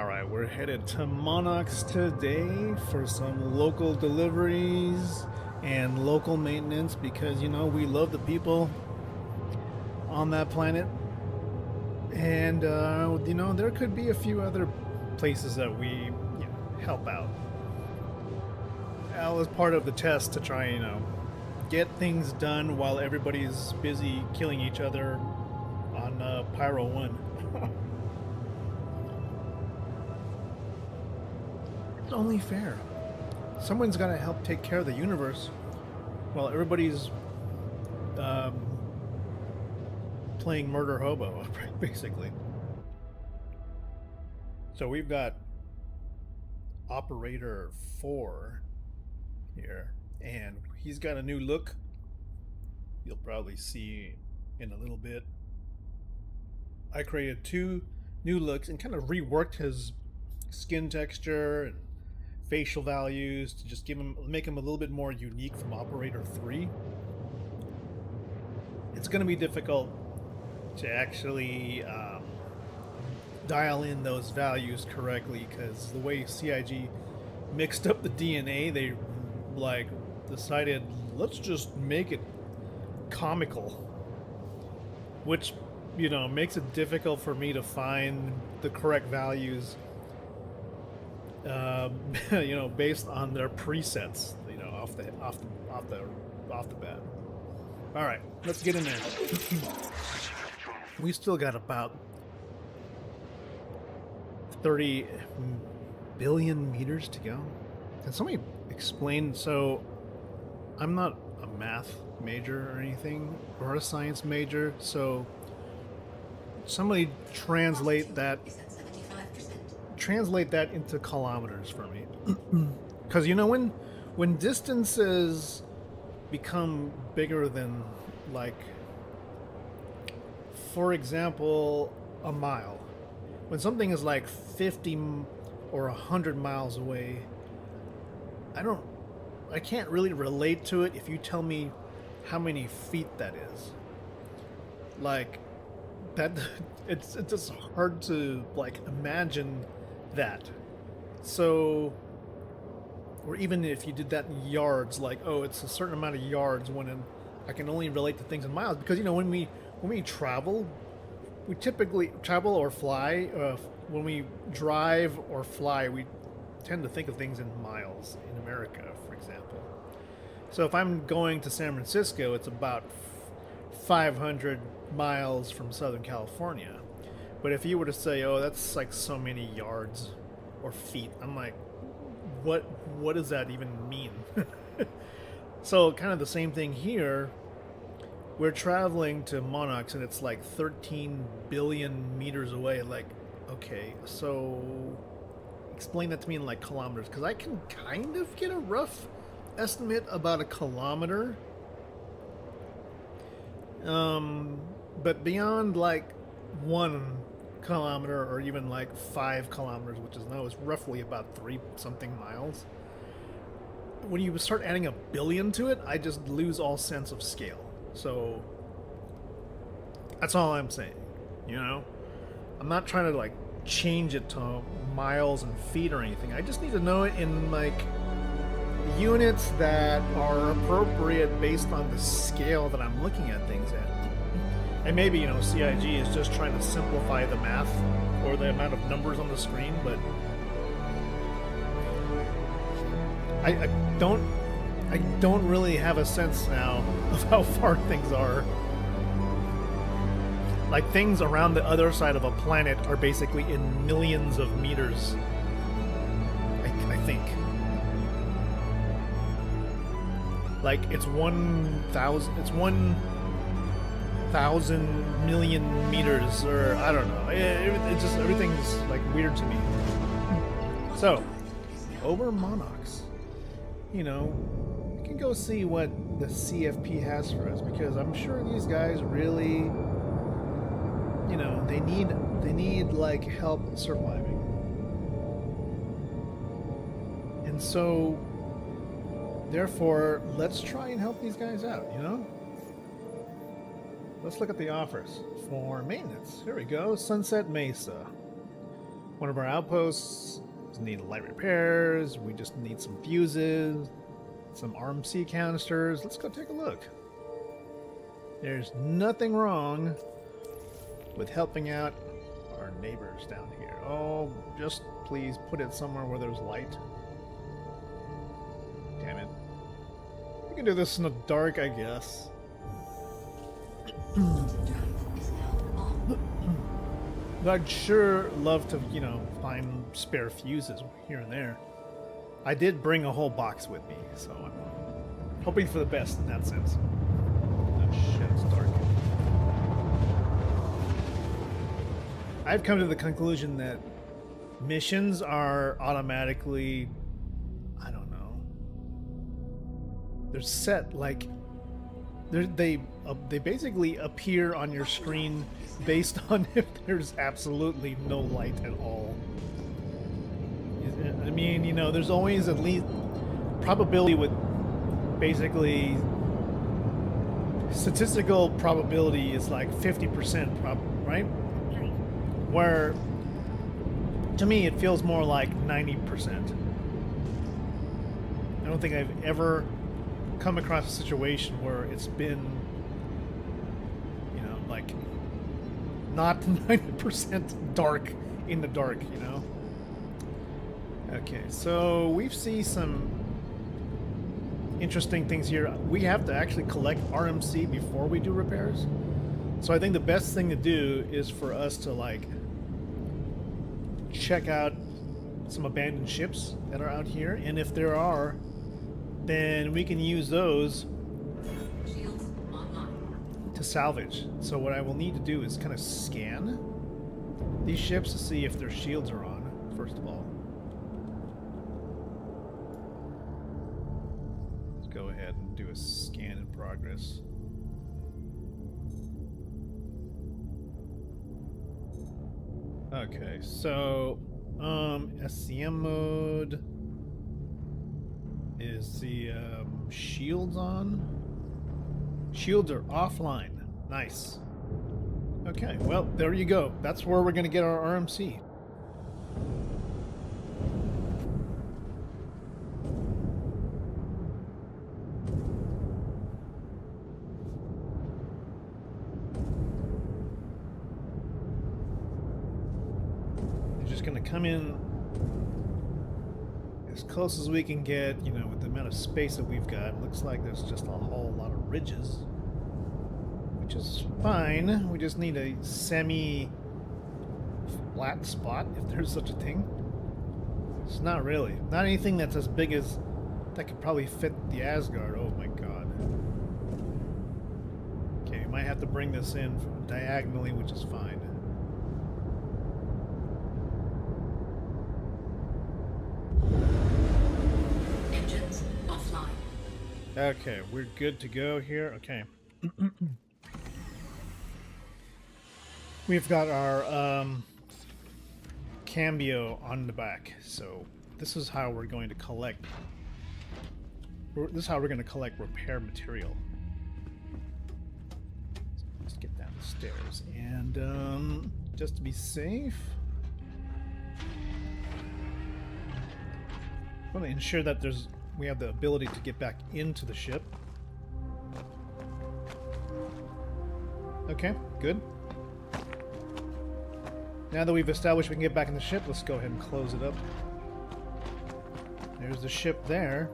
Alright, we're headed to Monarchs today for some local deliveries and local maintenance because, we love the people on that planet. And, there could be a few other places that we help out. That was part of the test to try, get things done while everybody's busy killing each other on Pyro 1. It's only fair. Someone's got to help take care of the universe while everybody's playing murder hobo, basically. So we've got Operator 4 here, and he's got a new look. You'll probably see in a little bit. I created 2 new looks and kind of reworked his skin texture and facial values to just make him a little bit more unique from Operator 3. It's going to be difficult to actually dial in those values correctly because the way CIG mixed up the DNA, they decided let's just make it comical, which makes it difficult for me to find the correct values based on their presets, off the bat. All right, let's get in there. We still got about 30 billion meters to go. Can somebody explain? So, I'm not a math major or anything, or a science major, so somebody translate that into kilometers for me. Because when distances become bigger than, for example, a mile, when something is 50 or 100 miles away, I can't really relate to it if you tell me how many feet that is. That it's just hard to imagine that. So, or even if you did that in yards, it's a certain amount of yards, when I can only relate to things in miles, because when we travel, we typically travel or fly. When we drive or fly, we tend to think of things in miles in America, for example. So if I'm going to San Francisco, it's about 500 miles from Southern California. But if you were to say, oh, that's so many yards or feet, I'm like, what does that even mean? So kind of the same thing here. We're traveling to Monarchs and it's 13 billion meters away. Okay, so explain that to me in kilometers, because I can kind of get a rough estimate about a kilometer. But beyond 1 kilometer or even 5 kilometers, which is roughly about 3 something miles, when you start adding a billion to it, I just lose all sense of scale. So that's all I'm saying. I'm not trying to change it to miles and feet or anything. I just need to know it in units that are appropriate based on the scale that I'm looking at things at. And maybe, CIG is just trying to simplify the math or the amount of numbers on the screen, but I don't really have a sense now of how far things are. Things around the other side of a planet are basically in millions of meters, I think. It's 1,000 million meters, or I don't know. It just, everything's weird to me. So, over Monarchs, we can go see what the CFP has for us, because I'm sure these guys really, they need help surviving. And so, therefore, let's try and help these guys out, Let's look at the offers for maintenance. Here we go, Sunset Mesa. One of our outposts need light repairs. We just need some fuses, some RMC canisters. Let's go take a look. There's nothing wrong with helping out our neighbors down here. Oh, just please put it somewhere where there's light. Damn it. We can do this in the dark, I guess. I'd sure love to, you know, find spare fuses here and there. I did bring a whole box with me, so I'm hoping for the best in that sense. Oh shit, it's dark. I've come to the conclusion that missions are automatically, I don't know, they're set like they basically appear on your screen based on if there's absolutely no light at all. I mean, you know, there's always at least probability with basically statistical probability is like 50%, right? Where to me it feels more like 90%. I don't think I've ever come across a situation where it's been, you know, like not 90% dark in the dark, you know. Okay, so we see some interesting things here. We have to actually collect RMC before we do repairs. So I think the best thing to do is for us to like check out some abandoned ships that are out here, and if there are, then we can use those to salvage. So what I will need to do is kind of scan these ships to see if their shields are on, first of all. Let's go ahead and do a scan in progress. Okay, so SCM mode. Is the shields on? Shields are offline. Nice. Okay, well, there you go. That's where we're going to get our RMC. They're just going to come in as close as we can get, you know, with the amount of space that we've got. Looks like there's just a whole lot of ridges, which is fine. We just need a semi-flat spot, if there's such a thing. It's not really. Not anything that's as big as that could probably fit the Asgard. Oh my god. Okay, we might have to bring this in diagonally, which is fine. Okay, we're good to go here. Okay. We've got our cambio on the back, so this is how we're going to collect. This is how we're going to collect repair material. So let's get down the stairs, and just to be safe, I want to ensure that we have the ability to get back into the ship. Okay, good. Now that we've established we can get back in the ship, let's go ahead and close it up. There's the ship there.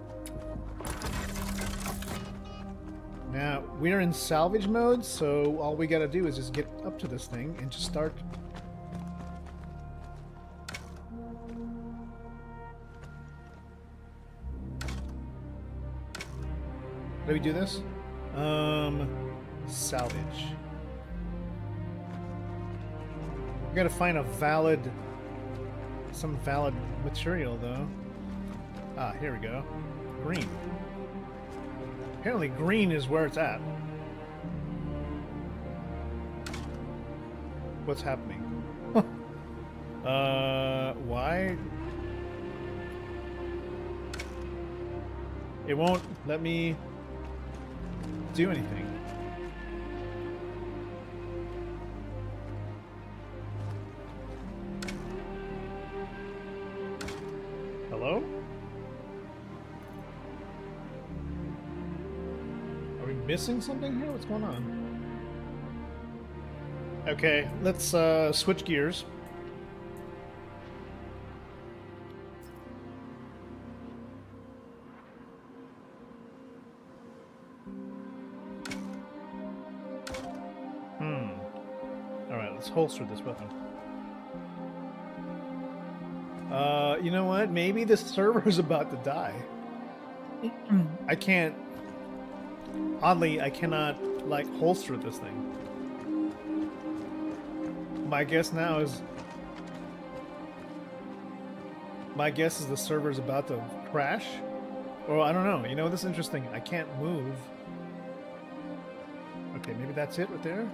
Now, we're in salvage mode, so all we gotta do is just get up to this thing and just start. How do we do this? Salvage. We gotta find some valid material though. Ah, here we go. Green. Apparently green is where it's at. What's happening? Why? It won't let me do anything. Hello? Are we missing something here? What's going on? Okay, let's switch gears. Alright, let's holster this weapon. You know what? Maybe this server is about to die. I can't... Oddly, I cannot, like, holster this thing. My guess now is... My guess is the server's about to crash? Or, I don't know. You know, this is interesting. I can't move. Okay, maybe that's it right there?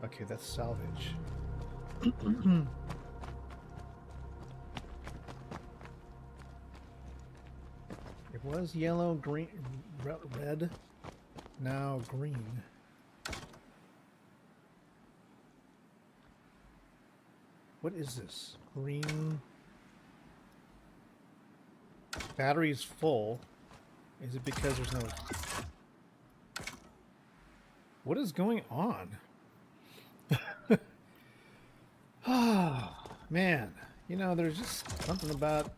Okay, that's salvage. It was yellow, green, red, now green. What is this? Green. Battery's full. Is it because there's no... What is going on? Ah, man. You know, there's just something about...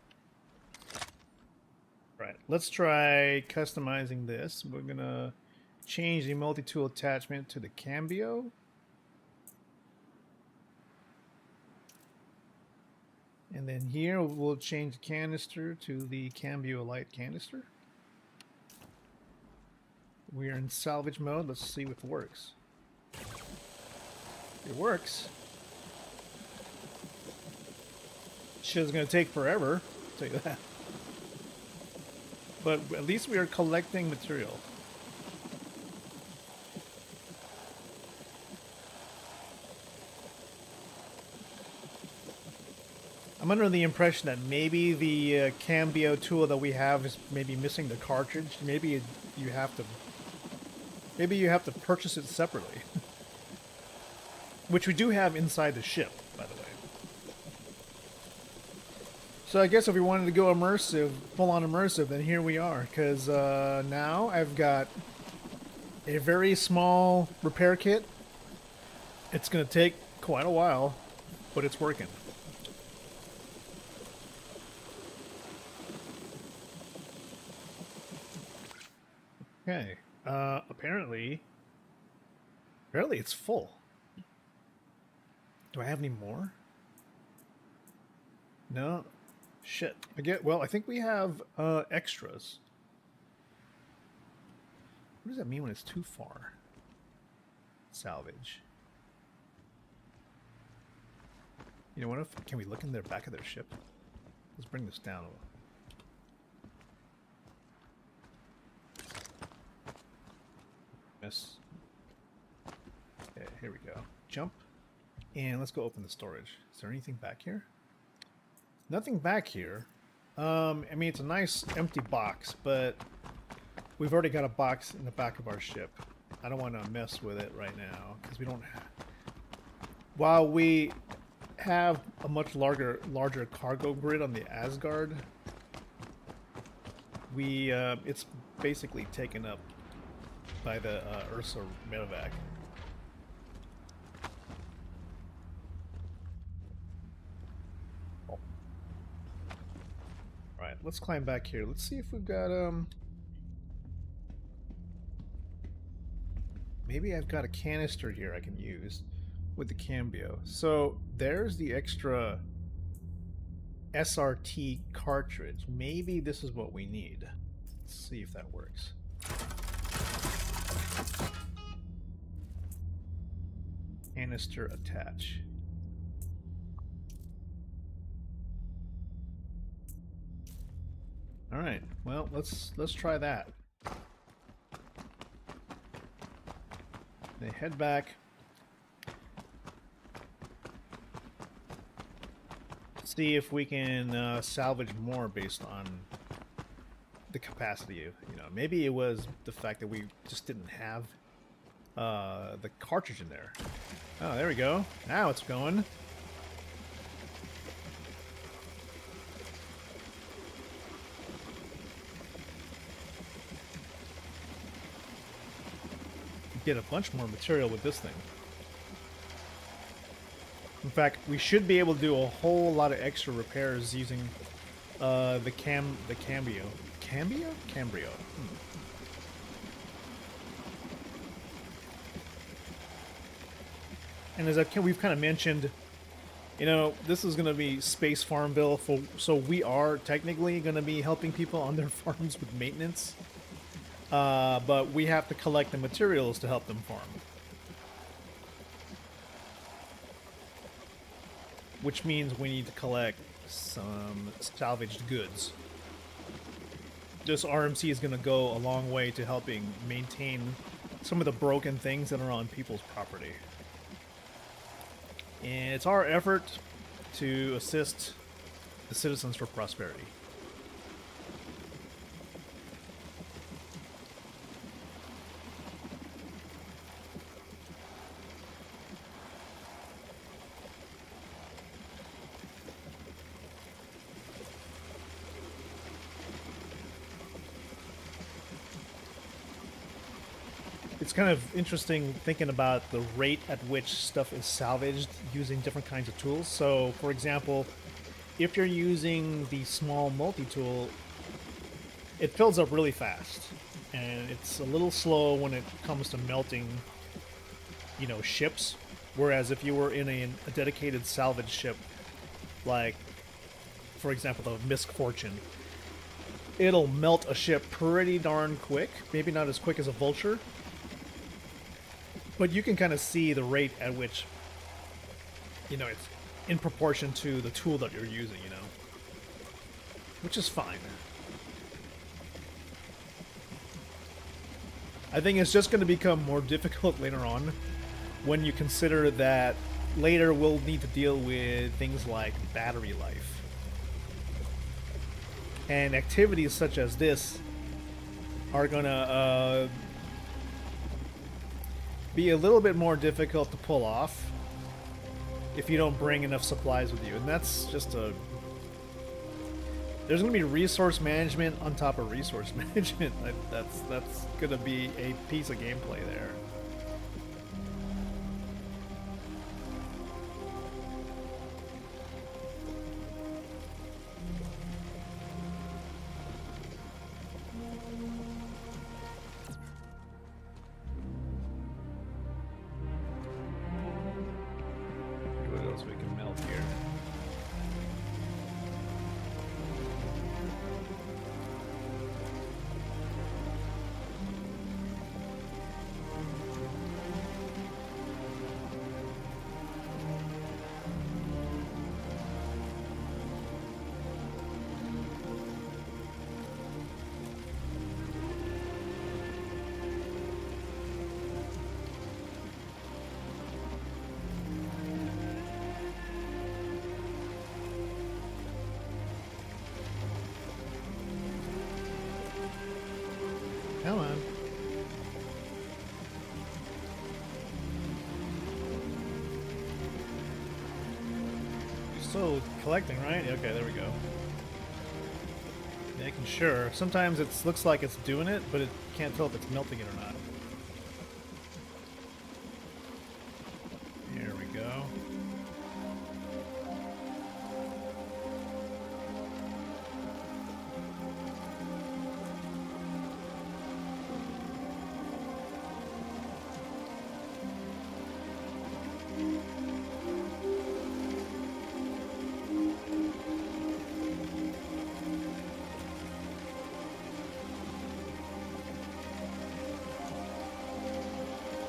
Right, let's try customizing this. We're gonna change the multi-tool attachment to the cambio. And then here we'll change the canister to the cambio light canister. We are in salvage mode. Let's see if it works. It works. Shit's gonna take forever, I'll tell you that. But at least we are collecting material. I'm under the impression that maybe the cambio tool that we have is maybe missing the cartridge. Maybe you have to purchase it separately. Which we do have inside the ship, by the way. So I guess if we wanted to go immersive, full-on immersive, then here we are. Because now I've got a very small repair kit. It's going to take quite a while, but it's working. Okay. Apparently it's full. Do I have any more? No. Shit. I think we have extras. What does that mean when it's too far? Salvage. You know what? Can we look in the back of their ship? Let's bring this down a little. Miss. Okay, here we go. Jump. And let's go open the storage. Is there anything back here? Nothing back here. I mean, it's a nice empty box, but we've already got a box in the back of our ship. I don't want to mess with it right now because we don't have... While we have a much larger cargo grid on the Asgard, it's basically taken up by the Ursa medevac. Right, let's climb back here. Let's see if we've got maybe I've got a canister here I can use with the cambio. So there's the extra SRT cartridge. Maybe this is what we need. Let's see if that works. Canister attach. All right. Well, let's try that. They head back. See if we can salvage more based on the capacity of, maybe it was the fact that we just didn't have the cartridge in there. Oh, there we go. Now it's going. Get a bunch more material with this thing. In fact, we should be able to do a whole lot of extra repairs using the Cambio. Cambrio. And as we've kind of mentioned, this is going to be Space Farmville, so we are technically going to be helping people on their farms with maintenance. But we have to collect the materials to help them farm. Which means we need to collect some salvaged goods. This RMC is going to go a long way to helping maintain some of the broken things that are on people's property. And it's our effort to assist the Citizens for Prosperity. It's kind of interesting thinking about the rate at which stuff is salvaged using different kinds of tools. So, for example, if you're using the small multi-tool, it fills up really fast. And it's a little slow when it comes to melting, ships. Whereas if you were in a dedicated salvage ship, like, for example, the Misfortune, it'll melt a ship pretty darn quick. Maybe not as quick as a Vulture, but you can kind of see the rate at which, it's in proportion to the tool that you're using, which is fine. I think it's just going to become more difficult later on when you consider that later we'll need to deal with things like battery life. And activities such as this are going to be a little bit more difficult to pull off if you don't bring enough supplies with you. And that's just there's going to be resource management on top of resource management. That's going to be a piece of gameplay there. We can melt here. Come on. You're still collecting, right? Okay, there we go. Making sure. Sometimes it looks like it's doing it, but it can't tell if it's melting it or not. Here we go.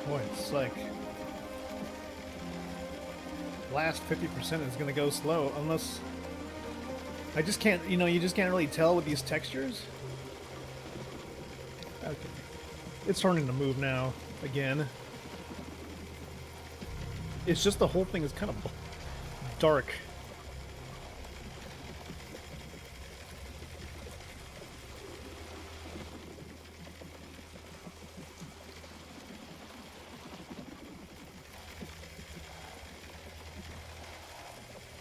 Boy, it's like last 50% is going to go slow unless I just can't, you just can't really tell with these textures. Okay. It's starting to move now again. It's just the whole thing is kind of dark.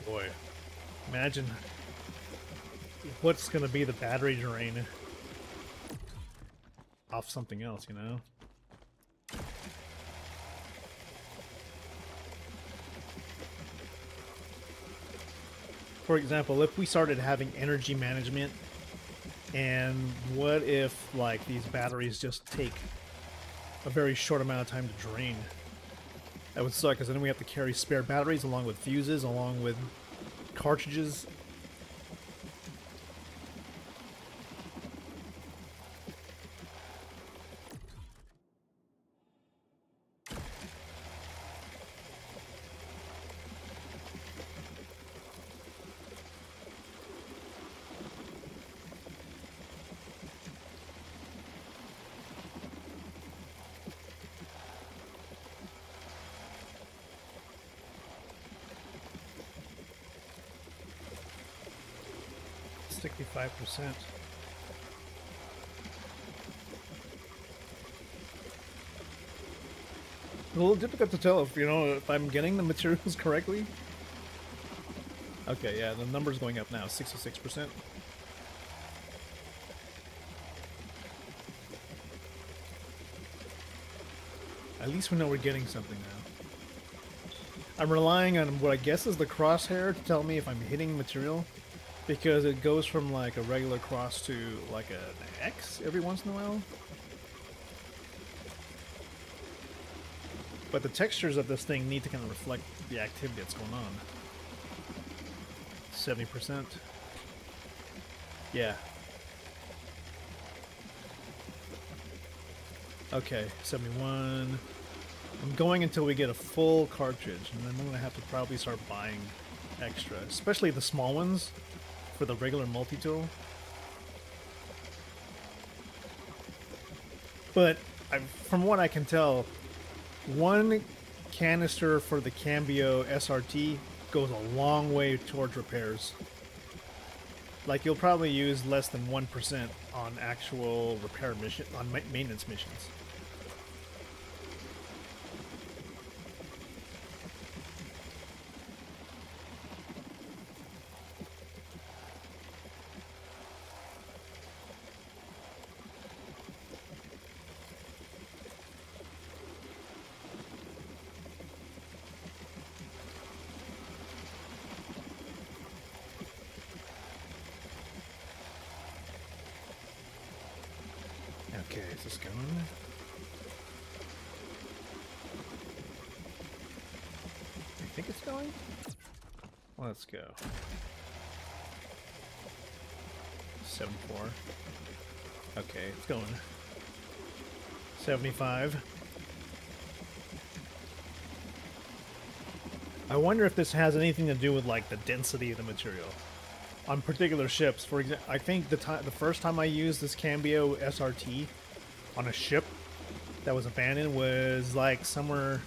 boy. Imagine what's going to be the battery drain off something else, you know? For example, if we started having energy management, and what if, like, these batteries just take a very short amount of time to drain? That would suck, because then we have to carry spare batteries along with fuses, along with cartridges. %. A little difficult to tell if, you know, if I'm getting the materials correctly. Okay, yeah, the number's going up now, 66%. At least we know we're getting something now. I'm relying on what I guess is the crosshair to tell me if I'm hitting material, because it goes from like a regular cross to like an X every once in a while. But the textures of this thing need to kind of reflect the activity that's going on. 70%. Yeah. Okay, 71. I'm going until we get a full cartridge, and then I'm going to have to probably start buying extra, especially the small ones for the regular multi-tool. But from what I can tell, one canister for the Cambio SRT goes a long way towards repairs. Like, you'll probably use less than 1% on actual repair mission, on maintenance missions. Okay, is this going? I think it's going? Let's go. 74. Okay, it's going. 75. I wonder if this has anything to do with, like, the density of the material. On particular ships, for example, I think the first time I used this Cambio SRT on a ship that was abandoned was like somewhere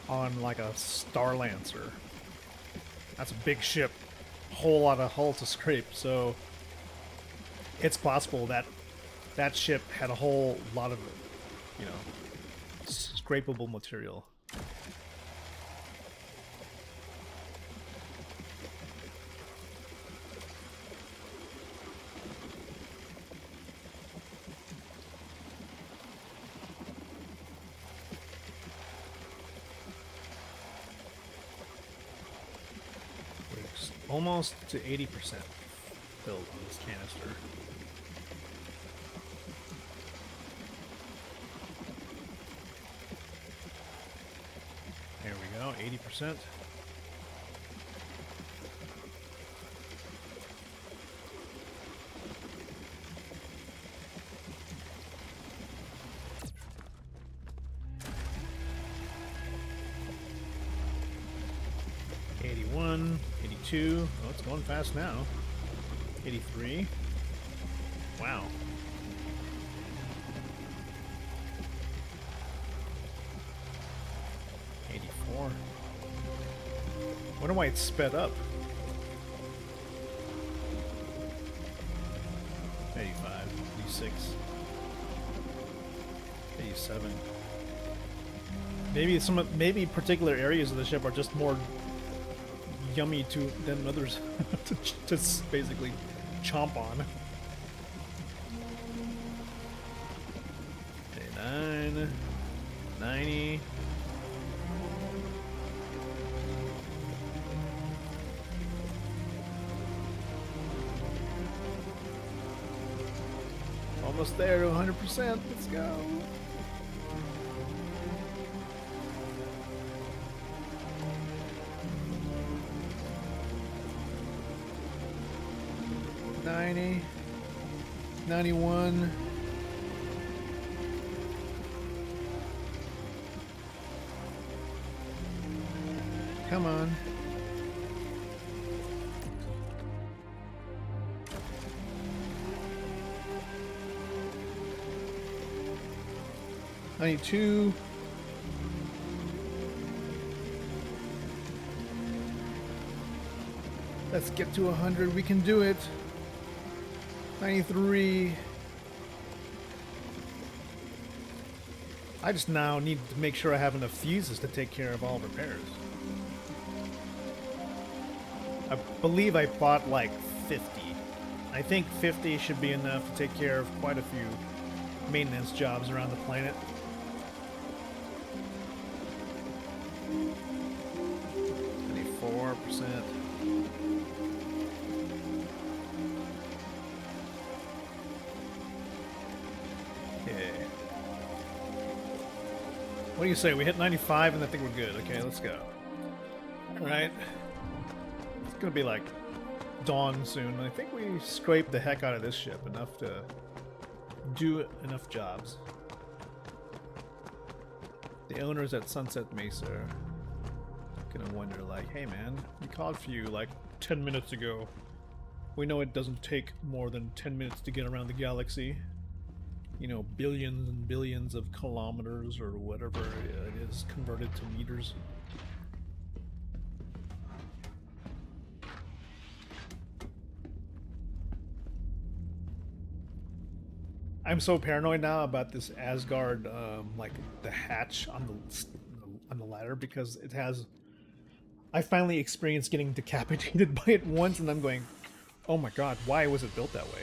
on like a Star Lancer. That's a big ship, whole lot of hull to scrape. So it's possible that that ship had a whole lot of, you know, scrapable material. Almost to 80% filled on this canister. There we go, 80%. Oh, it's going fast now. 83. Wow. 84. Wonder why it's sped up. 85, 86, 87. Maybe maybe particular areas of the ship are just more yummy to than others to basically chomp on. 89, 90. Almost there to 100%. Let's go. $90, $91. Come on. $92. Let's get to 100. We can do it. 93. I just now need to make sure I have enough fuses to take care of all repairs. I believe I bought like 50. I think 50 should be enough to take care of quite a few maintenance jobs around the planet. %. Okay. What do you say? We hit 95 and I think we're good. Okay, let's go. Alright. It's gonna be like dawn soon. I think we scraped the heck out of this ship enough to do enough jobs. The owners at Sunset Mesa are gonna wonder like, hey man, we called for you like 10 minutes ago. We know it doesn't take more than 10 minutes to get around the galaxy. You know, billions and billions of kilometers or whatever it is converted to meters. I'm so paranoid now about this Asgard, like the hatch on the ladder, because it has. I finally experienced getting decapitated by it once, and I'm going, oh my god, why was it built that way?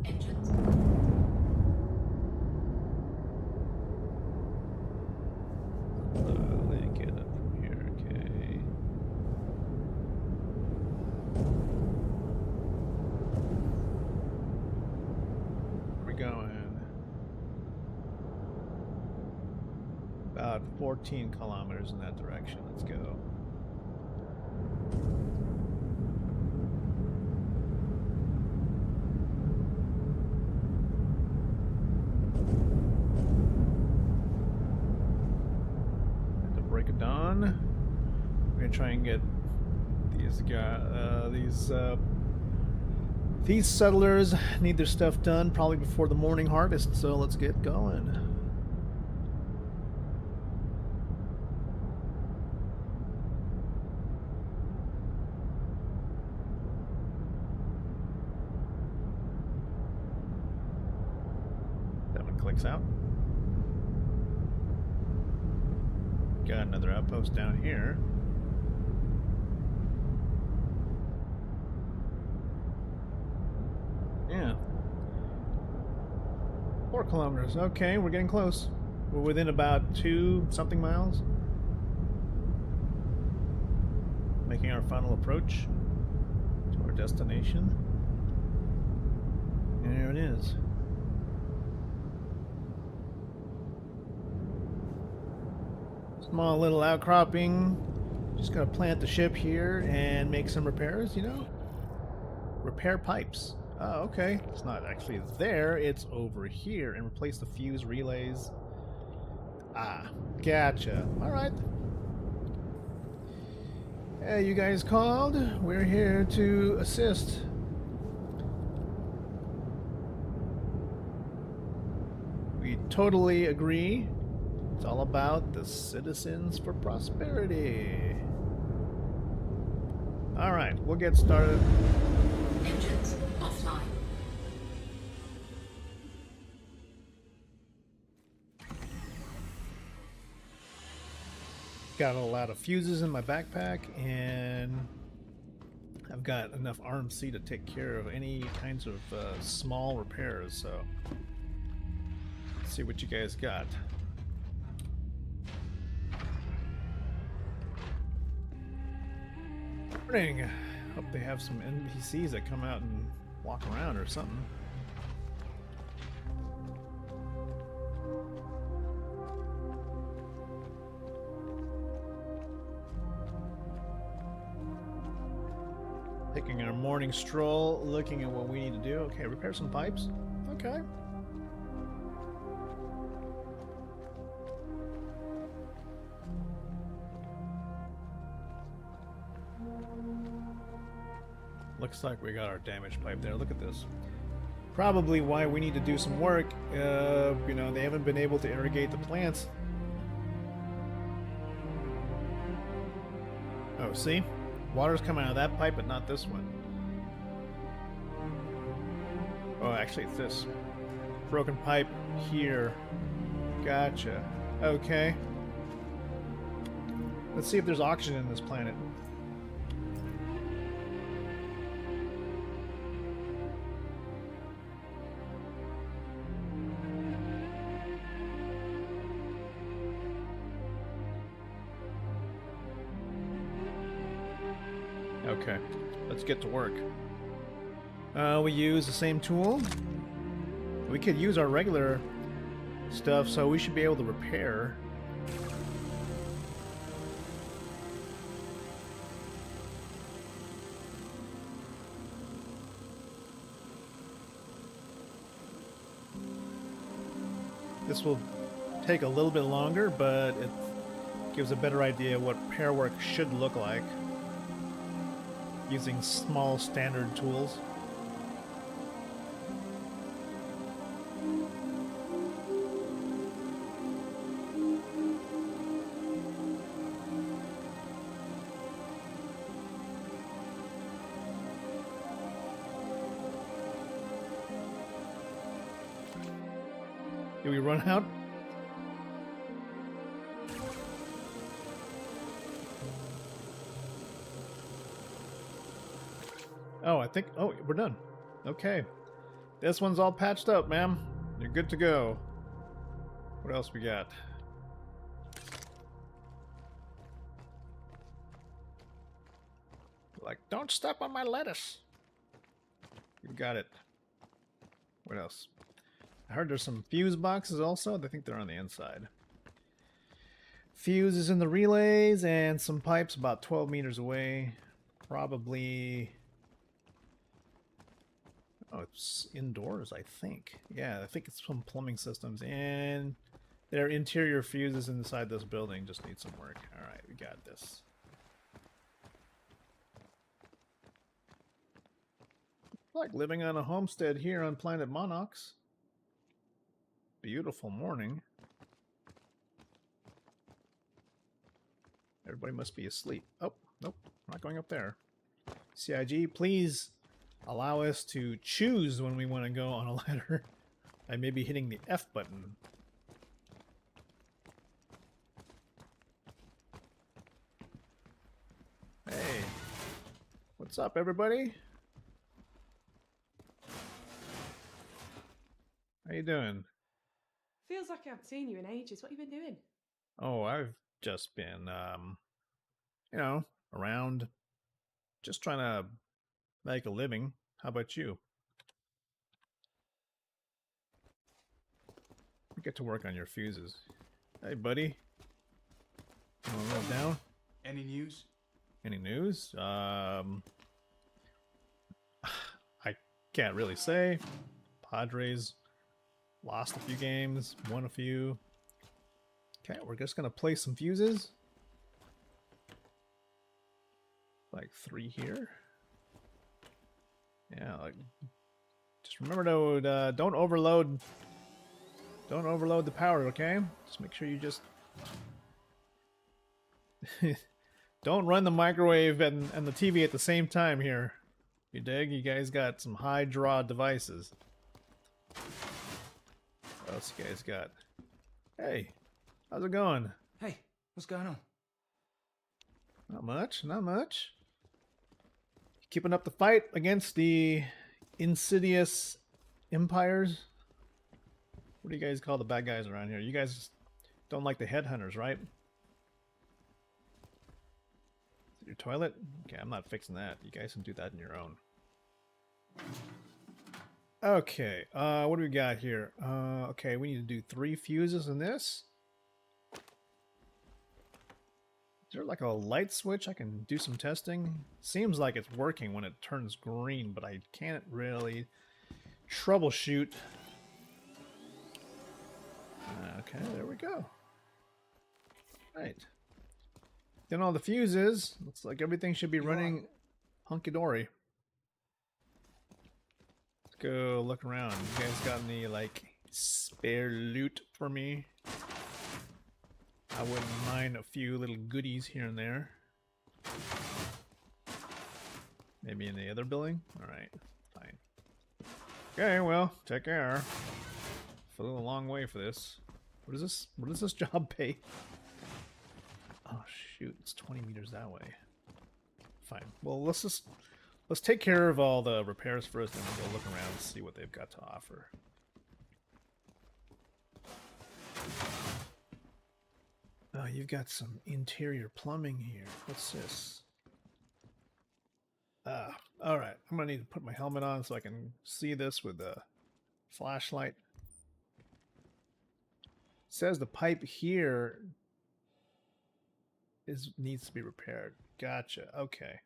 Engines. Let me get up from here, okay. Where are we going? About 14 kilometers in that direction. Let's go. At the break of dawn, we're gonna try and get these settlers need their stuff done probably before the morning harvest. So let's get going. Clicks out. Got another outpost down here. Yeah. 4 kilometers. Okay, we're getting close. We're within about 2-something miles. Making our final approach to our destination. And there it is. Small little outcropping. Just gonna plant the ship here and make some repairs, you know? Repair pipes. Oh, okay. It's not actually there, it's over here. And replace the fuse relays. Ah, gotcha. Alright. Hey, you guys called? We're here to assist. We totally agree. It's all about the citizens for prosperity. All right, we'll get started. Engines offline. got a lot of fuses in my backpack, and I've got enough RMC to take care of any kinds of small repairs, so let's see what you guys got. Morning! Hope they have some NPCs that come out and walk around or something. Taking our morning stroll, looking at what we need to do. Okay, repair some pipes. Okay. Looks like we got our damaged pipe there. Look at this. Probably why we need to do some work. You know, they haven't been able to irrigate the plants. Oh, see? Water's coming out of that pipe, but not this one. Oh, actually, it's this. Broken pipe here. Gotcha. Okay. Let's see if there's oxygen in this planet. Okay, let's get to work. We use the same tool. We could use our regular stuff, so we should be able to repair. This will take a little bit longer, but it gives a better idea of what repair work should look like using small standard tools. Did we run out? Oh, I think... Oh, we're done. Okay. This one's all patched up, ma'am. You're good to go. What else we got? Like, don't step on my lettuce. You got it. What else? I heard there's some fuse boxes also. I think they're on the inside. Fuse is in the relays, and some pipes about 12 meters away. Probably... Oh, it's indoors, I think. Yeah, I think it's some plumbing systems. And their interior fuses inside this building just need some work. Alright, we got this. Like living on a homestead here on planet Monox. Beautiful morning. Everybody must be asleep. Oh, nope, I'm not going up there. CIG, please allow us to choose when we want to go on a ladder. I may be hitting the F button. Hey, what's up, everybody? How you doing? Feels like I haven't seen you in ages. What have you been doing? Oh, I've just been, you know, around, just trying to make a living. How about you? You get to work on your fuses. Hey, buddy. You want to roll down? Any news? Any news? I can't really say. Padres lost a few games, won a few. Okay, we're just gonna place some fuses. Like 3 here. Yeah, like, just remember to don't overload the power, okay? Just make sure you just don't run the microwave and the TV at the same time here. You dig? You guys got some high draw devices. What else you guys got? Hey, how's it going? Hey, what's going on? Not much, not much. Keeping up the fight against the insidious empires. What do you guys call the bad guys around here? You guys don't like the headhunters, right? Your toilet? Okay, I'm not fixing that. You guys can do that on your own. Okay, what do we got here? Okay, we need to do 3 fuses in this. Is there like a light switch I can do some testing? Seems like it's working when it turns green, but I can't really troubleshoot. Okay, there we go. Right. Then all the fuses. Looks like everything should be running hunky-dory. Let's go look around. You guys got any, like, spare loot for me? I wouldn't mind a few little goodies here and there. Maybe in the other building? Alright, fine. Okay, well, take care. Flew a long way for this. What is this? What does this job pay? Oh shoot, it's 20 meters that way. Fine. Well, let's take care of all the repairs first, and we'll go look around and see what they've got to offer. Oh, you've got some interior plumbing here. What's this? Alright. I'm gonna need to put my helmet on so I can see this with the flashlight. It says the pipe here needs to be repaired. Gotcha. Okay.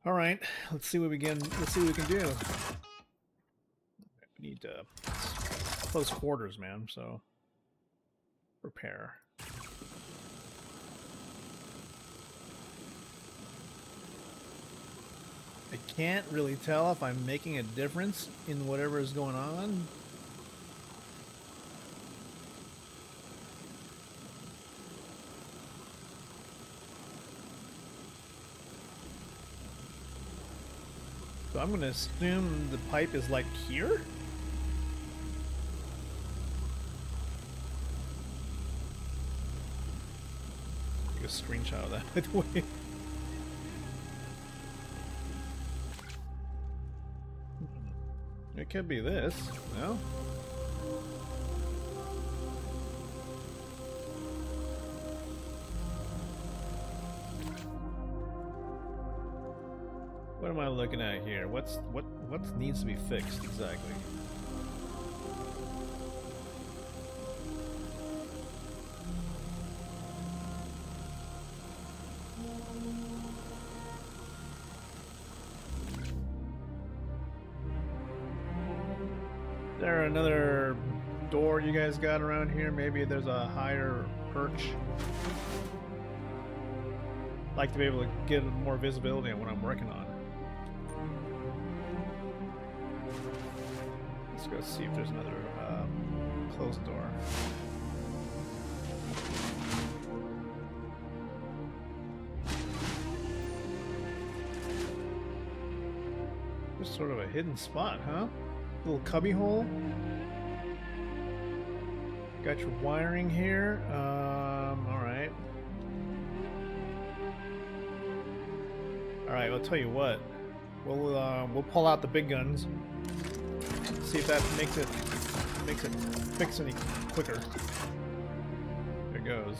Alright. Let's see what we can do. We need close quarters, man, so repair. I can't really tell if I'm making a difference in whatever is going on. So I'm going to assume the pipe is like here? Take a screenshot of that, by the way. It could be this, no? What am I looking at here? What needs to be fixed exactly? Is there another door you guys got around here? Maybe there's a higher perch. Like to be able to get more visibility on what I'm working on. Let's go see if there's another closed door. Just sort of a hidden spot, huh? Little cubby hole. Got your wiring here. Alright. Alright, I'll tell you what. We'll pull out the big guns. See if that makes it fix any quicker. There it goes.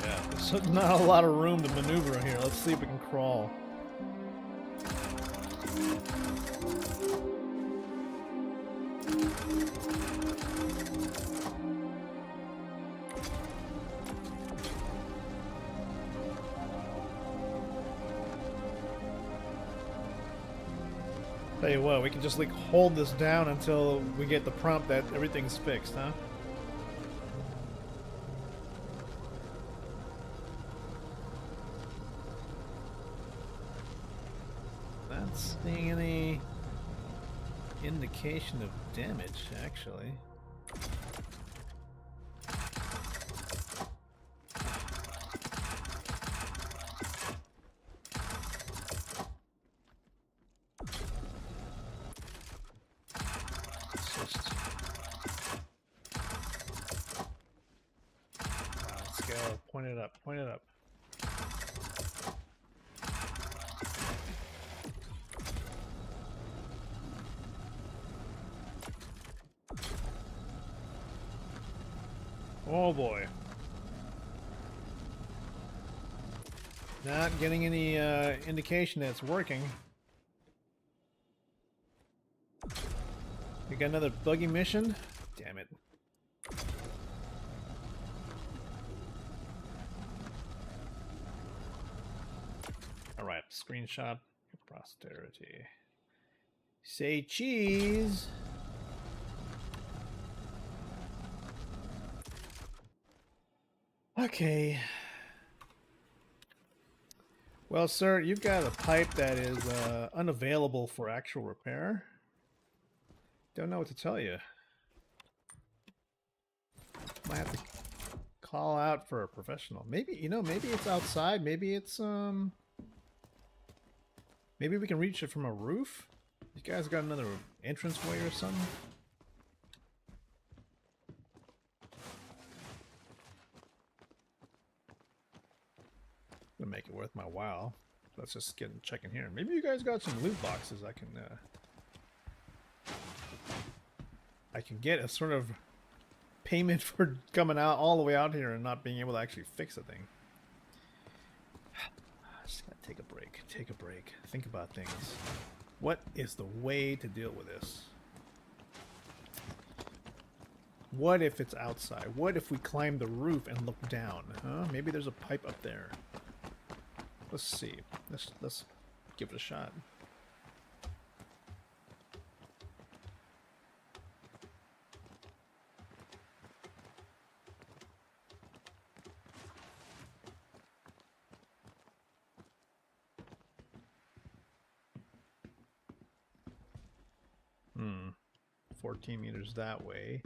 Yeah, there's not a lot of room to maneuver here. Let's see if we can crawl. Tell you what, we can just like hold this down until we get the prompt that everything's fixed, huh? Not seeing any indication of damage, actually. Point it up. Point it up. Oh boy. Not getting any indication that it's working. We got another buggy mission? Damn it. Alright, screenshot for posterity. Say cheese! Okay. Well, sir, you've got a pipe that is unavailable for actual repair. Don't know what to tell you. Might have to call out for a professional. Maybe, you know, maybe it's outside. Maybe it's, maybe we can reach it from a roof? You guys got another entranceway or something? Gonna make it worth my while. Let's just get check in here. Maybe you guys got some loot boxes I can get a sort of payment for coming out all the way out here and not being able to actually fix a thing. Just gotta take a break. Take a break. Think about things. What is the way to deal with this? What if it's outside? What if we climb the roof and look down? Huh? Maybe there's a pipe up there. Let's see. Let's give it a shot. Hmm. 14 meters that way.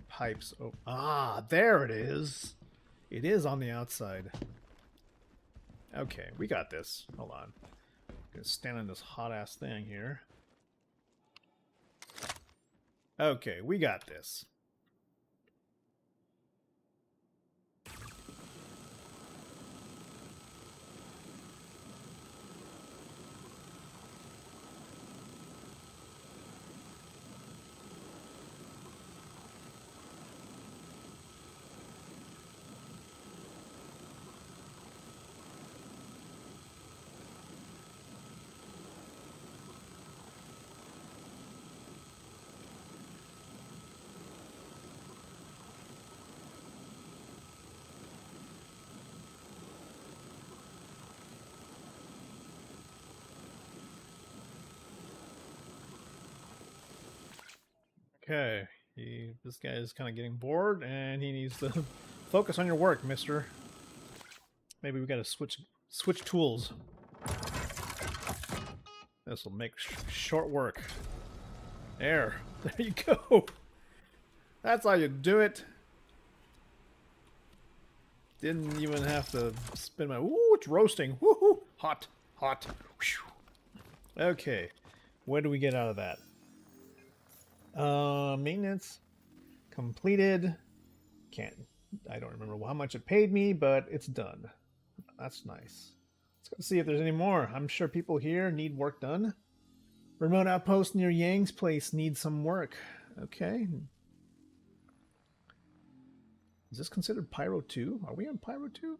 Pipes. Oh, ah, there it is. It is on the outside. Okay, we got this. Hold on. I'm gonna stand on this hot ass thing here. Okay, we got this. Okay, this guy is kind of getting bored, and he needs to focus on your work, mister. Maybe we gotta switch tools. This will make short work. There you go. That's how you do it. Didn't even have to spin my. Ooh, it's roasting. Woohoo! Hot, hot. Whew. Okay, what do we get out of that? Maintenance completed. I don't remember how much it paid me, but it's done. That's nice. Let's go see if there's any more. I'm sure people here need work done. Remote outpost near Yang's place needs some work. Okay. Is this considered Pyro 2? Are we on Pyro 2?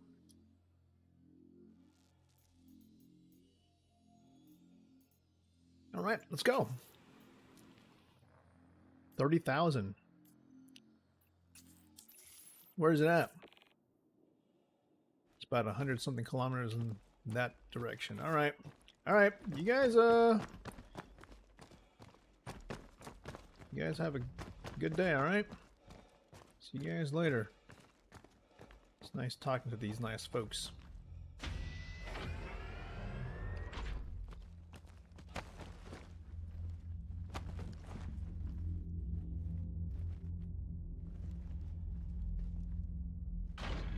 All right, let's go. 30,000. Where is it at? It's about 100 something kilometers in that direction. All right. All right. You guys have a good day, all right? See you guys later. It's nice talking to these nice folks.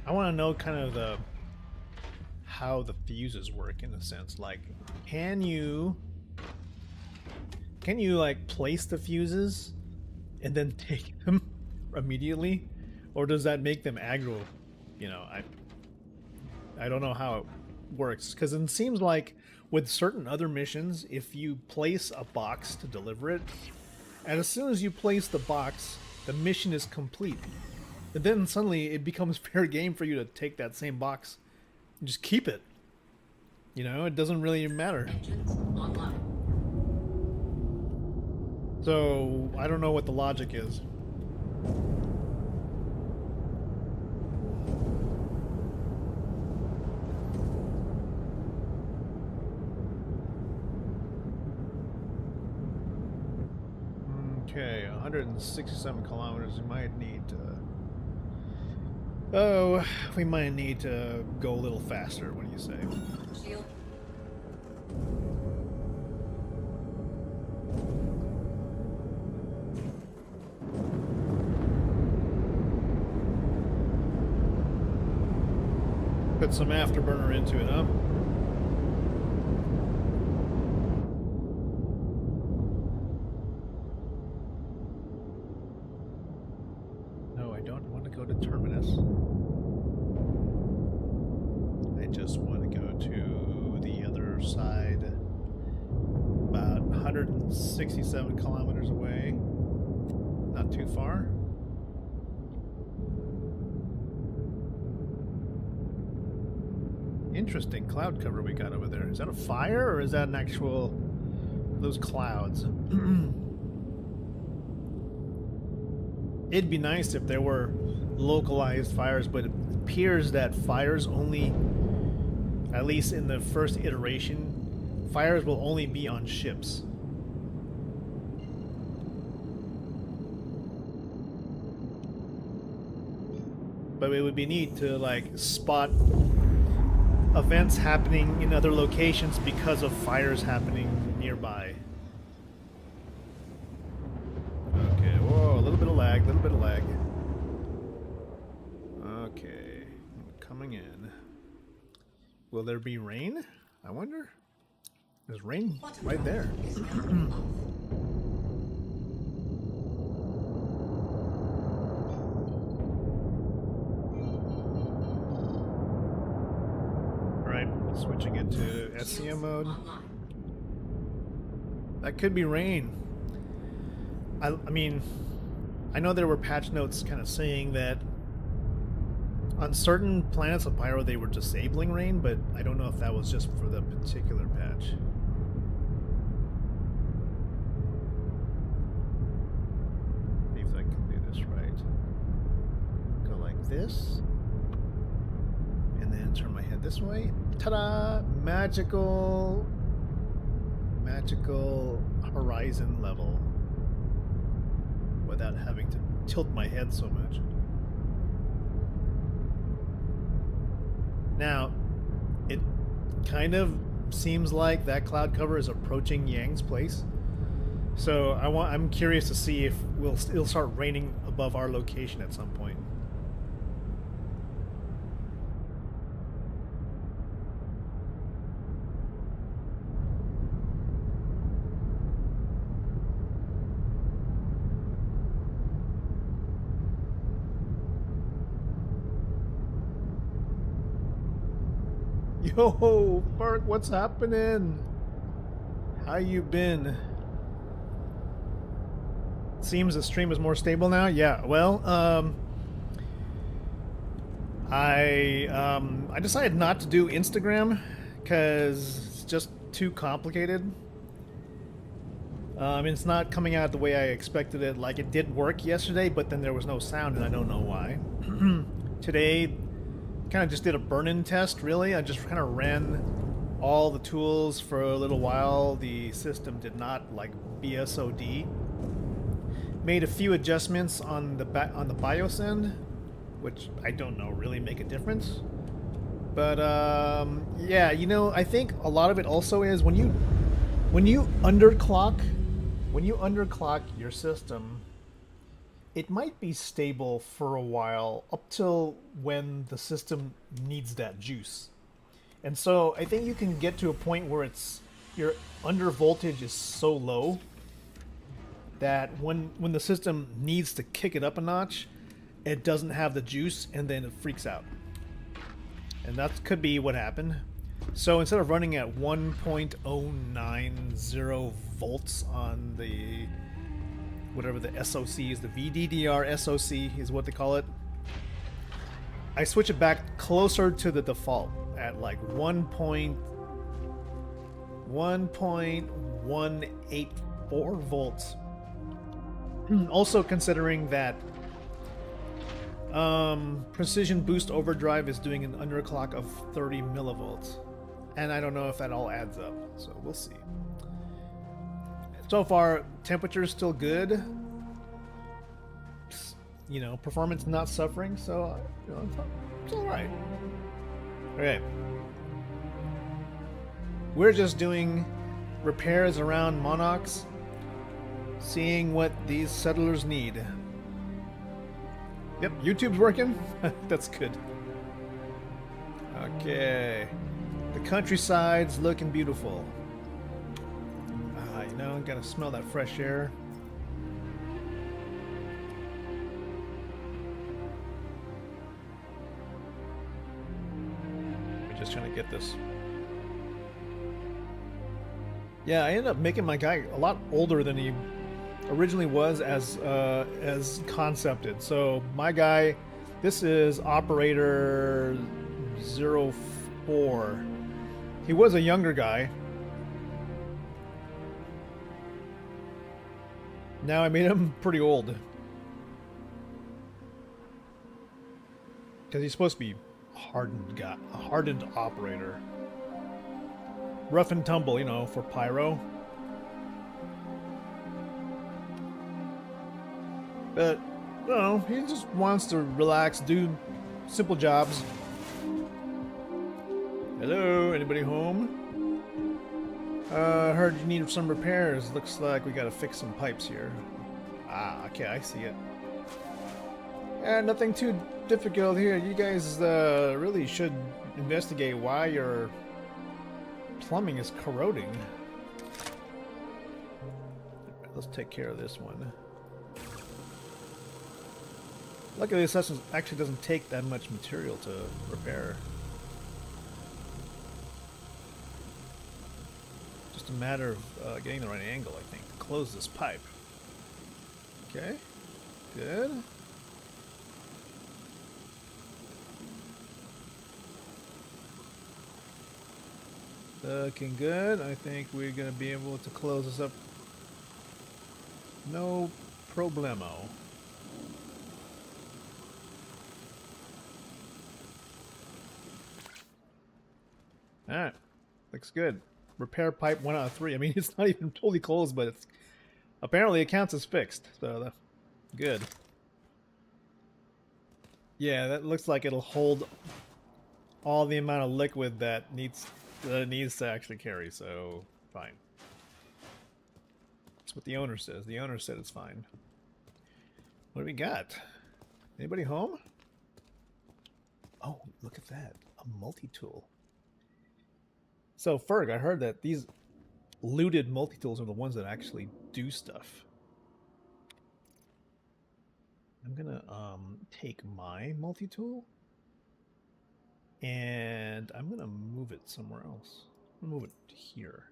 I want to know kind of how the fuses work in a sense. Like, can you like place the fuses and then take them immediately, or does that make them aggro you know, I don't know how it works, because it seems like with certain other missions, if you place a box to deliver it, and as soon as you place the box, the mission is complete. And then suddenly it becomes fair game for you to take that same box and just keep it. You know, it doesn't really matter. Engines online. So I don't know what the logic is. Okay, 167 kilometers. We might need to... Oh, we might need to go a little faster. What do you say? Shield. Put some afterburner into it, huh? No, I don't want to go to Terminus. I just want to go to the other side. About 167 kilometers away. Not too far. Interesting cloud cover we got over there. Is that a fire or is that an actual... those clouds? It'd be nice if there were localized fires, but it appears that fires only, at least in the first iteration, fires will only be on ships. But it would be neat to like spot events happening in other locations because of fires happening nearby. Okay, whoa, a little bit of lag, a little bit of lag. Okay, coming in. Will there be rain? I wonder. There's rain right there. Is now off. Alright, switching into SCM mode. Online. That could be rain. I mean, I know there were patch notes kind of saying that on certain planets of Pyro they were disabling rain, but I don't know if that was just for the particular patch. See if I can do this right. Go like this. And then turn my head this way. Ta-da! Magical horizon level. Without having to tilt my head so much. Now, it kind of seems like that cloud cover is approaching Yang's place. So I'm curious to see if it'll start raining above our location at some point. Yo, Bart, what's happening? How you been? Seems the stream is more stable now. Yeah, well, I decided not to do Instagram because it's just too complicated. It's not coming out the way I expected it. Like, it did work yesterday, but then there was no sound, and I don't know why. Today, kind of just did a burn-in test, really. I just kind of ran all the tools for a little while. The system did not, like, BSOD. Made a few adjustments on the BIOS end, which I don't know really make a difference. But, yeah, you know, I think a lot of it also is when you underclock your system, it might be stable for a while up till when the system needs that juice. And so I think you can get to a point where your under voltage is so low that when the system needs to kick it up a notch, it doesn't have the juice and then it freaks out. And that could be what happened. So instead of running at 1.090 volts on the whatever the SOC is, the VDDR SOC is what they call it, I switch it back closer to the default at like 1.184 volts. Also considering that Precision Boost Overdrive is doing an underclock of 30 millivolts. And I don't know if that all adds up, so we'll see. So far, temperature is still good. You know, performance not suffering, so you know, it's alright. Okay. We're just doing repairs around Monarchs, seeing what these settlers need. Yep, YouTube's working. That's good. Okay. The countryside's looking beautiful. You know, gotta smell that fresh air. We're just trying to get this. Yeah, I ended up making my guy a lot older than he originally was as concepted. So my guy, this is operator 04. He was a younger guy. Now I made him pretty old. Because he's supposed to be a hardened operator. Rough and tumble, you know, for pyro. But, you know, he just wants to relax, do simple jobs. Hello, anybody home? Heard you need some repairs. Looks like we gotta fix some pipes here. Ah, okay, I see it. Nothing too difficult here. You guys really should investigate why your plumbing is corroding. Let's take care of this one. Luckily, this actually doesn't take that much material to repair. Just a matter of getting the right angle, I think, to close this pipe. Okay, good. Looking good. I think we're going to be able to close this up. No problemo. Alright. Looks good. Repair pipe 1 out of 3. I mean, it's not even totally closed, but it's apparently it counts as fixed. So, good. Yeah, that looks like it'll hold all the amount of liquid that it needs to actually carry, so fine. That's what the owner says. The owner said it's fine. What do we got? Anybody home? Oh, look at that. A multi-tool. So, Ferg, I heard that these looted multi-tools are the ones that actually do stuff. I'm gonna take my multi-tool and I'm gonna move it somewhere else. I'm gonna move it here.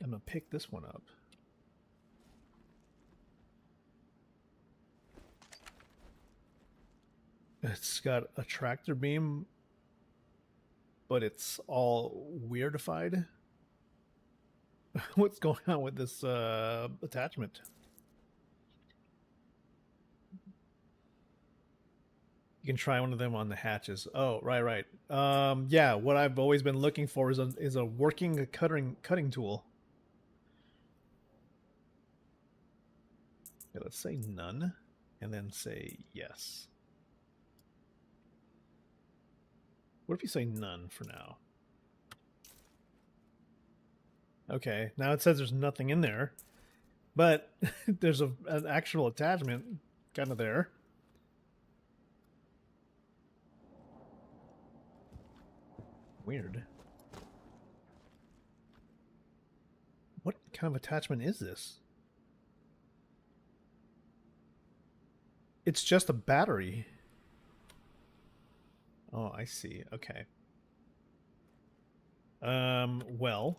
I'm gonna pick this one up. It's got a tractor beam, but it's all weirdified. What's going on with this attachment? You can try one of them on the hatches. Oh, right. Yeah, what I've always been looking for is a working cutting tool. Yeah, let's say none, and then say yes. What if you say none for now? Okay, now it says there's nothing in there, but there's an actual attachment kind of there. Weird. What kind of attachment is this? It's just a battery. Oh, I see. Okay. Well,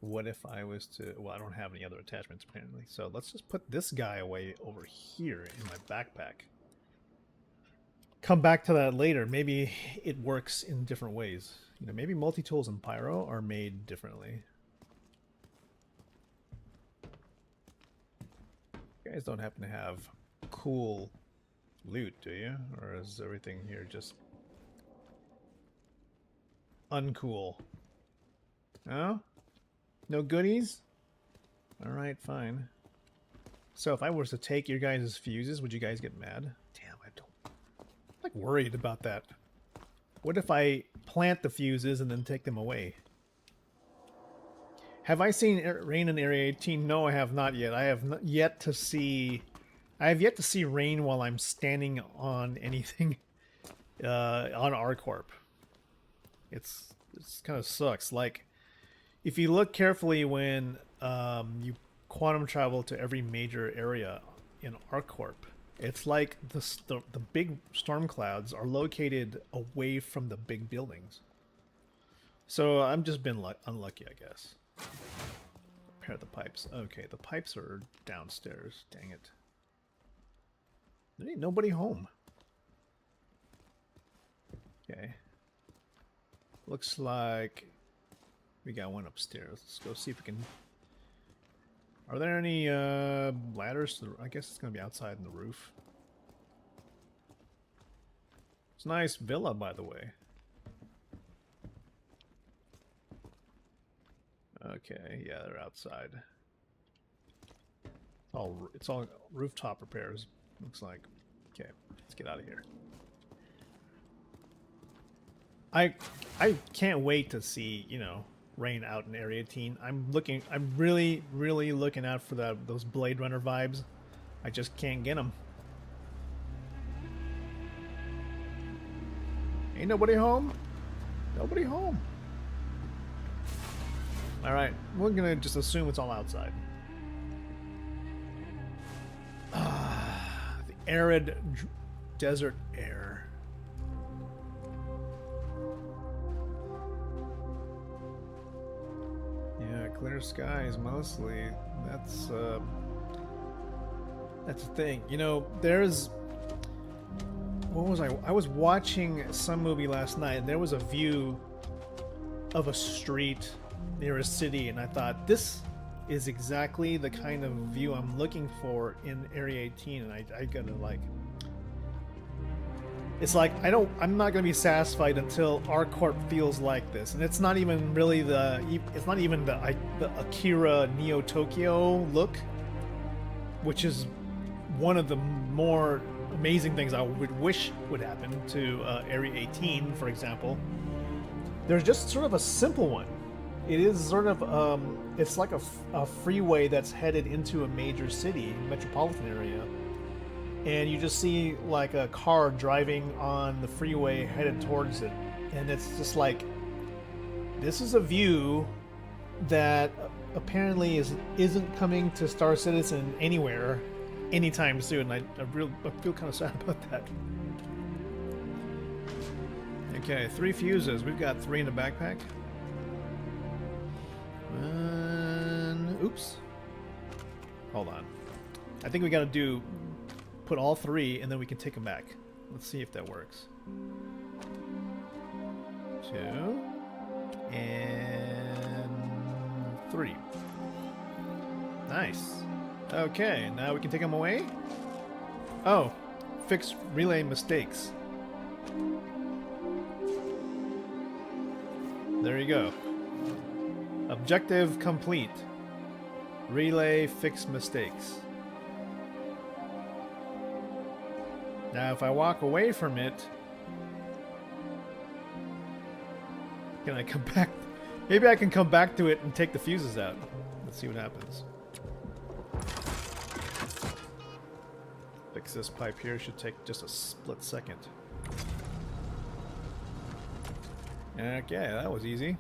what if I was to... Well, I don't have any other attachments, apparently. So let's just put this guy away over here in my backpack. Come back to that later. Maybe it works in different ways. You know, maybe multi-tools and pyro are made differently. You guys don't happen to have cool loot, do you? Or is everything here just uncool? No? No goodies? Alright, fine. So if I was to take your guys' fuses, would you guys get mad? Damn, I'm like worried about that. What if I plant the fuses and then take them away? Have I seen rain in Area 18? No, I have not yet. I have not yet to see... I have yet to see rain while I'm standing on anything on ArcCorp. It's kind of sucks. Like, if you look carefully when you quantum travel to every major area in ArcCorp, it's like the big storm clouds are located away from the big buildings. So I'm just been unlucky, I guess. Repair the pipes. Okay, the pipes are downstairs. Dang it. There ain't nobody home. Okay. Looks like we got one upstairs. Let's go see if we can... Are there any ladders? I guess it's going to be outside in the roof. It's a nice villa, by the way. Okay, yeah, they're outside. It's all rooftop repairs, looks like. Okay, let's get out of here. I can't wait to see, you know, rain out in Area 18. I'm really looking out for those Blade Runner vibes. I just can't get them. Ain't nobody home? Nobody home. Alright, we're gonna just assume it's all outside. The arid desert air. Yeah, clear skies mostly. That's the thing. You know, there's... What was I was watching some movie last night, and there was a view of a street near a city, and I thought, this is exactly the kind of view I'm looking for in Area 18, and I gotta, like... It's like, I'm not gonna be satisfied until ArcCorp feels like this, and it's not even really it's not even the Akira Neo Tokyo look, which is one of the more amazing things I would wish would happen to Area 18, for example. There's just sort of a simple one. It is sort of, it's like a freeway that's headed into a major city, metropolitan area. And you just see like a car driving on the freeway headed towards it. And it's just like, this is a view that apparently isn't coming to Star Citizen anywhere anytime soon. I feel kind of sad about that. Okay, 3 fuses. We've got 3 in the backpack. Oops. Hold on. I think we gotta put all 3 and then we can take them back. Let's see if that works. 2 and 3. Nice. Okay, now we can take them away. Oh, fix relay mistakes. There you go. Objective complete. Relay fix mistakes. Now if I walk away from it, can I come back? Maybe I can come back to it and take the fuses out. Let's see what happens. Fix this pipe here. Should take just a split second. Okay, that was easy.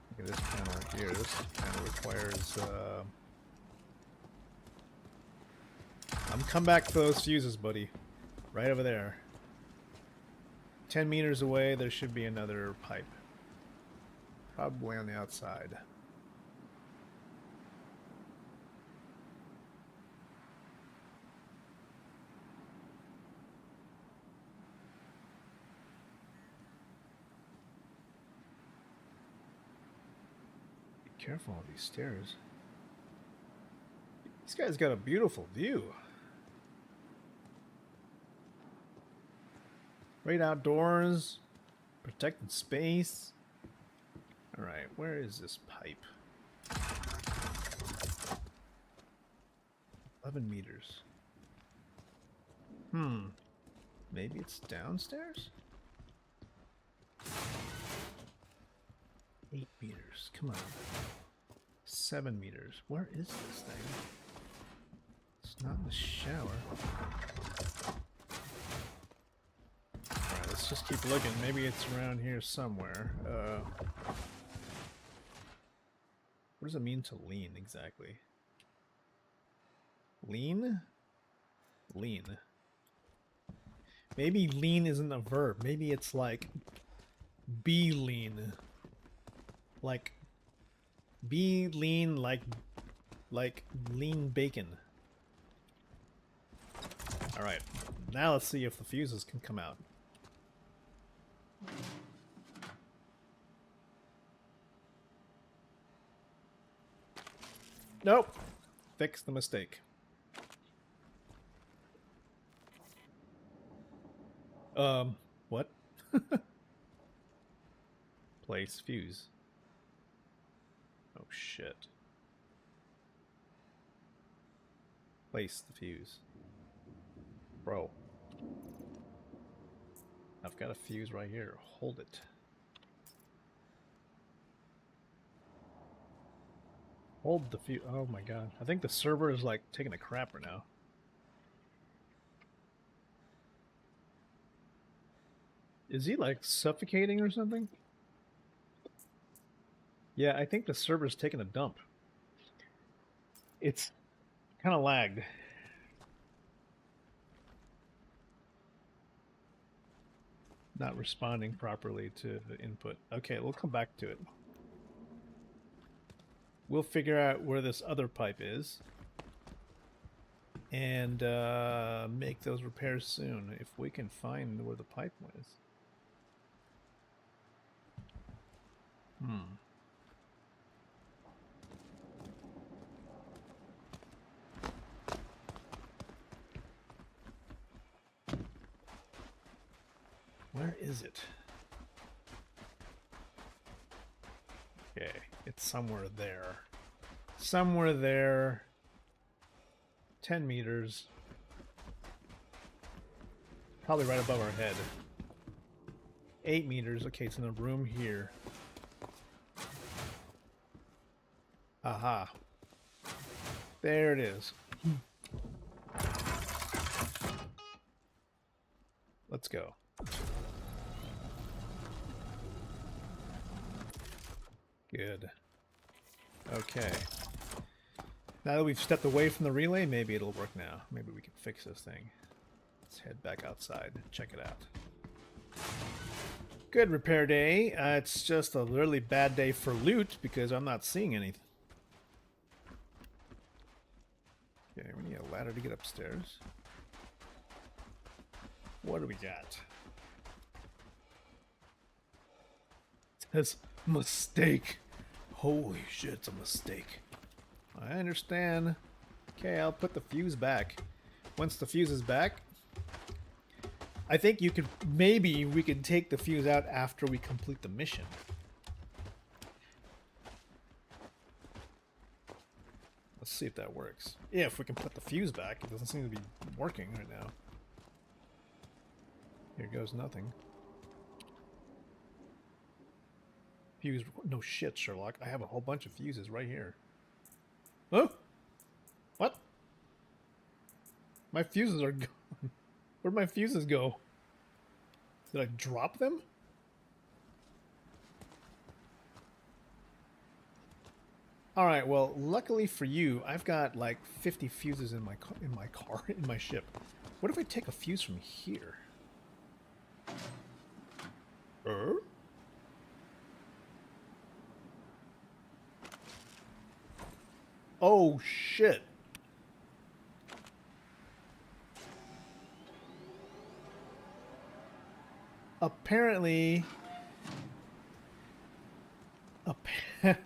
Look at this panel here. This panel requires... come back for those fuses, buddy. Right over there. 10 meters away, there should be another pipe. Probably on the outside. Be careful of these stairs. This guy's got a beautiful view. Right outdoors, protected space. All right, where is this pipe? 11 meters. Maybe it's downstairs? 8 meters, come on. 7 meters, where is this thing? It's not in the shower. Alright, let's just keep looking. Maybe it's around here somewhere. What does it mean to lean exactly? Lean? Lean. Maybe lean isn't a verb. Maybe it's like be lean. Like be lean like lean bacon. Alright. Now let's see if the fuses can come out. Nope. Fix the mistake. What? Place fuse. Oh shit. Place the fuse. Bro. I've got a fuse right here. Hold it. Hold the fuse. Oh my god. I think the server is like taking a crapper now. Is he like suffocating or something? Yeah, I think the server's taking a dump. It's kind of lagged. Not responding properly to the input. Okay, we'll come back to it. We'll figure out where this other pipe is. And make those repairs soon, if we can find where the pipe was. Where is it? Okay, it's somewhere there. Somewhere there. 10 meters. Probably right above our head. 8 meters. Okay, it's in a room here. Aha. There it is. Let's go. Good. Okay. Now that we've stepped away from the relay, maybe it'll work now. Maybe we can fix this thing. Let's head back outside and check it out. Good repair day. It's just a really bad day for loot because I'm not seeing anything. Okay, we need a ladder to get upstairs. What do we got? It says mistake. Holy shit, it's a mistake. I understand. Okay, I'll put the fuse back. Once the fuse is back, I think you could, maybe we could take the fuse out after we complete the mission. Let's see if that works. Yeah, if we can put the fuse back. It doesn't seem to be working right now. Here goes nothing. Fuse. No shit, Sherlock. I have a whole bunch of fuses right here. Oh! What? My fuses are gone. Where'd my fuses go? Did I drop them? Alright, well, luckily for you, I've got like 50 fuses in my car, in my ship. What if I take a fuse from here? Er? Oh shit. Apparently appa-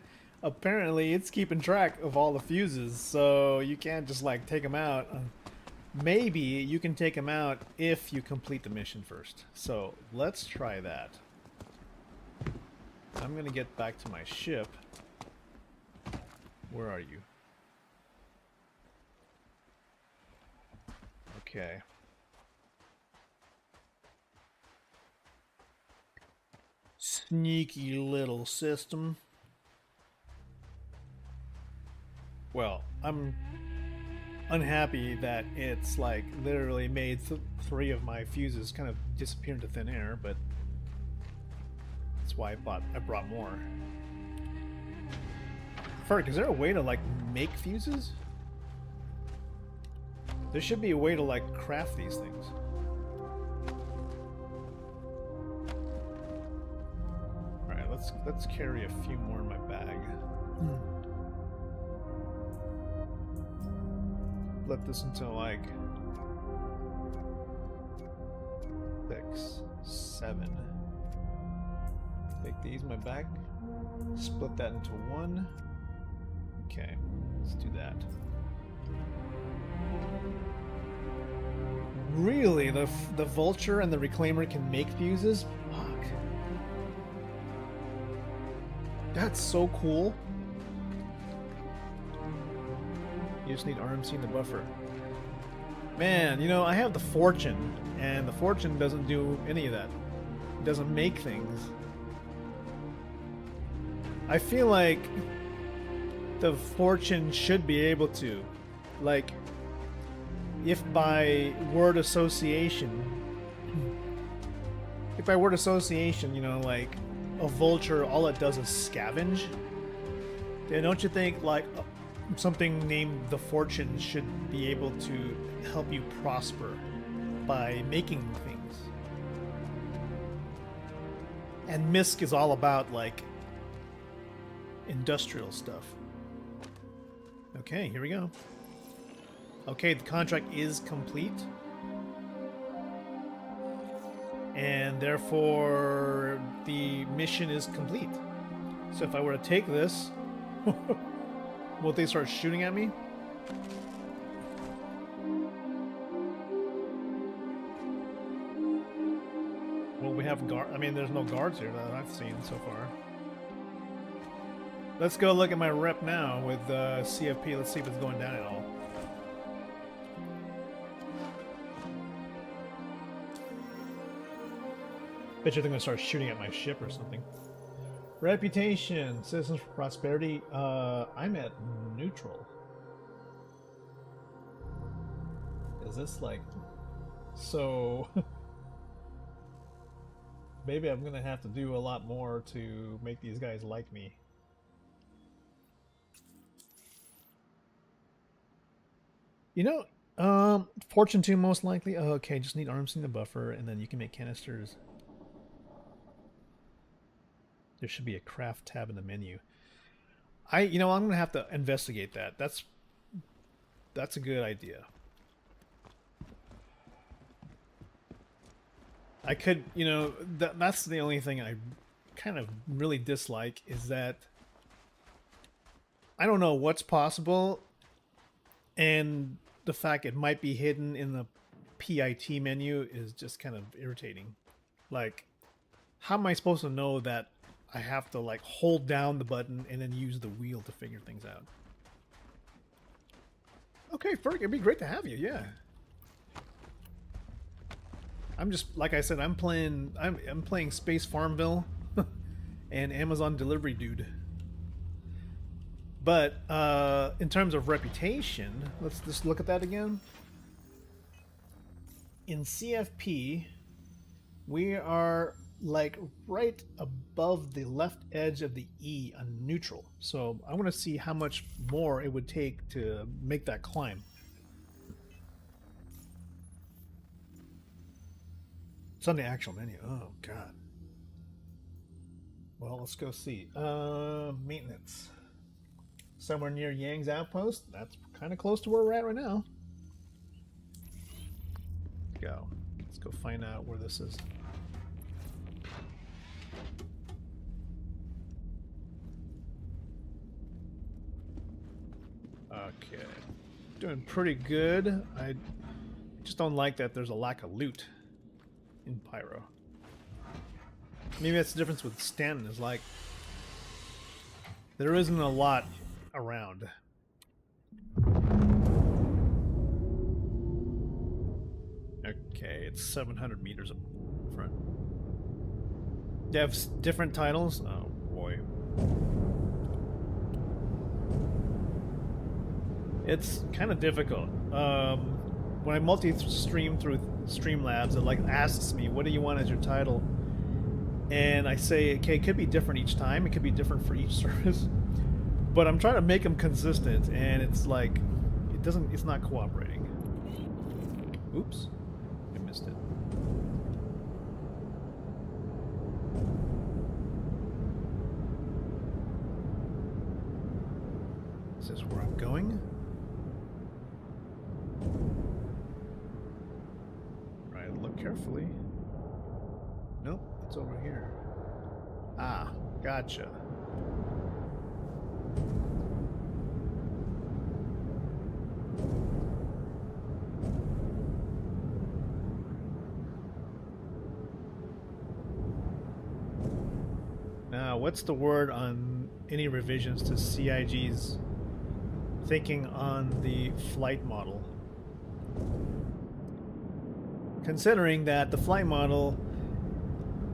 apparently it's keeping track of all the fuses, so you can't just like take them out. Maybe you can take them out if you complete the mission first. So let's try that. I'm gonna get back to my ship. Where are you? Okay. Sneaky little system. Well, I'm unhappy that it's like literally made three of my fuses kind of disappear into thin air, but that's why I brought more. Ferg, is there a way to like make fuses? There should be a way to like craft these things. Alright, let's carry a few more in my bag. Let this until like 6, 7. Take these in my bag. Split that into one. Okay, let's do that. Really? The Vulture and the Reclaimer can make fuses? Fuck. That's so cool. You just need RMC in the buffer. Man, you know, I have the Fortune, and the Fortune doesn't do any of that. It doesn't make things. I feel like the Fortune should be able to. Like, if by word association, you know, like a Vulture, all it does is scavenge, then don't you think like something named the Fortune should be able to help you prosper by making things? And MISC is all about like industrial stuff. Okay, here we go. Okay, the contract is complete. And therefore, the mission is complete. So if I were to take this, will they start shooting at me? Well, we have guard. I mean, there's no guards here that I've seen so far. Let's go look at my rep now with CFP. Let's see if it's going down at all. Bet you they're gonna start shooting at my ship or something. Reputation, Citizens for Prosperity. I'm at neutral. Is this like so? Maybe I'm gonna have to do a lot more to make these guys like me. You know, Fortune 2 most likely. Oh, okay, just need arms in the buffer, and then you can make canisters. There should be a craft tab in the menu. You know, I'm gonna have to investigate that. That's a good idea. I could, you know, that's the only thing I kind of really dislike is that I don't know what's possible, and the fact it might be hidden in the PIT menu is just kind of irritating. Like, how am I supposed to know that I have to like hold down the button and then use the wheel to figure things out? Okay, Ferg, it'd be great to have you. Yeah. I'm just like I said. I'm playing Space Farmville and Amazon Delivery Dude. But in terms of reputation, let's just look at that again. In CFP, we are like right above the left edge of the E on neutral. So I want to see how much more it would take to make that climb. It's on the actual menu. Oh, God. Well, let's go see. Maintenance. Somewhere near Yang's outpost. That's kind of close to where we're at right now. Go. Let's go find out where this is. Okay. Doing pretty good. I just don't like that there's a lack of loot in Pyro. Maybe that's the difference with Stanton, is like there isn't a lot around. Okay, it's 700 meters up front. They have different titles? Oh boy. It's kind of difficult. When I multi-stream through Streamlabs, it like asks me, what do you want as your title? And I say, okay, it could be different each time. It could be different for each service. But I'm trying to make them consistent, and it's like, it's not cooperating. Oops. I missed it. Is this where I'm going? Right, look carefully. Nope, it's over here. Ah, gotcha. Now, what's the word on any revisions to CIG's thinking on the flight model? Considering that the flight model,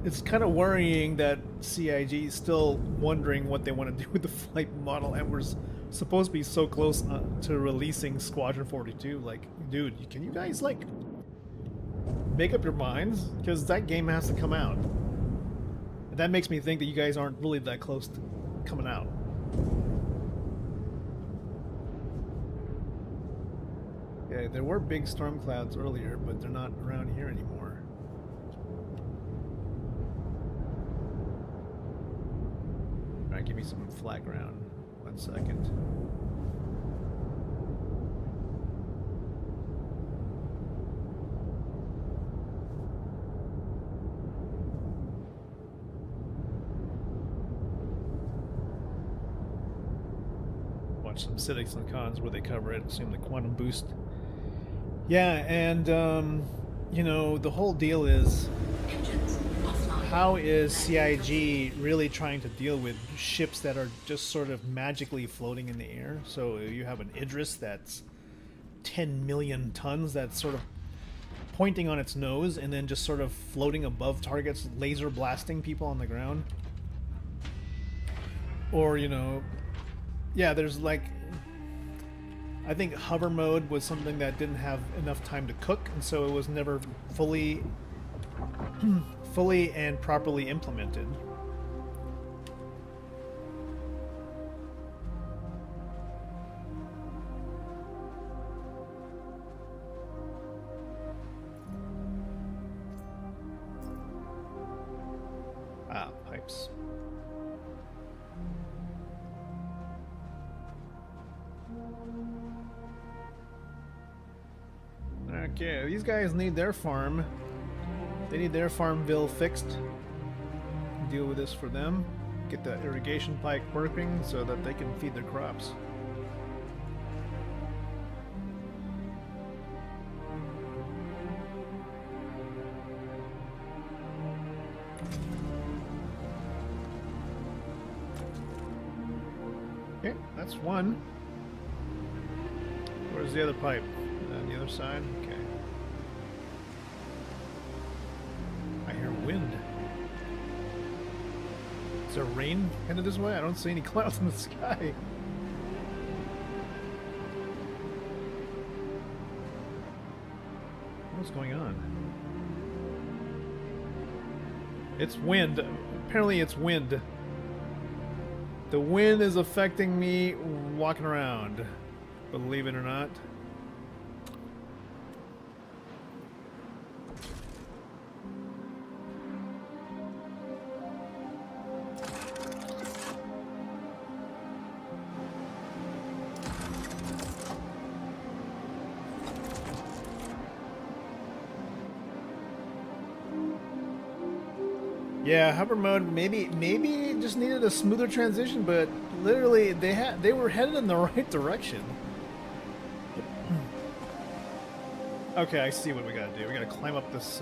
it's kind of worrying that CIG is still wondering what they want to do with the flight model, and we're supposed to be so close to releasing Squadron 42. Like, dude, can you guys, like, make up your minds? Because that game has to come out. And that makes me think that you guys aren't really that close to coming out. Yeah, there were big storm clouds earlier, but they're not around here anymore. Alright, give me some flat ground. 1 second. Watch some Civics and Cons where they cover it. Assume the quantum boost. Yeah, and you know, the whole deal is, how is CIG really trying to deal with ships that are just sort of magically floating in the air? So you have an Idris that's 10 million tons that's sort of pointing on its nose and then just sort of floating above targets, laser blasting people on the ground. Or, you know, yeah, there's like, I think hover mode was something that didn't have enough time to cook, and so it was never fully and properly implemented. Ah, pipes. Okay, these guys need their farm. They need their farmville fixed. Deal with this for them. Get the irrigation pipe working so that they can feed their crops. Okay, that's one. Where's the other pipe? On the other side? Okay. I hear wind. Is there rain headed this way? I don't see any clouds in the sky. What's going on? It's wind. Apparently it's wind. The wind is affecting me walking around. Believe it or not. Yeah, hover mode maybe it just needed a smoother transition, but literally they were headed in the right direction. Okay, I see what we gotta do. We gotta climb up this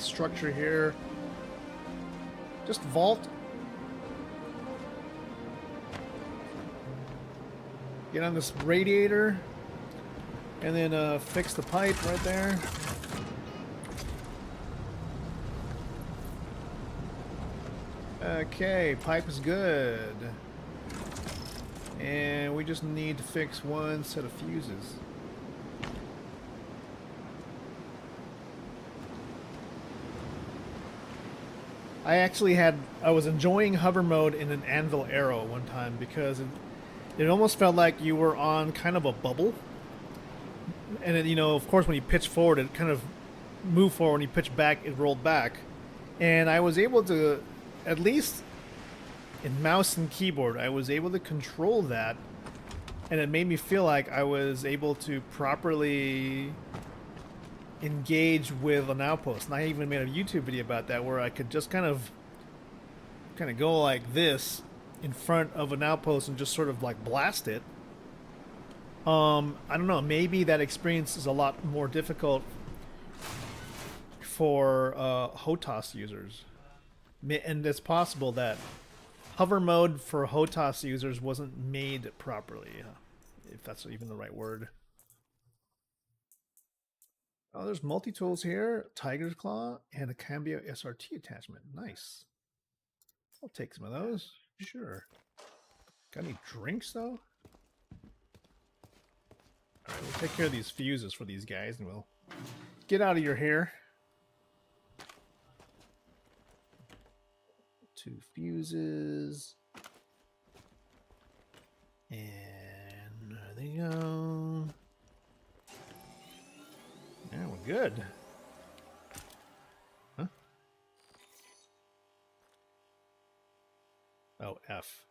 structure here. Just vault. Get on this radiator, and then fix the pipe right there. Okay, pipe is good. And we just need to fix one set of fuses. I was enjoying hover mode in an anvil arrow one time because it almost felt like you were on kind of a bubble. And then, you know, of course, when you pitch forward, it kind of moved forward. When you pitch back, it rolled back. And I was able to, at least in mouse and keyboard, I was able to control that. And it made me feel like I was able to properly engage with an outpost. And I even made a YouTube video about that where I could just kind of go like this in front of an outpost and just sort of like blast it. I don't know, maybe that experience is a lot more difficult for HOTAS users. And it's possible that hover mode for HOTAS users wasn't made properly, if that's even the right word. Oh, there's multi-tools here, Tiger's Claw, and a Cambio SRT attachment. Nice. I'll take some of those. Sure. Got any drinks, though? Alright, we'll take care of these fuses for these guys, and we'll get out of your hair. 2 fuses. And there they go. Yeah, we're good. Huh? Oh, F.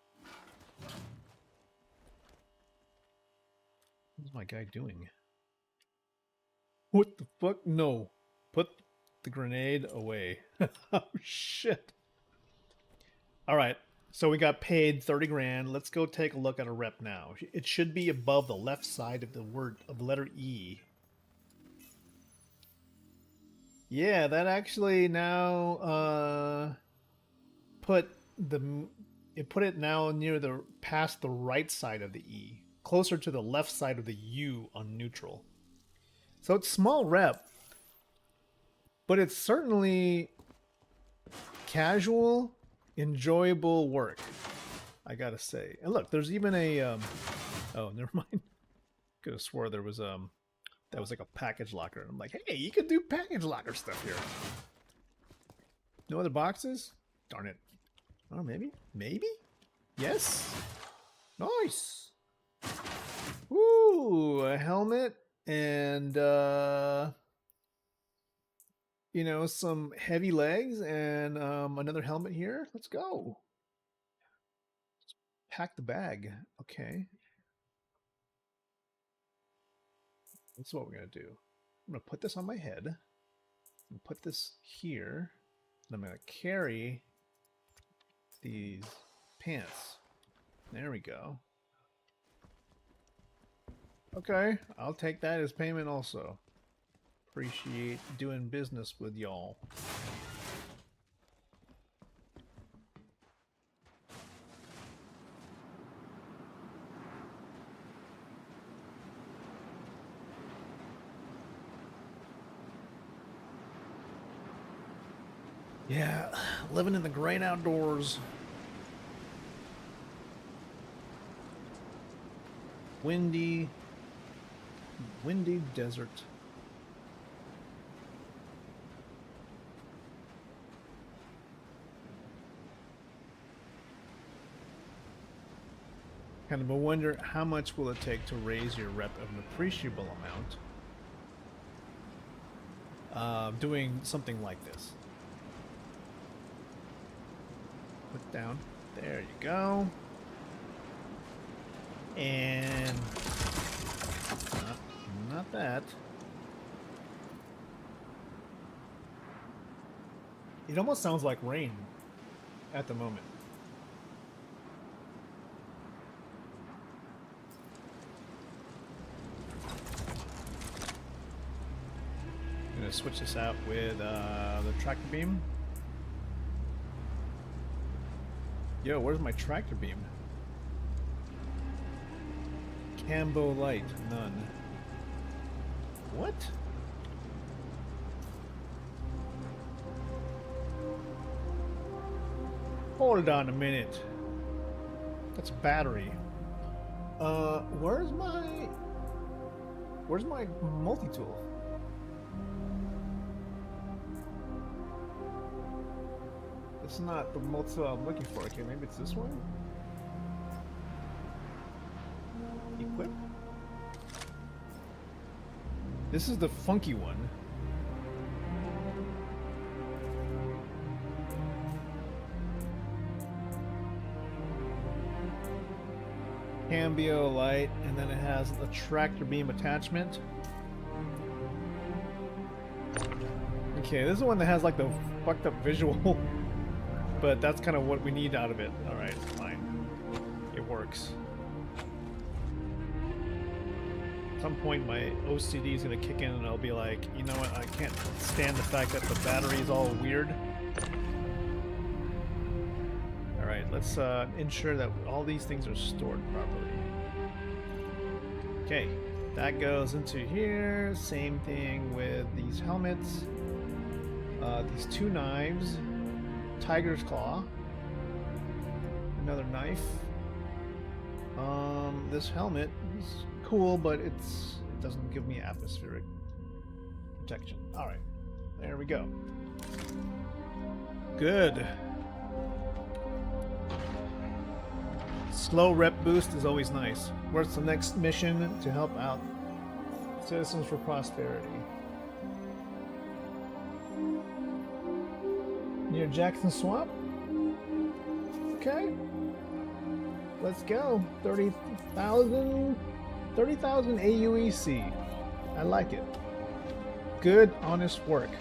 What's my guy doing? What the fuck? No. Put the grenade away. Oh, shit. Alright, so we got paid 30 grand. Let's go take a look at a rep now. It should be above the left side of the letter E. Yeah, that actually now put it now near past the right side of the E, closer to the left side of the U on neutral. So it's small rep, but it's certainly casual, enjoyable work, I gotta say. And look, there's even a oh, never mind. Could have swore there was that was like a package locker. I'm like, hey, you can do package locker stuff here. No other boxes? Darn it. Oh, maybe? Maybe? Yes? Nice! Ooh, a helmet and, you know, some heavy legs and another helmet here. Let's go. Let's pack the bag. Okay. This is what we're going to do. I'm going to put this on my head. And put this here. And I'm going to carry these pants. There we go. Okay, I'll take that as payment also. Appreciate doing business with y'all. Yeah, living in the great outdoors. Windy desert. Kind of a wonder how much will it take to raise your rep of an appreciable amount doing something like this. Put down. There you go. And not that. It almost sounds like rain at the moment. I'm gonna switch this out with the tractor beam. Yo, where's my tractor beam? Cambo light, none. What? Hold on a minute. That's battery. Where's my multi-tool? It's not the multi-tool I'm looking for. Okay, maybe it's this one? Equip? This is the funky one. Cambio light, and then it has the tractor beam attachment. Okay, this is the one that has like the fucked up visual, but that's kind of what we need out of it. Alright, fine. It works. At some point my OCD is going to kick in and I'll be like, you know what, I can't stand the fact that the battery is all weird. Alright, let's ensure that all these things are stored properly. Okay, that goes into here. Same thing with these helmets. These two knives. Tiger's claw. Another knife. This helmet is cool, but it doesn't give me atmospheric protection. Alright, there we go. Good. Slow rep boost is always nice. What's the next mission to help out Citizens for Prosperity? Near Jackson Swamp? Okay. Let's go. 30,000 AUEC. I like it. Good, honest work.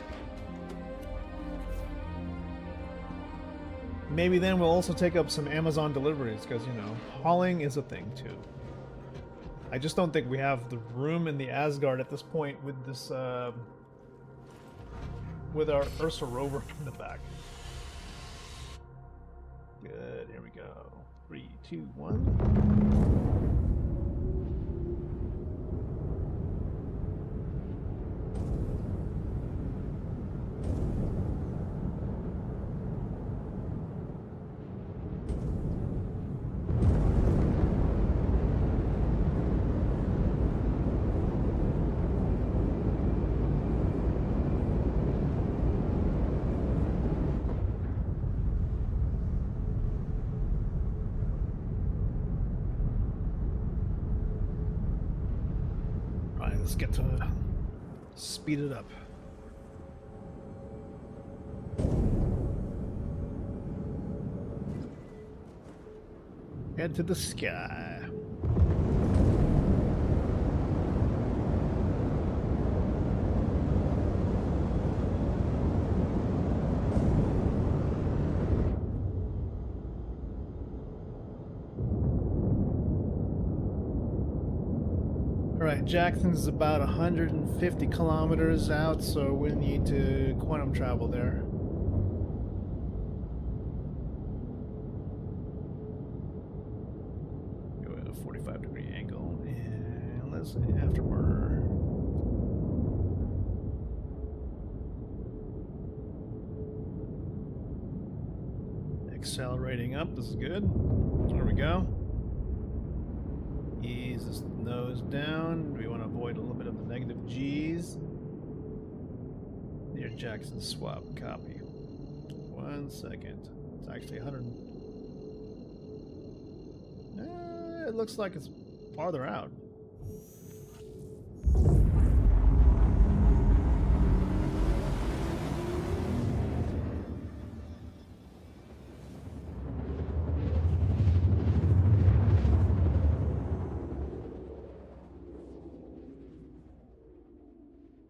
Maybe then we'll also take up some Amazon deliveries, because, you know, hauling is a thing too. I just don't think we have the room in the Asgard at this point with this, with our Ursa rover in the back. Good, here we go. 3, 2, 1. Let's get to speed it up. Head to the sky. Alright, Jackson's about 150 kilometers out, so we need to quantum travel there. Go at a 45-degree angle, and let's afterburner. Accelerating up, this is good. There we go. Ease this nose down. We want to avoid a little bit of the negative G's. Near Jackson Swap, copy. 1 second. It's actually 100. It looks like it's farther out.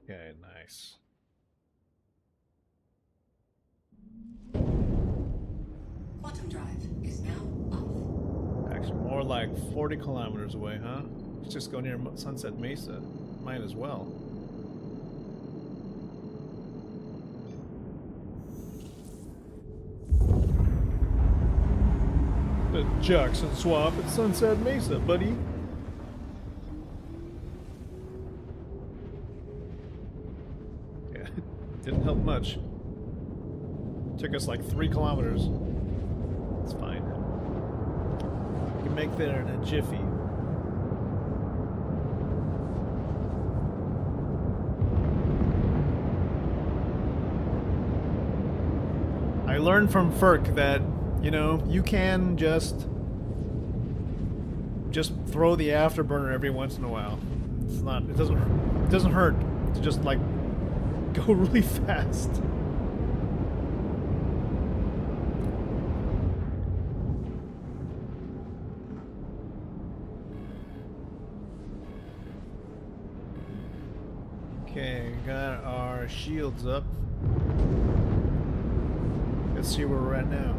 Okay, nice. like 40 kilometers away, huh? Let's just go near Sunset Mesa. Might as well. The Jackson Swamp at Sunset Mesa, buddy. Yeah, didn't help much. Took us like 3 kilometers. It's fine. We can make there in a jiffy. I learned from Ferk that, you know, you can just throw the afterburner every once in a while. It's not, it doesn't hurt to just like go really fast. Okay, got our shields up. Let's see where we're at now.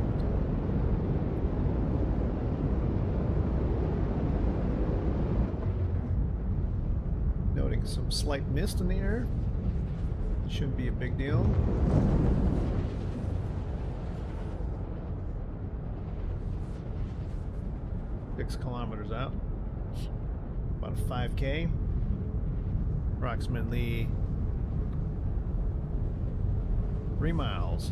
Noting some slight mist in the air. Shouldn't be a big deal. Six kilometers out. About a 5K. Approximately 3 miles.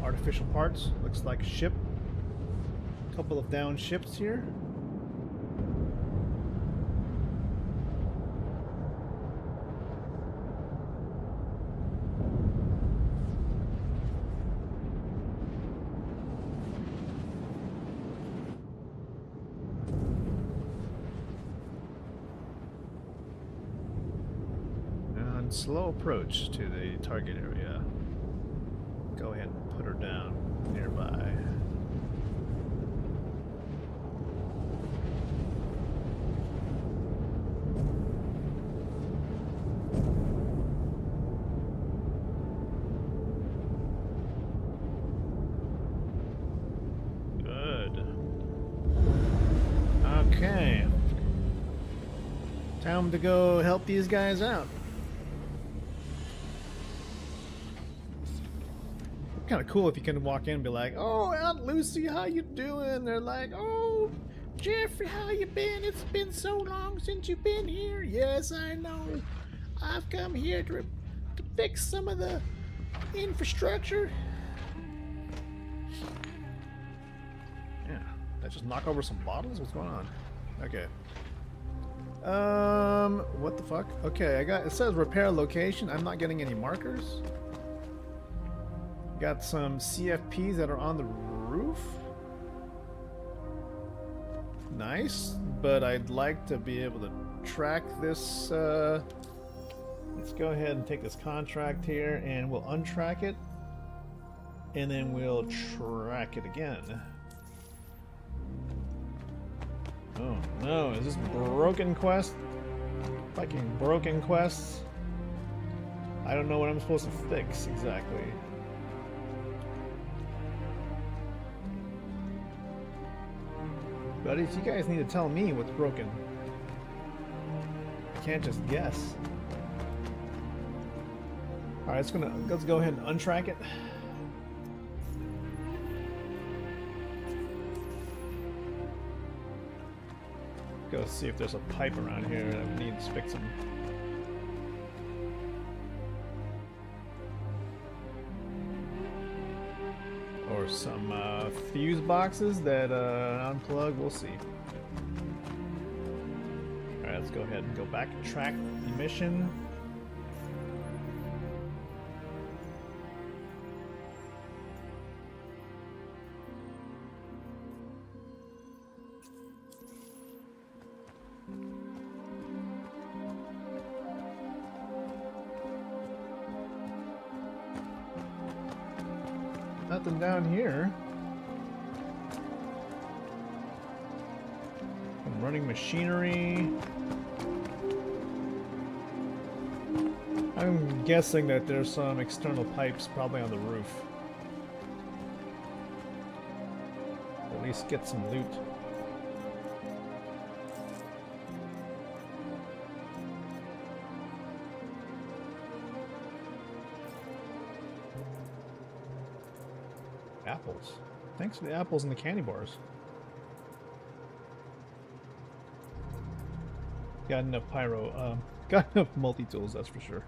Artificial parts. Looks like a ship. A couple of downed ships here. And slow approach to the target area. Go ahead and put her down nearby. Good. Okay. Time to go help these guys out. Kind of cool if you can walk in and be like, "Oh, Aunt Lucy, how you doing?" They're like, "Oh, Jeffrey, how you been? It's been so long since you've been here." "Yes, I know. I've come here to fix some of the infrastructure." Yeah, that just knock over some bottles? What's going on? Okay. What the fuck? Okay, it says repair location. I'm not getting any markers. Got some CFPs that are on the roof. Nice, but I'd like to be able to track this. Let's go ahead and take this contract here and we'll untrack it. And then we'll track it again. Oh no, is this broken quest? Fucking broken quests? I don't know what I'm supposed to fix exactly. Buddies, you guys need to tell me what's broken. I can't just guess. Alright, let's go ahead and untrack it. Go see if there's a pipe around here that needs fixing. Or some fuse boxes that unplug. We'll see. Alright, let's go ahead and go back and track the mission. Nothing down here. I'm running machinery. I'm guessing that there's some external pipes probably on the roof. least get some loot. Apples. Thanks for the apples and the candy bars. Got enough pyro. Got enough multi-tools, that's for sure.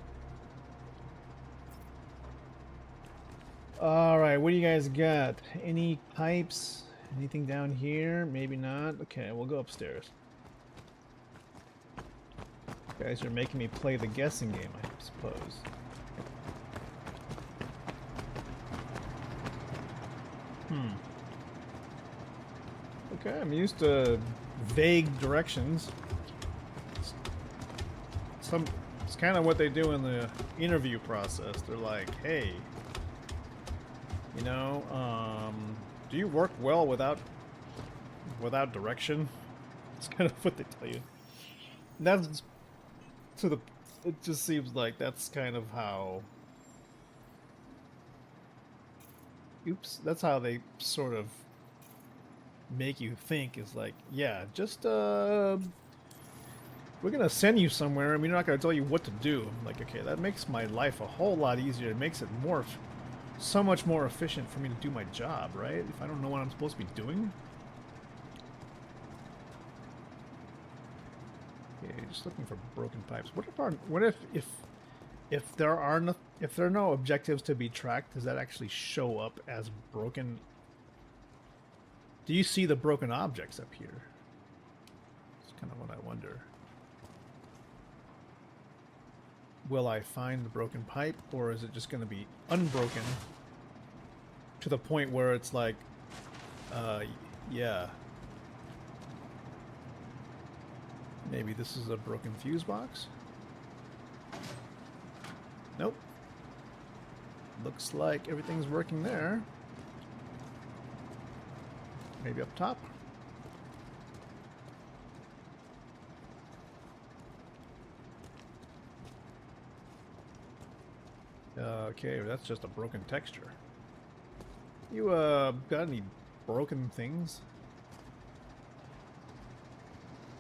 Alright, what do you guys got? Any pipes? Anything down here? Maybe not. Okay, we'll go upstairs. You guys are making me play the guessing game, I suppose. Okay, I'm used to vague directions. It's kind of what they do in the interview process. They're like, hey, you know, do you work well without direction? It's kind of what they tell you. That's to the. It just seems like that's kind of how. Oops, that's how they sort of make you think. Is like, yeah, just we're gonna send you somewhere and we're not gonna tell you what to do. I'm like, okay, that makes my life a whole lot easier. It makes it so much more efficient for me to do my job, right? If I don't know what I'm supposed to be doing. Okay, just looking for broken pipes. What if there are no objectives to be tracked, does that actually show up as broken? Do you see the broken objects up here? That's kind of what I wonder. Will I find the broken pipe, or is it just going to be unbroken to the point where it's like, yeah. Maybe this is a broken fuse box? Nope. Looks like everything's working there. Maybe up top? Okay, that's just a broken texture. You, got any broken things?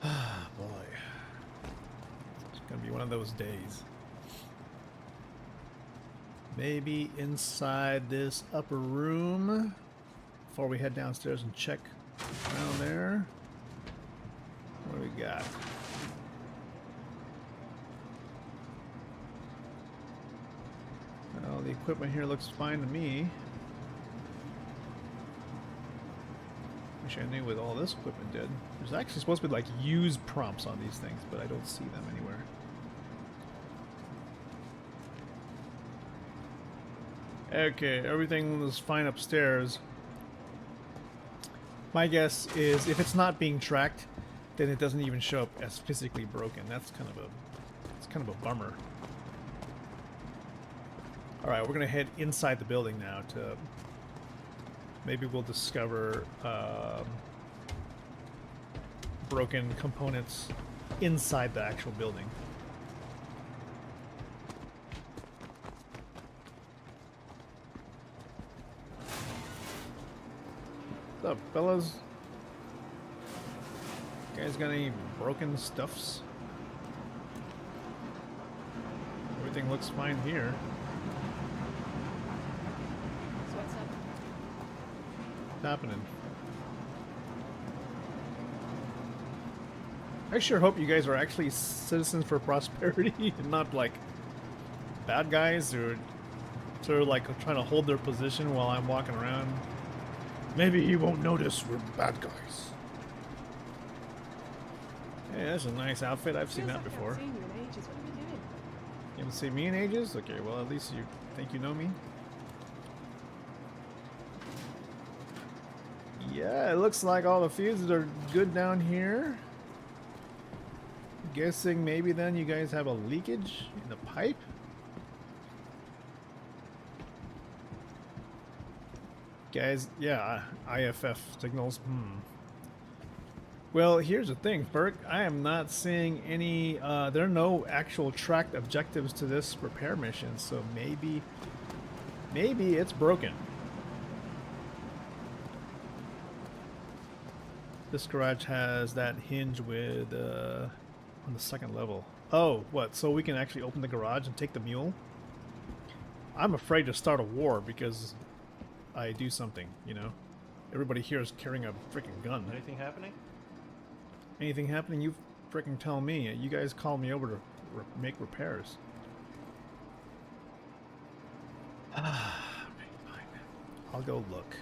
Ah, boy. It's gonna be one of those days. Maybe inside this upper room before we head downstairs and check around there. What do we got? Well, the equipment here looks fine to me. Wish I knew what all this equipment did. There's actually supposed to be like use prompts on these things, but I don't see them anywhere. Okay, everything was fine upstairs. My guess is if it's not being tracked, then it doesn't even show up as physically broken. That's kind of a bummer. All right, we're gonna head inside the building now to. Maybe we'll discover broken components inside the actual building. What's up, fellas? You guys got any broken stuffs? Everything looks fine here. So what's up? Happening. I sure hope you guys are actually citizens for prosperity and not like bad guys who are sort of like trying to hold their position while I'm walking around. Maybe he won't notice we're bad guys. Hey, that's a nice outfit. I've seen that before. I haven't seen you in ages. What have you been doing? You haven't seen me in ages? Okay, well at least you think you know me. Yeah, it looks like all the fuses are good down here. Guessing maybe then you guys have a leakage in the pipe? Guys, yeah, IFF signals. Well, here's the thing, Burke. I am not seeing any, there are no actual tracked objectives to this repair mission, so maybe it's broken. This garage has that hinge with on the second level. Oh, what? So we can actually open the garage and take the mule? I'm afraid to start a war because I do something, you know? Everybody here is carrying a freaking gun. Anything happening? Anything happening? You freaking tell me. You guys called me over to make repairs. Fine. I'll go look.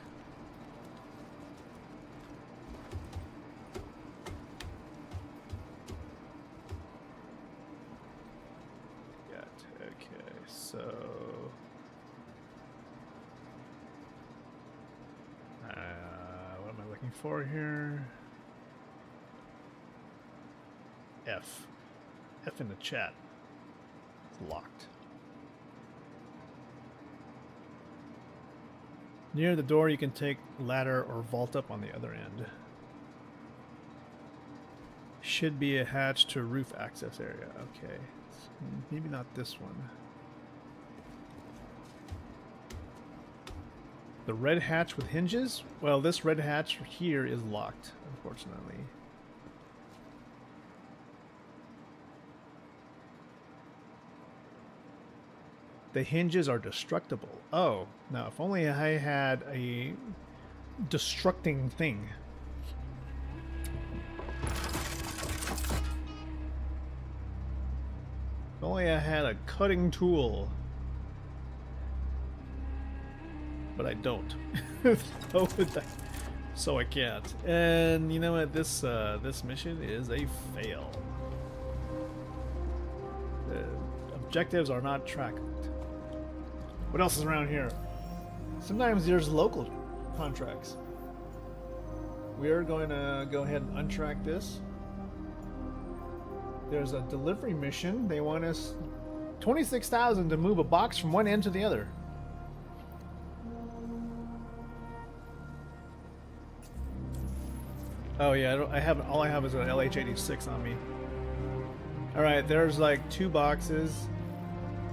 Okay, so what am I looking for here? F in the chat. It's locked. Near the door you can take ladder or vault up on the other end. Should be a hatch to roof access area. Okay. Maybe not this one. The red hatch with hinges? Well, this red hatch here is locked, unfortunately. The hinges are destructible. Oh, now if only I had a destructing thing. If only I had a cutting tool. But I don't. So I can't. And you know what? This mission is a fail. The objectives are not tracked. What else is around here? Sometimes there's local contracts. We are going to go ahead and untrack this. There's a delivery mission. They want us 26,000 to move a box from one end to the other. Oh yeah, I have all I have is an LH86 on me. All right, there's like 2 boxes.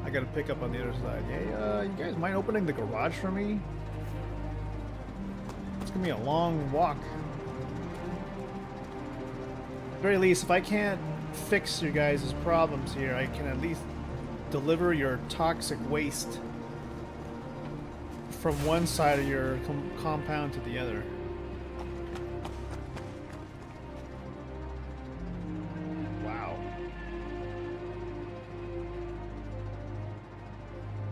I got to pick up on the other side. Hey, you guys mind opening the garage for me? It's gonna be a long walk. At the very least, if I can't fix your guys' problems here, I can at least deliver your toxic waste from one side of your compound to the other. Wow.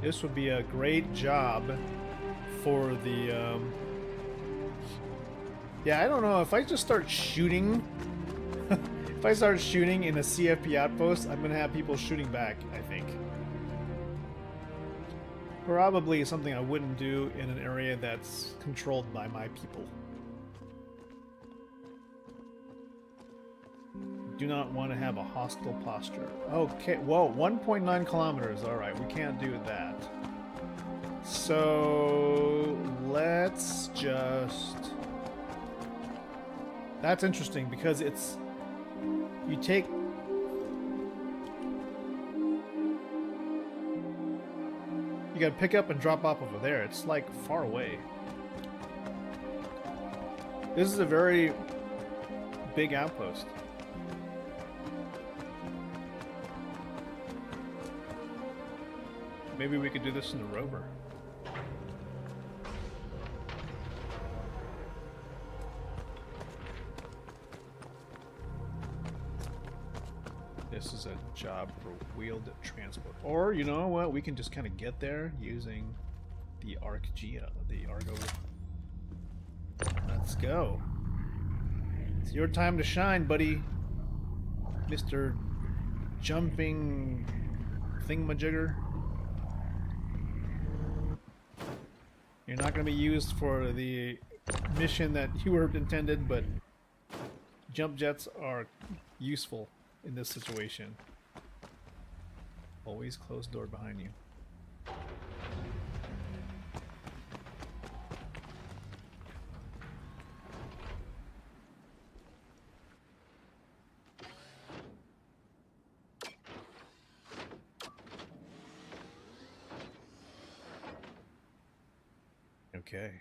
This would be a great job for the, yeah, I don't know, if I just start shooting, if I start shooting in a CFP outpost, I'm gonna have people shooting back, I think. Probably something I wouldn't do in an area that's controlled by my people. Do not want to have a hostile posture. Okay, whoa, 1.9 kilometers. Alright, we can't do that. So, let's just... That's interesting because it's... You take... You gotta pick up and drop off over there. It's like far away. This is a very big outpost. Maybe we could do this in the rover. This is a job for wheeled transport. Or, you know what, we can just kind of get there using the ArcGeo, the Argo. Let's go. It's your time to shine, buddy. Mr. Jumping Thingamajigger. You're not going to be used for the mission that you were intended, but jump jets are useful in this situation. Always close door behind you. Okay.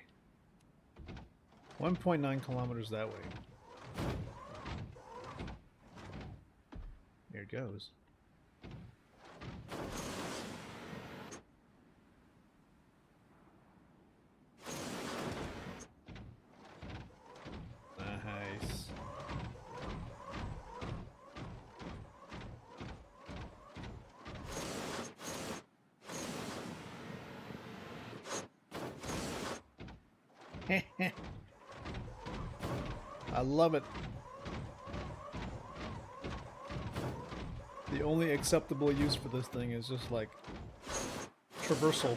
1.9 kilometers that way. goes. Nice. I love it. The only acceptable use for this thing is just like traversal.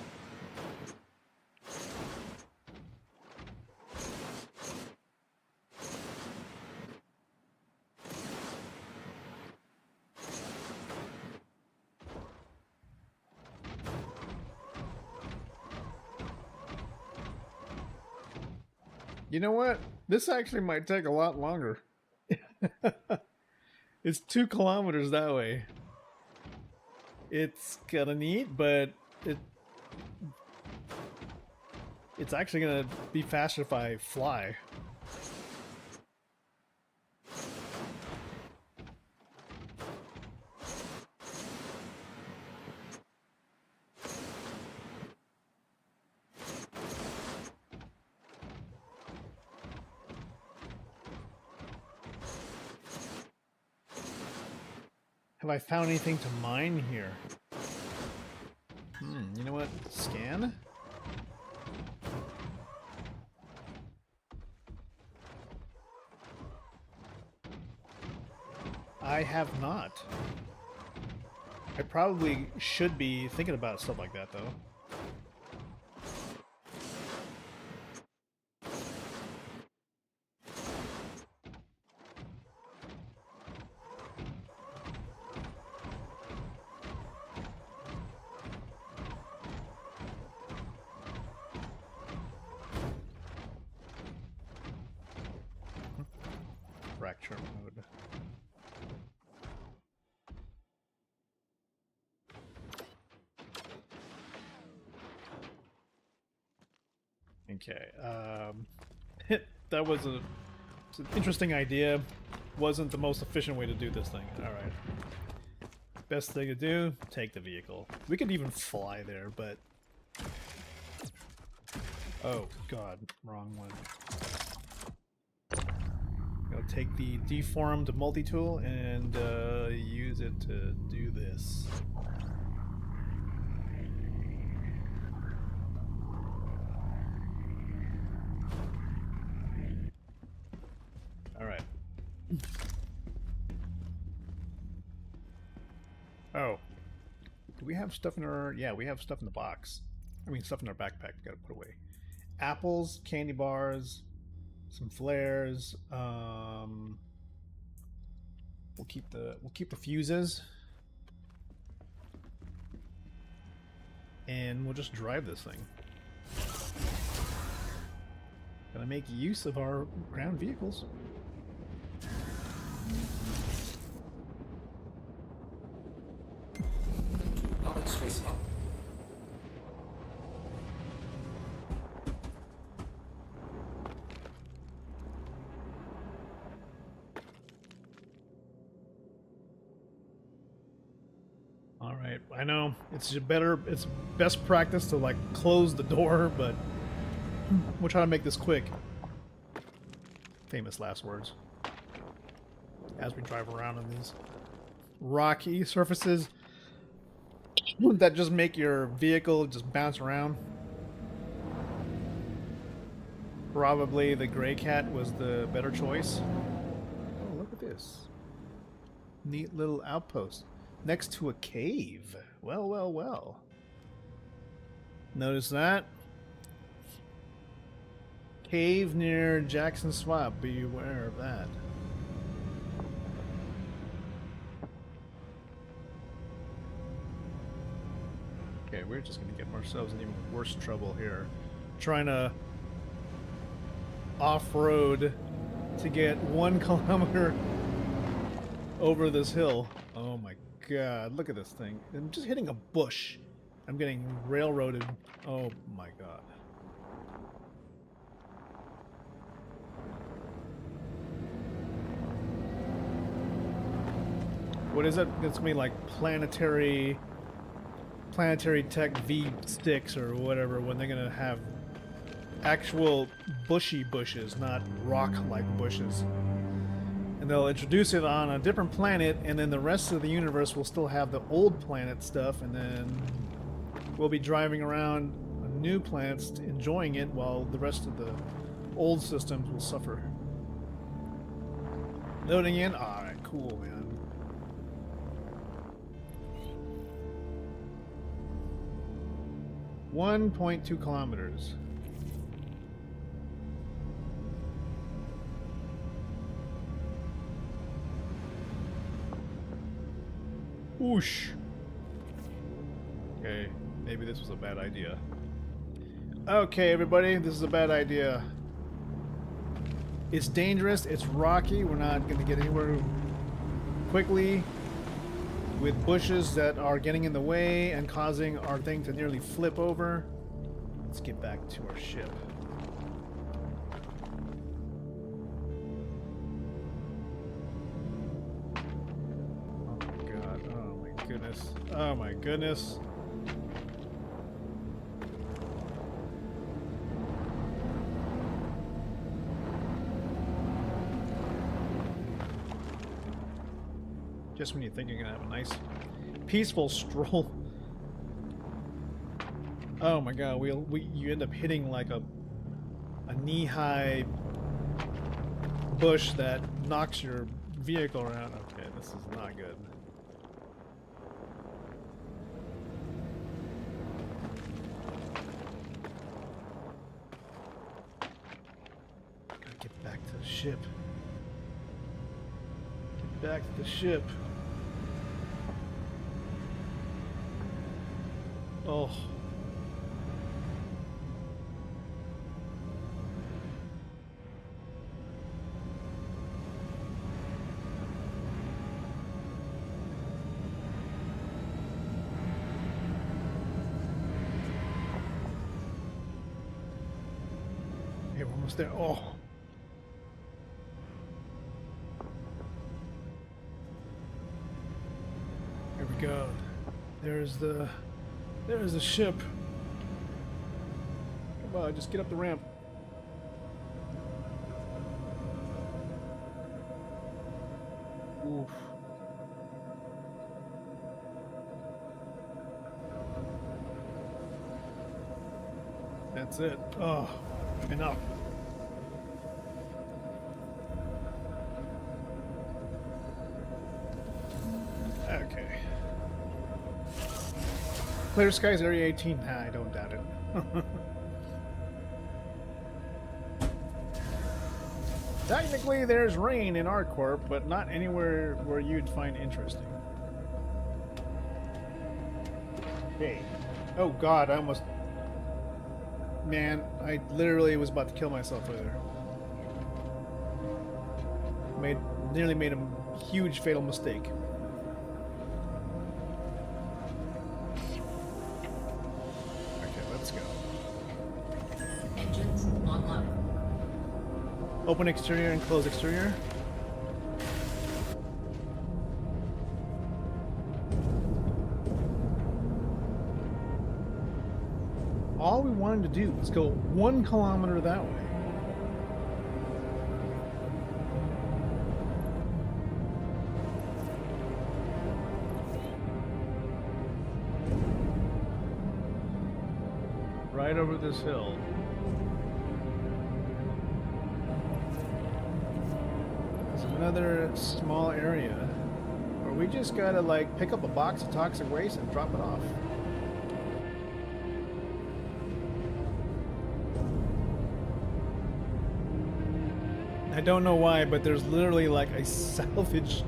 You know what? This actually might take a lot longer. It's 2 kilometers that way. It's kind of neat, but it's actually gonna be faster if I fly. Have I found anything to mine here? You know what? Scan? I have not. I probably should be thinking about stuff like that, though. Fracture mode. Okay, that was it's an interesting idea. Wasn't the most efficient way to do this thing. Alright. Best thing to do, take the vehicle. We could even fly there, but... Oh, God. Wrong one. Go take the deformed multi-tool and use it to do this. Alright. Oh. Do we have stuff in our... Yeah, we have stuff in the box. I mean, stuff in our backpack we gotta put away. Apples, candy bars, some flares. We'll keep the fuses. And we'll just drive this thing. Gotta make use of our ground vehicles. All right, I know it's best practice to like close the door, but we'll try to make this quick. Famous last words. As we drive around on these rocky surfaces that just make your vehicle just bounce around. Probably the Gray Cat was the better choice. Oh, look at this. Neat little outpost. Next to a cave. Well, well, well. Notice that? Cave near Jackson Swamp. Be aware of that. Okay, we're just gonna get ourselves in even worse trouble here. Trying to off-road to get 1 kilometer over this hill. Oh my God, look at this thing. I'm just hitting a bush. I'm getting railroaded. Oh my God. what is it? It's gonna be like planetary tech V6 or whatever, when they're gonna have actual bushy bushes, not rock-like bushes. And they'll introduce it on a different planet, and then the rest of the universe will still have the old planet stuff, and then we'll be driving around new planets enjoying it while the rest of the old systems will suffer. Loading in? Alright, cool, man. .2 kilometers. Whoosh. Okay, maybe this was a bad idea. Okay, everybody, this is a bad idea. It's dangerous, it's rocky, we're not going to get anywhere quickly with bushes that are getting in the way and causing our thing to nearly flip over. Let's get back to our ship. Oh my god, oh my goodness, oh my goodness. Just when you think you're gonna have a nice, peaceful stroll. Oh my god, you end up hitting like a knee-high bush that knocks your vehicle around. Okay, this is not good. Gotta get back to the ship. Get back to the ship. Oh. Hey, we're almost there. Oh. Here we go. There's the ship. Come on, just get up the ramp. Oof. That's it. Oh, enough. Okay. Clear skies, Area 18. Nah, I don't doubt it. Technically, there's rain in our corp, but not anywhere where you'd find interesting. Hey. Oh god, I almost... Man, I literally was about to kill myself right there. Nearly made a huge fatal mistake. Engines online. Open exterior and close exterior. All we wanted to do was go 1 kilometer that way. Right over this hill. There's another small area where we just gotta like pick up a box of toxic waste and drop it off. I don't know why, but there's literally like a salvage.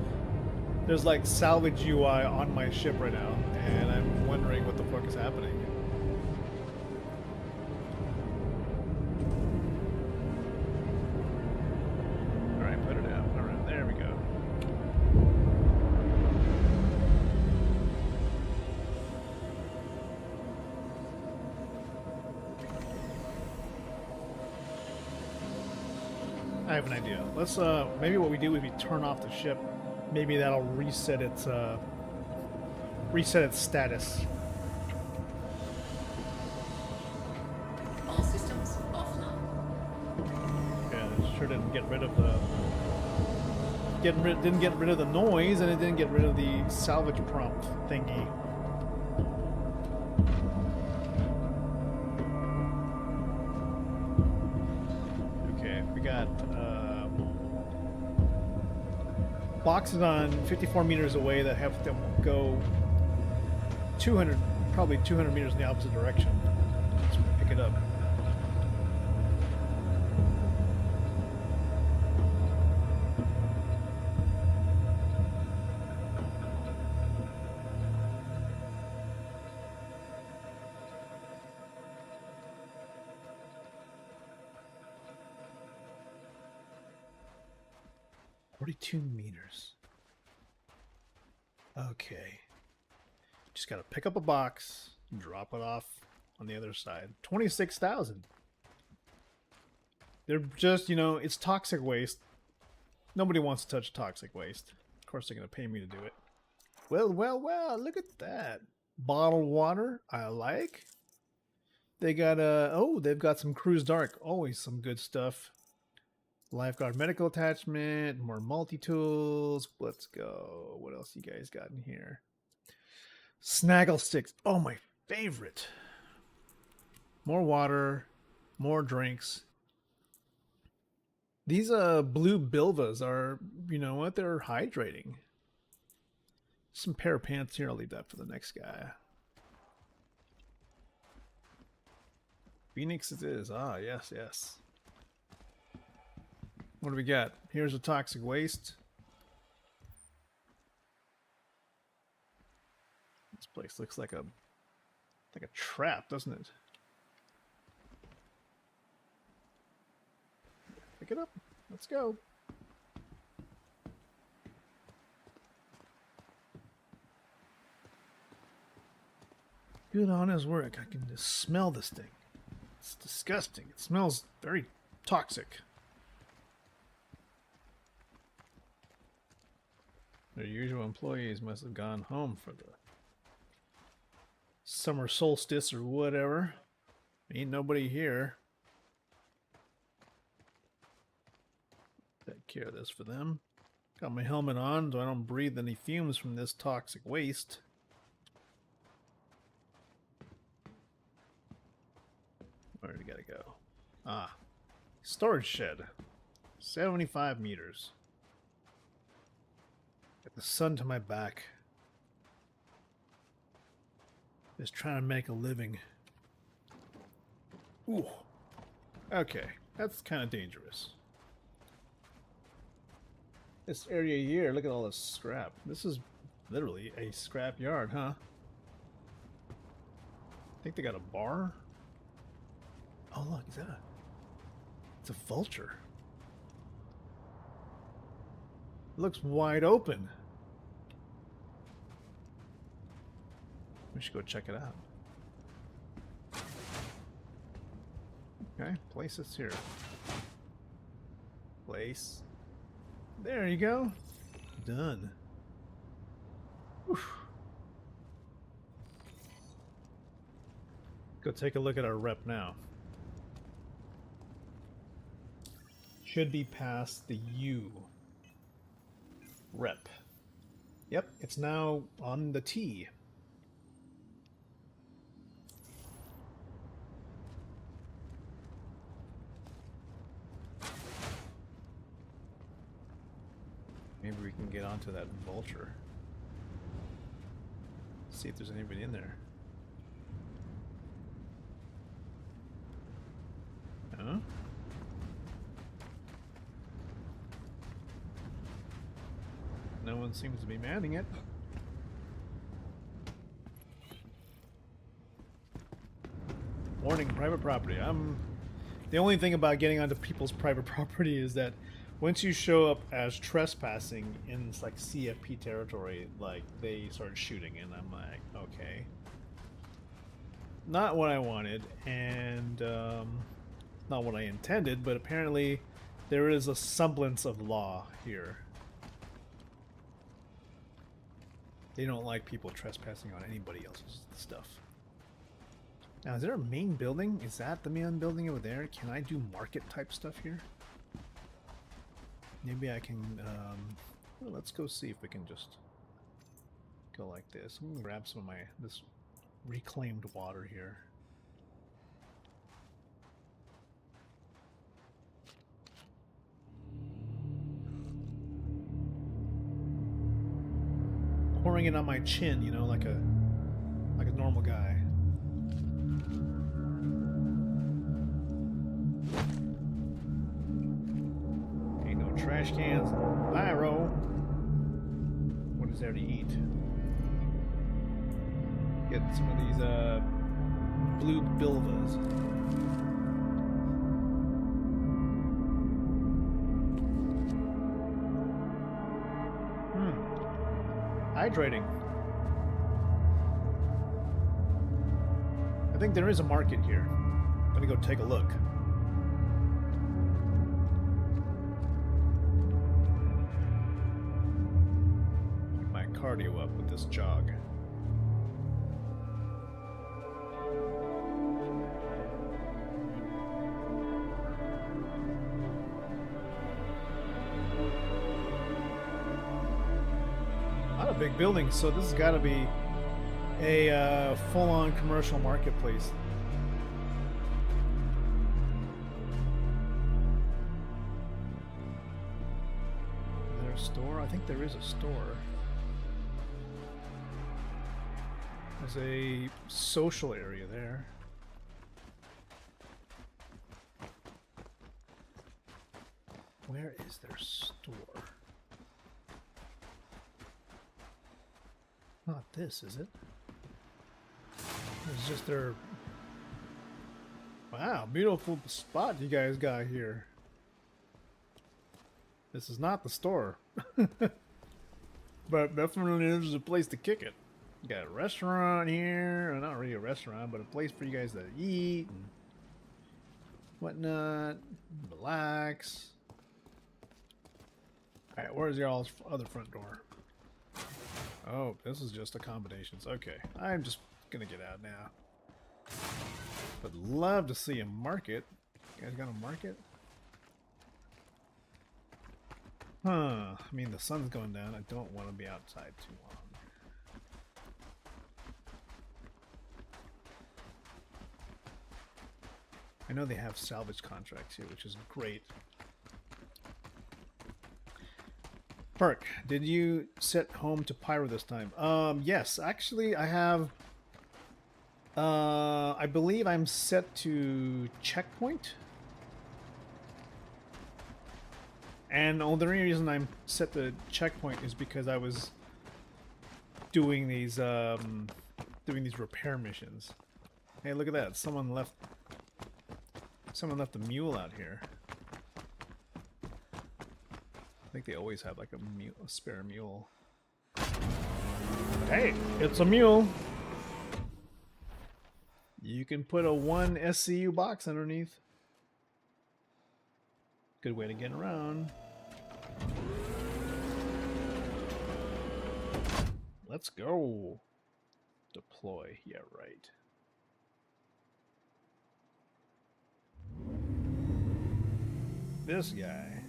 There's like salvage UI on my ship right now, and I'm wondering what the fuck is happening. Alright, put it out. Alright, there we go. I have an idea. Let's maybe what we do is we turn off the ship maybe that'll reset its status. All systems offline. Yeah, it sure didn't get rid of the didn't get rid of the noise, and it didn't get rid of the salvage prompt thingy. Okay, we got boxes on 54 meters away that have to go 200, probably 200 meters in the opposite direction. Let's pick it up. $42 meters. Okay. Just gotta pick up a box, drop it off on the other side. 26,000. They're just, you know, it's toxic waste. Nobody wants to touch toxic waste. Of course, they're gonna pay me to do it. Well, well, well, look at that. Bottled water, I like. They got oh, they've got some Cruise Dark. Always some good stuff. Lifeguard medical attachment, more multi-tools. Let's go. What else you guys got in here? Snaggle sticks. Oh, my favorite. More water, more drinks. These blue bilvas are, you know what, they're hydrating. Some pair of pants here. I'll leave that for the next guy. Phoenix it is. Ah, yes, yes. What do we got? Here's a toxic waste. This place looks like a trap, doesn't it? Pick it up. Let's go. Good on his work. I can just smell this thing. It's disgusting. It smells very toxic. Their usual employees must have gone home for the summer solstice or whatever. Ain't nobody here. Take care of this for them. Got my helmet on so I don't breathe any fumes from this toxic waste. Where do we gotta go? Ah, storage shed. 75 meters. Got the sun to my back. Just trying to make a living. Ooh. Okay, that's kind of dangerous. This area here, look at all this scrap. This is literally a scrap yard, huh? I think they got a bar. Oh, look, is that a... It's a vulture. It looks wide open. We should go check it out. Okay, place this here. Place. There you go. Done. Whew. Go take a look at our rep now. Should be past the U. Rep. Yep, it's now on the T. Maybe we can get onto that vulture. See if there's anybody in there. Huh? No one seems to be manning it. Warning, private property. The only thing about getting onto people's private property is that once you show up as trespassing in like CFP territory, like they start shooting, and I'm like, okay, not what I wanted, and not what I intended. But apparently, there is a semblance of law here. They don't like people trespassing on anybody else's stuff. Now, is there a main building? Is that the main building over there? Can I do market type stuff here? Maybe I can, well, let's go see if we can just go like this. I'm gonna grab some of this reclaimed water here. Pouring it on my chin, you know, like a normal guy. Ain't no trash cans. Pyro. What is there to eat? Get some of these blue bilvas. Hydrating. I think there is a market here. I'm gonna go take a look. Get my cardio up with this jog. Big building, so this has got to be a full-on commercial marketplace. Is there a store? I think there is a store. There's a social area there. Where is their store? Not this, is it? It's just their... Wow, beautiful spot you guys got here. This is not the store. But definitely this is a place to kick it. You got a restaurant here. Well, not really a restaurant, but a place for you guys to eat and whatnot. Relax. Alright, where's y'all's other front door? Oh, this is just accommodations. Okay, I'm just gonna get out now. Would love to see a market. You guys got a market? Huh. I mean, the sun's going down. I don't want to be outside too long. I know they have salvage contracts here, which is great. Perk, did you set home to Pyro this time? Yes, actually I have, I believe I'm set to checkpoint. And the only reason I'm set to checkpoint is because I was doing these repair missions. Hey, look at that. Someone left a mule out here. I think they always have like a spare mule. Hey, it's a mule. You can put a 1 SCU box underneath. Good way to get around. Let's go. Deploy. Yeah, right. This guy.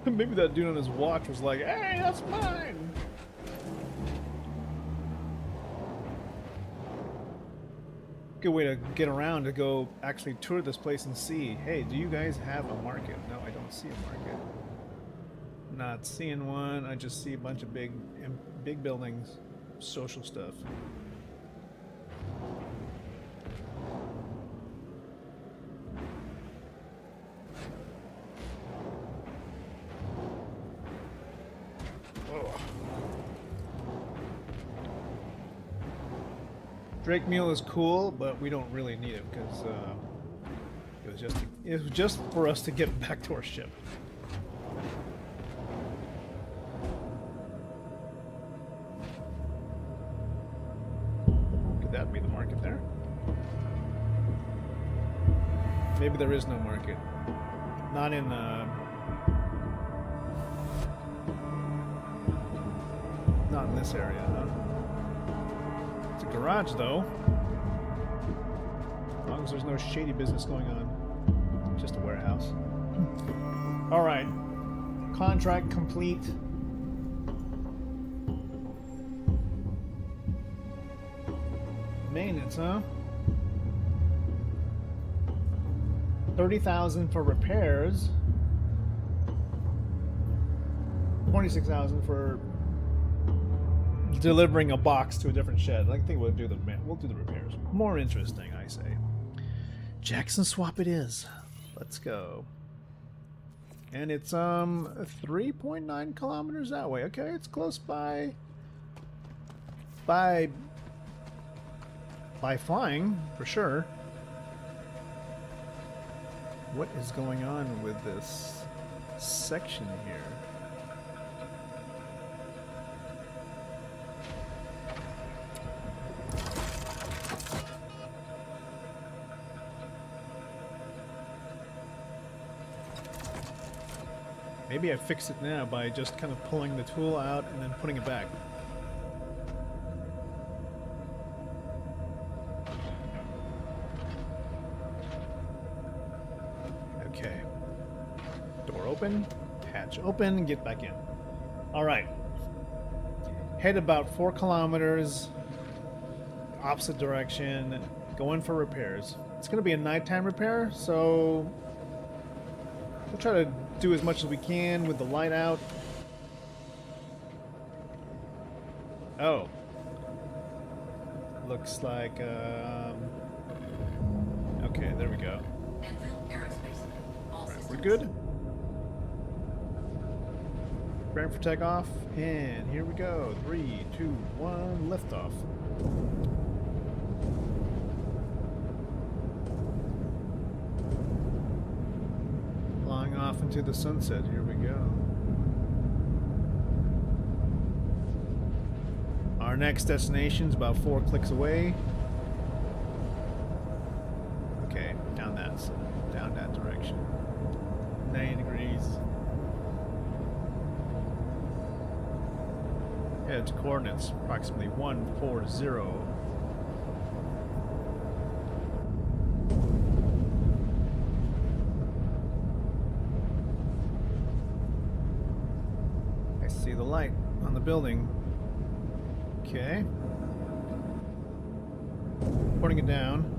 Maybe that dude on his watch was like, hey, that's mine! Good way to get around to go actually tour this place and see, hey, do you guys have a market? No, I don't see a market. Not seeing one. I just see a bunch of big buildings, social stuff. Drake Mule is cool, but we don't really need it because it was just for us to get back to our ship. Could that be the market there? Maybe there is no market. Not in Not in this area, huh? It's a garage, though. As long as there's no shady business going on. Just a warehouse. Alright. Contract complete. Maintenance, huh? 30,000 for repairs. 26,000 for delivering a box to a different shed. I think we'll do the repairs. More interesting, I say. Jackson Swap it is. Let's go. And it's 3.9 kilometers that way. Okay, it's close by flying for sure. What is going on with this section here? Maybe I fix it now by just kind of pulling the tool out and then putting it back. Okay. Door open, hatch open, get back in. Alright. Head about 4 kilometers, opposite direction, go in for repairs. It's going to be a nighttime repair, so we'll try to do as much as we can with the light out. Oh. Looks like, okay, there we go. Right, we're good. Preparing for takeoff, and here we go. 3, 2, 1, liftoff. Flying off into the sunset. Here we go. Our next destination's about 4 clicks away. Okay, down that direction. 90 degrees. Head to coordinates approximately 140. I see the light on the building. Okay. Putting it down.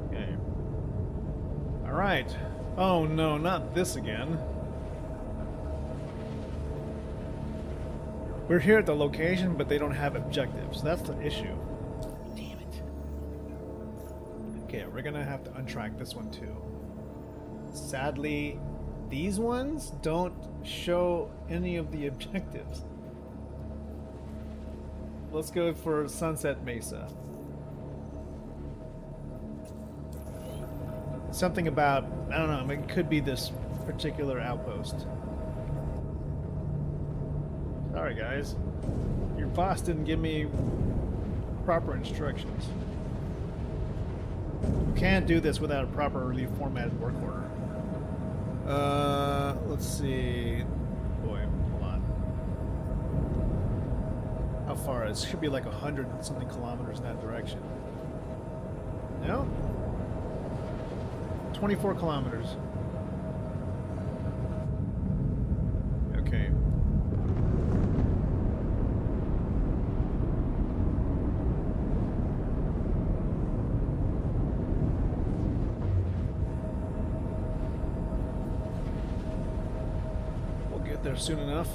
Okay. All right. Oh no, not this again. We're here at the location, but they don't have objectives. That's the issue. Damn it. Okay, we're gonna have to untrack this one too. Sadly, these ones don't show any of the objectives. Let's go for Sunset Mesa. Something about, I don't know, I mean, it could be this particular outpost. Sorry guys, your boss didn't give me proper instructions. You can't do this without a properly formatted work order. Let's see. Boy, hold on. How far is it? Should be like 100 and something kilometers in that direction. No? 24 kilometers. Okay. There soon enough.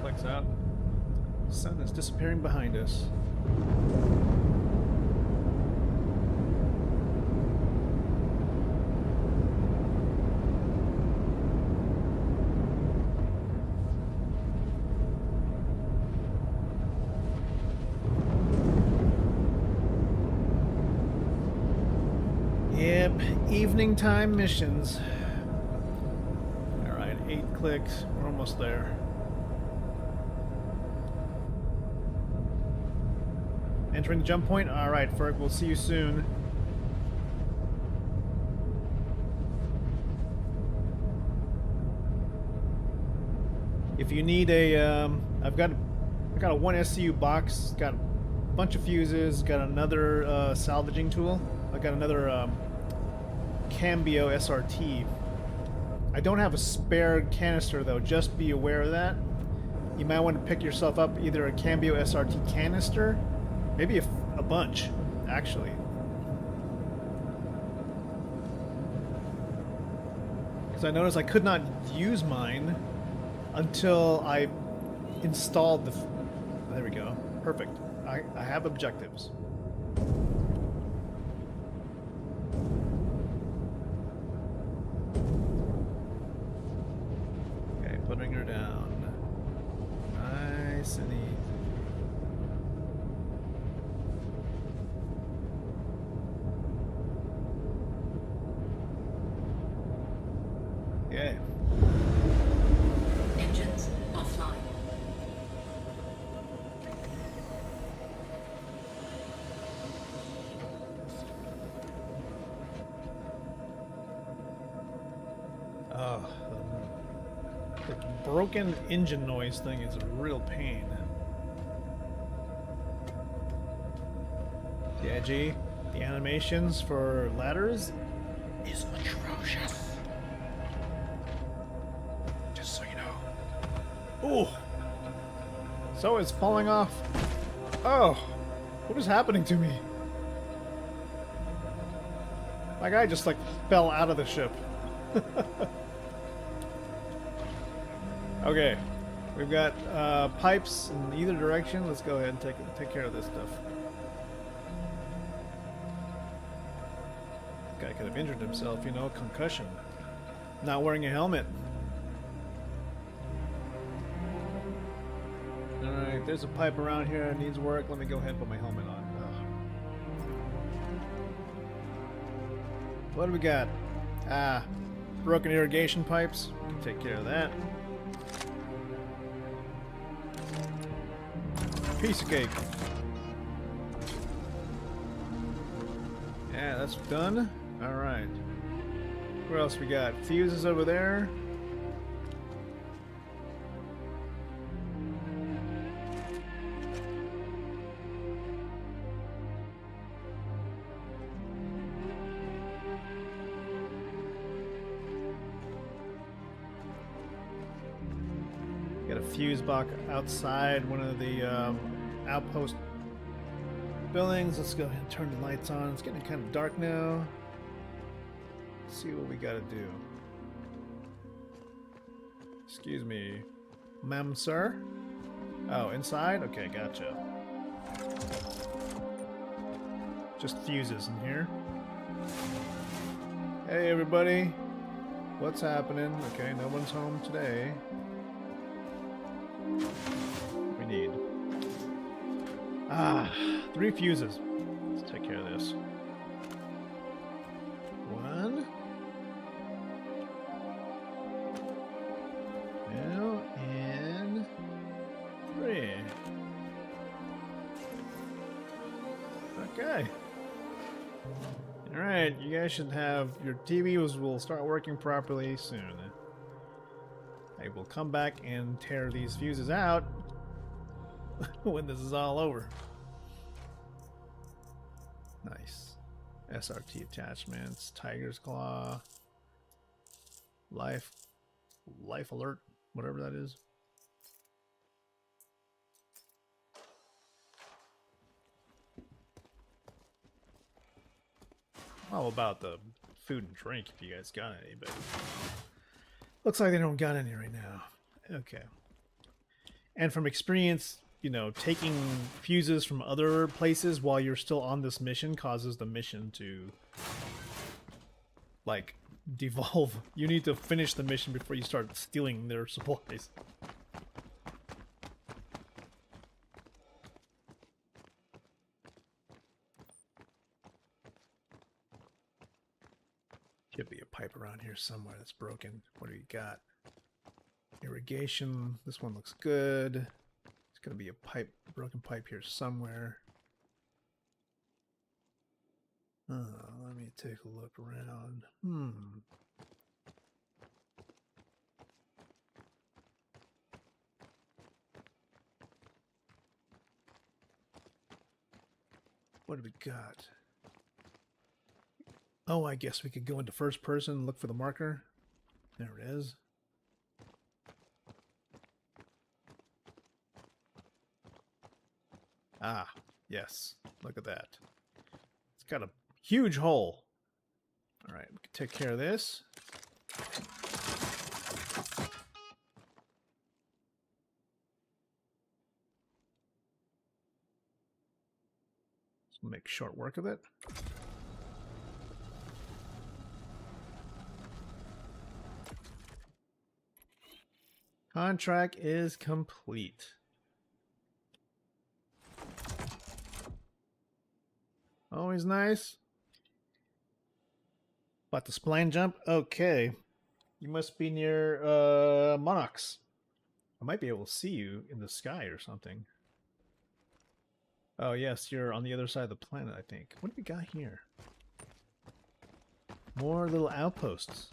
Clicks out. Sun is disappearing behind us. Yep, evening time missions. Alright, 8 clicks. We're almost there. Entering the jump point? Alright, Ferg, we'll see you soon. If you need a, I got a 1 SCU box, got a bunch of fuses, got another salvaging tool. I got another Cambio SRT. I don't have a spare canister though, just be aware of that. You might want to pick yourself up either a Cambio SRT canister, maybe a bunch, actually. Because I noticed I could not use mine until I installed the... There we go. Perfect. I have objectives. Okay, putting her down. Nice and easy. Okay. Engines offline. Oh, the broken engine noise thing is a real pain. The edgy, the animations for ladders is atrocious. Just so you know. Ooh! So it's falling off. Oh! What is happening to me? My guy just like fell out of the ship. Okay, we've got pipes in either direction. Let's go ahead and take care of this stuff. This guy could have injured himself, you know, concussion. Not wearing a helmet. Alright, there's a pipe around here that needs work. Let me go ahead and put my helmet on. What do we got? Ah, broken irrigation pipes. We can take care of that. Piece of cake. Yeah, that's done. Alright. What else we got? Fuses over there. Got a fuse box outside one of the outpost buildings. Let's go ahead and turn the lights on. It's getting kind of dark now. Let's see what we gotta do. Excuse me, ma'am, sir. Oh, inside? Okay, gotcha. Just fuses in here. Hey, everybody. What's happening? Okay, no one's home today. We need 3 fuses. Let's take care of this. 1. Now, and 3. Okay. Alright, you guys should have your TVs will start working properly soon. I will come back and tear these fuses out when this is all over. Nice. SRT attachments, Tiger's Claw, Life Alert, whatever that is. How about the food and drink if you guys got any, but looks like they don't got any right now. Okay. And from experience, you know, taking fuses from other places while you're still on this mission causes the mission to, like, devolve. You need to finish the mission before you start stealing their supplies. Should be a pipe around here somewhere that's broken. What do you got? Irrigation. This one looks good. There's gonna be a pipe, broken pipe here somewhere. Let me take a look around. What do we got? Oh, I guess we could go into first person and look for the marker. There it is. Ah, yes. Look at that. It's got a huge hole. All right, we can take care of this. Let's make short work of it. Contract is complete. Always nice. But the spline jump? Okay. You must be near Monarchs. I might be able to see you in the sky or something. Oh yes, you're on the other side of the planet, I think. What do we got here? More little outposts.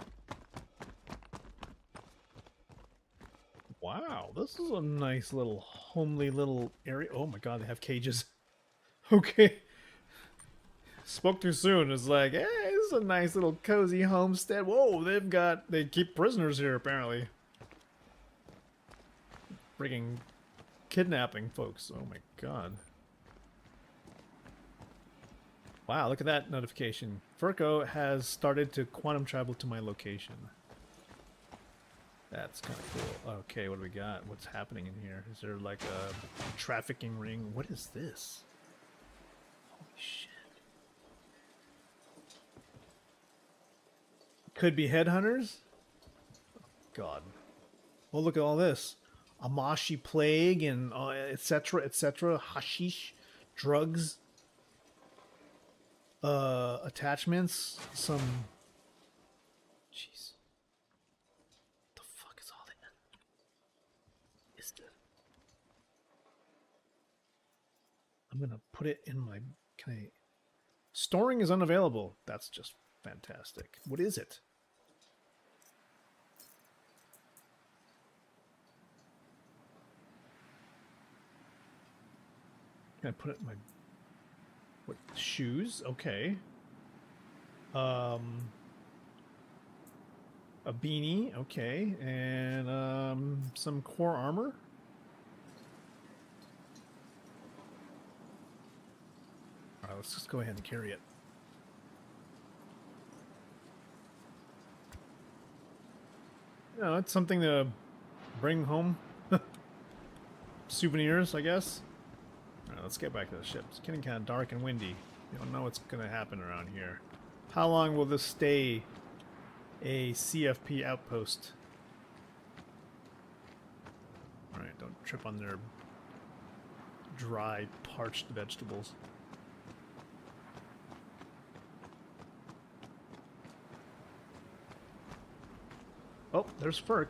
Wow, this is a nice little homely little area. Oh my god, they have cages. Okay. Spoke too soon. It's like, hey, this is a nice little cozy homestead. Whoa, they keep prisoners here apparently. Frigging kidnapping folks. Oh my god. Wow, look at that notification. Furco has started to quantum travel to my location. That's kind of cool. Okay, what do we got? What's happening in here? Is there like a trafficking ring? What is this? Holy shit. Could be headhunters? Oh, god. Well, look at all this. Amashi plague and etc., etc. Hashish, drugs, attachments, some... Jeez. What the fuck is all that? Is it? I'm gonna put it in my... Can I... Storing is unavailable. That's just fantastic. What is it? Can I put it in my... What? Shoes? Okay. A beanie. Okay. And some core armor. Alright, let's just go ahead and carry it. You know, it's something to bring home. Souvenirs, I guess. Alright, let's get back to the ship. It's getting kind of dark and windy. You don't know what's going to happen around here. How long will this stay a CFP outpost? Alright, don't trip on their dry, parched vegetables. Oh, there's Ferk.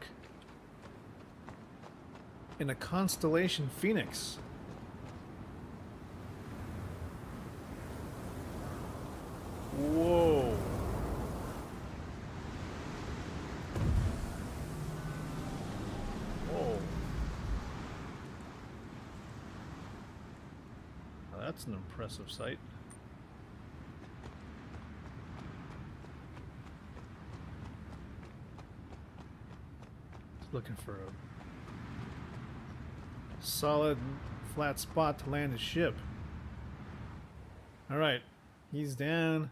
In a constellation Phoenix. Whoa. Whoa. Well, that's an impressive sight. Looking for a solid flat spot to land his ship. Alright, he's down.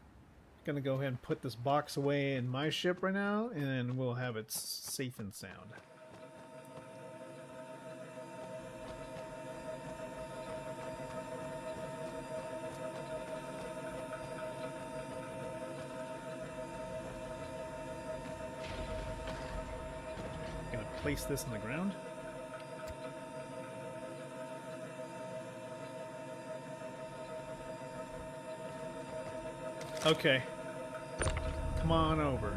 Gonna go ahead and put this box away in my ship right now, and we'll have it safe and sound. Gonna place this on the ground. Okay. Come Come on over.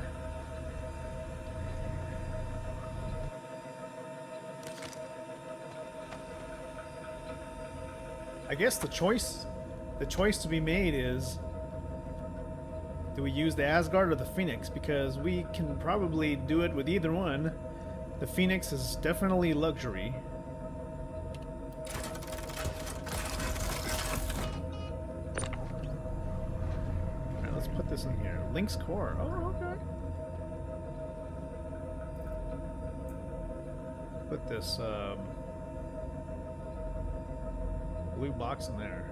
I guess the choice to be made is, do we use the Asgard or the Phoenix? Because we can probably do it with either one. The Phoenix is definitely luxury. Alright, let's put this in here. Link's core. Oh, okay. Put this blue box in there.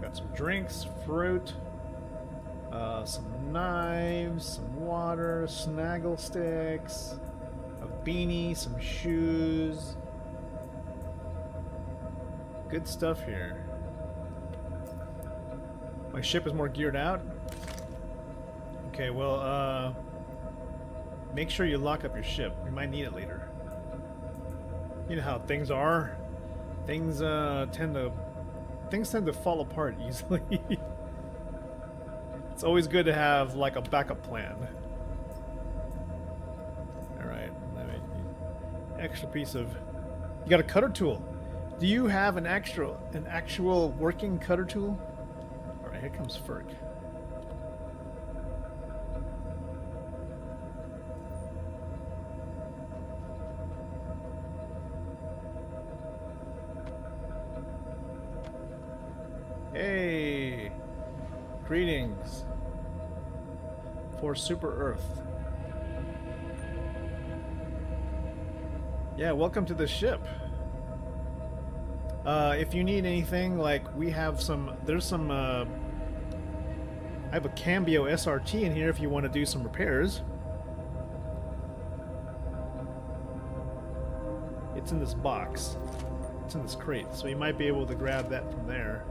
Got some drinks, fruit, some knives, some water, snaggle sticks, a beanie, some shoes. Good stuff here. My ship is more geared out. Okay, well, make sure you lock up your ship. We might need it later. You know how things are. Things tend to fall apart easily. It's always good to have like a backup plan. All right, extra piece of. You got a cutter tool. Do you have an actual working cutter tool? All right, here comes Ferk. Hey! Greetings for Super Earth. Yeah, welcome to the ship. If you need anything, like we have some, there's some, I have a Cambio SRT in here if you want to do some repairs. It's in this box. It's in this crate, so you might be able to grab that from there.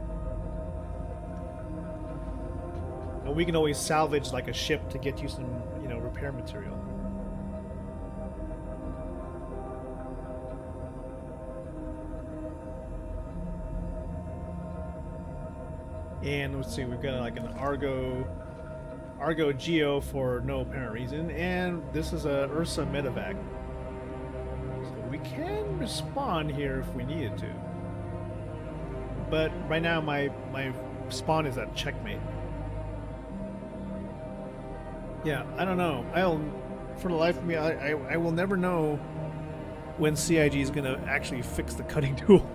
And we can always salvage like a ship to get you some, you know, repair material. And let's see, we've got like an Argo Geo for no apparent reason, and this is a Ursa medevac. So we can respawn here if we needed to. But right now my spawn is at checkmate. Yeah, I don't know. For the life of me, I will never know when CIG is gonna actually fix the cutting tool.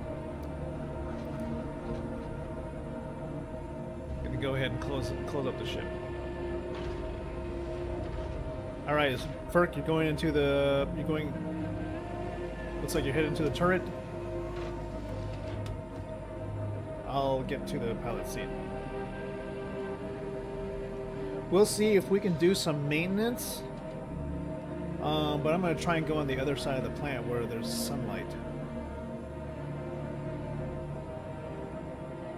Gonna go ahead and close up the ship. All right, Ferk, you're going into the. Looks like you're heading to the turret. I'll get to the pilot seat. We'll see if we can do some maintenance, but I'm going to try and go on the other side of the plant where there's sunlight.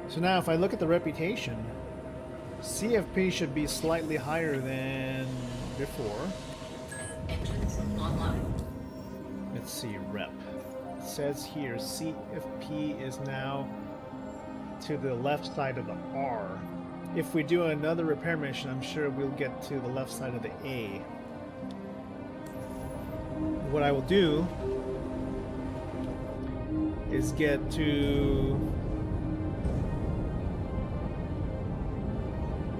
So now if I look at the reputation, CFP should be slightly higher than before. Entrance online. Let's see, rep. It says here CFP is now to the left side of the R. If we do another repair mission, I'm sure we'll get to the left side of the A. What I will do is get to...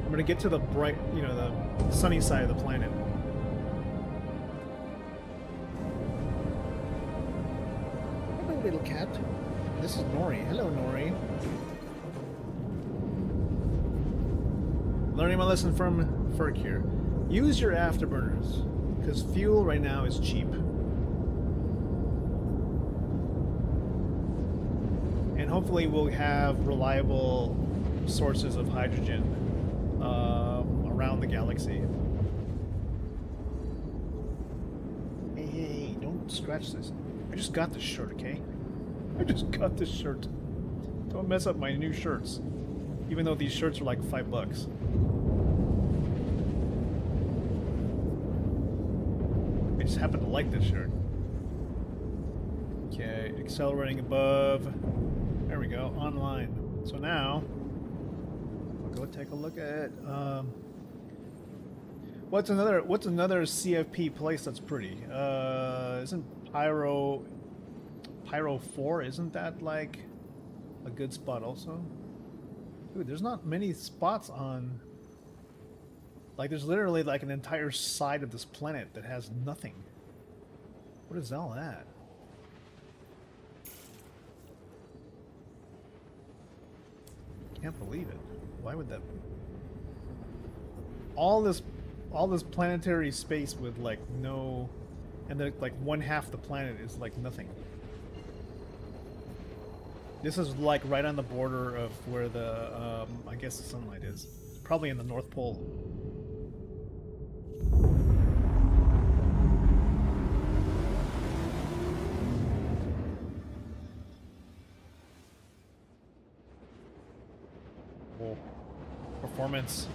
I'm going to get to the bright, you know, the sunny side of the planet. Hello, little cat. This is Nori. Hello, Nori. Learning my lesson from Ferk here. Use your afterburners, because fuel right now is cheap. And hopefully we'll have reliable sources of hydrogen around the galaxy. Hey, don't scratch this. I just got this shirt, okay? I just got this shirt. Don't mess up my new shirts. Even though these shirts are like $5. I just happen to like this shirt. Okay, accelerating above. There we go, online. So now, we'll go take a look at what's another CFP place that's pretty? Isn't Pyro 4, isn't that like a good spot also? Dude, there's not many spots on, like there's literally like an entire side of this planet that has nothing. What is all that? Can't believe it. Why would that be? All this planetary space with like no, and then like one half the planet is like nothing. This is like right on the border of where the I guess the sunlight is. Probably in the North Pole. Whoa. Performance.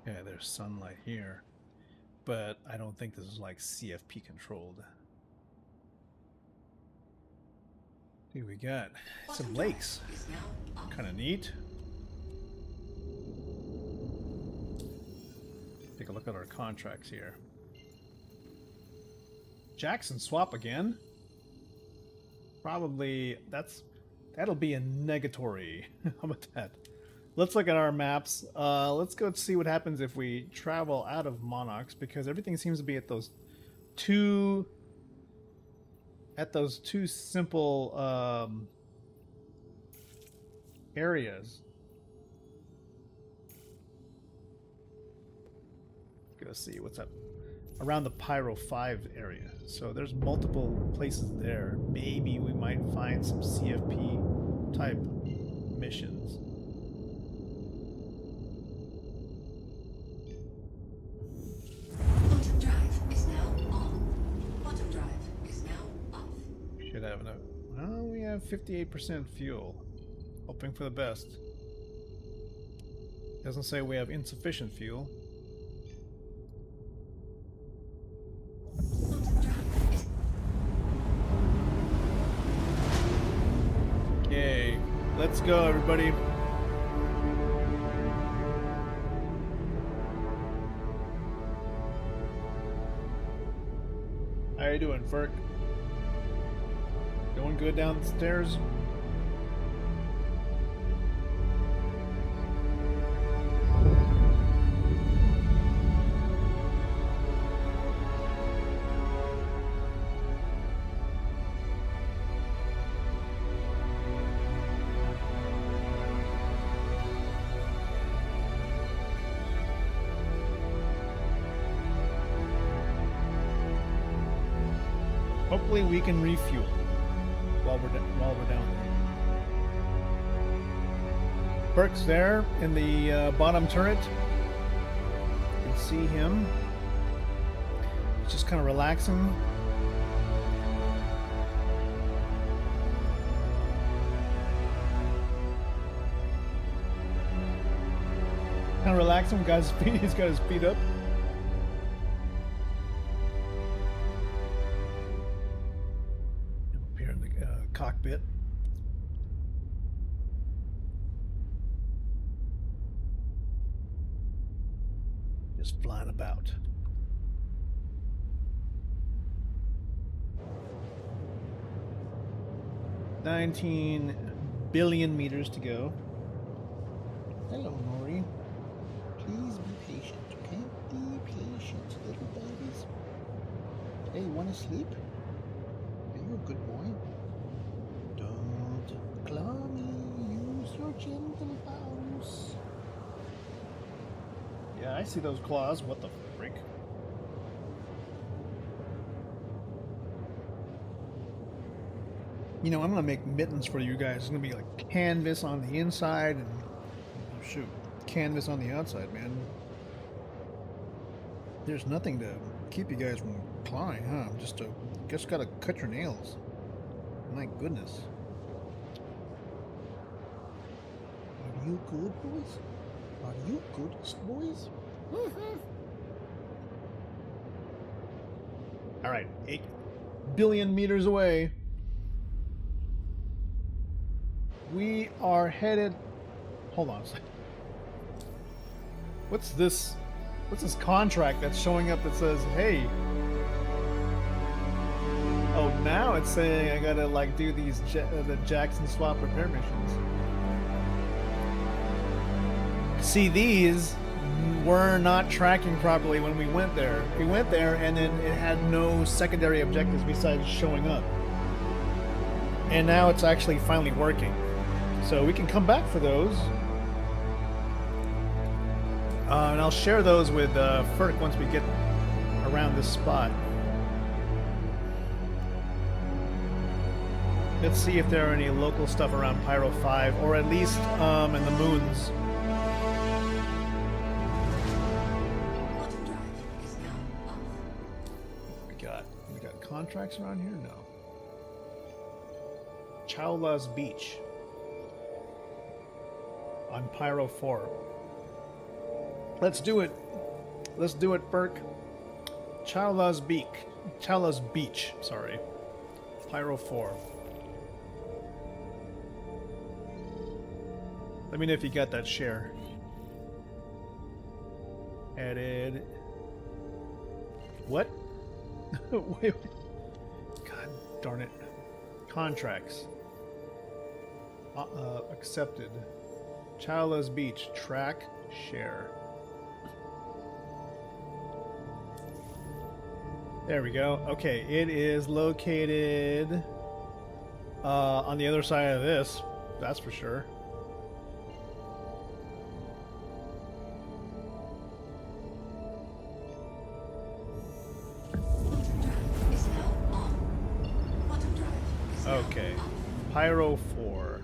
Yeah, there's sunlight here, but I don't think this is like CFP controlled. Here we got some lakes. Kind of neat. Take a look at our contracts here. Jackson swap again. Probably that'll be a negatory. How about that? Let's look at our maps. Let's go see what happens if we travel out of Monarchs, because everything seems to be at those two simple areas. Let's see what's up around the Pyro 5 area. So there's multiple places there. Maybe we might find some CFP type missions. Bottom drive is now on. Bottom drive is now off. Should have enough. Well, we have 58% fuel. Hoping for the best. Doesn't say we have insufficient fuel. Okay, let's go, everybody. How you doing, Ferk? Going good downstairs? Hopefully we can refuel while we're down there. Perk's there in the bottom turret. You can see him. He's just kind of relaxing. Kind of relaxing. He's got his feet up. Cockpit. Just flying about. $19 billion meters to go. Hello, Nori. Please be patient, okay? Be patient, little babies. Hey, you want to sleep? Are you a good boy? Don't claw me, use your gentle paws. Yeah, I see those claws. What the frick? You know, I'm gonna make mittens for you guys. It's gonna be like canvas on the inside and shoot, canvas on the outside, man. There's nothing to keep you guys from clawing, huh? Just gotta cut your nails. My goodness. Are you good, boys? Are you good, boys? All right, 8 billion meters away. We are headed. Hold on a second. What's this? What's this contract that's showing up that says, "Hey"? Oh, now it's saying I gotta like do these the Jackson swap repair missions. See, these were not tracking properly when we went there. We went there and then it had no secondary objectives besides showing up. And now it's actually finally working. So we can come back for those. And I'll share those with Ferk once we get around this spot. Let's see if there are any local stuff around Pyro 5, or at least in the moons. Quantum drive is now off. We got contracts around here? No. Chowla's Beach on Pyro 4. Let's do it. Let's do it, Burke. Chowla's Beach, sorry. Pyro 4. Let me know if you got that share. Added. What? Wait. God darn it. Contracts. Accepted. Chowla's Beach. Track. Share. There we go. Okay, it is located on the other side of this. That's for sure. Quantum drive is now on. Quantum drive is now Okay. off. Pyro 4.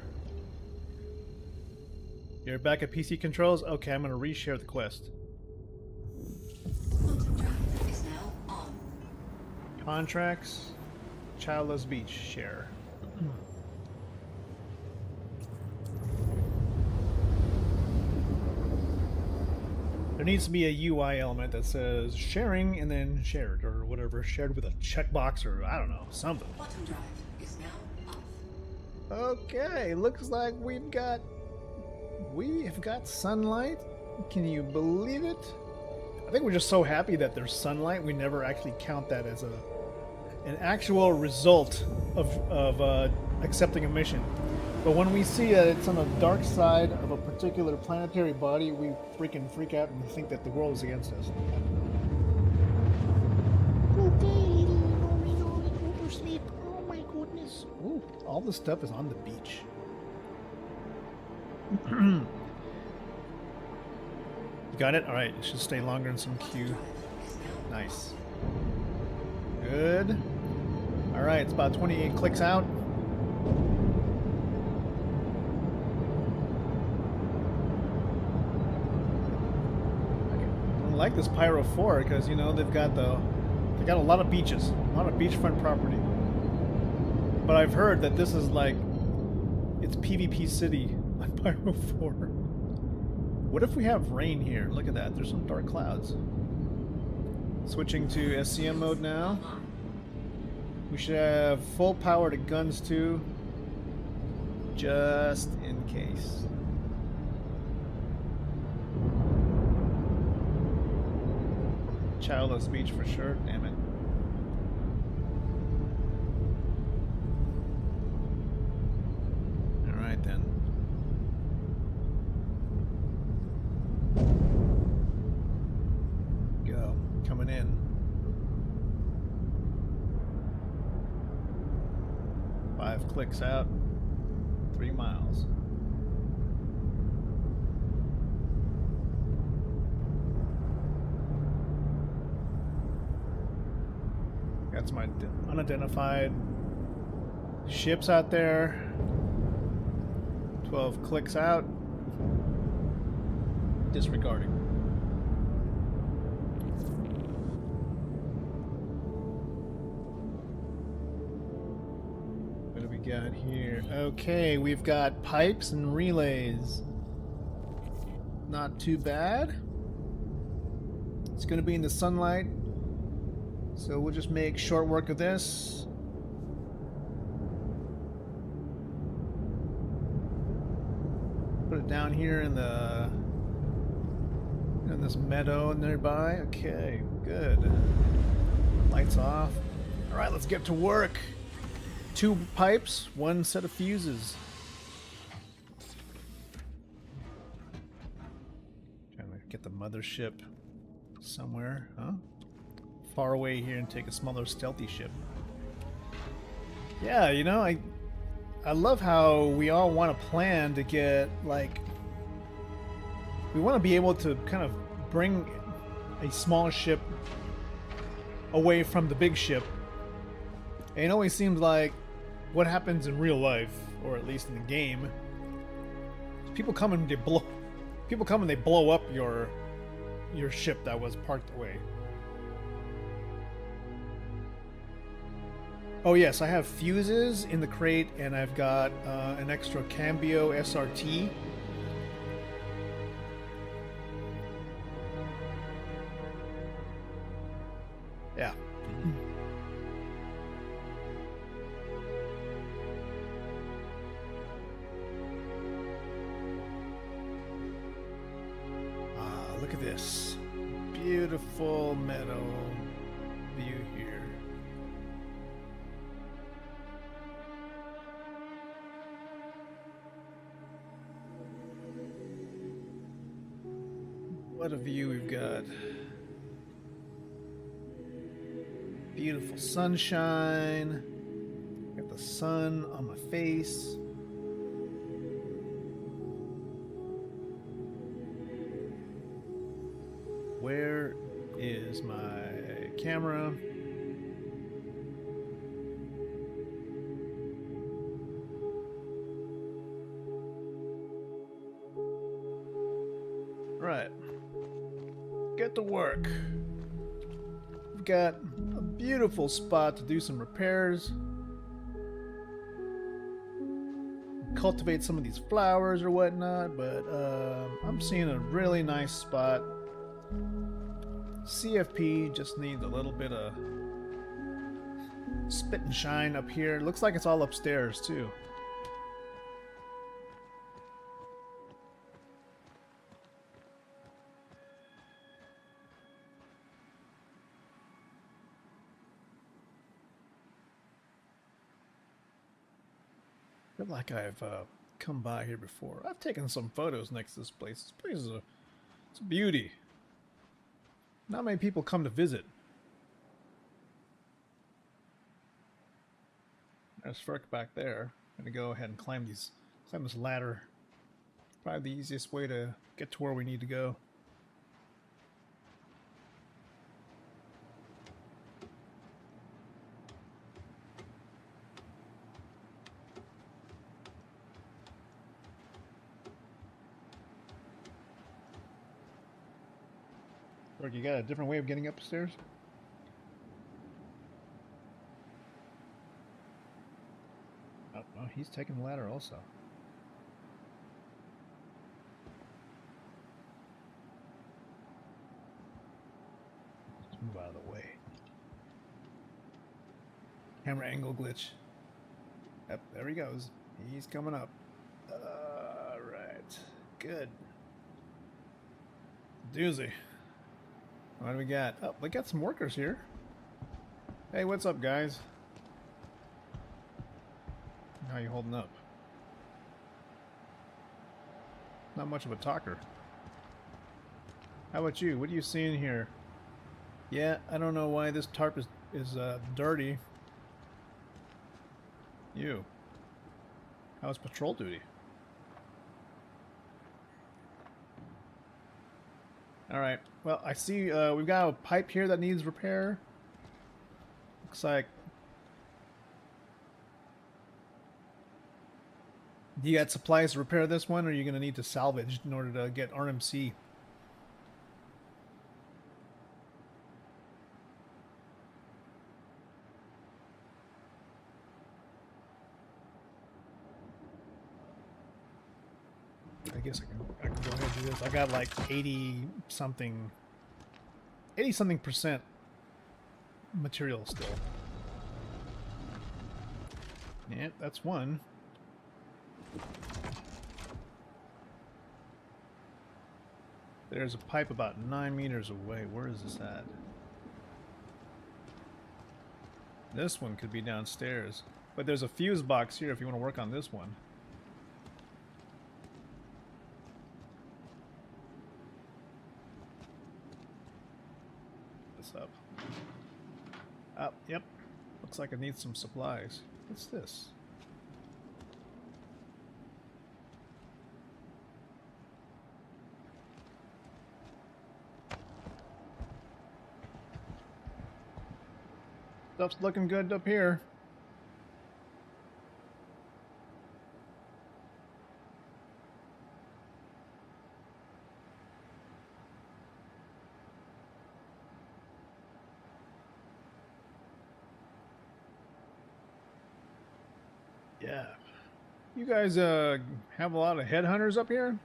You're back at PC controls? Okay, I'm going to reshare the quest. Quantum drive is now on. Contracts. Childless Beach. Share. There needs to be a UI element that says sharing and then shared or whatever. Shared with a checkbox or I don't know, something. Quantum drive is now off. Okay, looks like we have got sunlight. Can you believe it? I think we're just so happy that there's sunlight. We never actually count that as an actual result of accepting a mission. But when we see that it's on the dark side of a particular planetary body, we freaking freak out and think that the world is against us. Okay, little oversleep. Oh my goodness. Ooh, all this stuff is on the beach. You got it? Alright, it should stay longer in some queue. Nice. Good. Alright, it's about 28 clicks out. I like this Pyro 4 because, you know, they got a lot of beaches, a lot of beachfront property. But I've heard that this is like, it's PvP City on Pyro 4. What if we have rain here? Look at that. There's some dark clouds. Switching to SCM mode now. We should have full power to guns too, just in case. Childless Beach for sure. Damn it. All right then. Go. Coming in. Five clicks out. 3 miles. Got some unidentified ships out there. 12 clicks out. Disregarding. What do we got here? Okay, we've got pipes and relays. Not too bad. It's going to be in the sunlight. So we'll just make short work of this. Put it down here in this meadow nearby. Okay, good. Lights off. All right, let's get to work. 2 pipes, 1 set of fuses. Trying to get the mothership somewhere, huh? Far away here and take a smaller stealthy ship. Yeah, you know, I love how we all want to plan to get, like, we want to be able to kind of bring a small ship away from the big ship. And it always seems like what happens in real life, or at least in the game, people come and they blow up your ship that was parked away. Oh yes, I have fuses in the crate, and I've got an extra Cambio SRT. Yeah. Look at this beautiful meadow view here. What a view we've got. Beautiful sunshine. Got the sun on my face. Where is my camera? Right. Get to work. We've got a beautiful spot to do some repairs. Cultivate some of these flowers or whatnot, but I'm seeing a really nice spot. CFP just needs a little bit of spit and shine up here. Looks like it's all upstairs too. I feel like I've come by here before. I've taken some photos next to this place. This place is it's a beauty. Not many people come to visit. There's Ferk back there. I'm gonna go ahead and climb this ladder. Probably the easiest way to get to where we need to go. Ferk, you got a different way of getting upstairs? Oh, no, he's taking the ladder also. Let's move out of the way. Camera angle glitch. Yep, there he goes. He's coming up. Alright. Good. Doozy. What do we got? Oh, we got some workers here. Hey, what's up, guys? How you holding up? Not much of a talker. How about you? What are you seeing here? Yeah, I don't know why this tarp is dirty. You. How's patrol duty? Alright, well, I see we've got a pipe here that needs repair. Looks like... Do you got supplies to repair this one, or are you going to need to salvage in order to get RMC? I guess I can go ahead and do this. I got like 80 something 80 something percent material still. Yep, that's one. There's a pipe about 9 meters away. Where is this at? This one could be downstairs. But there's a fuse box here if you want to work on this one. This up. Oh, yep. Looks like it needs some supplies. What's this? Stuff's looking good up here. Yeah. You guys have a lot of headhunters up here?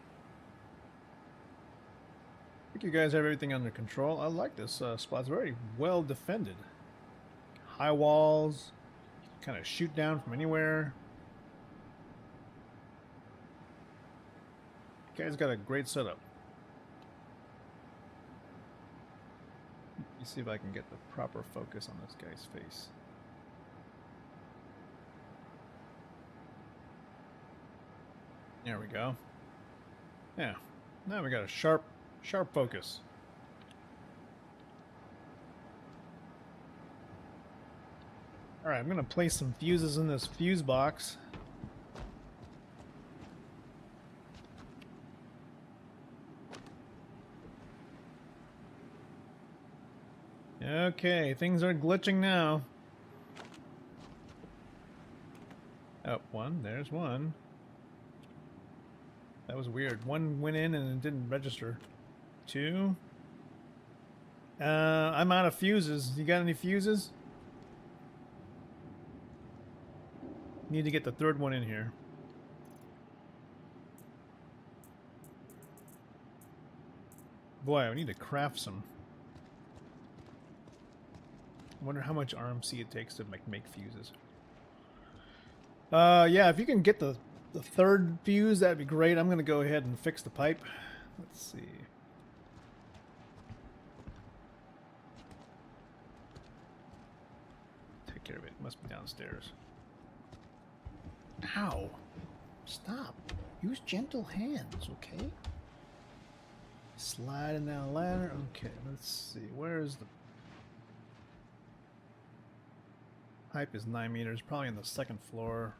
I think you guys have everything under control. I like this spot. It's very well defended. High walls. Kind of shoot down from anywhere. You guys got a great setup. Let me see if I can get the proper focus on this guy's face. There we go. Yeah. Now we got a sharp focus. Alright, I'm going to place some fuses in this fuse box. Okay, things are glitching now. Oh, one. There's one. That was weird. One went in and it didn't register. Two. I'm out of fuses. You got any fuses? Need to get the third one in here. Boy, I need to craft some. I wonder how much RMC it takes to make fuses. Yeah, if you can get the third fuse, that'd be great. I'm gonna go ahead and fix the pipe. Let's see. Take care of it. It must be downstairs. Ow! Stop. Use gentle hands, okay? Sliding down a ladder. Okay, let's see. Where is the pipe? Is 9 meters. Probably on the second floor.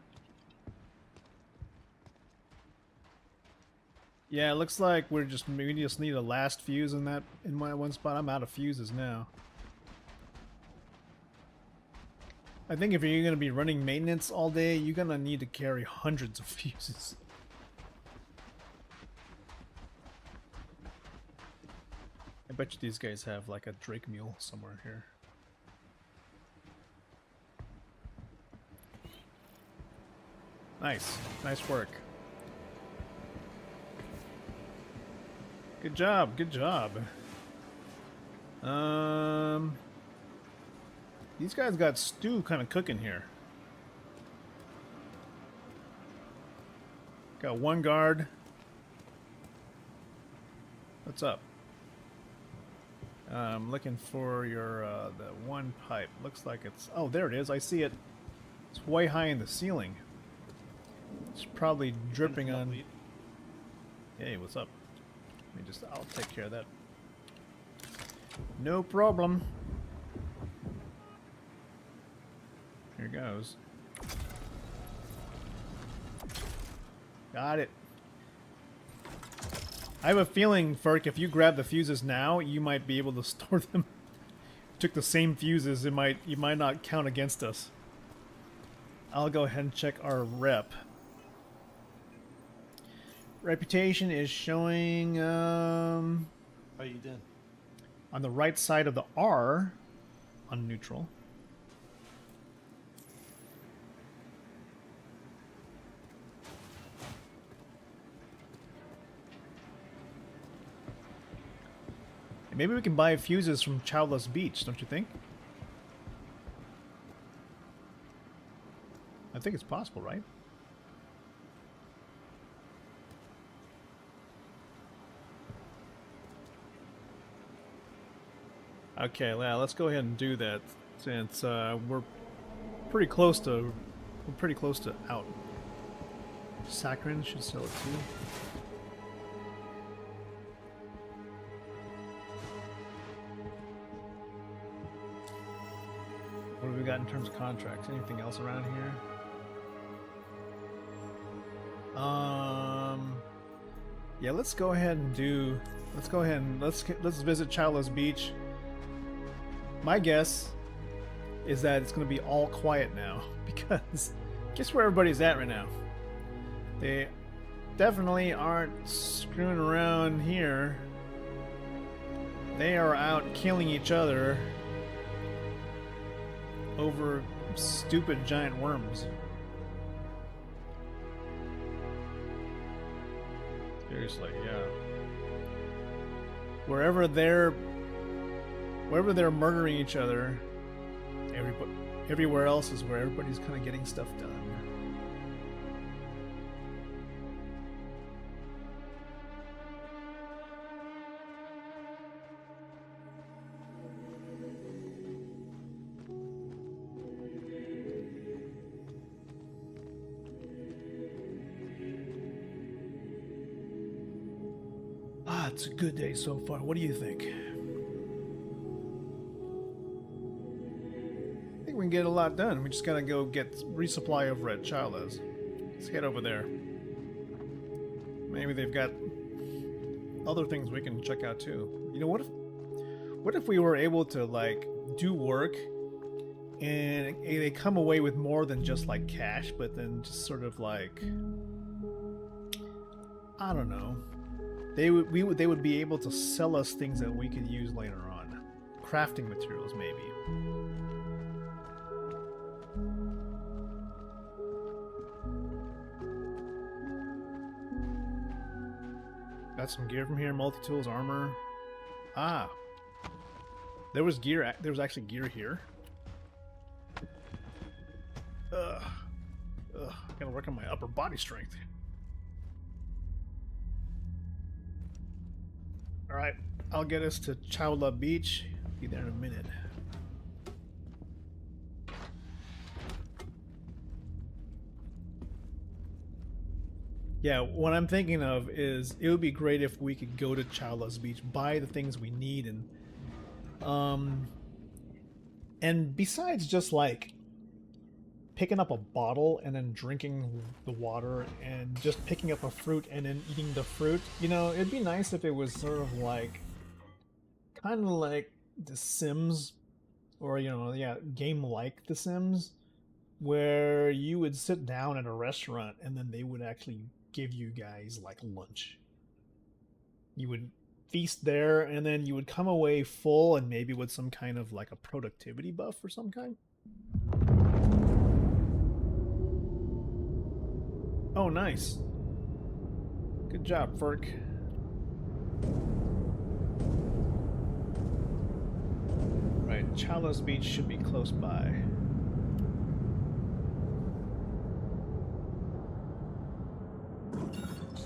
Yeah, it looks like we just need a last fuse in my one spot. I'm out of fuses now. I think if you're going to be running maintenance all day, you're going to need to carry hundreds of fuses. I bet you these guys have like a Drake mule somewhere here. Nice. Nice work. Good job. Good job. These guys got stew kind of cooking here. Got one guard. What's up? I'm looking for your the one pipe. Looks like it's... Oh, there it is. I see it. It's way high in the ceiling. It's probably dripping on... Hey, what's up? Let me just... I'll take care of that. No problem. Here goes. Got it. I have a feeling, Ferk, if you grab the fuses now, you might be able to store them. Took the same fuses, it might not count against us. I'll go ahead and check our rep. Reputation is showing How you did? on the right side of the R on neutral. Maybe we can buy fuses from Childless Beach, don't you think? I think it's possible, right? Okay, well, let's go ahead and do that since we're pretty close to out. Saccharin should sell it too. What have we got in terms of contracts? Anything else around here? Yeah, let's go ahead and let's visit Childless Beach. My guess is that it's going to be all quiet now because guess where everybody's at right now? They definitely aren't screwing around here. They are out killing each other over stupid giant worms. Seriously, yeah. Wherever they're murdering each other, everywhere else is where everybody's kind of getting stuff done. It's a good day so far. What do you think? I think we can get a lot done. We just gotta go get resupply over at Childless. Let's head over there. Maybe they've got other things we can check out too. You know, what if we were able to like do work and they come away with more than just like cash, but then just sort of like, I don't know. They would be able to sell us things that we could use later on. Crafting materials, maybe. Got some gear from here, multi-tools, armor. Ah. There was gear, there was actually gear here. Ugh. Gotta work on my upper body strength. Alright, I'll get us to Chowla Beach. Be there in a minute. Yeah, what I'm thinking of is it would be great if we could go to Chowla's Beach, buy the things we need, and besides just like picking up a bottle and then drinking the water and just picking up a fruit and then eating the fruit, you know, it'd be nice if it was sort of like kind of like The Sims, or you know, yeah, game like The Sims, where you would sit down at a restaurant and then they would actually give you guys like lunch. You would feast there and then you would come away full and maybe with some kind of like a productivity buff or some kind. Oh, nice. Good job, Ferk. Right, Chowla's Beach should be close by.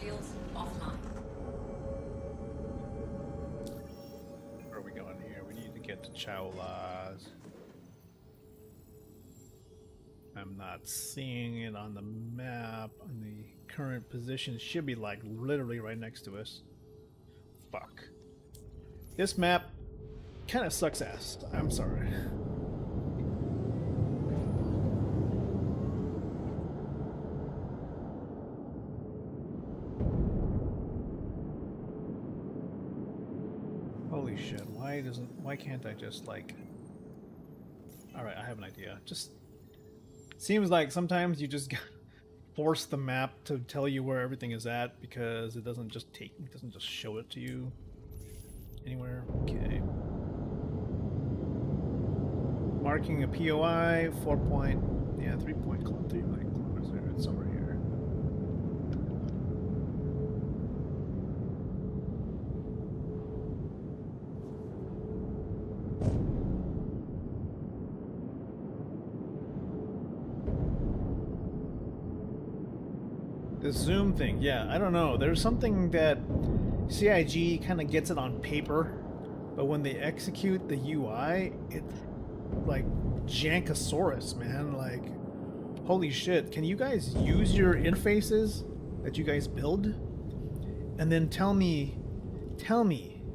Shields offline. Where are we going here? We need to get to Chowla's. I'm not seeing it on the map. On the current position, it should be like literally right next to us. Fuck. This map kind of sucks ass. I'm sorry. Holy shit. Why can't I just like... Alright, I have an idea. Just seems like sometimes you just force the map to tell you where everything is at because it doesn't just show it to you anywhere. Okay. Marking a POI, 3.3 kilometers there. It's over here. The zoom thing, yeah, I don't know. There's something that CIG kind of gets it on paper, but when they execute the UI, it's like Jankosaurus, man. Like, holy shit. Can you guys use your interfaces that you guys build? And then tell me,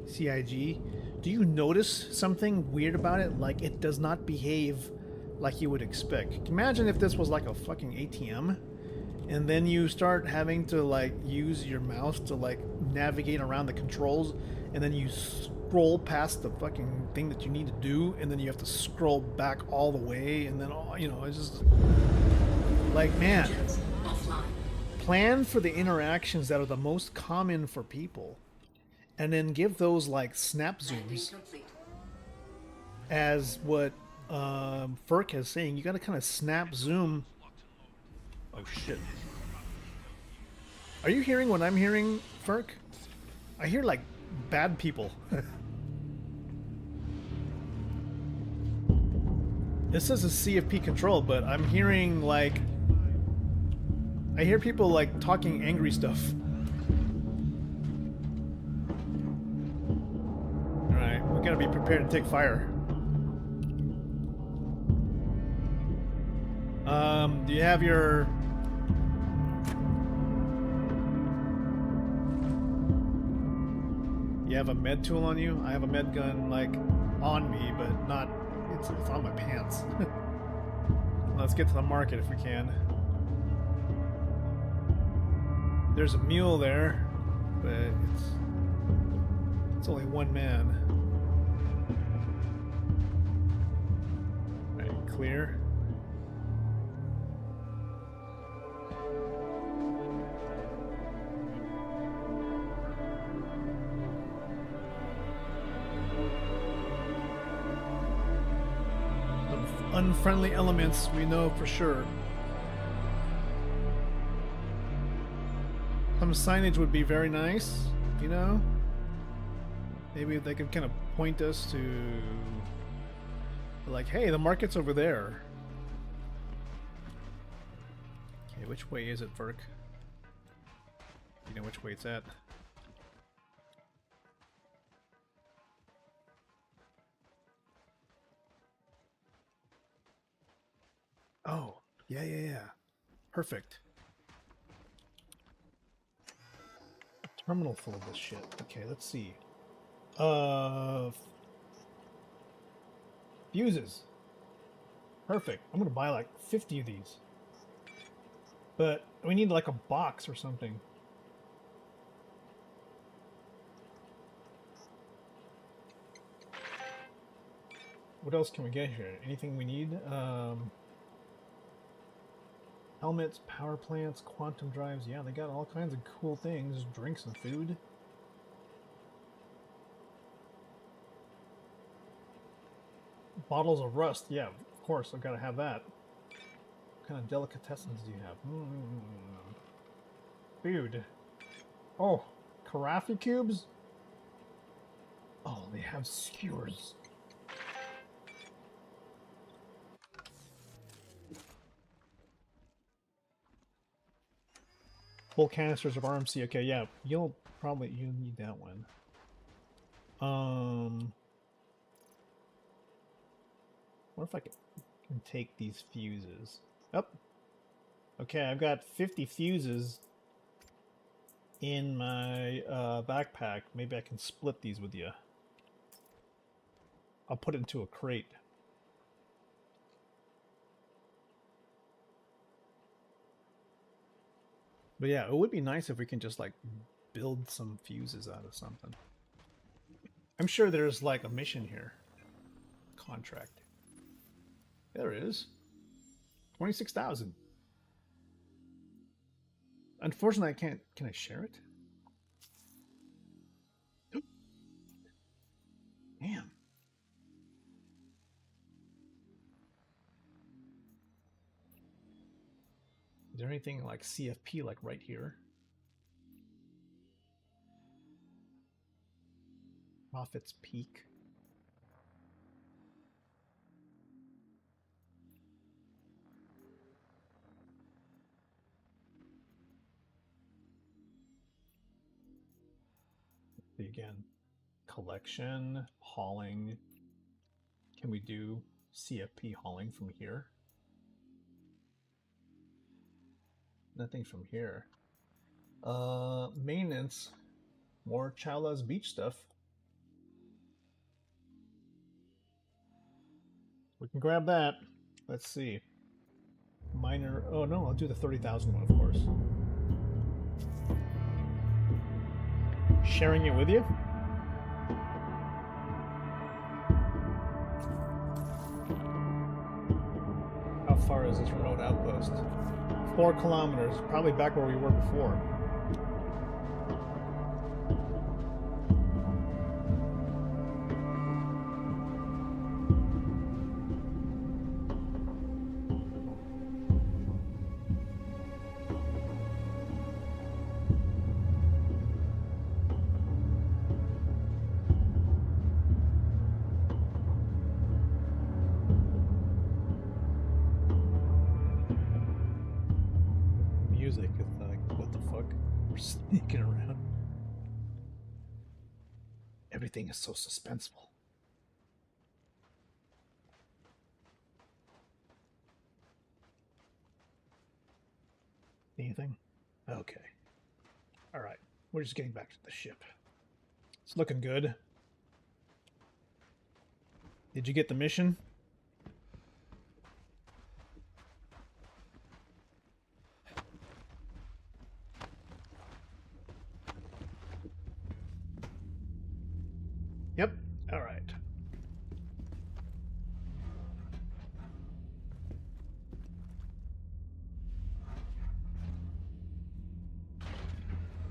CIG, do you notice something weird about it? Like, it does not behave like you would expect. Imagine if this was like a fucking ATM, and then you start having to like use your mouse to like navigate around the controls, and then you scroll past the fucking thing that you need to do, and then you have to scroll back all the way, and then you know, it's just like, man, Engines offline. plan for the interactions that are the most common for people, and then give those like snap Landing zooms. complete. As what Ferk is saying, you gotta kind of snap zoom. Oh shit. Are you hearing what I'm hearing, Ferk? I hear like bad people. This is a CFP control, but I'm hearing like, I hear people like talking angry stuff. Alright, we gotta be prepared to take fire. Do you have your... You have a med tool on you? I have a med gun, like, on me, but not... It's on my pants. Let's get to the market if we can. There's a mule there, but it's only one man. Alright, clear. Unfriendly elements, we know for sure. Some signage would be very nice, you know? Maybe they could kind of point us to, like, hey, the market's over there. Okay, which way is it, Verk? You know which way it's at? Oh, yeah. Perfect. A terminal full of this shit. Okay, let's see. Fuses. Perfect. I'm gonna buy like 50 of these. But we need like a box or something. What else can we get here? Anything we need? Helmets, power plants, quantum drives. Yeah, they got all kinds of cool things. Drinks and food. Bottles of rust. Yeah, of course, I've got to have that. What kind of delicatessens do you have? Food. Oh, carafe cubes? Oh, they have skewers. Full canisters of RMC. Okay, yeah, you'll need that one. What if I can take these fuses? Oh. Okay, I've got 50 fuses in my backpack. Maybe I can split these with you. I'll put it into a crate. But yeah, it would be nice if we can just like build some fuses out of something. I'm sure there's like a mission here. Contract. There it is. 26,000. Unfortunately, I can't. Can I share it? Damn. Is there anything like CFP like right here? Profits peak. again. Collection, hauling. Can we do CFP hauling from here? Nothing from here. Maintenance. More Chowla's beach stuff. We can grab that. Let's see. Minor. Oh no, I'll do the 30,000 one, of course. Sharing it with you? How far is this remote outpost? 4 kilometers, probably back where we were before. Music is like, what the fuck? We're sneaking around. Everything is so suspenseful. Anything? Okay. Alright. We're just getting back to the ship. It's looking good. Did you get the mission? Yep. All right.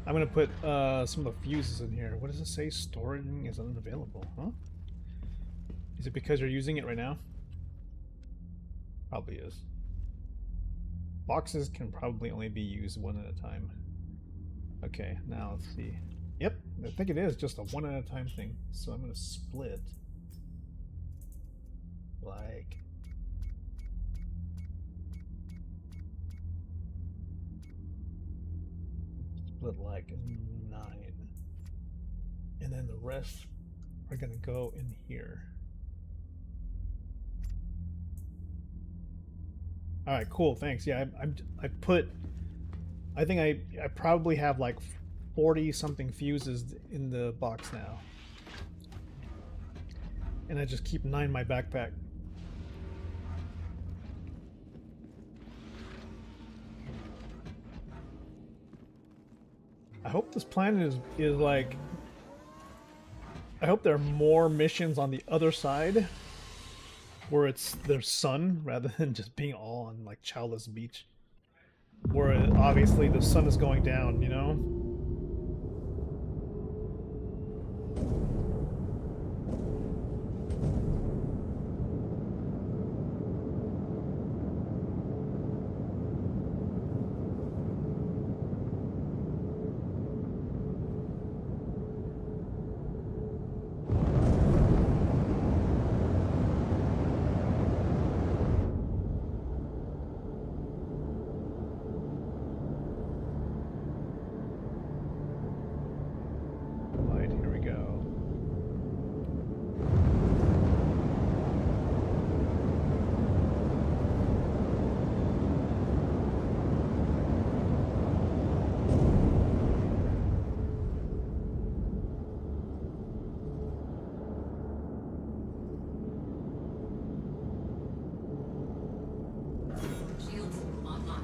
I'm going to put some of the fuses in here. What does it say? Storing is unavailable, huh? Is it because you're using it right now? Probably is. Boxes can probably only be used one at a time. Okay, now let's see. Yep, I think it is just a one at a time thing. So I'm going to split. Like... split like 9. And then the rest are going to go in here. Alright, cool, thanks. Yeah, I put... I think I probably have like 40 something fuses in the box now. And I just keep 9 in my backpack. I hope this planet is like... I hope there are more missions on the other side where there's sun rather than just being all on like Chowla's beach. Where obviously the sun is going down, you know? Shields online.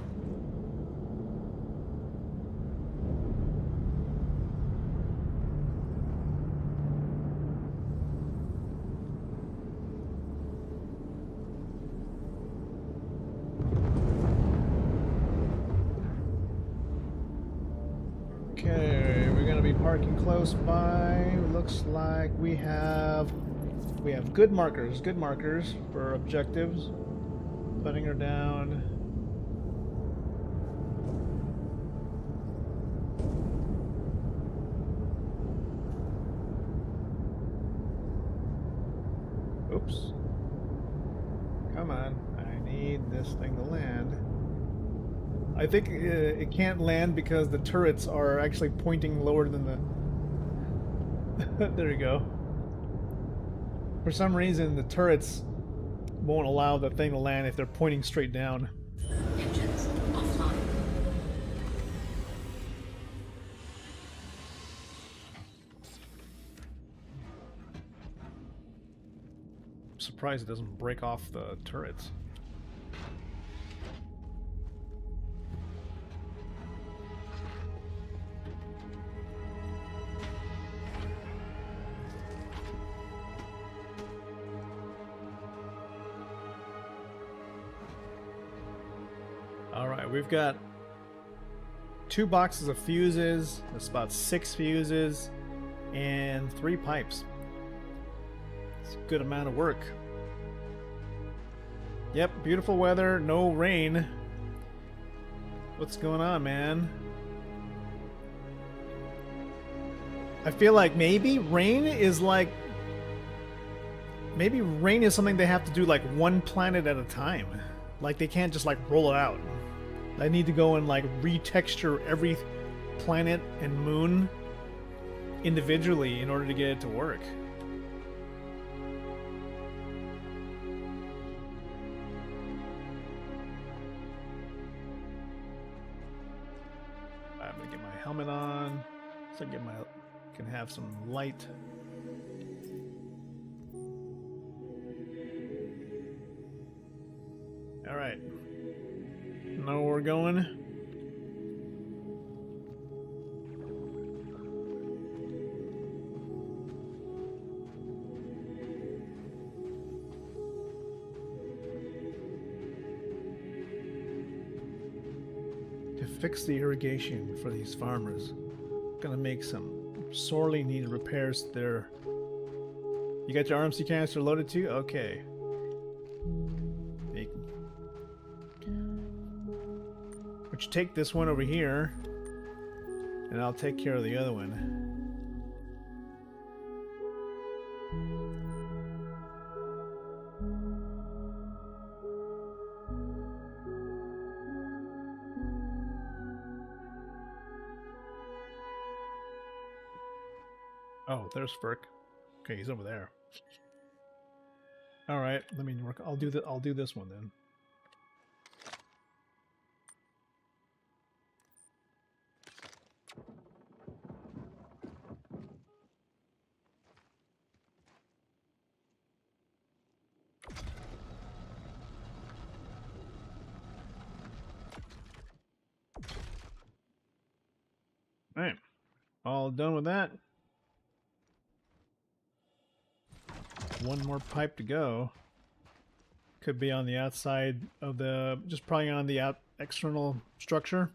Okay, we're gonna be parking close by. Looks like we have good markers for objectives. Putting her down. Oops. Come on, I need this thing to land. I think it can't land because the turrets are actually pointing lower than There you go. For some reason, the turrets won't allow the thing to land if they're pointing straight down. Engines offline. I'm surprised it doesn't break off the turrets. Alright, we've got 2 boxes of fuses, that's about 6 fuses, and 3 pipes. It's a good amount of work. Yep, beautiful weather, no rain. What's going on, man? I feel like maybe rain is something they have to do like one planet at a time. Like they can't just like roll it out. They need to go and like retexture every planet and moon individually in order to get it to work. I'm gonna get my helmet on so I can have some light. All right. Know where we're going. To fix the irrigation for these farmers, gonna make some sorely needed repairs to their. You got your RMC canister loaded too? Okay. But you take this one over here, and I'll take care of the other one. Oh, there's Ferk. Okay, he's over there. All right, let me work. I'll do this one then. All right, all done with that. One more pipe to go. Could be on the outside of the, just probably on the external structure.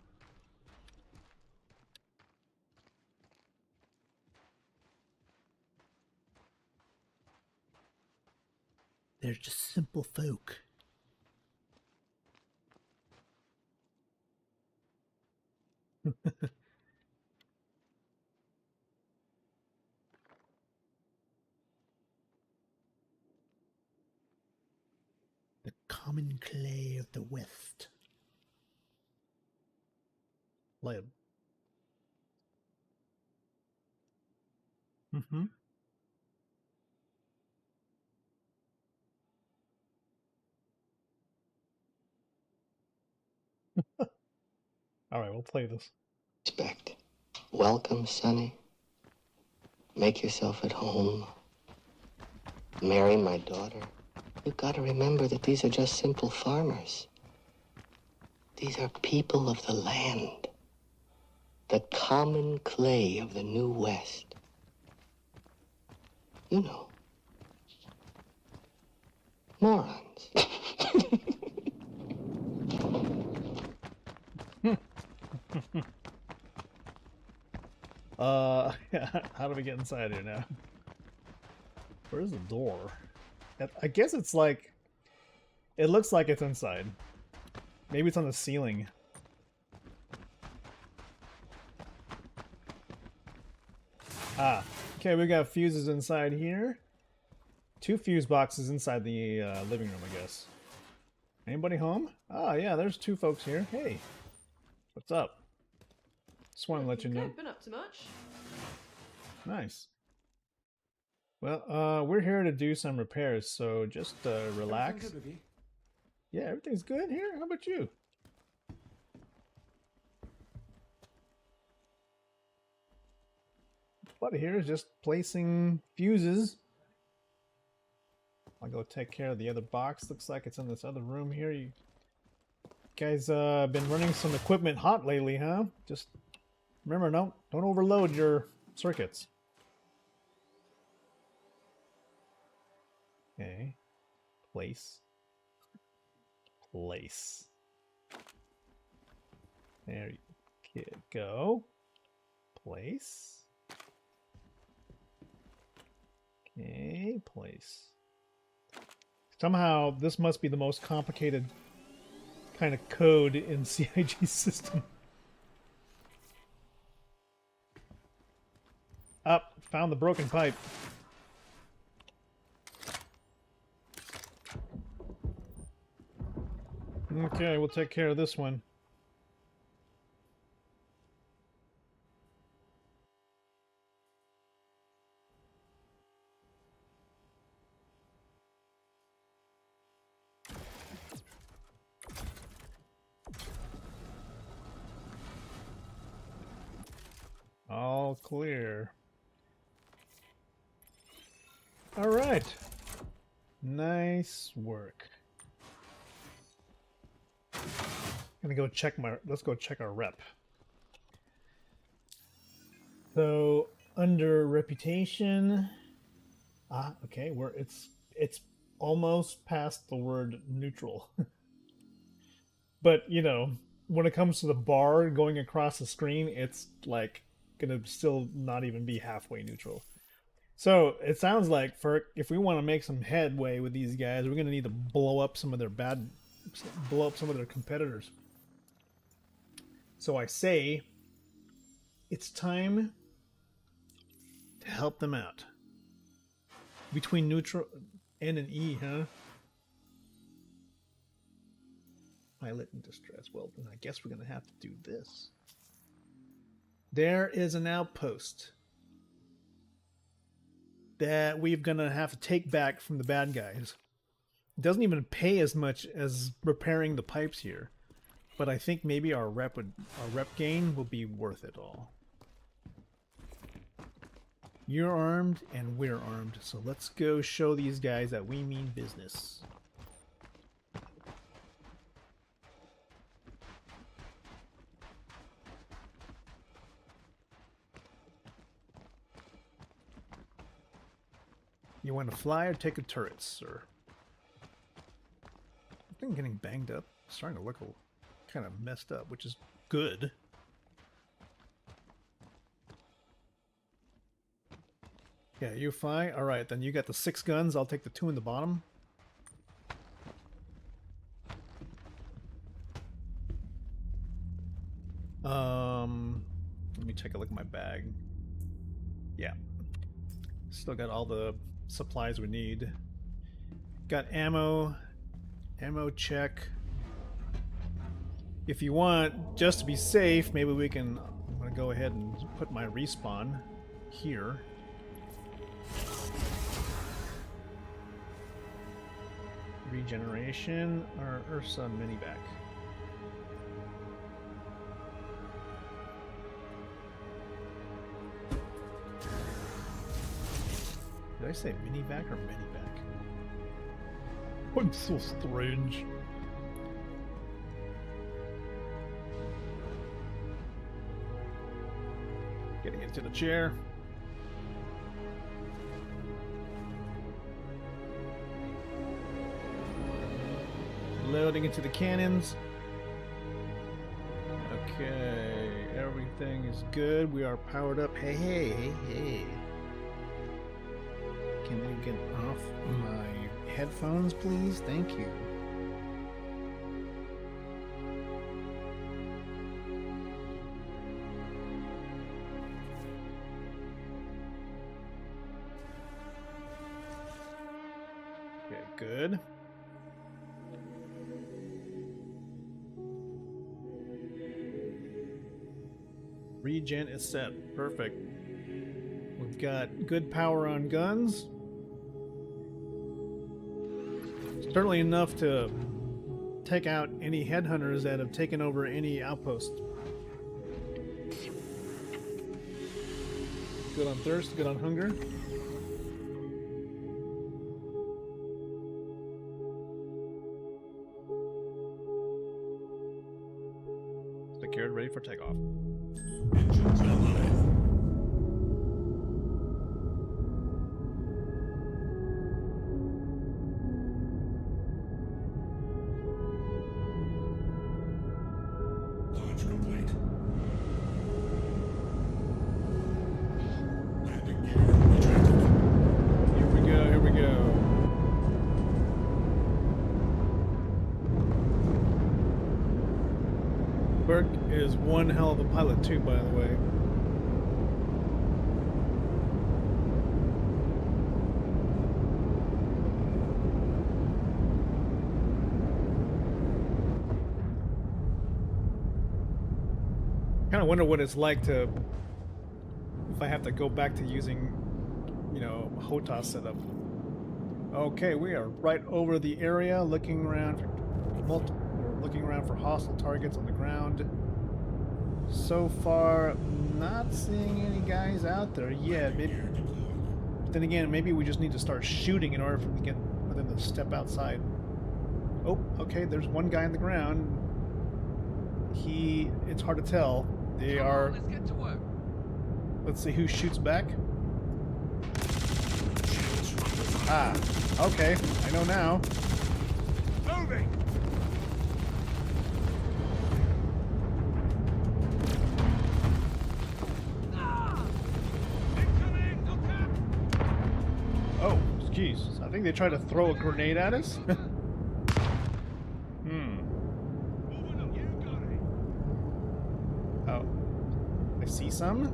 They're just simple folk. The common clay of the West. Lead. Mm-hmm. All right, we'll play this. Respect. Welcome, Sonny. Make yourself at home. Marry my daughter. You've got to remember that these are just simple farmers. These are people of the land. The common clay of the New West. You know. Morons. How do we get inside here now? Where's the door? I guess it's like, it looks like it's inside. Maybe it's on the ceiling. Ah, okay, we got fuses inside here. 2 fuse boxes inside the living room, I guess. Anybody home? Ah, yeah, there's 2 folks here. Hey, what's up? Just want to let you know. Been up to much? Nice. Well, we're here to do some repairs, so just relax. Everything good with you? Yeah, everything's good here. How about you? Buddy here is just placing fuses. I'll go take care of the other box. Looks like it's in this other room here. You guys been running some equipment hot lately, huh? Just remember, don't overload your circuits. Okay. Place. There you go. Place. Okay, place. Somehow this must be the most complicated kind of code in CIG system. Up, found the broken pipe. Okay, we'll take care of this one. All clear. All right. Nice work. Let's go check our rep. So under reputation, okay, it's almost past the word neutral. But you know, when it comes to the bar going across the screen, it's like gonna still not even be halfway neutral. So it sounds like if we want to make some headway with these guys, we're gonna need to blow up some of their competitors. So I say, it's time to help them out. Between neutral N and E, huh? Pilot in distress. Well, then I guess we're gonna have to do this. There is an outpost that we're gonna have to take back from the bad guys. It doesn't even pay as much as repairing the pipes here, but I think maybe our rep gain will be worth it all. You're armed and we're armed, so let's go show these guys that we mean business. You want to fly or take a turret, sir? I think I'm getting banged up. It's starting to look kind of messed up, which is good. Yeah, you fly? Alright, then you got the 6 guns. I'll take the 2 in the bottom. Let me take a look at my bag. Yeah. Still got all the supplies we need. Got ammo. Ammo check. If you want, just to be safe, maybe we can... I'm going to go ahead and put my respawn here. Regeneration or Ursa minivac. Did I say minivac or medivac? I'm so strange. Getting into the chair. Loading into the cannons. Okay, everything is good. We are powered up. Hey. Can we get off my headphones, please? Thank you. Okay, good. Regen is set. Perfect. We've got good power on guns. Certainly enough to take out any headhunters that have taken over any outpost. Good on thirst, good on hunger. Secured, ready for takeoff. Engines online. Launch complete. Landing gear retracted. Here we go, here we go. Burke is one hell of a pilot too, by the way. Kind of wonder what it's like to, if I have to go back to using, you know, HOTAS setup. Okay, we are right over the area, looking around for hostile targets on the ground. So far, not seeing any guys out there yet. Maybe, but then again, maybe we just need to start shooting in order for them to step outside. Oh, okay, there's one guy on the ground. It's hard to tell. They are. Let's get to work. Let's see who shoots back. Ah, okay, I know now. Moving. Oh, jeez. I think they tried to throw a grenade at us. Oh. I see some.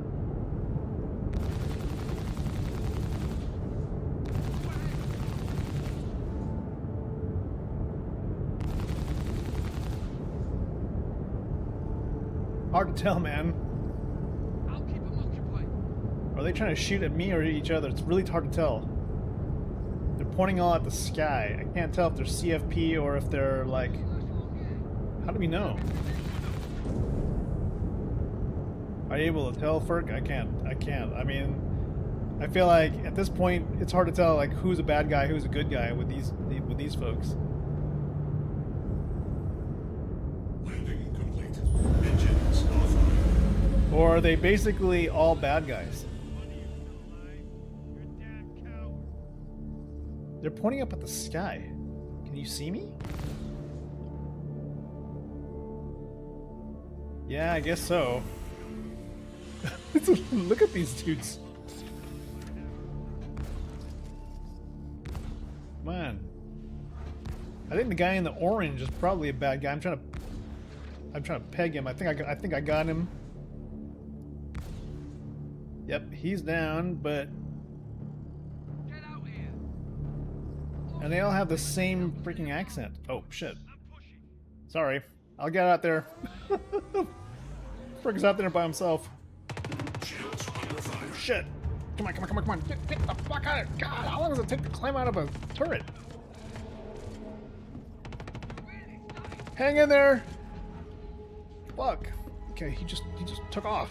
Hard to tell, man. I'll keep them occupied. Are they trying to shoot at me or at each other? It's really hard to tell. They're pointing all at the sky. I can't tell if they're CFP or if they're like... How do we know? Are you able to tell, Ferg? I can't. I mean, I feel like at this point it's hard to tell like who's a bad guy, who's a good guy with these folks. Landing complete. Engines offline. Or are they basically all bad guys? They're pointing up at the sky. Can you see me? Yeah, I guess so. Look at these dudes. Man. I think the guy in the orange is probably a bad guy. I'm trying to peg him. I think I got him. Yep, he's down, but Get out here. and they all have the same freaking accent. Oh shit. Sorry. I'll get out there. Frick's out there by himself. Shields under fire. Shit. Come on. Get the fuck out of it. God, how long does it take to climb out of a turret? Hang in there. Fuck. Okay, he just took off.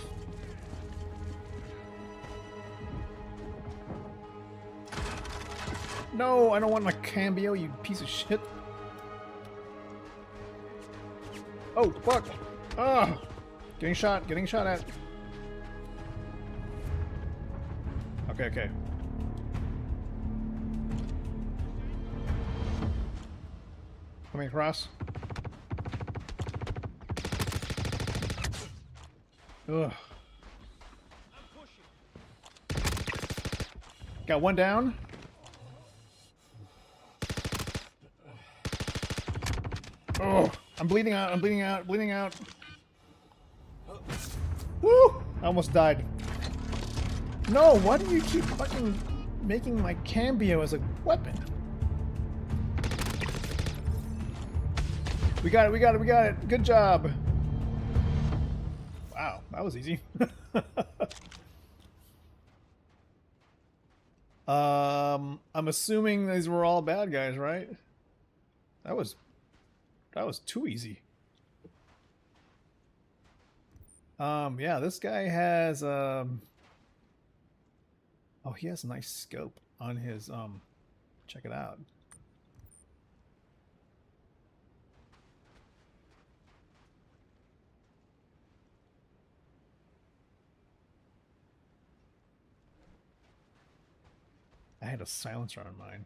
No, I don't want my cambio, you piece of shit. Oh, fuck. Ah. Getting shot at. Okay. Coming across. Ugh. Got one down. Oh, I'm bleeding out. Woo! I almost died. No, why do you keep fucking making my cambio as a weapon? We got it. Good job. Wow, that was easy. I'm assuming these were all bad guys, right? That was too easy. Yeah, this guy has oh, he has a nice scope on his check it out. I had a silencer on mine.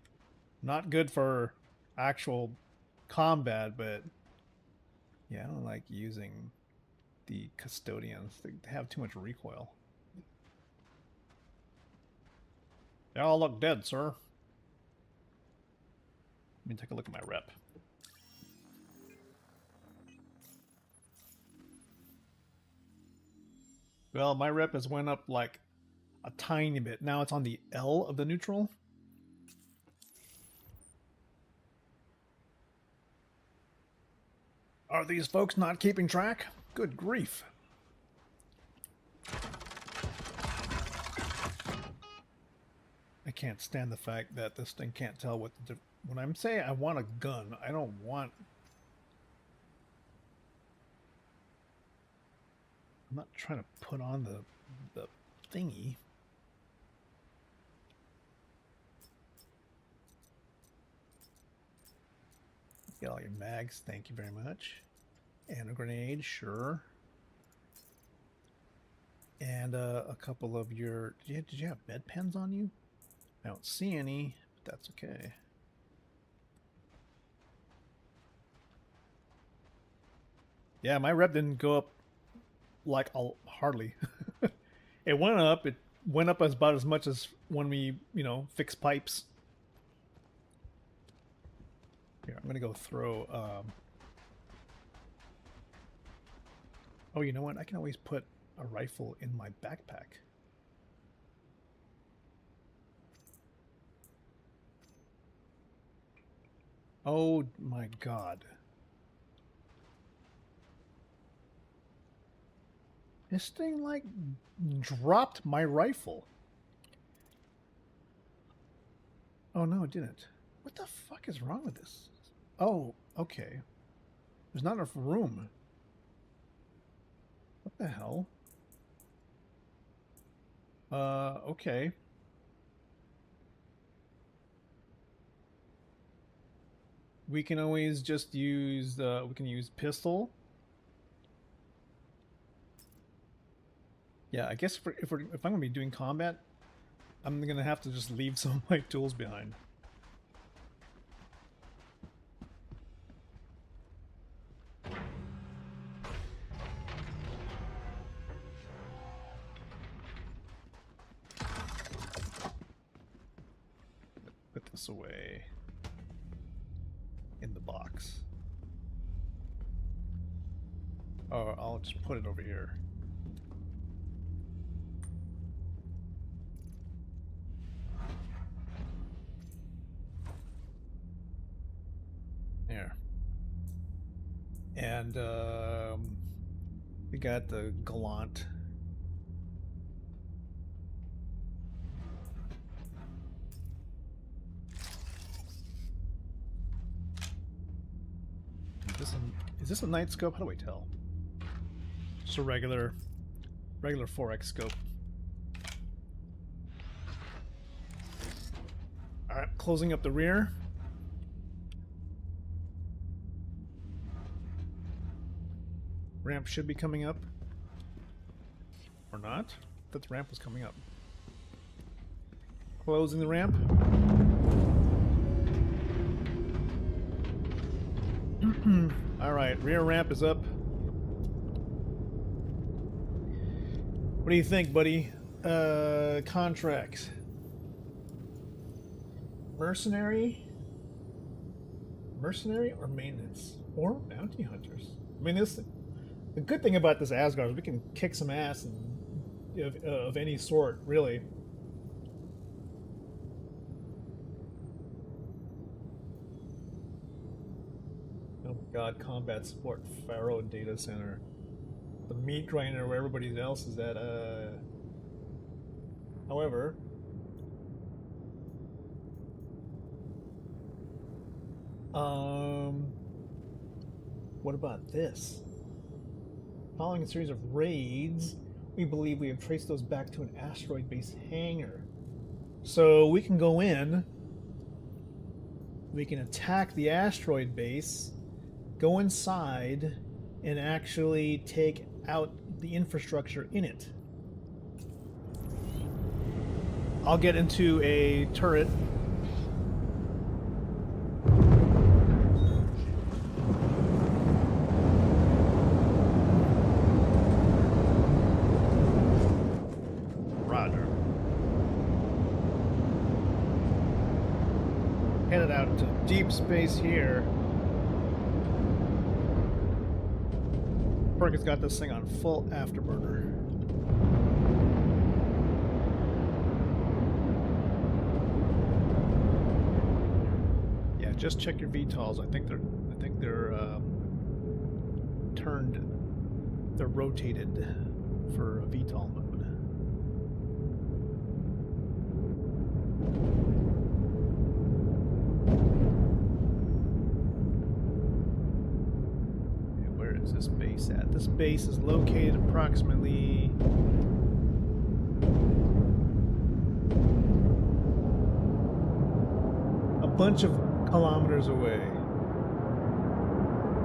Not good for actual combat, but yeah, I don't like using the custodians. They have too much recoil. They all look dead, sir. Let me take a look at my rep. Well, my rep has went up like a tiny bit. Now it's on the L of the neutral. Are these folks not keeping track? Good grief. I can't stand the fact that this thing can't tell what the when I'm saying I want a gun, I don't want... I'm not trying to put on the thingy. Get all your mags, thank you very much. And a grenade, sure. And a couple of your... Did you have med pens on you? I don't see any, but that's okay. Yeah, my rep didn't go up like hardly. It went up. It went up about as much as when we, you know, fix pipes. Here, I'm gonna go throw. Oh, you know what? I can always put a rifle in my backpack. Oh my God. This thing, like, dropped my rifle. Oh, no, it didn't. What the fuck is wrong with this? Oh, okay. There's not enough room. What the hell? Okay. We can always just use, we can use pistol. Yeah, I guess if I'm gonna be doing combat, I'm gonna have to just leave some of my tools behind. Put this away in the box. Or I'll just put it over here. There. And we got the Gallant. Is this a night scope? How do I tell? Just a regular 4X scope. Alright, closing up the rear. Ramp should be coming up. Or not? I thought the ramp was coming up. Closing the ramp. Alright, rear ramp is up. What do you think, buddy? Contracts. Mercenary? Mercenary or maintenance? Or bounty hunters? I mean, this... The good thing about this Asgard is we can kick some ass of any sort, really. Oh my God, combat support, Pharaoh data center, the meat grinder where everybody else is at. However, what about this? Following a series of raids, we believe we have traced those back to an asteroid base hangar. So we can go in, we can attack the asteroid base, go inside, and actually take out the infrastructure in it. I'll get into a turret. Roger. Headed out to deep space here. Perk has got this thing on full afterburner. Yeah, just check your VTOLs. I think they're turned. They're rotated for a VTOL mode. This base at? This base is located approximately a bunch of kilometers away.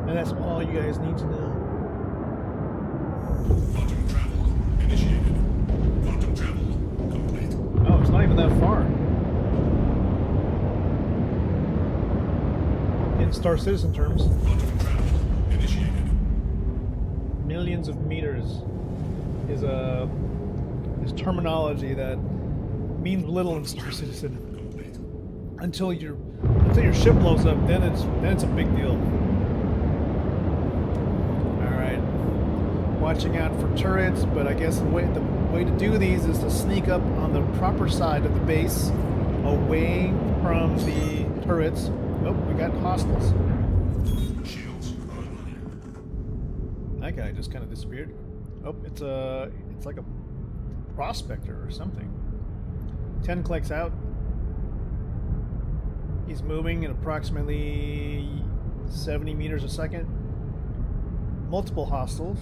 And that's all you guys need to know. Quantum travel initiated. Quantum travel complete. Oh, it's not even that far. In Star Citizen terms. Quantum travel initiated. Millions of meters is terminology that means little in Star Citizen. Complete. Until your ship blows up, then it's a big deal. All right, watching out for turrets, but I guess the way to do these is to sneak up on the proper side of the base, away from the turrets. Oh, we got hostiles. Shields online. That guy just kind of disappeared. Oh, it's like a prospector or something. 10 clicks out. He's moving at approximately 70 meters a second. Multiple hostiles.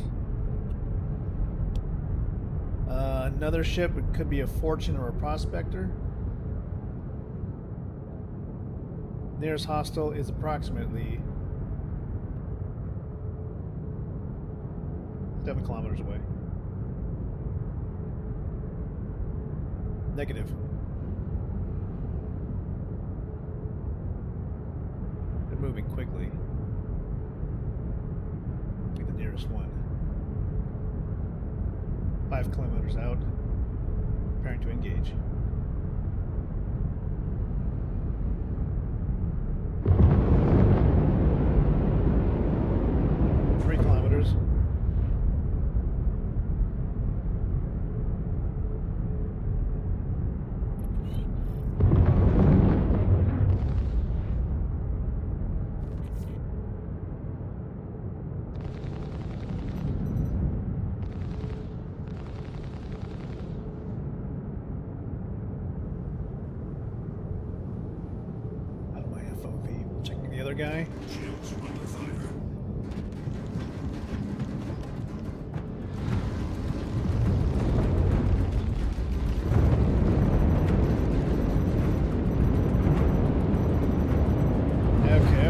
Another ship, it could be a Fortune or a prospector. Nearest hostile is approximately 7 kilometers away. Negative. They're moving quickly. Be the nearest one. 5 kilometers out. Preparing to engage. Guy. Shields under fire.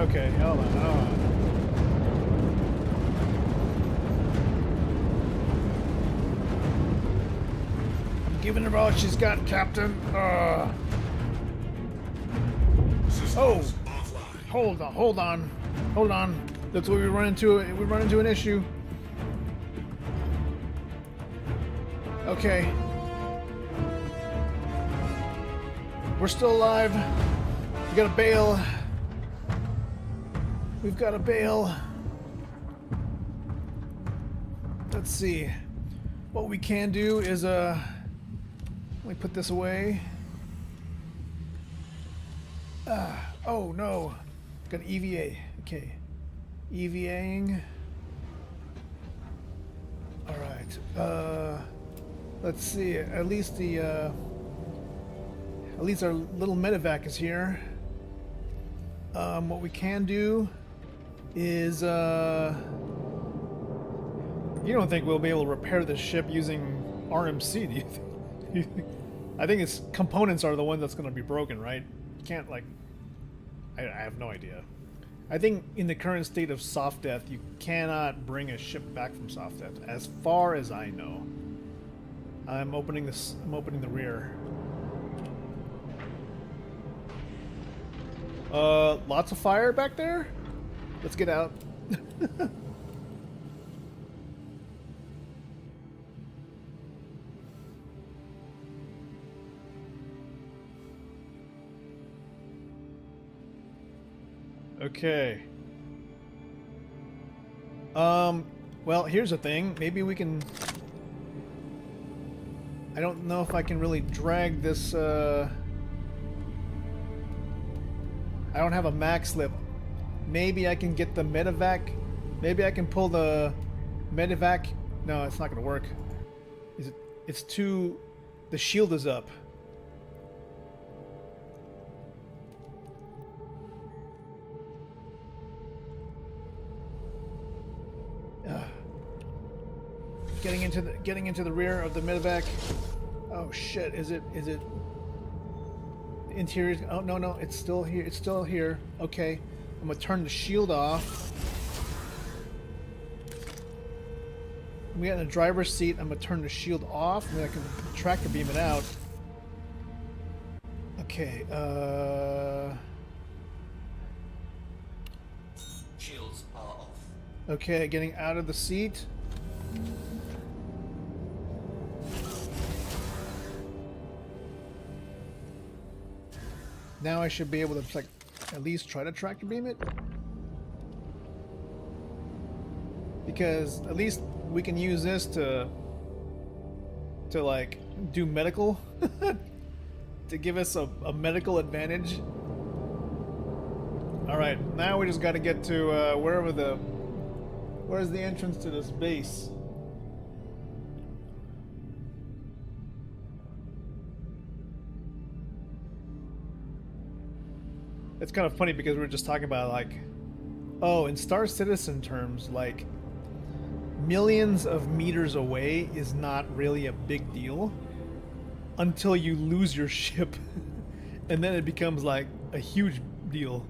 Okay, hold on. I'm giving her all she's got, Captain. Systems offline. Hold on. That's where we run into an issue. Okay. We're still alive. We gotta bail. We've gotta bail. Let's see. What we can do is let me put this away. Oh no. Got EVA. Okay. EVAing. Alright. Let's see. At least our little medevac is here. What we can do is you don't think we'll be able to repair this ship using RMC, do you think? I think its components are the one that's going to be broken, right? You can't, like... I have no idea. I think in the current state of soft death, you cannot bring a ship back from soft death, as far as I know. I'm opening this. I'm opening the rear. Lots of fire back there? Let's get out. Okay. Well, here's the thing. Maybe we can... I don't know if I can really drag this, I don't have a mag slip. Maybe I can get the medevac. Maybe I can pull the medevac. No, it's not gonna work. Is it? It's too... The shield is up. Getting into the rear of the medevac. Oh shit! Is it interior? Oh no, it's still here. It's still here. Okay, I'm gonna turn the shield off. We got in the driver's seat. I'm gonna turn the shield off, and then I can tractor beam it out. Okay. Shields are off. Okay, getting out of the seat. Now I should be able to, like, at least try to tractor beam it. Because at least we can use this to like, do medical. To give us a medical advantage. Alright, now we just gotta get to, where's the entrance to this base? It's kind of funny because we were just talking about, like, oh, in Star Citizen terms, like, millions of meters away is not really a big deal until you lose your ship. And then it becomes, like, a huge deal.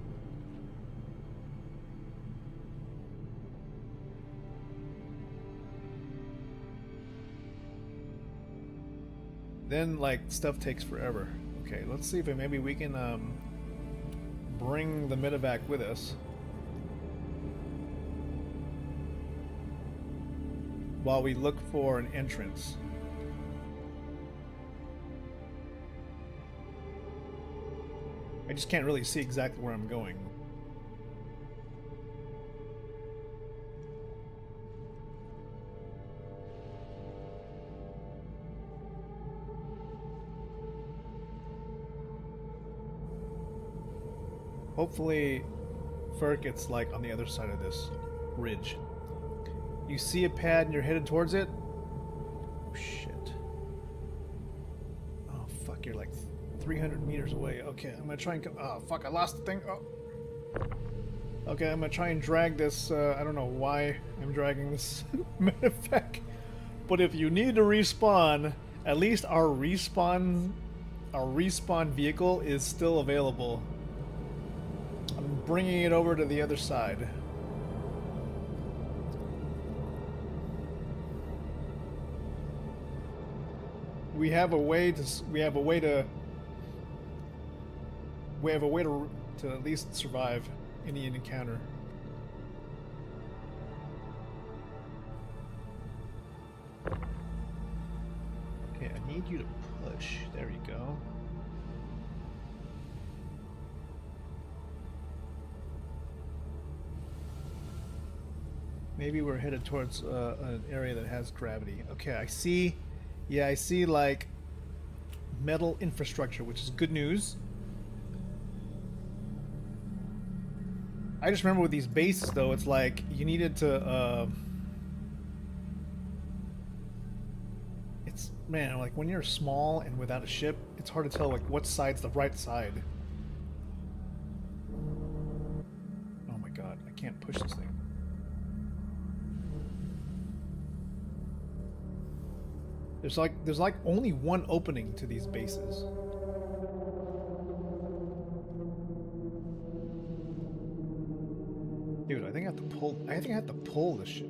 Then, like, stuff takes forever. Okay, let's see if maybe we can, bring the medevac with us while we look for an entrance. I just can't really see exactly where I'm going. Hopefully, Ferk, it's like on the other side of this ridge. You see a pad and you're headed towards it? Oh, shit. Oh, fuck, you're like 300 meters away. Okay, I'm gonna try and... Oh, fuck, I lost the thing. Oh. Okay, I'm gonna try and drag this... I don't know why I'm dragging this medevac. But if you need to respawn, at least our respawn vehicle is still available. I'm bringing it over to the other side. We have a way to at least survive any encounter. Okay, I need you to push. There you go. Maybe we're headed towards an area that has gravity. Okay, I see. Yeah, I see, like, metal infrastructure, which is good news. I just remember with these bases, though, it's like you needed to, it's, man, like when you're small and without a ship, it's hard to tell, like, what side's the right side. Oh my god, I can't push this thing. There's like only one opening to these bases. Dude, I think I have to pull. I think I have to pull this shit.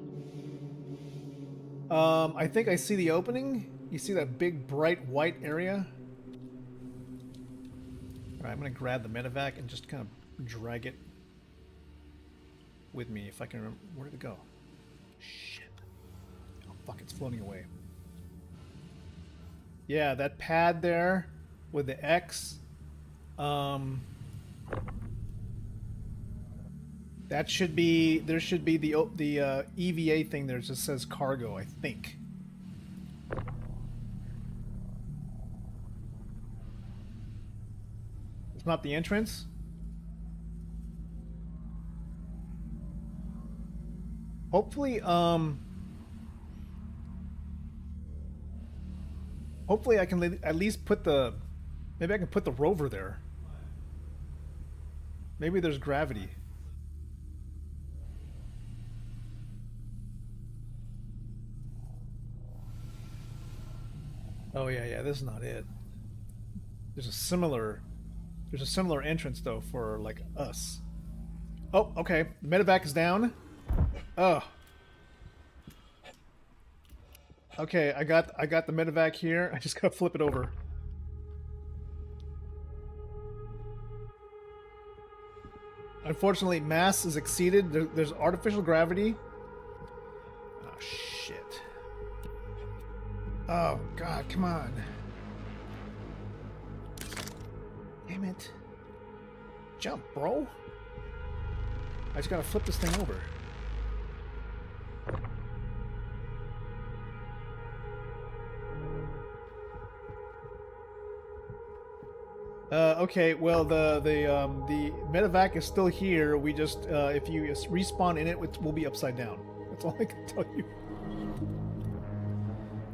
I think I see the opening. You see that big bright white area? Alright, I'm gonna grab the medevac and just kind of drag it with me if I can remember. Where did it go? Shit. Oh, fuck, it's floating away. Yeah, that pad there with the X. That should be, there should be the EVA thing there just says cargo, I think. It's not the entrance? Hopefully, hopefully I can at least put the, maybe I can put the rover there. Maybe there's gravity. Oh yeah, this is not it. There's a similar entrance though for like us. Oh, okay. The medevac is down. Oh. Okay, I got the medevac here. I just gotta flip it over. Unfortunately, mass is exceeded. There's artificial gravity. Oh shit. Oh god, come on. Damn it. Jump, bro. I just gotta flip this thing over. Okay, well the medevac is still here. We just if you respawn in it, we'll be upside down. That's all I can tell you.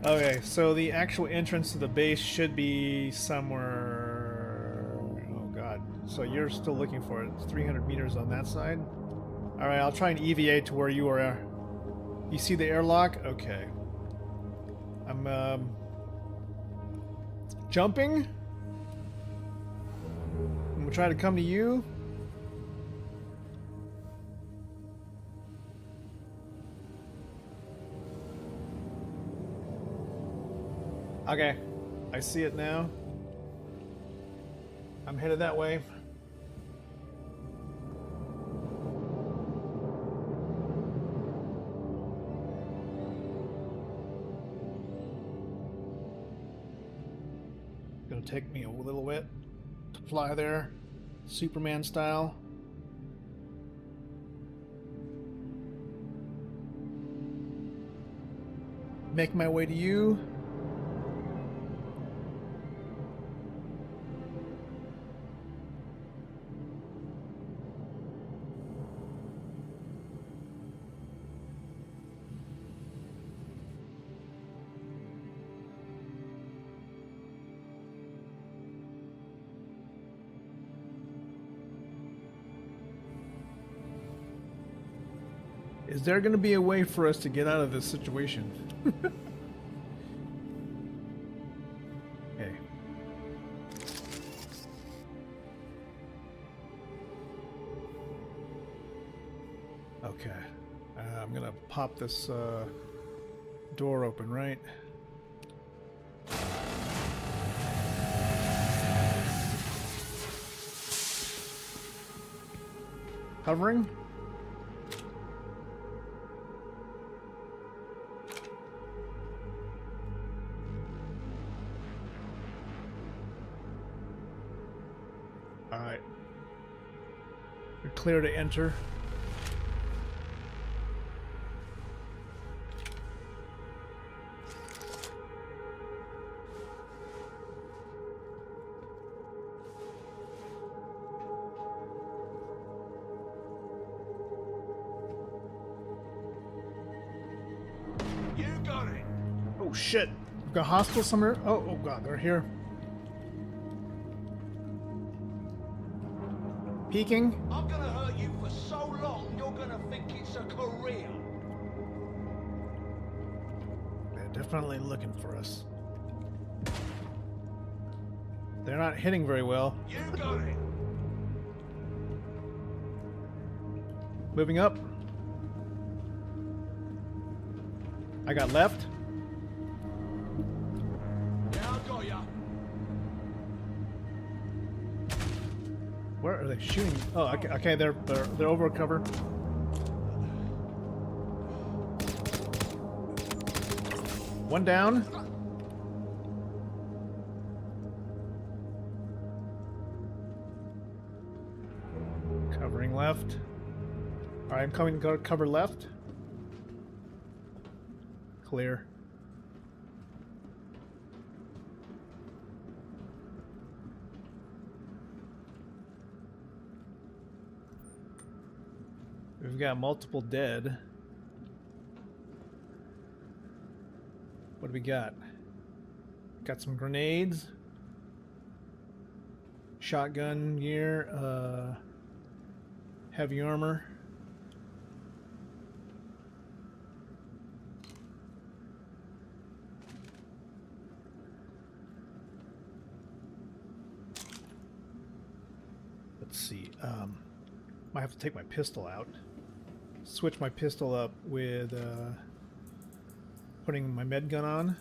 Okay, so the actual entrance to the base should be somewhere. Oh god. So you're still looking for it. It's 300 meters on that side. All right, I'll try and EVA to where you are. You see the airlock? Okay. I'm jumping. I'm gonna try to come to you. Okay, I see it now. I'm headed that way. Gonna take me a little bit to fly there, Superman style. Make my way to you. Is there going to be a way for us to get out of this situation? Okay. Okay. I'm going to pop this door open, right? Hovering? Alright. You're clear to enter. You got it. Oh shit! We've got hostiles somewhere. Oh god, they're here. Peeking. I'm gonna hurt you for so long, you're gonna definitely looking for us. They're not hitting very well. You got it. Moving up. I got left. Yeah, I got ya. Where are they shooting? Oh, okay, okay, they're over cover. One down. Covering left. All right, I'm coming to cover left. Clear. We've got multiple dead. What do we got? Got some grenades. Shotgun gear. Heavy armor. Let's see. Might have to take my pistol out. Switch my pistol up with putting my med gun on.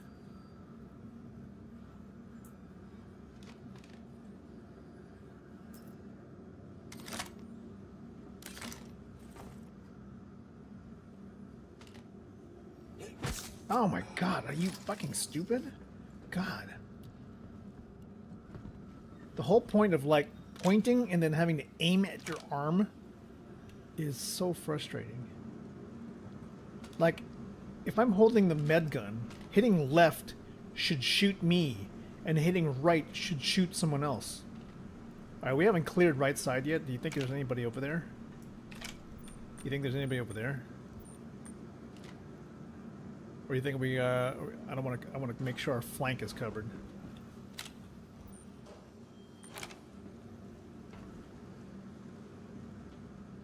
Oh my god, are you fucking stupid? God. The whole point of like pointing and then having to aim at your arm is so frustrating. Like, if I'm holding the med gun, hitting left should shoot me, and hitting right should shoot someone else. Alright, we haven't cleared right side yet. Do you think there's anybody over there? You think there's anybody over there? Or you think we, I want to make sure our flank is covered.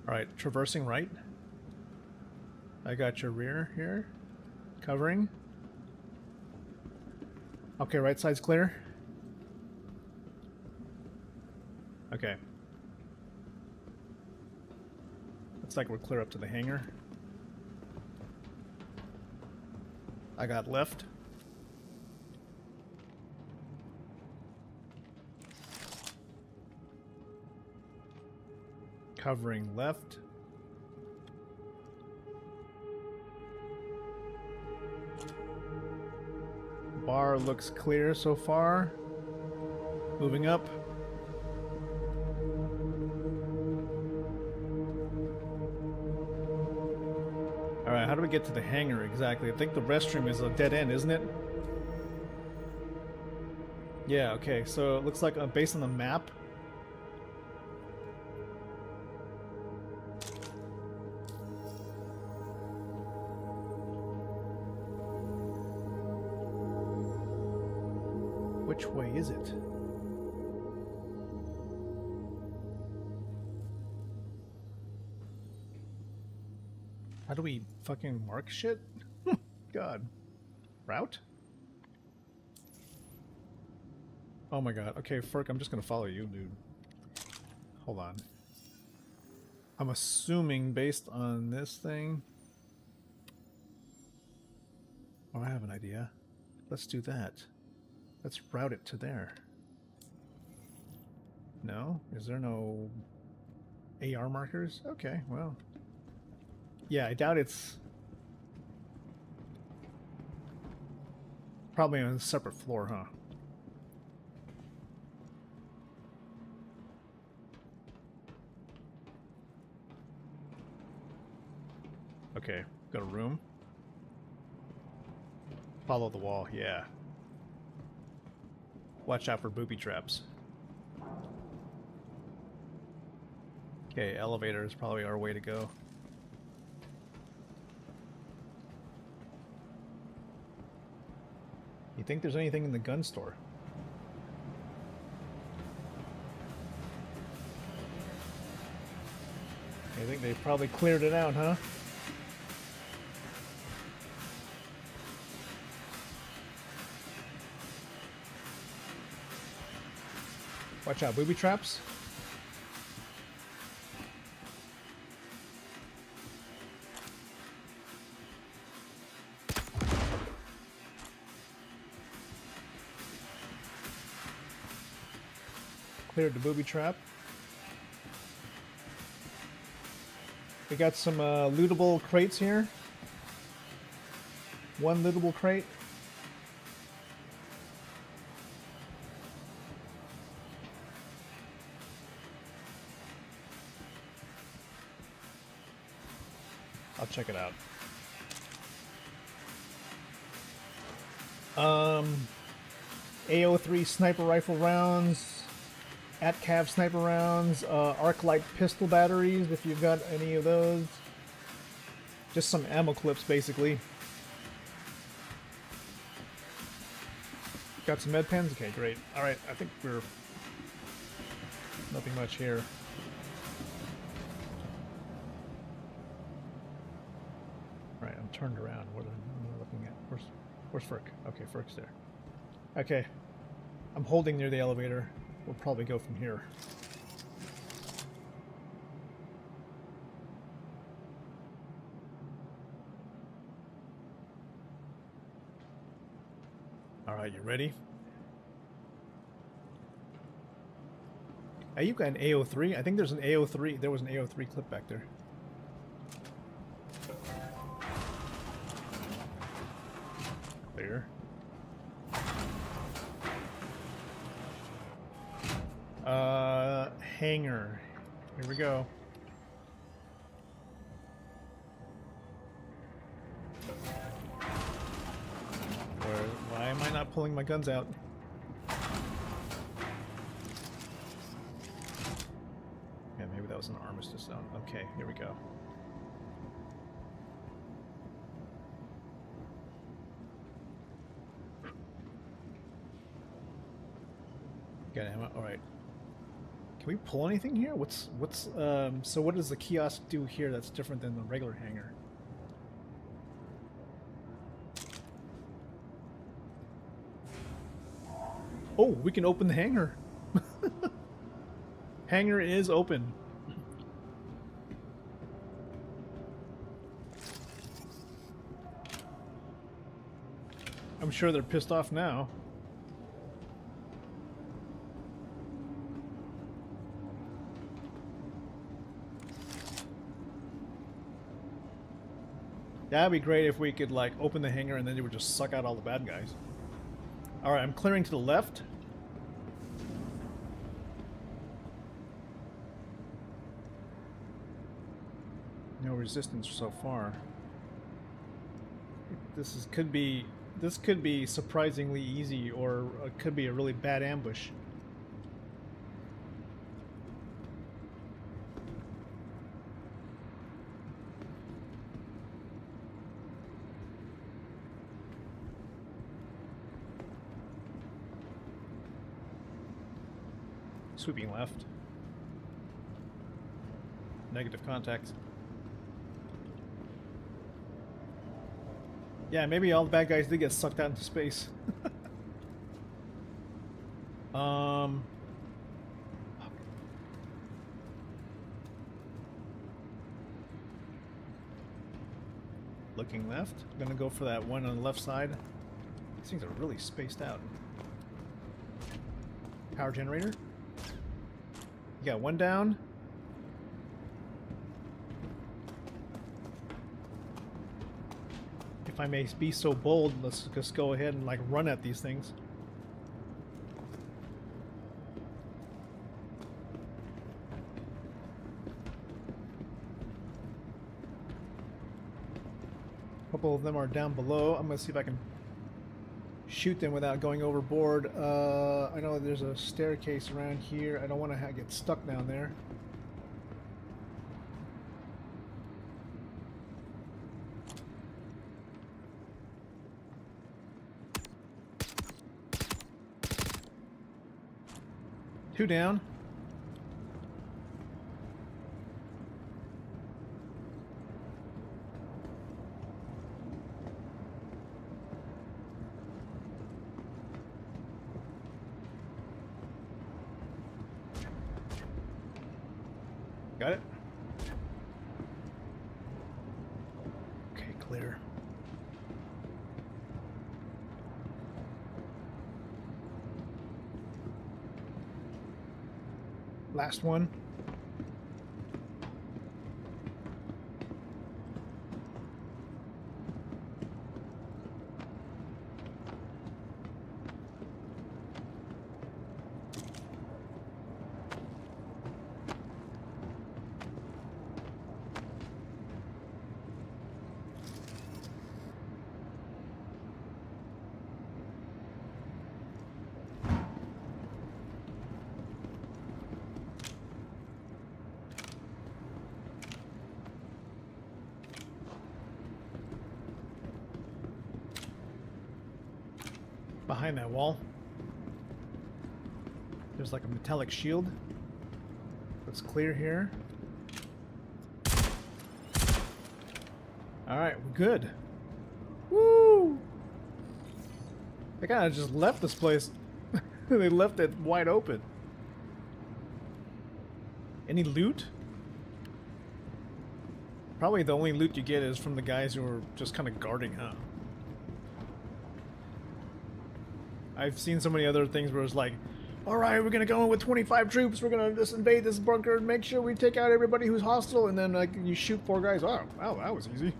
Alright, traversing right. I got your rear here. Covering. Okay, right side's clear. Okay. Looks like we're clear up to the hangar. I got left. Covering left. Bar looks clear so far. Moving up. Alright, how do we get to the hangar exactly? I think the restroom is a dead end, isn't it? Yeah, okay, so it looks like based on the map. Which way is it? How do we fucking mark shit? God. Route? Oh my god. Okay, Ferk, I'm just gonna follow you, dude. Hold on. I'm assuming based on this thing... Oh, I have an idea. Let's do that. Let's route it to there. No? Is there no AR markers? Okay, well... Yeah, I doubt it's... Probably on a separate floor, huh? Okay, got a room. Follow the wall, yeah. Watch out for booby traps. Okay, elevator is probably our way to go. You think there's anything in the gun store? I think they probably cleared it out, huh? Watch out, booby traps. Cleared the booby trap. We got some lootable crates here. One lootable crate. I'll check it out. AO3 sniper rifle rounds, ATCAV sniper rounds, arc light pistol batteries if you've got any of those. Just some ammo clips basically. Got some med pens? Okay, great. Alright, I think we're... nothing much here. Alright, I'm turned around. What am I looking at? Where's Ferk? Okay, Ferk's there. Okay. I'm holding near the elevator. We'll probably go from here. Alright, you ready? Hey, you got an AO3? I think there's an AO3. There was an AO3 clip back there. Clear. Hangar. Here we go. Why am I not pulling my guns out? Yeah, maybe that was an armistice zone. Okay, here we go. Got ammo. All right. Can we pull anything here? So what does the kiosk do here that's different than the regular hangar? Oh, we can open the hangar. Hangar is open. I'm sure they're pissed off now. That'd be great if we could, like, open the hangar and then it would just suck out all the bad guys. Alright, I'm clearing to the left. No resistance so far. This could be surprisingly easy, or it could be a really bad ambush. Sweeping left. Negative contact. Yeah, maybe all the bad guys did get sucked out into space. Looking left. I'm gonna go for that one on the left side. These things are really spaced out. Power generator. You got one down. If I may be so bold, let's just go ahead and like run at these things. A couple of them are down below. I'm gonna see if I can shoot them without going overboard. I know there's a staircase around here. I don't want to get stuck down there. Two down. clear. Last one. Behind that wall, there's like a metallic shield. It's clear here. Alright, we're good. Woo! They kind of just left this place. They left it wide open. Any loot? Probably the only loot you get is from the guys who are just kind of guarding, huh? I've seen so many other things where it's like, alright, we're gonna go in with 25 troops, we're gonna just invade this bunker and make sure we take out everybody who's hostile, and then like you shoot 4 guys. Oh, wow, that was easy.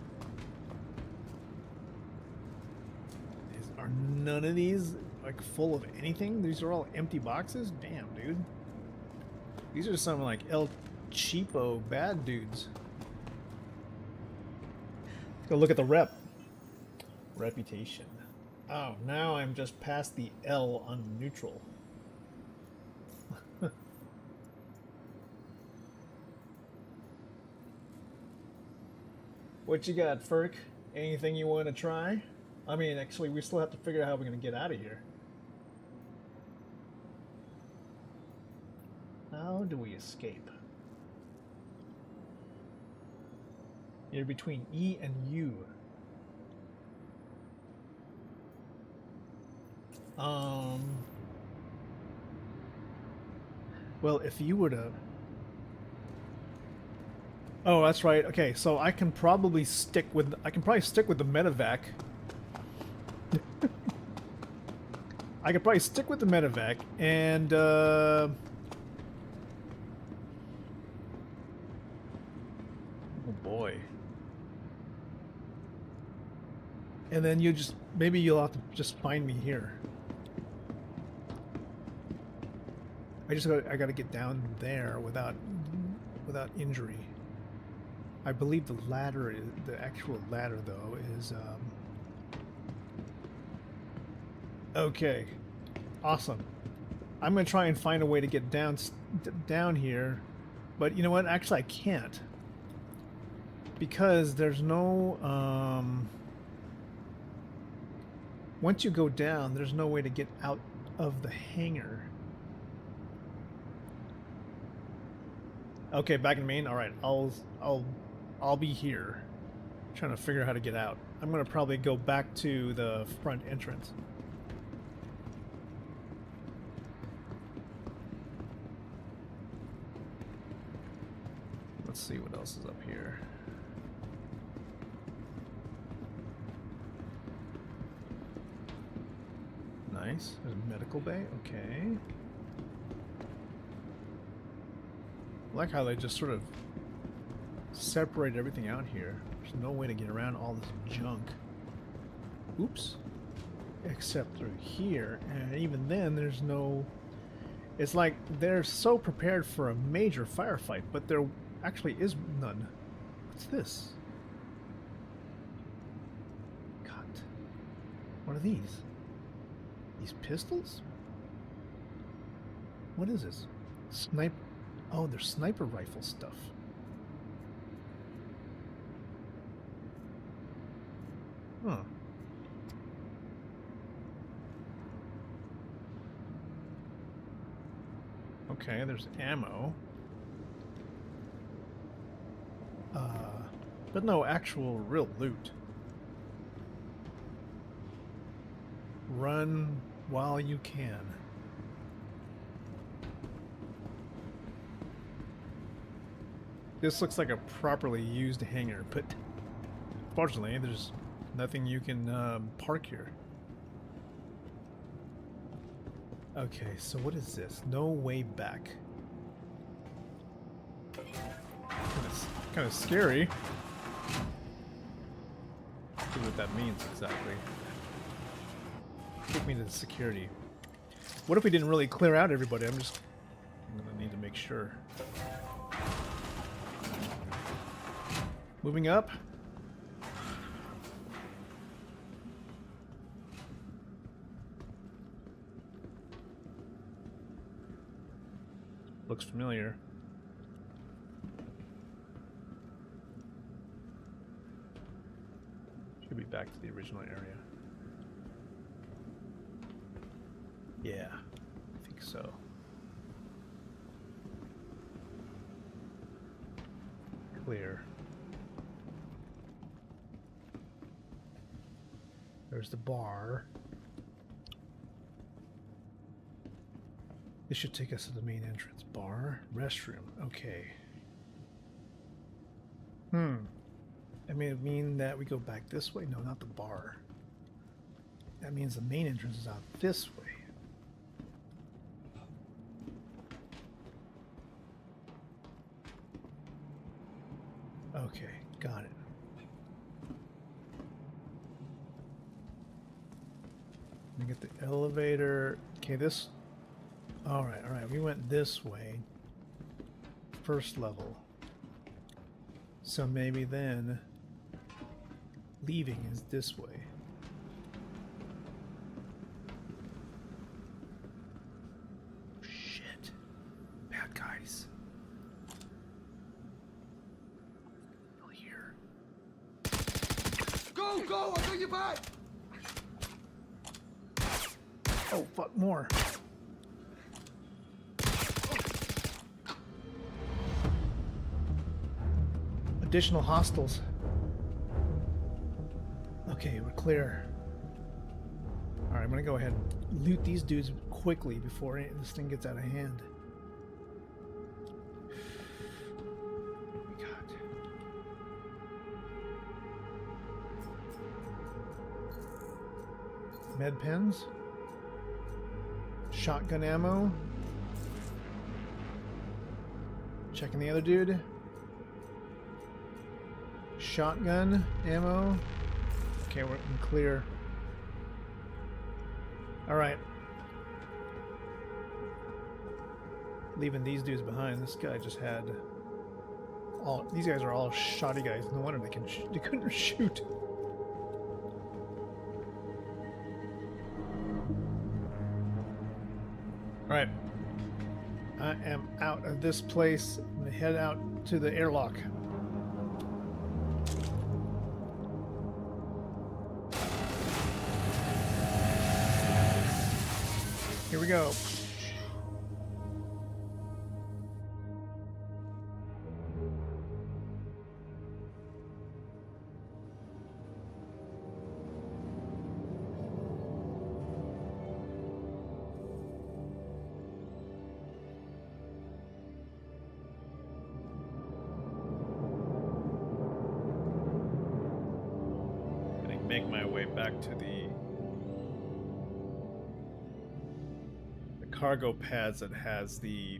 Are none of these like full of anything? These are all empty boxes? Damn, dude. These are some like El Cheapo bad dudes. Let's go look at the reputation. Oh, now I'm just past the L on neutral. What you got, Ferk? Anything you want to try? I mean, actually, we still have to figure out how we're going to get out of here. How do we escape? You're between E and U. Well, if you were to... Oh, that's right. Okay, so I can probably stick with... I can probably stick with the medevac. I could probably stick with the medevac, and, oh boy. And then you just... Maybe you'll have to just find me here. I gotta get down there without injury. I believe the ladder is, the actual ladder though is okay. Awesome. I'm gonna try and find a way to get down here, but you know what? Actually, I can't because there's no once you go down, there's no way to get out of the hangar. Okay, back in main. All right, I'll be here, trying to figure out how to get out. I'm gonna probably go back to the front entrance. Let's see what else is up here. Nice. There's a medical bay. Okay. I like how they just sort of separate everything out here. There's no way to get around all this junk. Oops. Except through here, and even then there's no... It's like they're so prepared for a major firefight, but there actually is none. What's this? God. What are these? These pistols? What is this? Sniper... Oh, they're sniper rifle stuff. Huh. Okay, there's ammo. But no actual real loot. Run while you can. This looks like a properly used hangar, but Fortunately, there's nothing you can park here. Okay, so what is this? No way back. Kind of scary. See what that means exactly. Take me to the security. What if we didn't really clear out everybody? I'm gonna need to make sure. Moving up. Looks familiar. Should be back to the original area. Yeah, I think so. Clear. There's the bar. This should take us to the main entrance. Bar, restroom. Okay. That may mean that we go back this way. No, not the bar. That means the main entrance is out this way. Okay, got it. Let me get the elevator. Okay, this... Alright, alright. We went this way. First level. So maybe then... leaving is this way. Shit. Bad guys. Still here. Go, go! I'll got your back! Oh, fuck, more. Additional hostiles. Okay, we're clear. Alright, I'm gonna go ahead and loot these dudes quickly before this thing gets out of hand. What we got? Med pens. Shotgun ammo. Checking the other dude. Shotgun ammo. Okay, we're in clear. Alright. Leaving these dudes behind. This guy just had all... These guys are all shoddy guys. No wonder they couldn't shoot. Alright. I am out of this place. I'm gonna head out to the airlock. Here we go. Gonna make my way back to the cargo pads that has the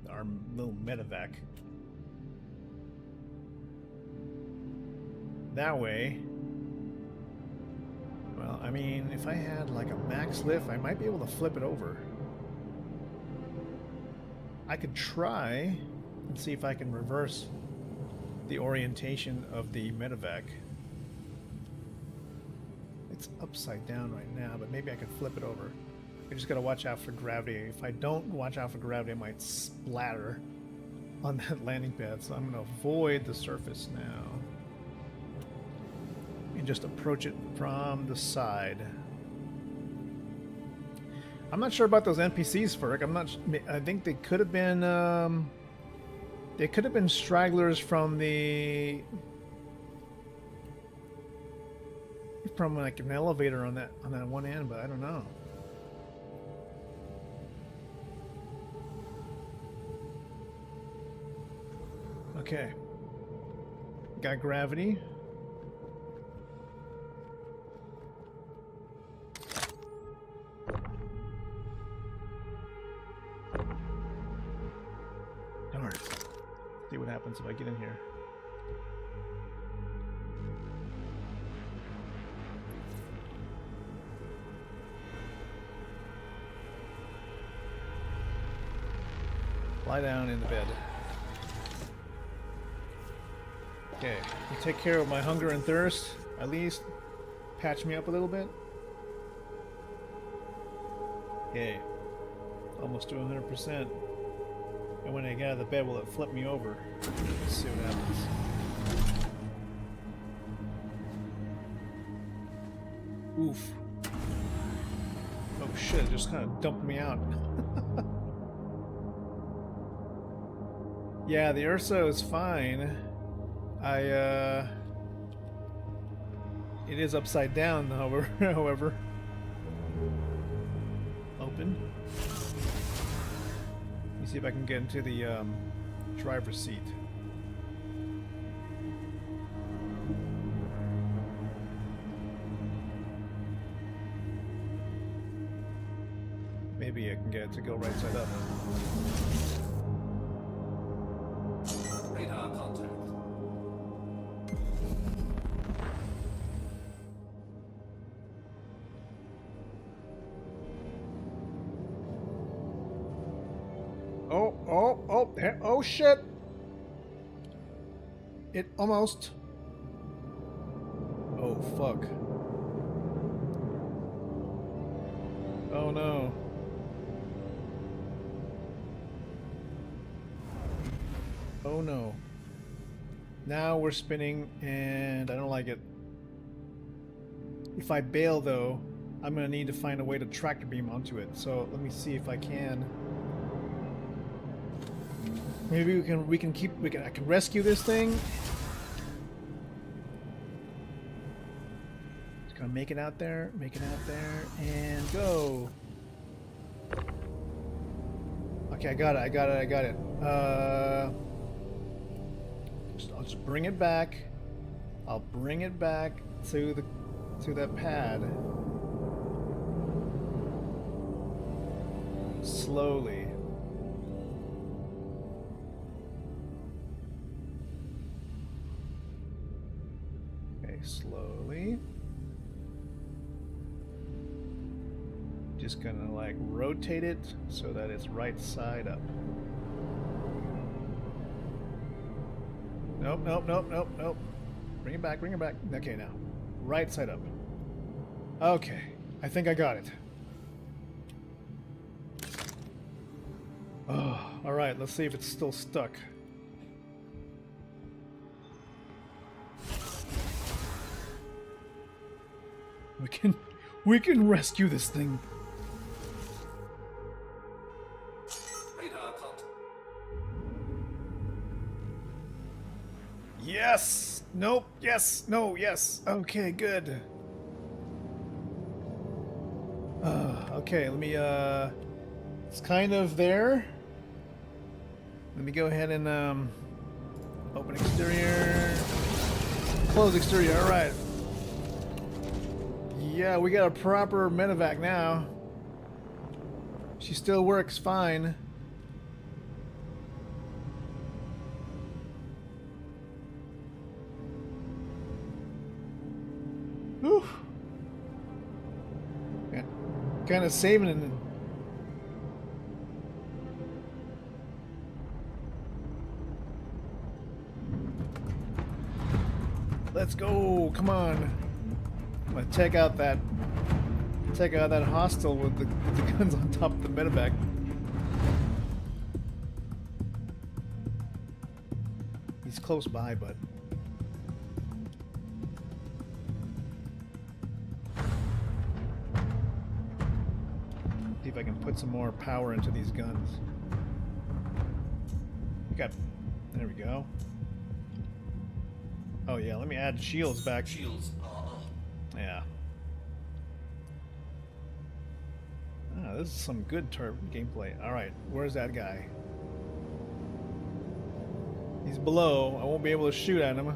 our little medevac. That way, well, I mean, if I had like a max lift, I might be able to flip it over. I could try and see if I can reverse the orientation of the medevac. It's upside down right now, but maybe I could flip it over. I just gotta watch out for gravity. If I don't watch out for gravity, I might splatter on that landing pad. So I'm gonna avoid the surface now and just approach it from the side. I'm not sure about those NPCs, Ferg. I think they could have been stragglers from like an elevator on that one end, but I don't know. Okay. Got gravity. happens if I get in here? Lie down in the bed. Okay, you take care of my hunger and thirst. At least patch me up a little bit. Okay, almost to 100%. And when I get out of the bed, will it flip me over? Let's see what happens. Oof. Oh shit, it just kind of dumped me out. Yeah, the Urso is fine. It is upside down, however. Open. Let me see if I can get into the driver's seat. Maybe I can get it to go right side up. Radar contact. Oh shit! It almost. Oh fuck. Oh no. Oh no. Now we're spinning and I don't like it. If I bail though, I'm gonna need to find a way to tractor beam onto it. So let me see if I can. Maybe I can rescue this thing. Just gonna make it out there, and go. Okay, I got it. I'll just bring it back. I'll bring it back to that pad. Slowly. Slowly. Just gonna like rotate it so that it's right side up. Nope. Bring it back. Okay, now. Right side up. Okay. I think I got it. Oh, alright, let's see if it's still stuck. We can rescue this thing. Radar contact. Yes! Nope. Yes. No. Yes. Okay, good. Okay, let me, it's kind of there. Let me go ahead and, open exterior. Close exterior, alright. Yeah, we got a proper medevac now. She still works fine. Whew. Yeah, kind of saving it. Let's go! Come on! I'm gonna take out that hostile with the guns on top of the medevac. He's close by, but see if I can put some more power into these guns. There we go. Oh yeah, let me add shields back. Shields are on. Yeah. This is some good gameplay. Alright, where's that guy? He's below. I won't be able to shoot at him. Is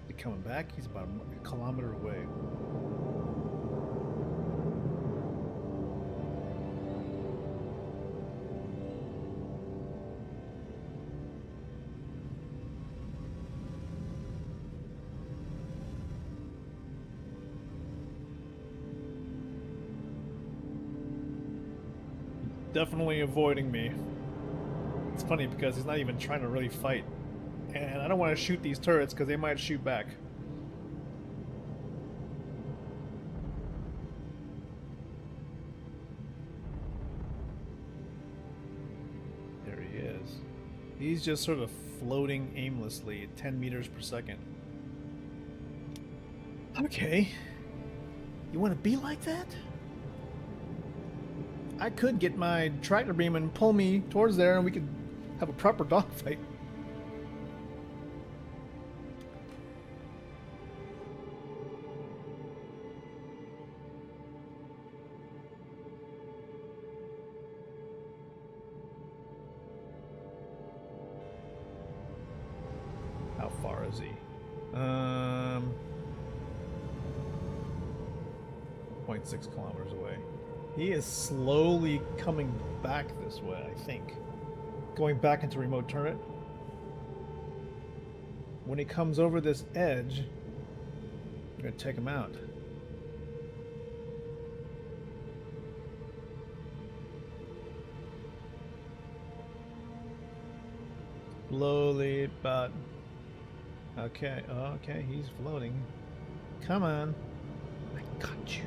he coming back? He's about a kilometer away. Definitely avoiding me. It's funny because he's not even trying to really fight. And I don't want to shoot these turrets because they might shoot back. There he is. He's just sort of floating aimlessly at 10 meters per second. Okay. You want to be like that? I could get my tractor beam and pull me towards there and we could have a proper dogfight. How far is he? 0.6 kilometers away. He is slowly coming back this way, I think. Going back into remote turret. When he comes over this edge, I'm going to take him out. Slowly, but... Okay, okay, he's floating. Come on. I got you.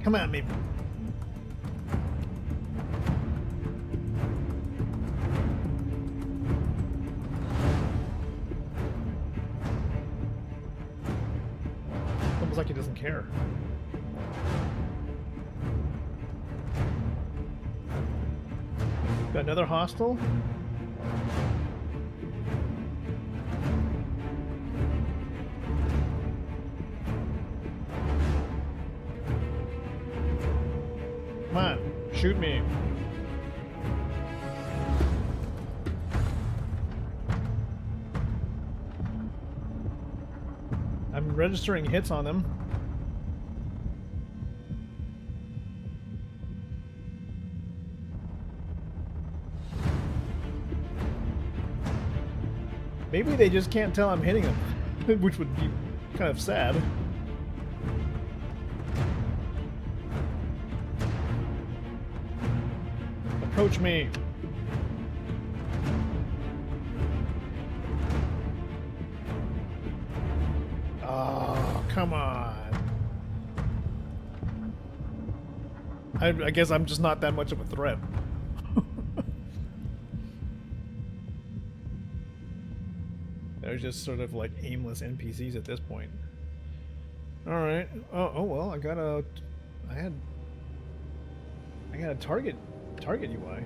Come on, maybe. Almost like he doesn't care. Got another hostile? Come on, shoot me. I'm registering hits on them. Maybe they just can't tell I'm hitting them, which would be kind of sad. Approach me. Oh, come on. I guess I'm just not that much of a threat. They're just sort of like aimless NPCs at this point. Alright. Oh well, I got a target UI.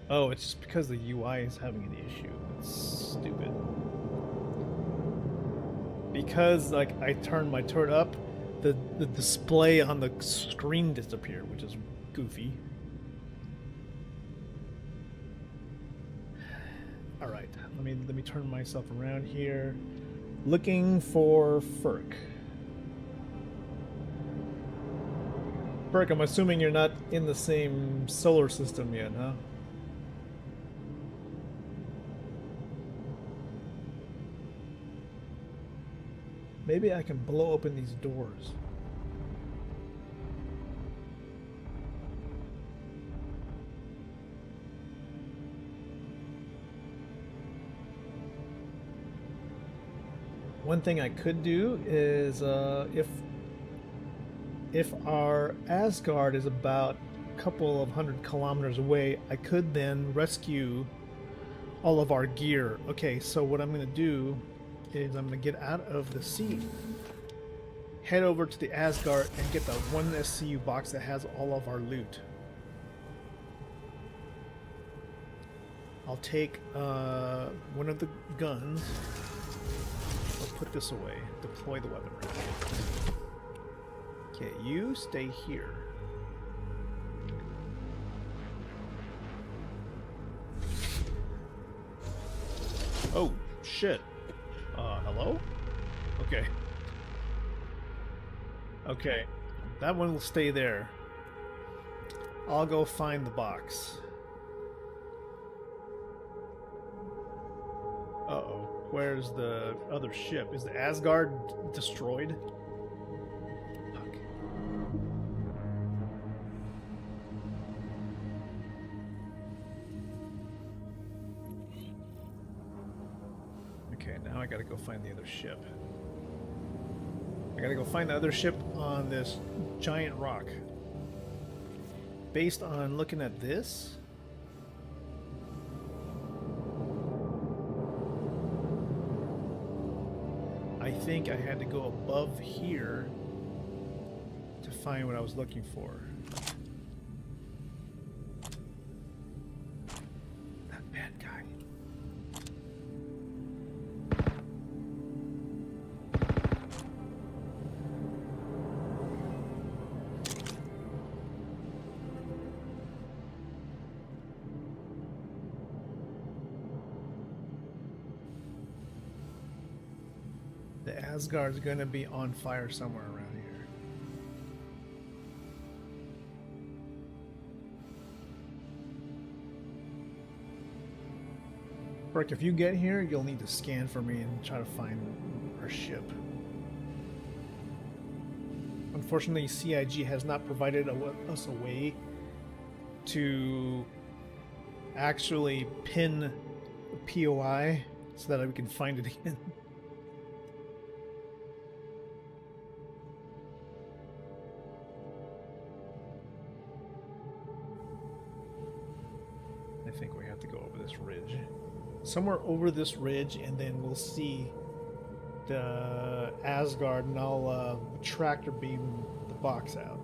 Oh, it's just because the UI is having an issue. That's stupid. Because like I turned my turret up, the display on the screen disappeared, which is goofy. All right, let me turn myself around here, looking for Ferk. Ferk, I'm assuming you're not in the same solar system yet, huh? Maybe I can blow open these doors. One thing I could do is if our Asgard is about a couple of 100 kilometers away, I could then rescue all of our gear. Okay, so what I'm going to do is I'm going to get out of the sea, head over to the Asgard, and get the one SCU box that has all of our loot. I'll take one of the guns. I'll put this away. Deploy the weapon. Okay, you stay here. Oh, shit. Hello? Okay. Okay. That one will stay there. I'll go find the box. Uh-oh. Where's the other ship? Is the Asgard destroyed? Fuck. Okay, now I gotta go find the other ship. I gotta go find the other ship on this giant rock. Based on looking at this, I think I had to go above here to find what I was looking for. That bad guy. The Asgard's gonna be on fire somewhere around here. Burke, if you get here, you'll need to scan for me and try to find our ship. Unfortunately, CIG has not provided us a way to actually pin the POI so that we can find it again. I think we have to go over this ridge. Somewhere over this ridge, and then we'll see the Asgard, and I'll tractor beam the box out.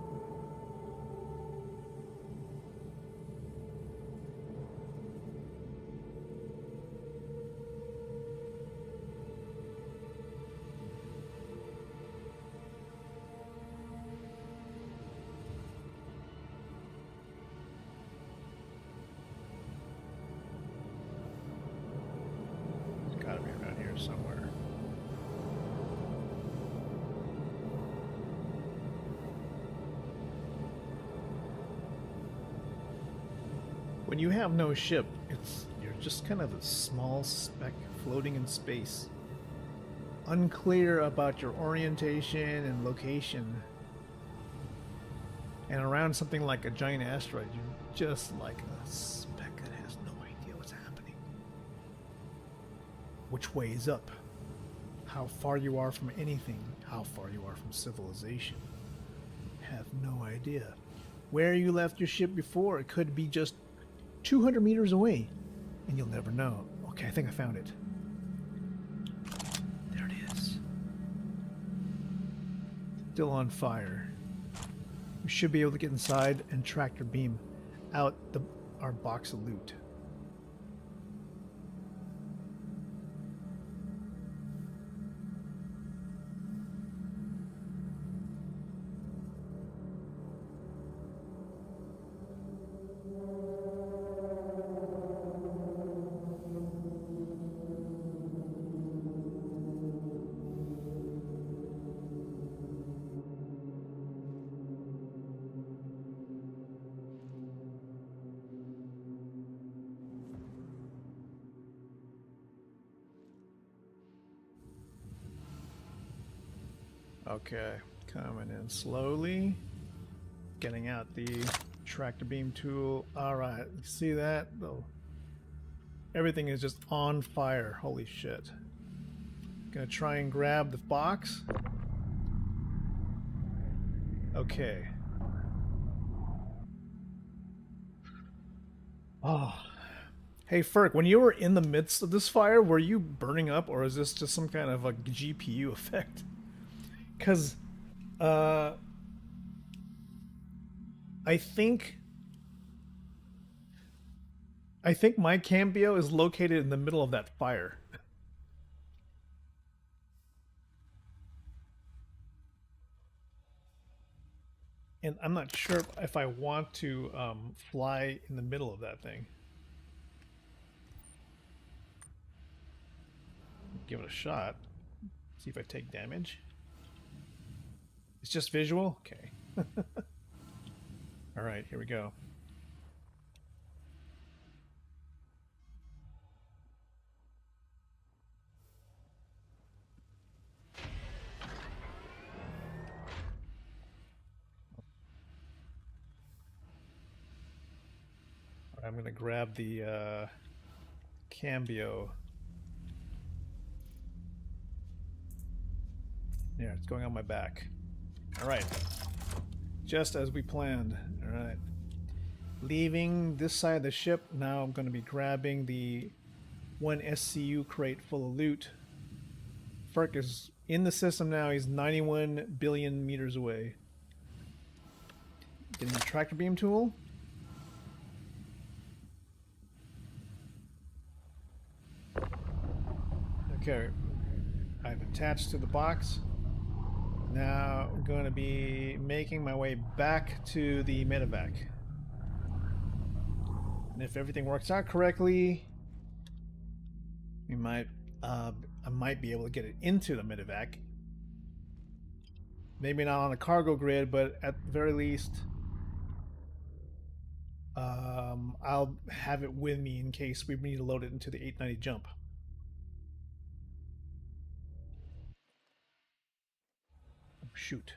Gotta be around here somewhere. When you have no ship, you're just kind of a small speck floating in space. Unclear about your orientation and location. And around something like a giant asteroid, you're just like a speck that has no idea what's happening. Which way is up? How far you are from anything? How far you are from civilization? Have no idea. Where you left your ship before, it could be just 200 meters away, and you'll never know. Okay, I think I found it. There it is. Still on fire. We should be able to get inside and tractor beam out our box of loot. Okay, coming in slowly. Getting out the tractor beam tool. Alright, you see that? Everything is just on fire. Holy shit. Gonna try and grab the box. Okay. Oh. Hey, Ferk, when you were in the midst of this fire, were you burning up, or is this just some kind of a GPU effect? Because, I think my Cambio is located in the middle of that fire. And I'm not sure if I want to fly in the middle of that thing. Give it a shot. See if I take damage. It's just visual? Okay. Alright, here we go. I'm gonna grab the cambio. Yeah, it's going on my back. All right, just as we planned. All right, leaving this side of the ship. Now I'm going to be grabbing the one SCU crate full of loot. Ferk is in the system now. He's 91 billion meters away. Getting the tractor beam tool. Okay, I've attached to the box. Now I'm going to be making my way back to the medevac. And if everything works out correctly, we might, I might be able to get it into the medevac. Maybe not on a cargo grid, but at the very least, I'll have it with me in case we need to load it into the 890 jump. Oh, shoot.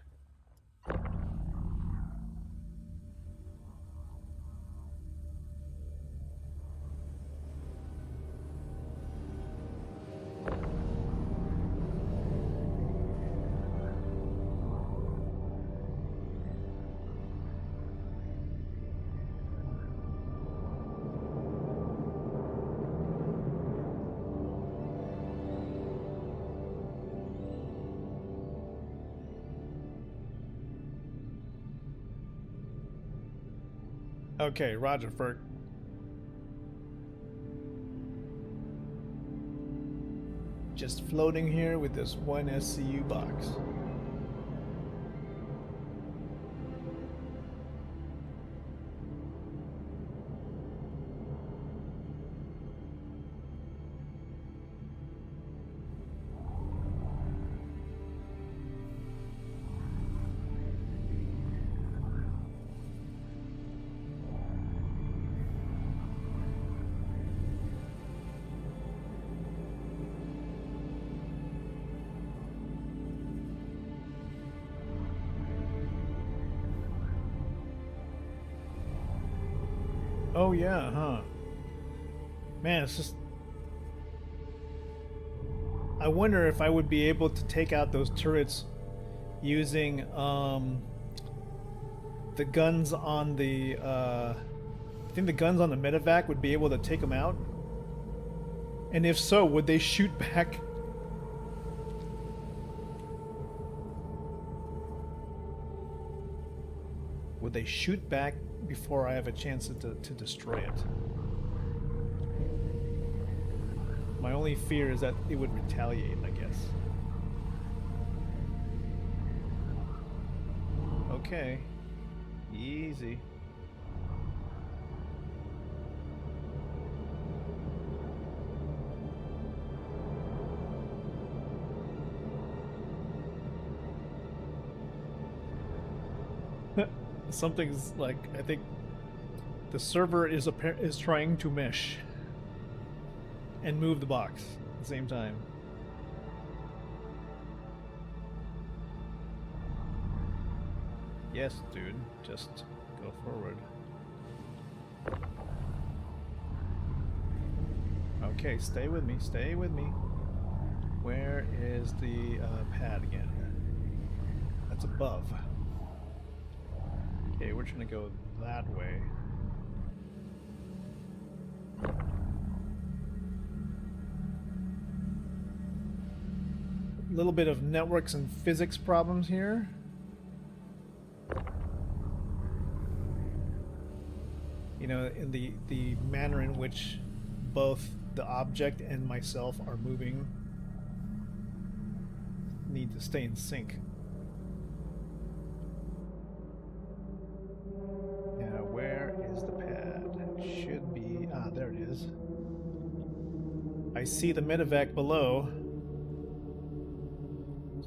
Okay, Roger, Ferk. Just floating here with this one SCU box. Oh yeah, huh? Man, it's just... I wonder if I would be able to take out those turrets using the guns on the... I think the guns on the medevac would be able to take them out. And if so, would they shoot back? Would they shoot back before I have a chance to destroy it? My only fear is that it would retaliate, I guess. Okay. Easy. Something's like, I think the server is trying to mesh and move the box at the same time. Yes, dude, just go forward. Okay, stay with me, stay with me. Where is the pad again? That's above. Okay, we're trying to go that way. A little bit of networks and physics problems here. You know, in the manner in which both the object and myself are moving need to stay in sync. Where is the pad? It should be... Ah, there it is. I see the medevac below.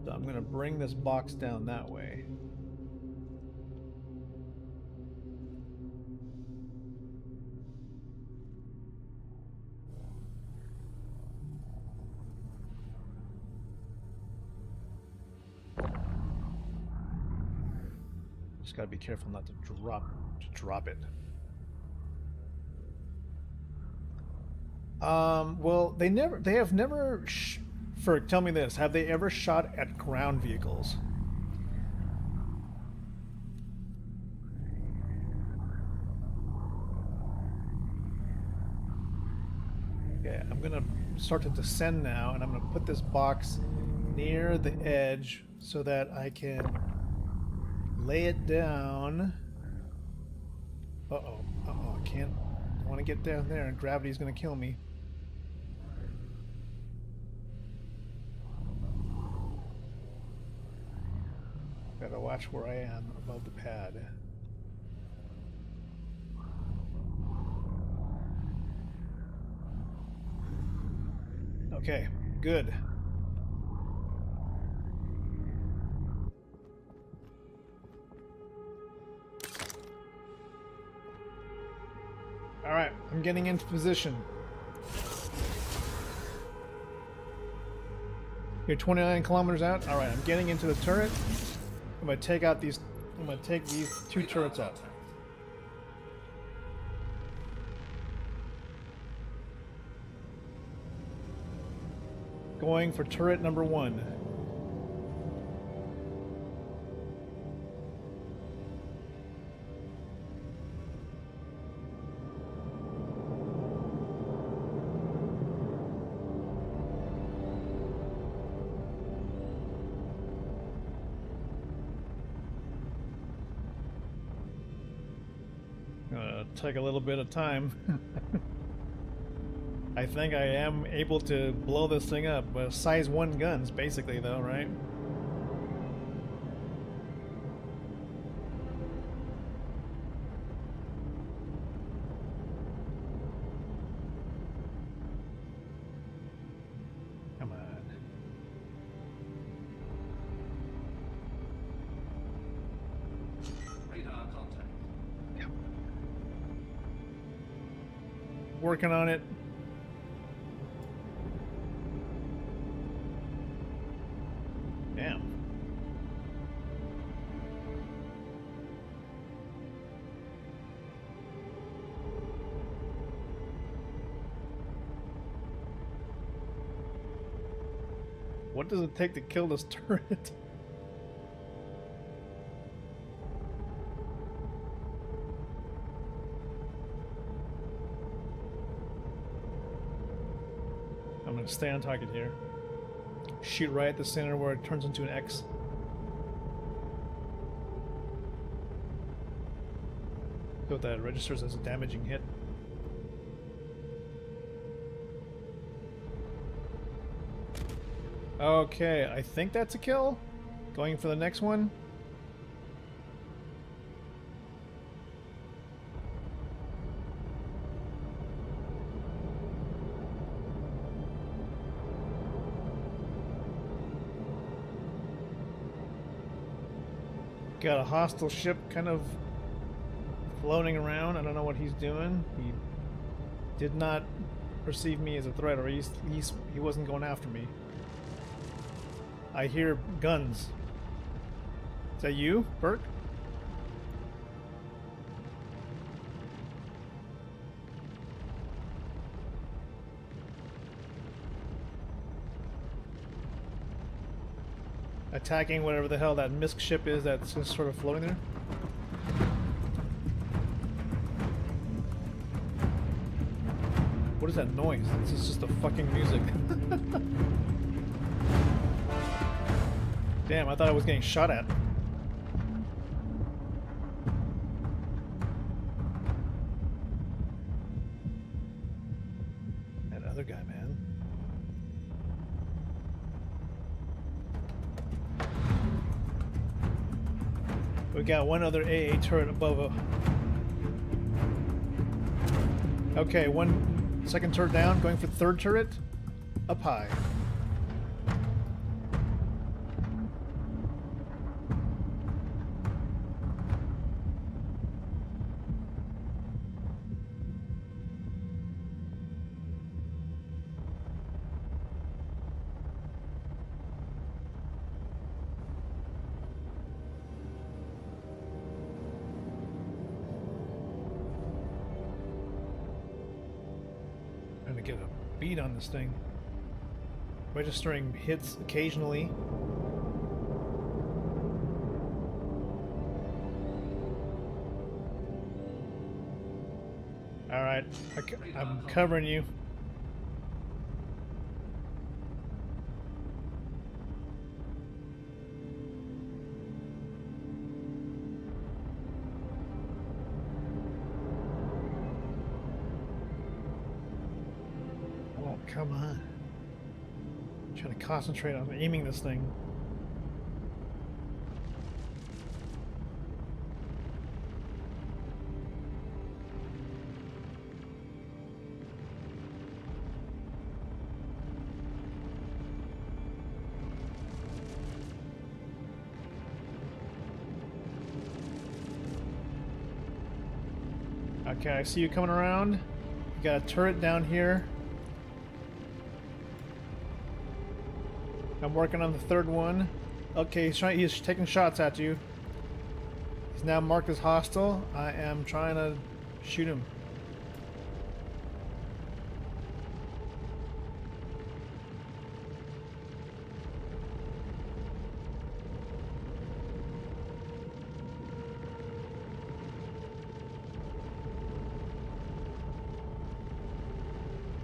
So I'm going to bring this box down that way. Just got to be careful not to drop it. Well, they have never, Ferg, tell me this, have they ever shot at ground vehicles? Okay, I'm gonna start to descend now, and I'm gonna put this box near the edge so that I can lay it down. Uh-oh, uh-oh, I can't, I want to get down there, and gravity's gonna kill me. Gotta watch where I am above the pad. Okay, good. Alright, I'm getting into position. You're 29 kilometers out? Alright, I'm getting into the turret. I'm gonna take out these. I'm gonna take these two turrets out. Going for turret number 1. Take a little bit of time. I think I am able to blow this thing up. Size 1 guns, basically, though, right? Come on. Radar contact. Yep. Working on it. Damn. What does it take to kill this turret? I'm gonna stay on target here. Shoot right at the center where it turns into an X. So that registers as a damaging hit. Okay, I think that's a kill. Going for the next one. Got a hostile ship kind of floating around. I don't know what he's doing. He did not perceive me as a threat, or he wasn't going after me. I hear guns. Is that you, Burke? Attacking whatever the hell that Misk ship is that's just sort of floating there. What is that noise? This is just the fucking music. Damn, I thought I was getting shot at. That other guy, man. We got one other AA turret above a... Okay, one second turret down, going for third turret. Up high. Trying to get a beat on this thing. Registering hits occasionally. Alright, I'm covering you. Oh, come on. I'm trying to concentrate on aiming this thing. Okay, I see you coming around. You got a turret down here. I'm working on the third one. Okay, he's taking shots at you. He's now marked as hostile. I am trying to shoot him.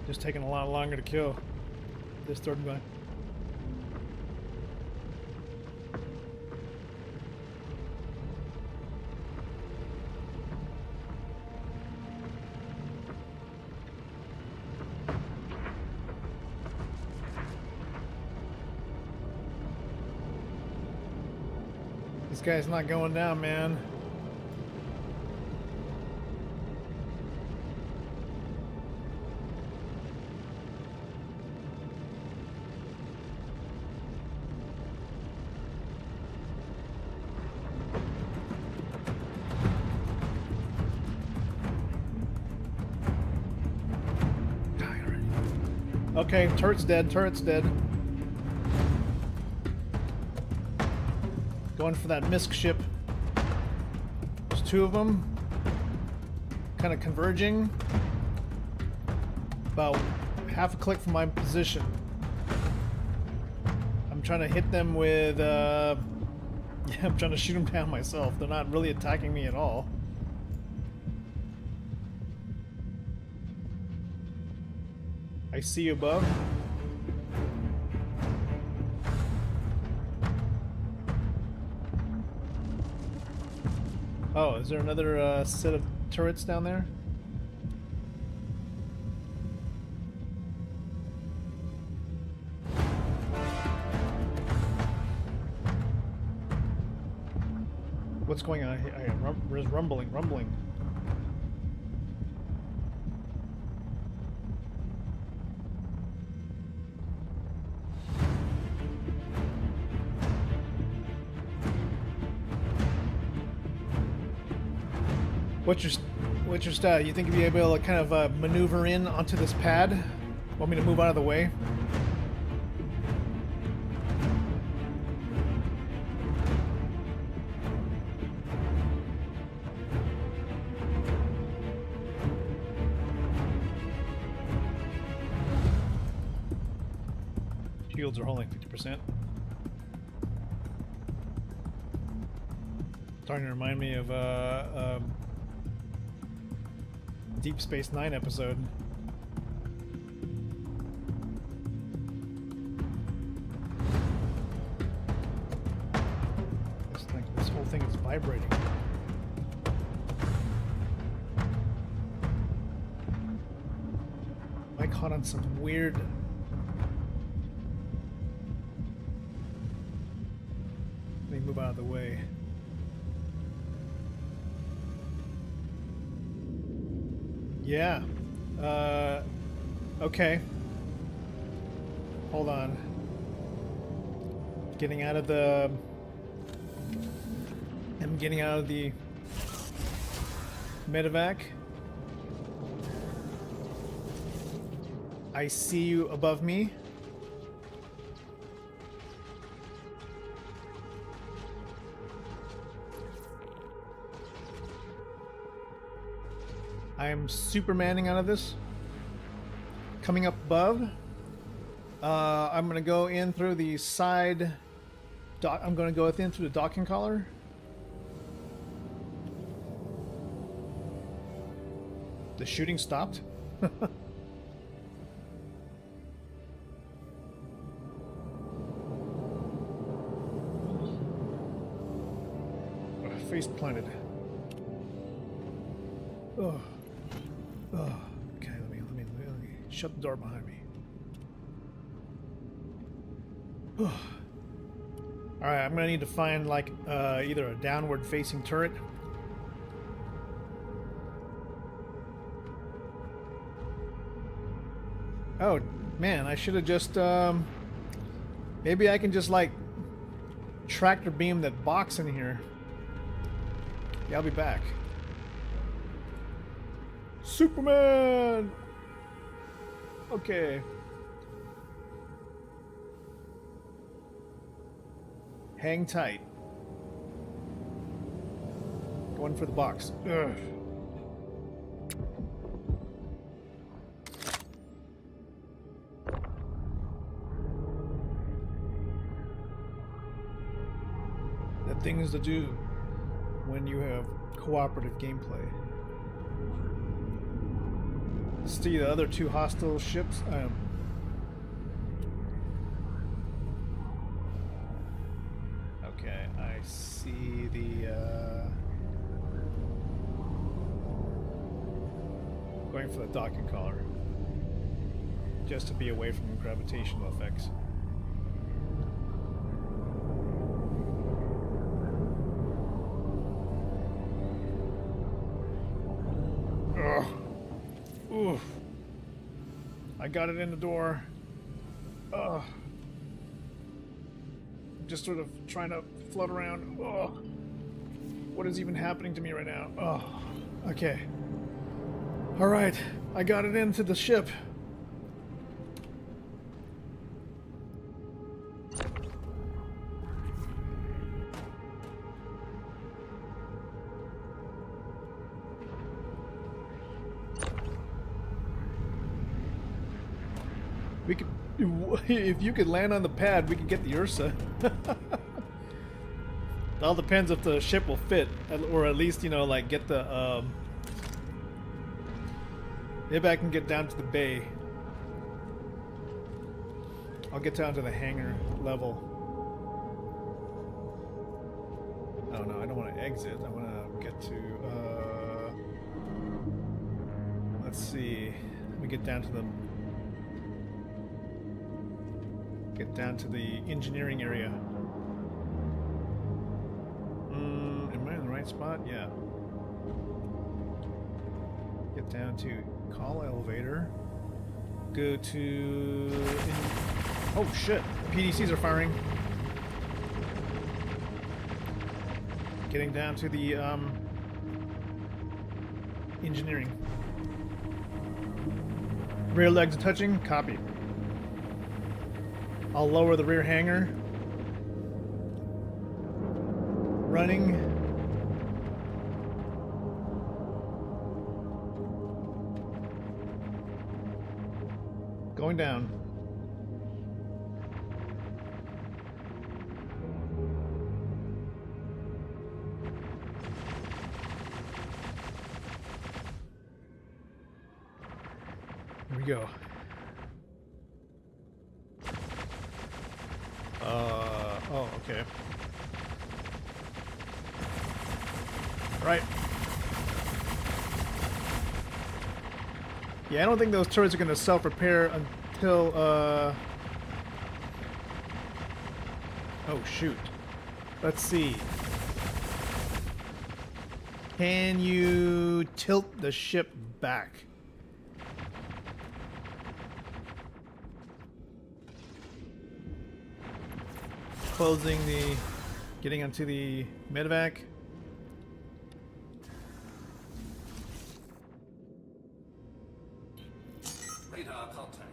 Just taking a lot longer to kill this third guy. This guy's not going down, man. Okay, turret's dead, turret's dead. Going for that misc ship. There's two of them. Kind of converging. About half a click from my position. I'm trying to hit them with, yeah, I'm trying to shoot them down myself. They're not really attacking me at all. I see you above. Oh, is there another set of turrets down there? What's going on? There's rumbling. What's your style? You think you'll be able to kind of maneuver in onto this pad? Want me to move out of the way? Shields are holding 50%. Starting to remind me of Deep Space Nine episode. This whole thing is vibrating. I caught on some weird. Let me move out of the way. Yeah. Okay. Hold on. Getting out of the... I'm getting out of the medevac. I see you above me. I am supermaning out of this. coming up above. I'm gonna go in through the side. I'm gonna go in through the docking collar. The shooting stopped. Face planted. Oh. Oh. Okay, let me shut the door behind me. Oh. Alright, I'm gonna need to find like either a downward facing turret. Oh man, I should have just maybe I can just like tractor beam that box in here. Yeah, I'll be back. Superman! Okay. Hang tight. Going for the box. Ugh. The things to do when you have cooperative gameplay. See the other two hostile ships. Okay, I see the going for the docking collar, just to be away from gravitational effects. Ugh. Oof. I got it in the door. Ugh. Just sort of trying to float around. Ugh. What is even happening to me right now? Ugh. Okay. Alright. I got it into the ship. We could, if you could land on the pad, we could get the Ursa. It all depends if the ship will fit, or at least, you know, like get the, maybe I can get down to the bay. I'll get down to the hangar level. Oh no, I don't want to exit. I want to get to, let's see. Let me get down to the engineering area. Am I in the right spot? Yeah. Get down to call elevator. Go to... Oh shit! PDCs are firing. Getting down to the engineering. Rear legs touching. Copy. I'll lower the rear hanger. Running. Going down. Here we go. Oh, okay. Right. Yeah, I don't think those turrets are going to self-repair until, oh, shoot. Let's see. Can you tilt the ship back? Closing the... Getting onto the medevac. Radar contact.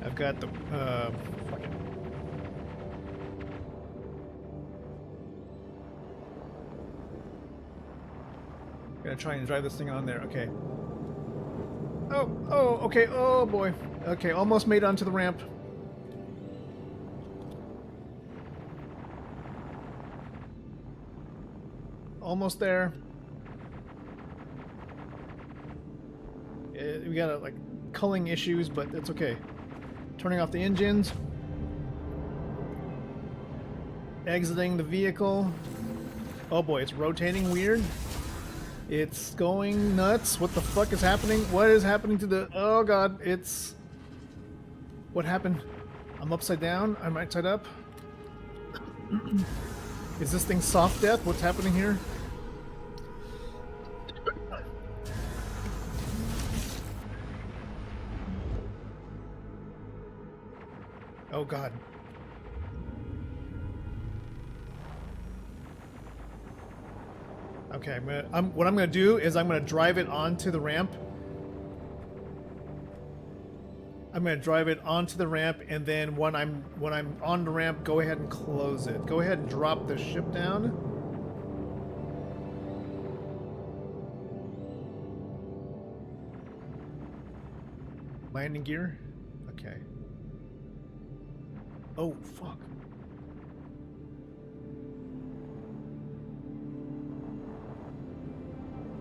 I've got the, fuck it. Gonna try and drive this thing on there. Okay. Oh, okay. Oh boy. Okay, almost made it onto the ramp. Almost there. We got like culling issues, but it's okay. Turning off the engines. Exiting the vehicle. Oh boy, it's rotating weird. It's going nuts. What the fuck is happening? What is happening to the... Oh god, it's... What happened? I'm upside down? I'm right side up? Is this thing soft death? What's happening here? Oh god. Okay, what I'm gonna do is I'm gonna drive it onto the ramp. I'm gonna drive it onto the ramp, and then when I'm on the ramp, go ahead and close it. Go ahead and drop the ship down. Landing gear. Okay. Oh fuck.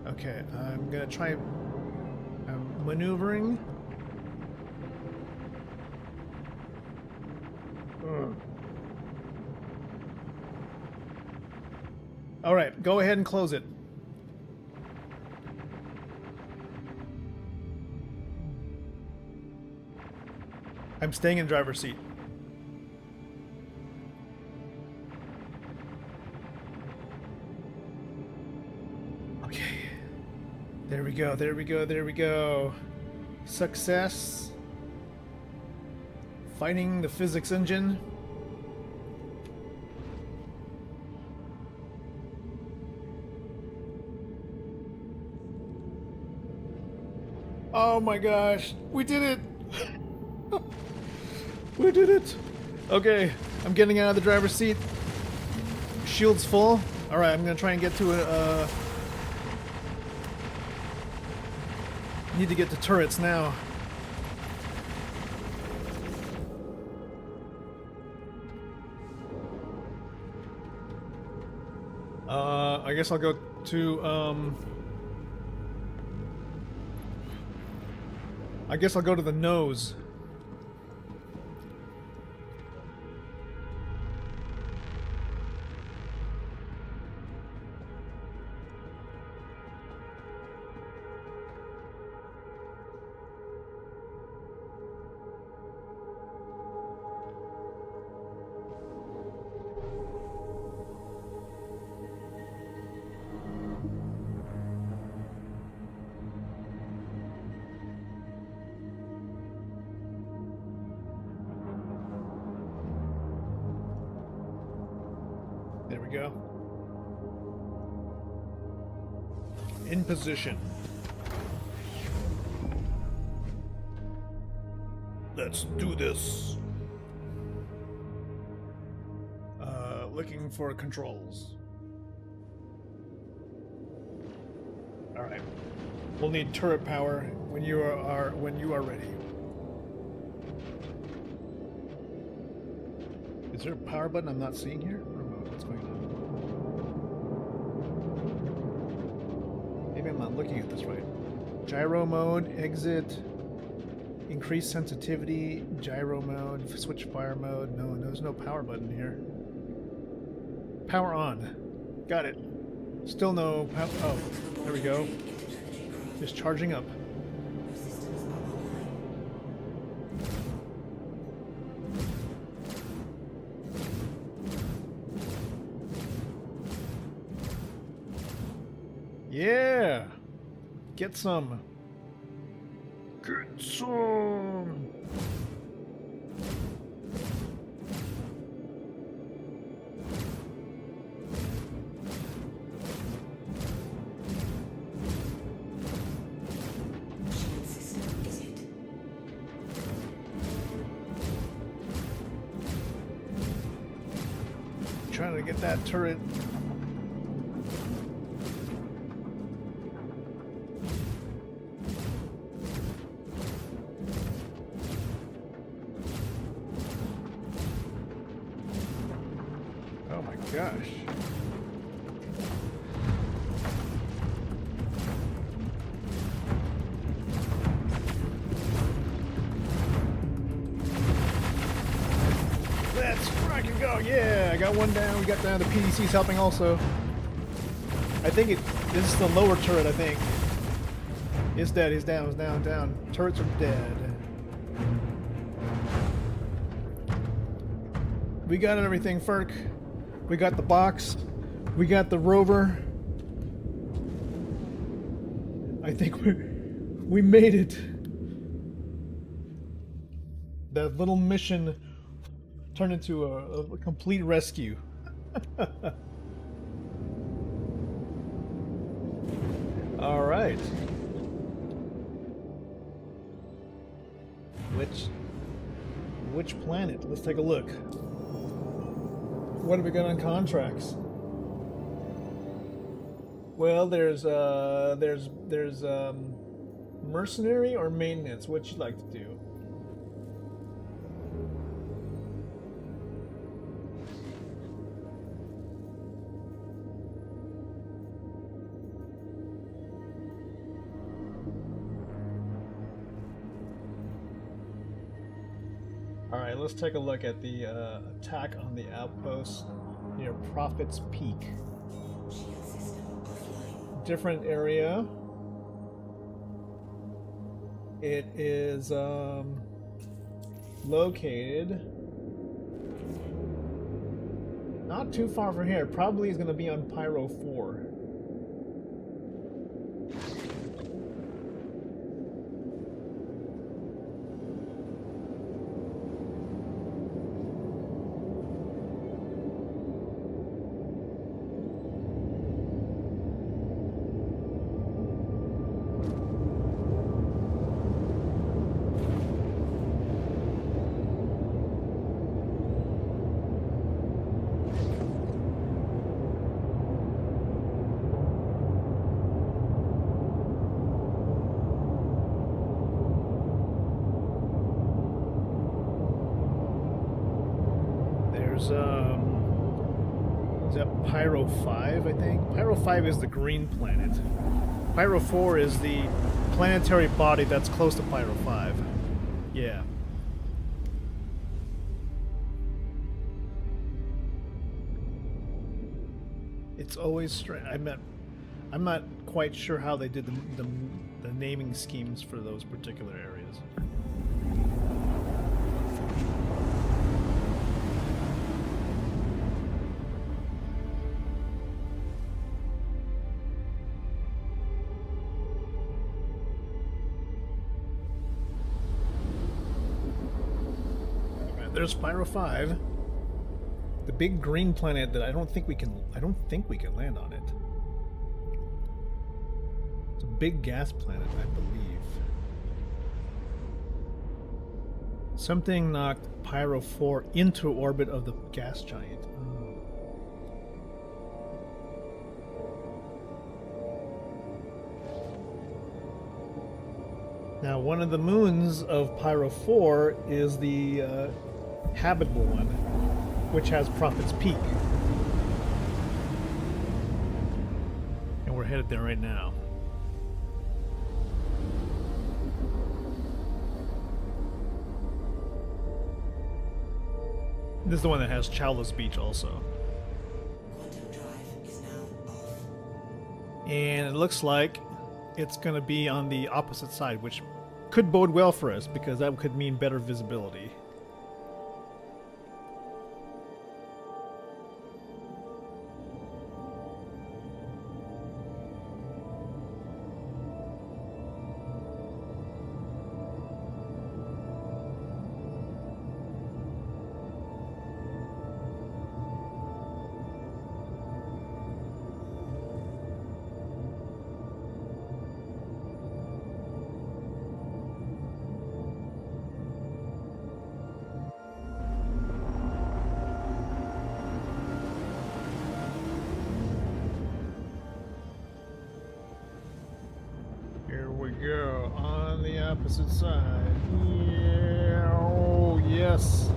Okay, I'm gonna try maneuvering. All right, go ahead and close it. I'm staying in driver's seat. Okay. There we go, there we go, there we go. Success. Fighting the physics engine. Oh my gosh, we did it! We did it! Okay, I'm getting out of the driver's seat. Shield's full. Alright, I'm gonna try and get to a... Need to get to turrets now. I guess I'll go to, I guess I'll go to the nose. There we go. In position. Let's do this. Looking for controls. All right. We'll need turret power when you are ready. Is there a power button I'm not seeing here? What's going on? Maybe I'm not looking at this right. Gyro mode, exit, increase sensitivity, gyro mode, switch fire mode. No, there's no power button here. Power on. Got it. Still no power. Oh, there we go. Just charging up. Yeah! Get some. Get some! Shield system is it? Trying to get that turret. gosh. Let's fucking go! Yeah, I got one down. We got down. The PDC's helping also. I think this is the lower turret. I think. It's dead. He's down. He's down. Down. Turrets are dead. We got everything, Ferk. We got the box. We got the rover. I think we made it. That little mission turned into a complete rescue. All right. Which planet? Let's take a look. What have we got on contracts? Well, there's mercenary or maintenance. What you'd like to do? All right, let's take a look at the attack on the outpost near Prophet's Peak. Different area. It is located not too far from here. Probably is going to be on Pyro 4. Is that Pyro 5, I think? Pyro 5 is the green planet. Pyro 4 is the planetary body that's close to Pyro 5. Yeah. It's always strange. I'm not quite sure how they did the naming schemes for those particular areas. There's Pyro 5, the big green planet that I don't think we can land on it. It's a big gas planet, I believe. Something knocked Pyro 4 into orbit of the gas giant. Now, one of the moons of Pyro 4 is the habitable one, which has Prophet's Peak. And we're headed there right now. This is the one that has Chowla's Beach also. Quantum drive is now off. And it looks like it's going to be on the opposite side, which could bode well for us because that could mean better visibility. Go on the opposite side. Yeah, oh yes.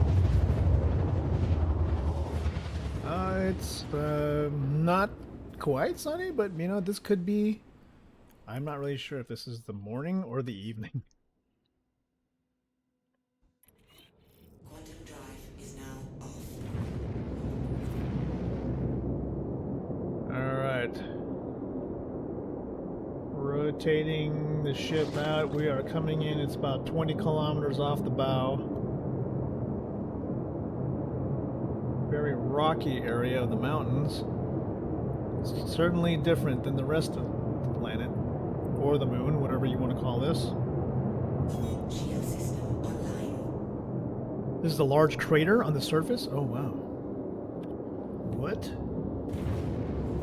It's not quite sunny, but you know, this could be. I'm not really sure if this is the morning or the evening. Quantum drive is now off. All right. Rotating the ship out. We are coming in. It's about 20 kilometers off the bow. Very rocky area of the mountains. It's certainly different than the rest of the planet. Or the moon, whatever you want to call this. Geosystem online. This is a large crater on the surface? Oh, wow. What?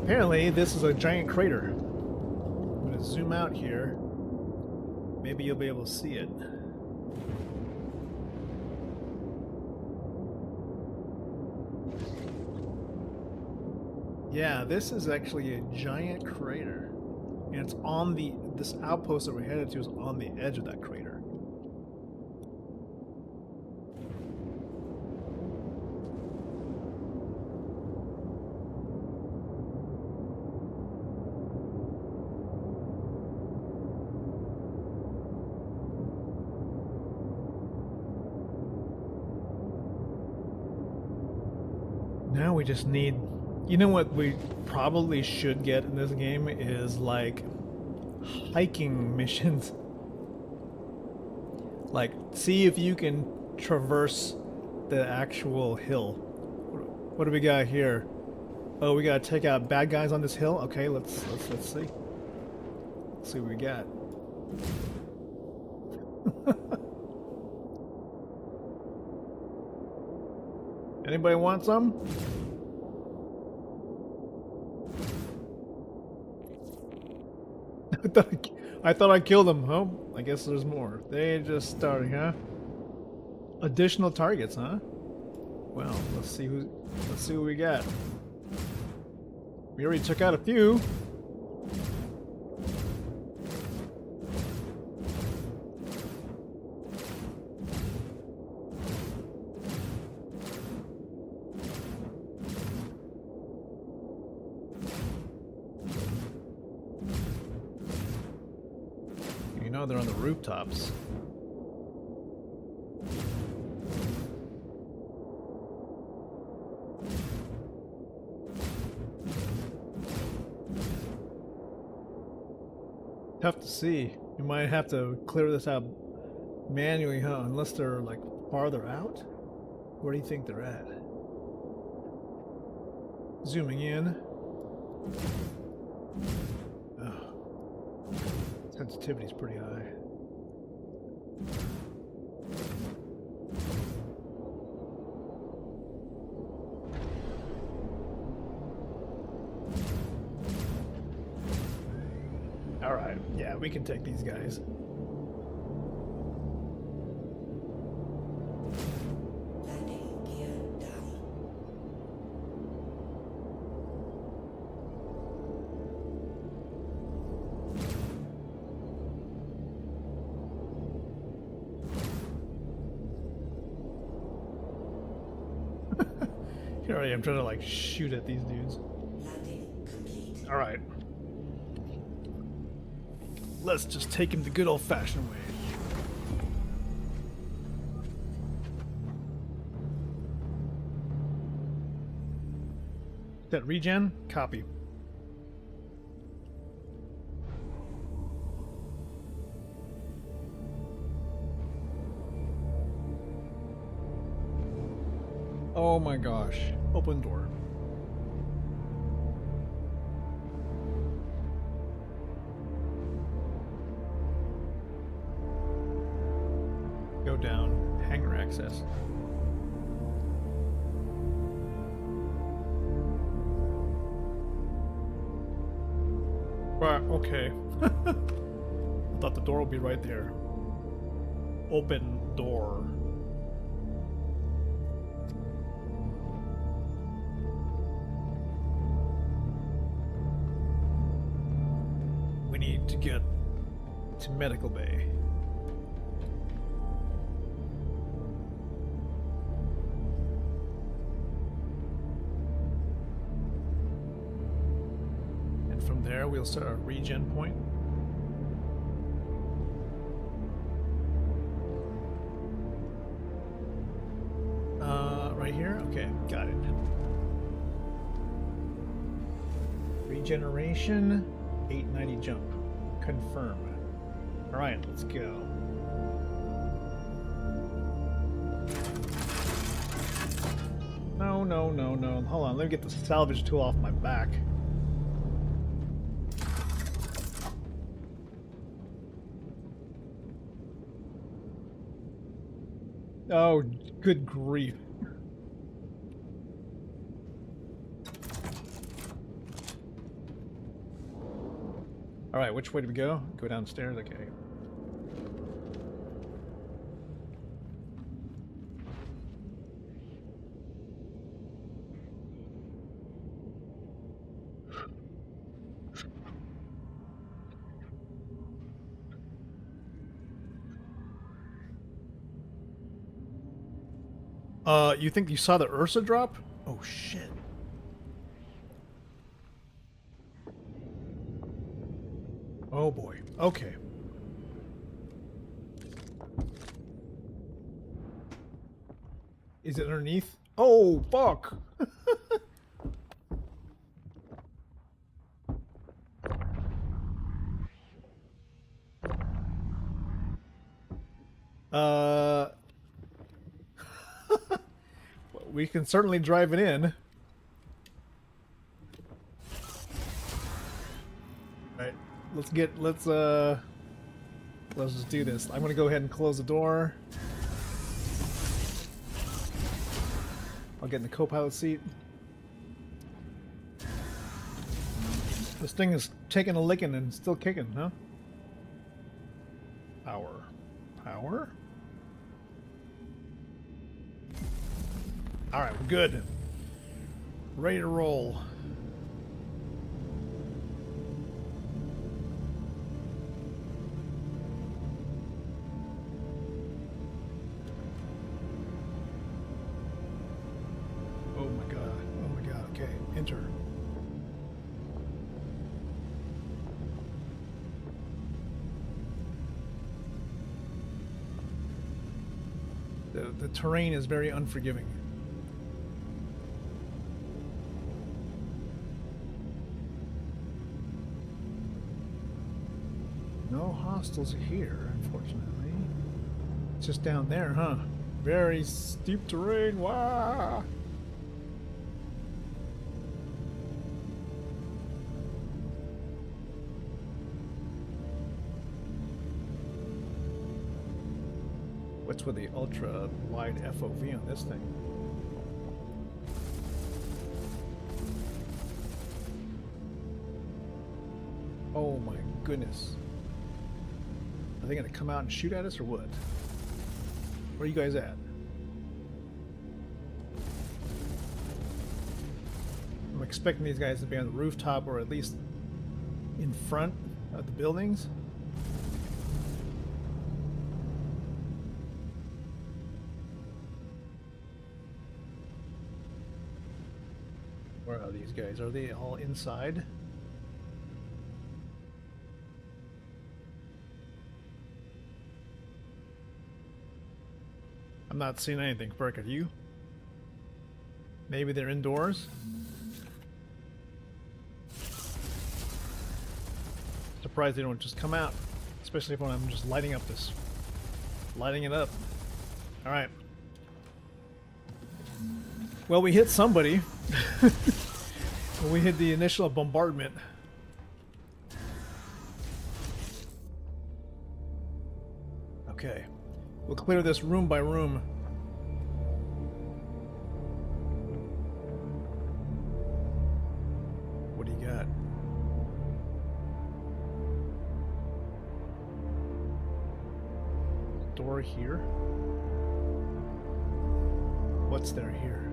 Apparently, this is a giant crater. I'm going to zoom out here. Maybe you'll be able to see it. Yeah, this is actually a giant crater. And it's on this outpost that we're headed to is on the edge of that crater. Now we just need, you know what we probably should get in this game is like hiking missions. Like see if you can traverse the actual hill. What do we got here? Oh, we gotta take out bad guys on this hill? Okay, let's see. Let's see what we got. Anybody want some? I thought I killed them. Oh, I guess there's more. They just started, huh? Additional targets, huh? Well, let's see what we got. We already took out a few. You know they're on the rooftops. Tough to see. You might have to clear this out manually, huh? Unless they're like farther out? Where do you think they're at? Zooming in. Oh. Sensitivity's pretty high. Alright, yeah, we can take these guys. Landing gear down. Here I am trying to like shoot at these dudes. Landing complete. Alright. Let's just take him the good old-fashioned way. That regen? Copy. Oh my gosh. Open door. Go down. Hangar access. Right, okay. I thought the door would be right there. Open door. We need to get to medical bay. we'll set a regen point. Right here? Okay, got it. Regeneration, 890 jump. Confirm. Alright, let's go. No, no, no, no. Hold on, let me get the salvage tool off my back. Oh, good grief. Alright, which way do we go? Go downstairs? Okay. You think you saw the Ursa drop? Oh, shit. Oh, boy. Okay. Is it underneath? Oh, fuck! We can certainly drive it in. Alright, let's just do this. I'm gonna go ahead and close the door. I'll get in the co-pilot seat. This thing is taking a licking and still kicking, huh? Power. Power? Alright, we're good. Ready to roll. Oh my god. Oh my god. Okay, enter. The terrain is very unforgiving. No hostiles here, unfortunately. It's just down there, huh? Very steep terrain. Wow. What's with the ultra wide FOV on this thing? Oh my goodness. Are they gonna come out and shoot at us or what? Where are you guys at? I'm expecting these guys to be on the rooftop or at least in front of the buildings. Where are these guys? Are they all inside? I'm not seeing anything. Burke, are you? Maybe they're indoors? Surprised they don't just come out. Especially when I'm just lighting it up. Alright. Well, we hit somebody. When we hit the initial bombardment. Okay. We'll clear this room by room. What do you got? Door here? What's there here?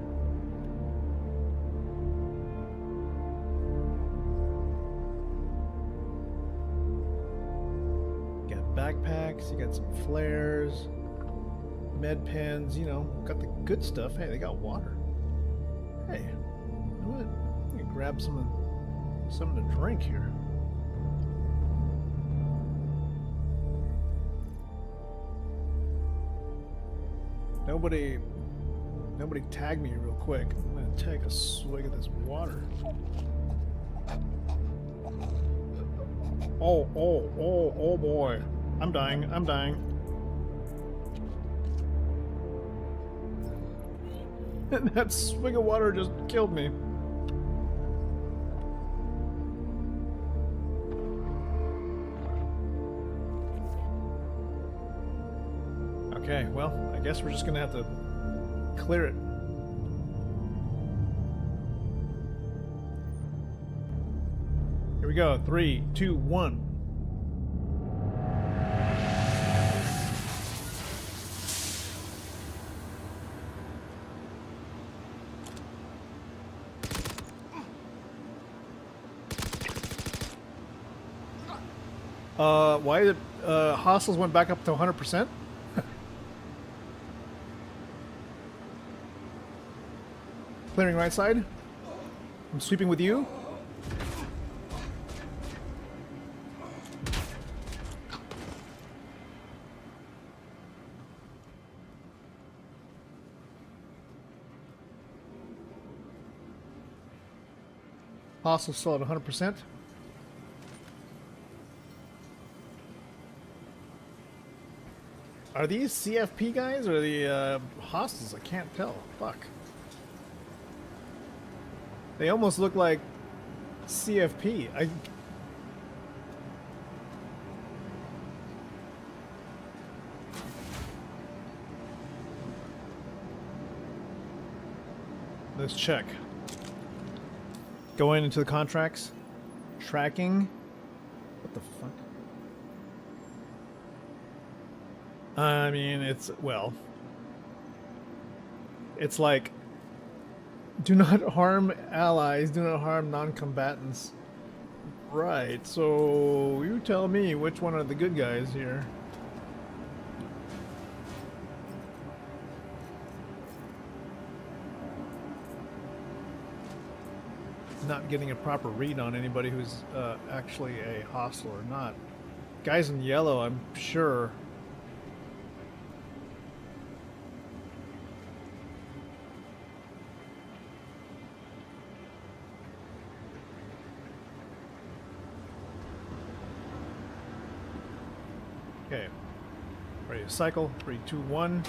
Backpacks, you got some flares, med pens, you know, got the good stuff. Hey, they got water. Hey, you know what? You can grab some to drink here. nobody tag me real quick. I'm gonna take a swig of this water. Oh boy. I'm dying. I'm dying. That swig of water just killed me. Okay, well, I guess we're just gonna have to clear it. Here we go. 3, 2, 1. Why did hostels went back up to 100%? Clearing right side. I'm sweeping with you. Hostile still at 100%. Are these CFP guys or the hostiles? I can't tell. Fuck. They almost look like CFP. Let's check. Going into the contracts. Tracking. What the fuck? I mean, it's, well, it's like, do not harm allies, do not harm non-combatants. Right, so you tell me which one are the good guys here. Not getting a proper read on anybody who's actually a hostile or not. Guys in yellow, I'm sure. Okay, ready to cycle. 3, 2, 1.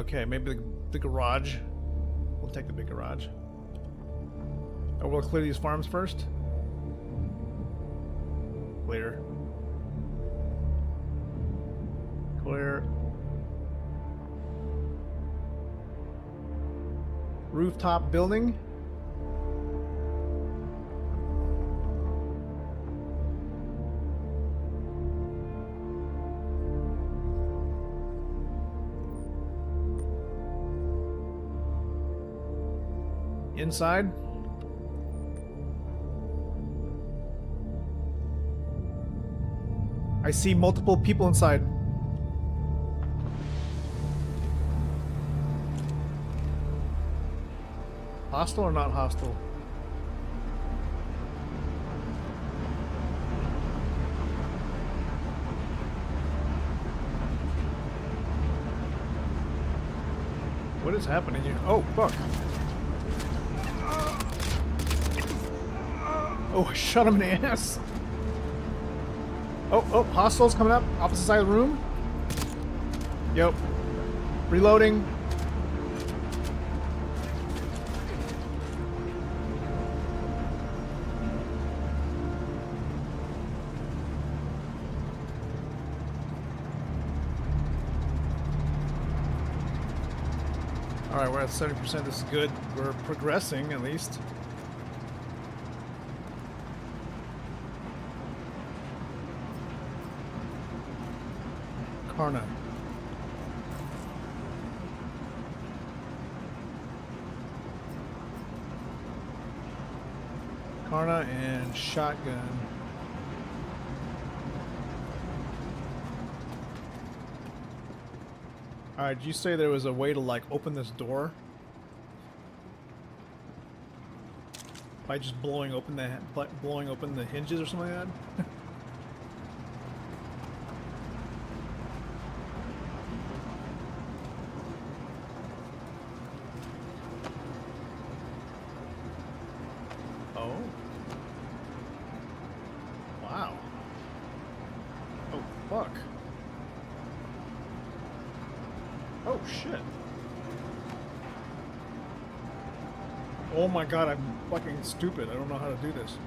Okay, maybe the garage. We'll take the big garage. Or we'll clear these farms first. Clear. Clear. Rooftop building. Inside. I see multiple people inside. Hostile or not hostile? What is happening here? Oh, fuck. Oh, I shot him in the ass. Oh, hostiles coming up. Opposite side of the room. Yep. Reloading. Alright, we're at 70%. This is good. We're progressing, at least. Karna. Karna and shotgun. Alright, did you say there was a way to, like, open this door? By just blowing open the hinges or something like that. Oh. Wow. Oh fuck. Oh shit. Oh my god, I'm fucking stupid. I don't know how to do this.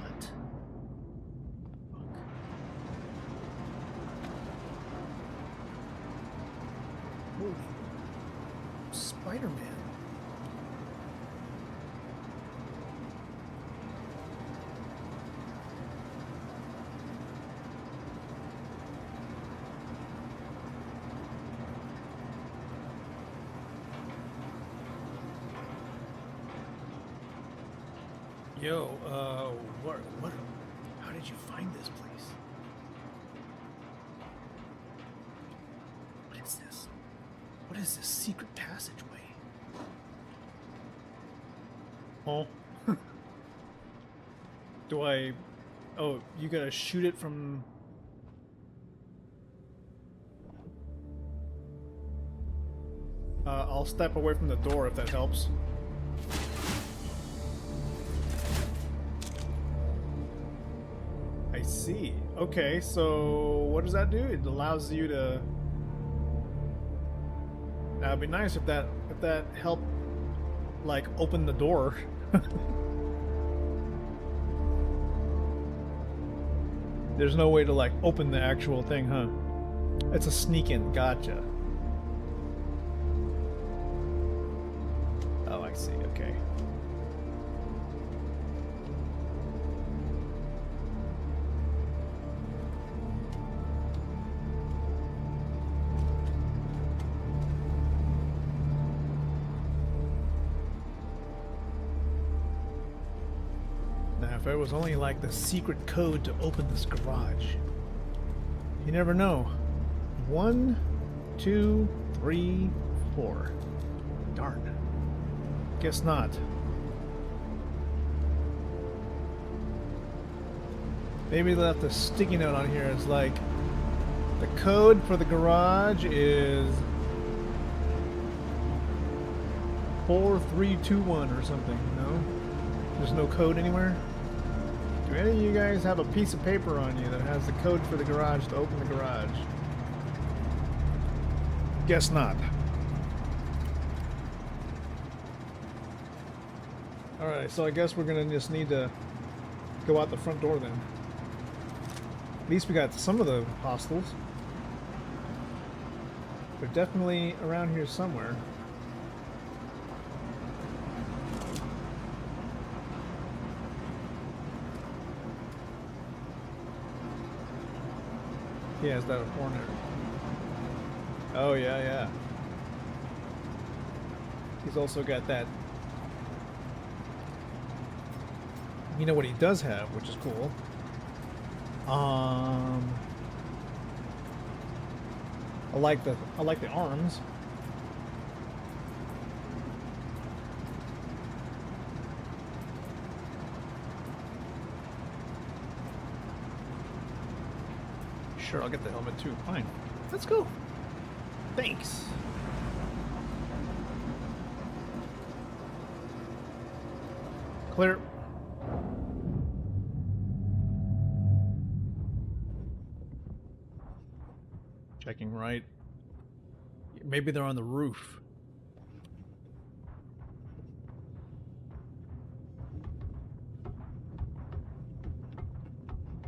What? Fuck. Holy Spider-Man. Yo, what, how did you find this place? What is this? What is this secret passageway? Oh. Do I... Oh, you gotta shoot it from... I'll step away from the door if that helps. I see. Okay, so what does that do? It allows you to... Now it'd be nice if that helped, like, open the door. There's no way to, like, open the actual thing, huh? It's a sneak in. Gotcha. Oh, I see. Okay. Now, if it was only like the secret code to open this garage. You never know. 1, 2, 3, 4. Darn. Guess not. Maybe they left a sticky note on here. It's like the code for the garage is 4321 or something. No? There's no code anywhere? Do any of you guys have a piece of paper on you that has the code for the garage to open the garage? Guess not. Alright, so I guess we're gonna just need to go out the front door then. At least we got some of the hostiles. They're definitely around here somewhere. Yeah, is that a hornet? Oh, yeah, yeah. He's also got that. You know what he does have, which is cool. I like the arms. Sure, I'll get the helmet too. Fine. Let's go. Thanks. Clear. Checking right. Maybe they're on the roof.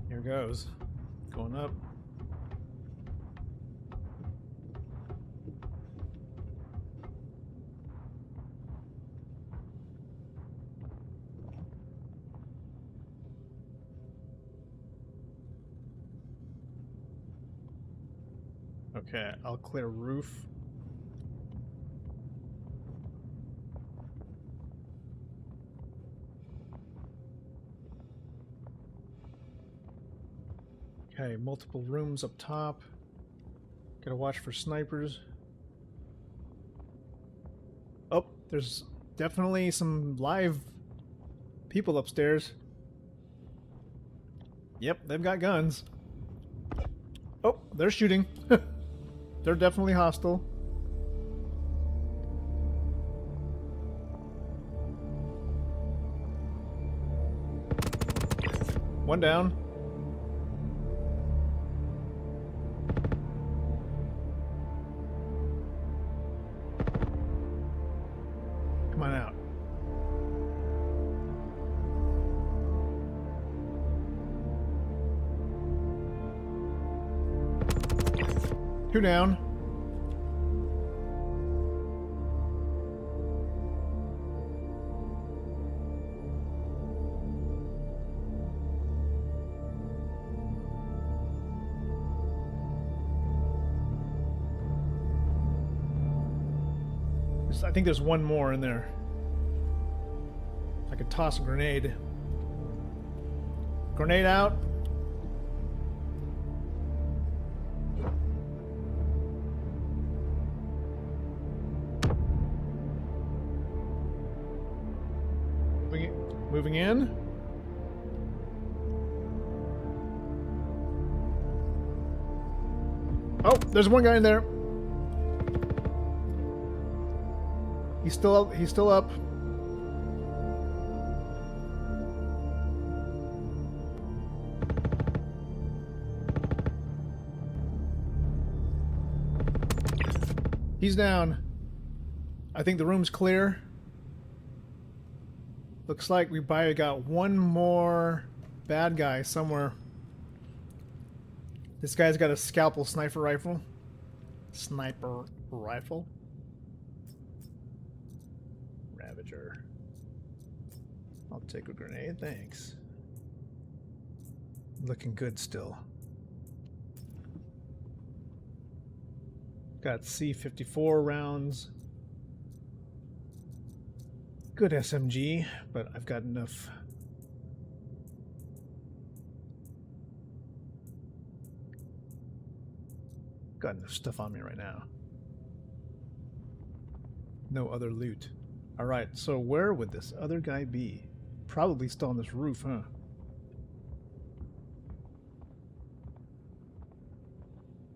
Here goes. Going up. Okay, I'll clear roof. Okay, multiple rooms up top. Gotta watch for snipers. Oh, there's definitely some live people upstairs. Yep, they've got guns. Oh, they're shooting. They're definitely hostile. One down. Come on out. Two down. I think there's one more in there. I could toss a grenade. Grenade out. Moving in. Oh, there's one guy in there. He's still up. He's still up. He's down. I think the room's clear. Looks like we probably got one more bad guy somewhere. This guy's got a scalpel sniper rifle. Sniper rifle. Ravager. I'll take a grenade, thanks. Looking good still. Got C-54 rounds. Good SMG, but I've got enough. Got enough stuff on me right now. No other loot. Alright, so where would this other guy be? Probably still on this roof, huh?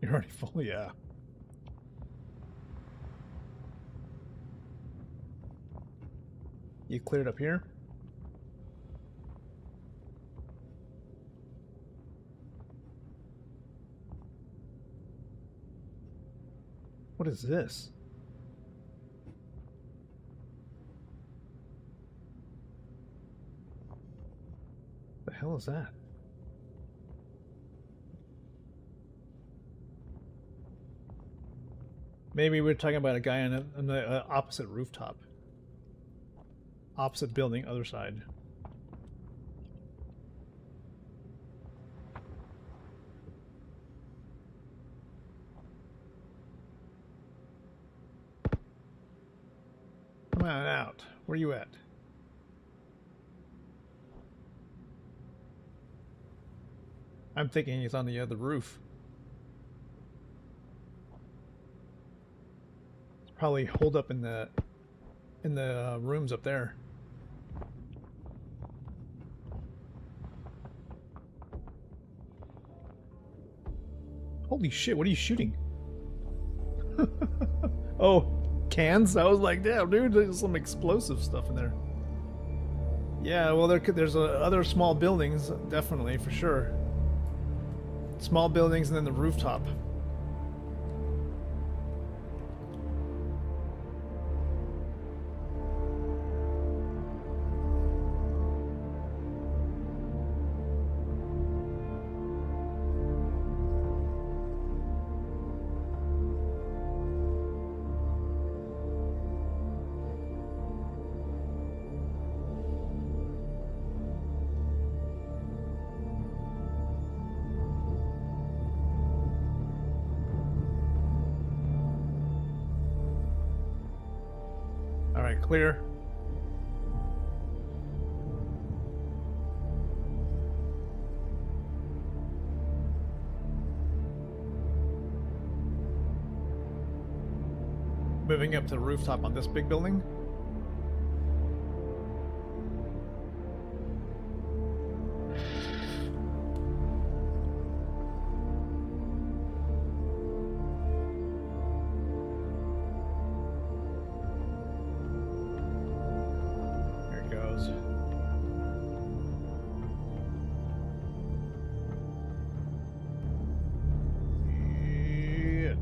You're already full, yeah. You cleared up here? What is this? The hell is that? Maybe we're talking about a guy on the opposite rooftop. Opposite building, other side. Come on out. Where you at? I'm thinking he's on the other roof. It's probably holed up in the rooms up there. Holy shit, what are you shooting? Oh, cans? I was like, damn, dude, there's some explosive stuff in there. Yeah, well, there's other small buildings, definitely, for sure. Small buildings and then the rooftop. Alright, clear. Moving up to the rooftop on this big building. There it goes. Yeah.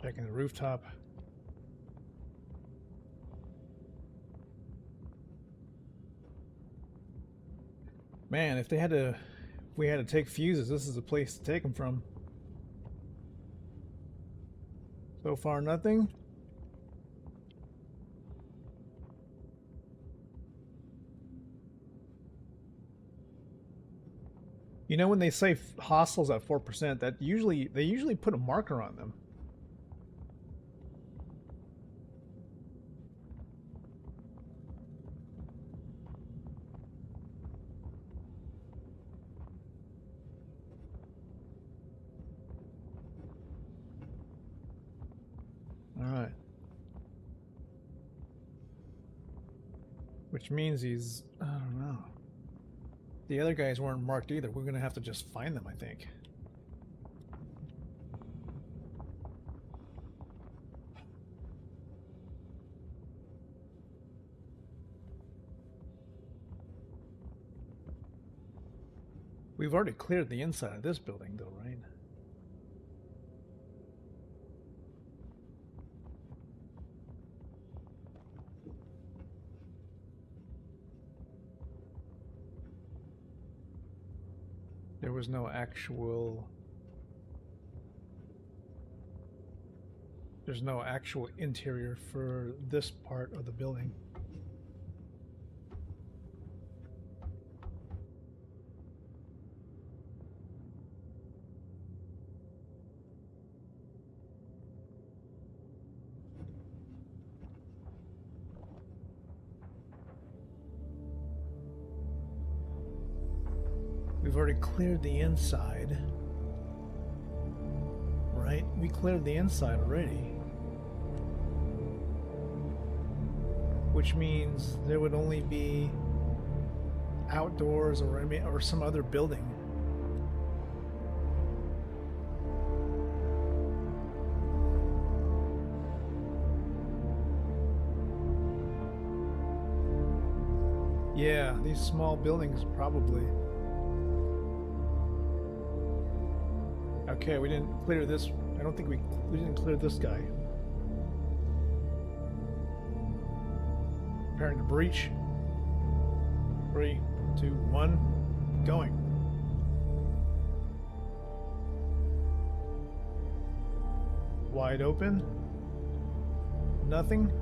Checking the rooftop. Man, if we had to take fuses, this is the place to take them from. So far, nothing. You know, when they say hostels at 4%, that they usually put a marker on them. All right. Which means he's, I don't know. The other guys weren't marked either. We're gonna have to just find them, I think. We've already cleared the inside of this building, though, right? There was no actual... There's no actual interior for this part of the building. We've already cleared the inside. Right? We cleared the inside already. Which means there would only be outdoors or some other building. Yeah, these small buildings probably. Okay, we didn't clear this. I don't think we didn't clear this guy. Preparing to breach. 3, 2, 1, going. Wide open. Nothing.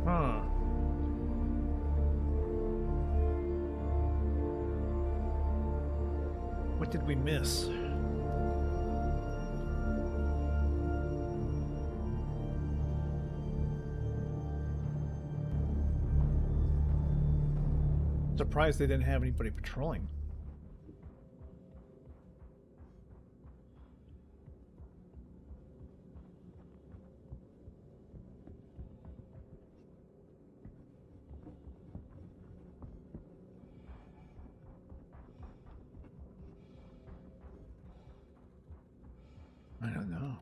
Huh. What did we miss? Surprised they didn't have anybody patrolling. I don't know.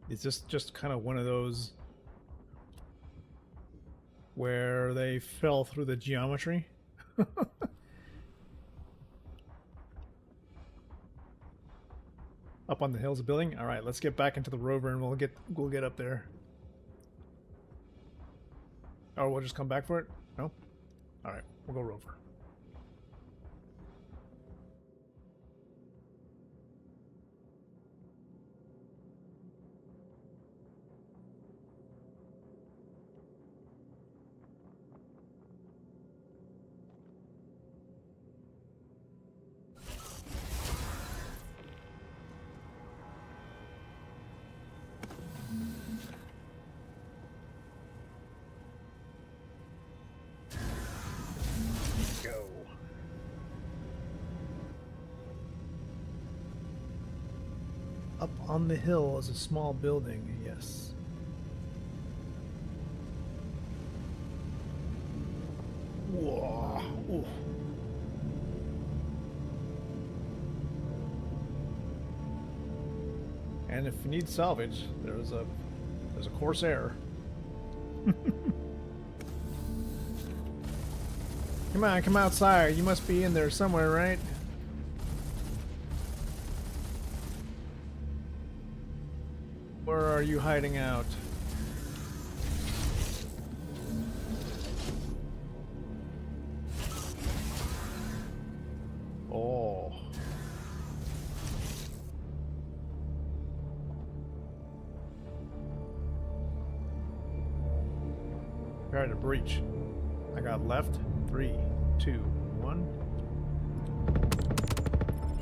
Is this just kind of one of those where they fell through the geometry? Up on the hills of building? All right, let's get back into the rover and we'll get up there. Or we'll just come back for it? No? All right, we'll go rover. Up on the hill is a small building, yes. Whoa. Ooh. And if you need salvage, there's a Corsair. Come on, come outside. You must be in there somewhere, right? Where are you hiding out? Oh. Prepare to breach. I got left. 3, 2, 1.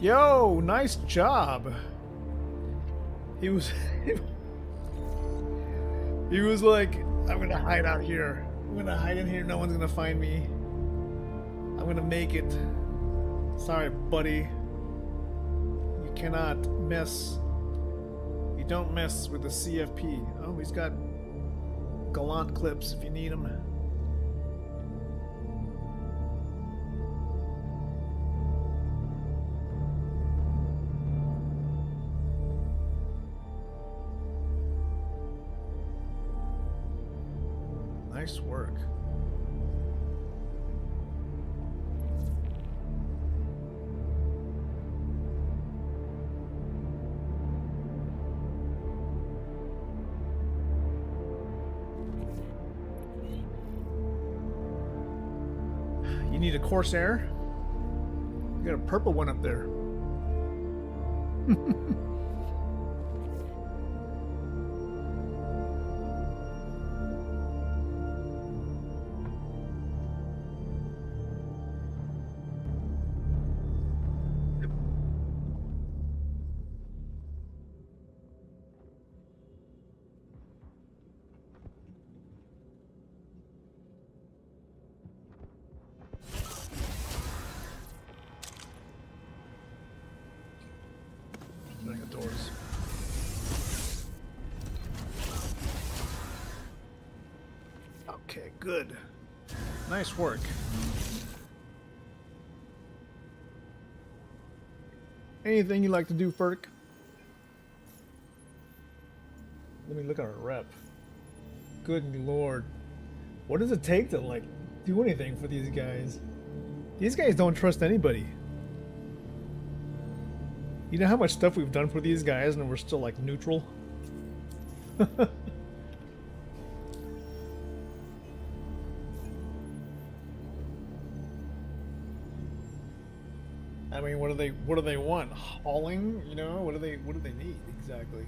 Yo, nice job. He was he was like, I'm gonna hide out here. I'm gonna hide in here, no one's gonna find me. I'm gonna make it. Sorry, buddy. You cannot mess. You don't mess with the CFP. Oh, he's got gallant clips if you need them. Nice work. You need a Corsair? You got a purple one up there. Doors. Okay, good. Nice work. Anything you like to do, Ferk? Let me look at our rep. Good lord. What does it take to, like, do anything for these guys? These guys don't trust anybody. You know how much stuff we've done for these guys and we're still, like, neutral? I mean, what do they want? Hauling, you know? What do they need exactly?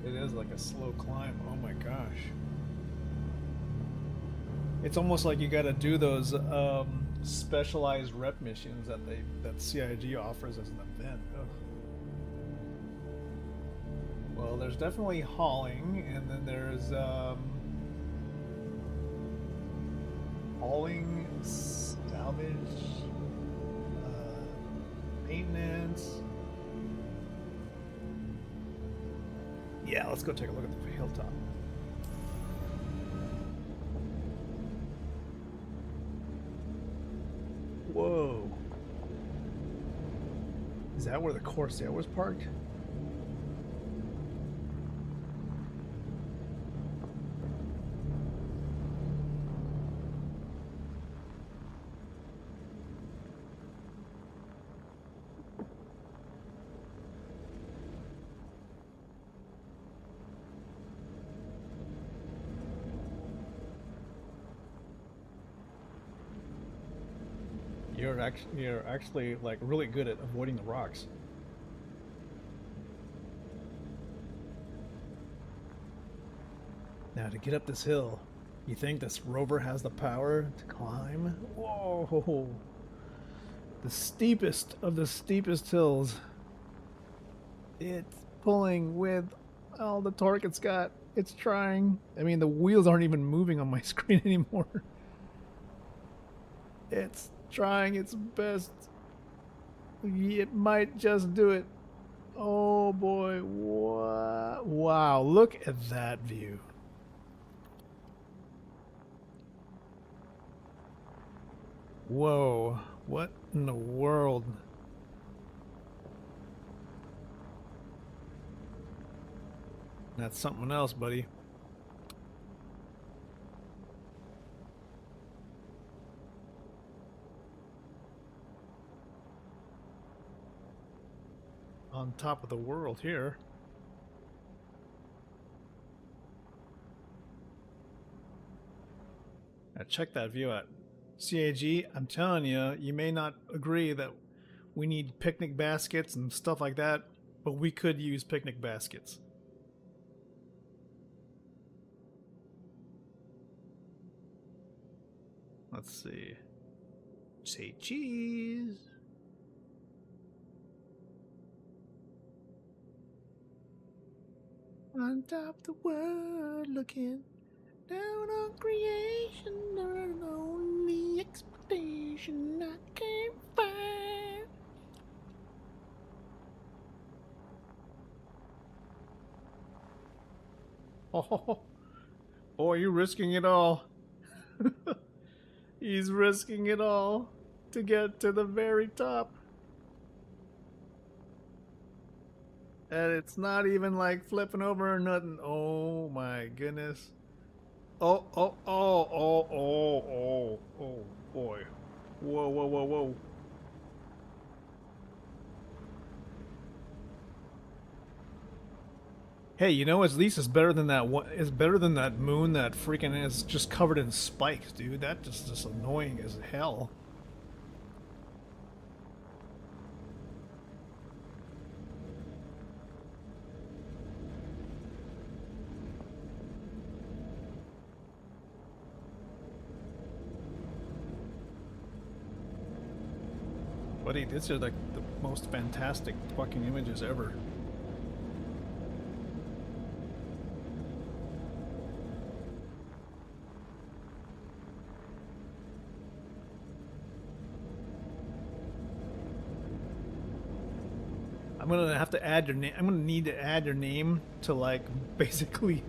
It is like a slow climb. Oh my gosh. It's almost like you got to do those specialized rep missions that CIG offers as an event. Ugh. Well, there's definitely hauling, and then there's hauling, salvage, maintenance. Yeah, let's go take a look at the hilltop. Whoa. Is that where the Corsair was parked? You're actually like really good at avoiding the rocks. Now to get up this hill, you think this rover has the power to climb? Whoa! The steepest of the steepest hills. It's pulling with all the torque it's got. It's trying. I mean, the wheels aren't even moving on my screen anymore. It's trying its best. It might just do it. Oh boy. Wow. Look at that view. Whoa. What in the world? That's something else, buddy. On top of the world here. Now check that view out. CAG, I'm telling you, you may not agree that we need picnic baskets and stuff like that, but we could use picnic baskets. Let's see. Say cheese. On top of the world, looking down on creation, the only expectation I can't find. Oh, boy, you're risking it all. He's risking it all to get to the very top. And it's not even like flipping over or nothing. Oh my goodness. Oh, oh, oh, oh, oh, oh, oh, boy. Whoa, whoa, whoa, whoa. Hey, you know, at least it's better than that one. It's better than that moon that freaking is just covered in spikes, dude. That just annoying as hell. Buddy, these are like the most fantastic fucking images ever. I'm gonna have to add your name. I'm gonna need to add your name to like basically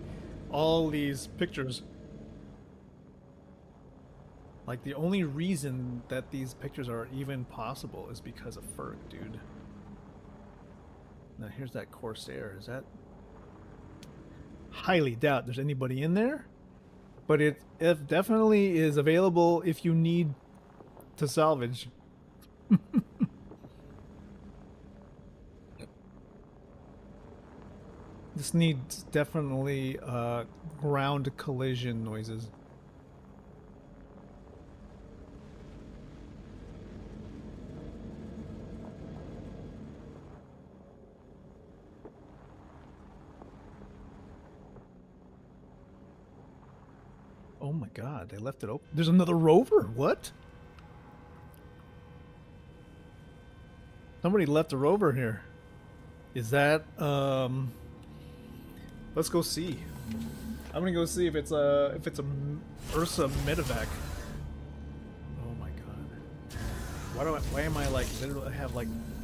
all these pictures. Like the only reason that these pictures are even possible is because of Ferg, dude. Now here's that Corsair. Is that? Highly doubt there's anybody in there, but it definitely is available if you need to salvage. This needs definitely ground collision noises. Oh my god, they left it open. There's another rover? What? Somebody left a rover here. Is that, let's go see. I'm gonna go see if it's a Ursa medevac. Oh my god. Why am I like literally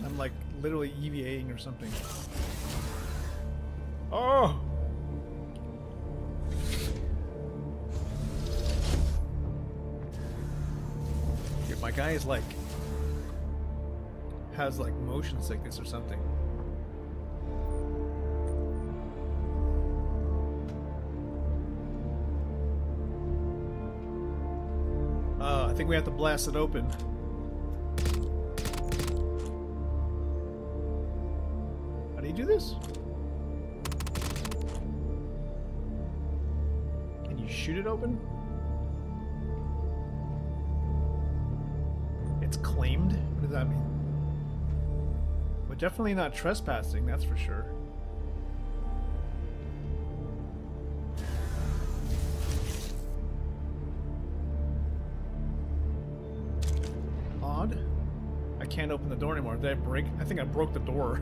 I'm like literally EVAing or something. Oh! My guy is like has like motion sickness or something. I think we have to blast it open. How do you do this? Can you shoot it open? It's claimed? What does that mean? We're definitely not trespassing, that's for sure. Odd. I can't open the door anymore. Did I break? I think I broke the door.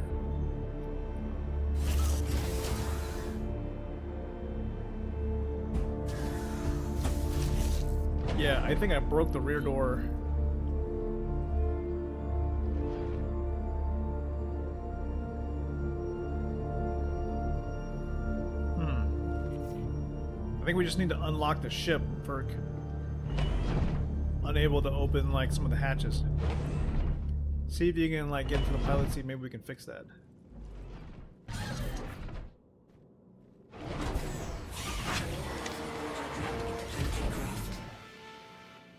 Yeah, I think I broke the rear door. think we just need to unlock the ship for unable to open like some of the hatches. See if you can like get into the pilot seat. Maybe we can fix that.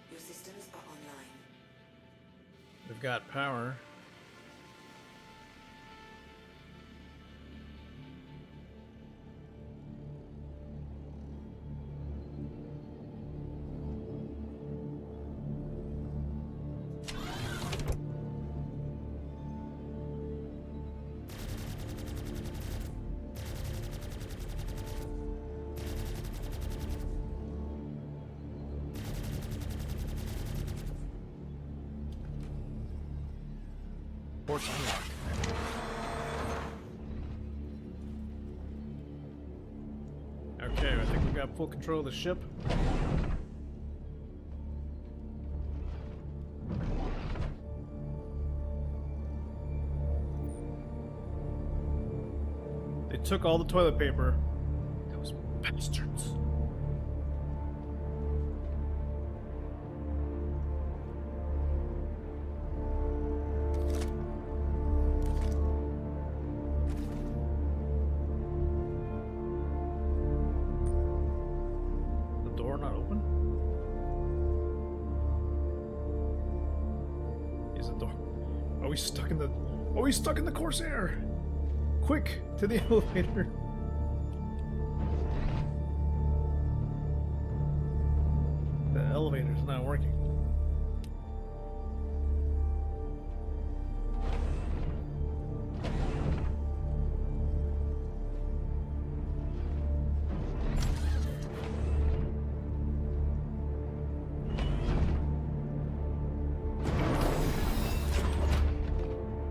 Your systems are online. We've got power. Ports unlocked. Okay, I think we got full control of the ship. They took all the toilet paper. Those bastards. Not open? Is the door? Are we stuck in the? Are we stuck in the Corsair? Quick to the elevator! The elevator's not working.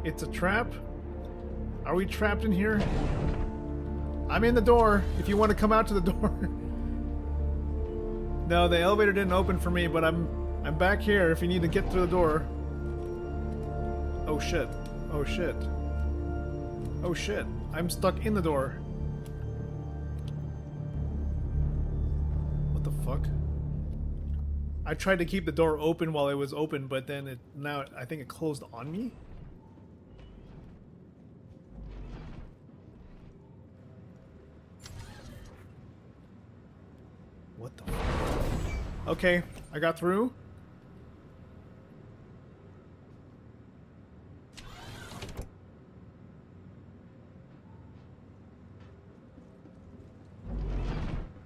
It's a trap? Are we trapped in here? I'm in the door if you want to come out to the door. No, the elevator didn't open for me, but I'm back here if you need to get through the door. Oh shit. Oh shit. Oh shit. I'm stuck in the door. What the fuck? I tried to keep the door open while it was open, but then now I think it closed on me. What the fuck? Okay, I got through.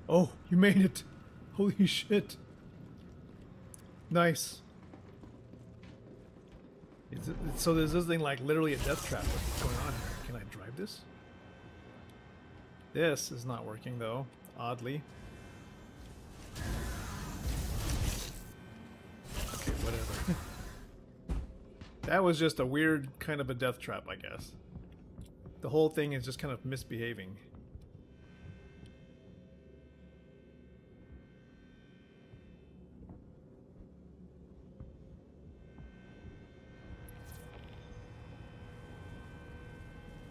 Oh, you made it. Holy shit. Nice. So there's this thing like literally a death trap. What's going on here? Can I drive this? This is not working though, oddly. Okay, whatever. That was just a weird kind of a death trap, I guess. The whole thing is just kind of misbehaving.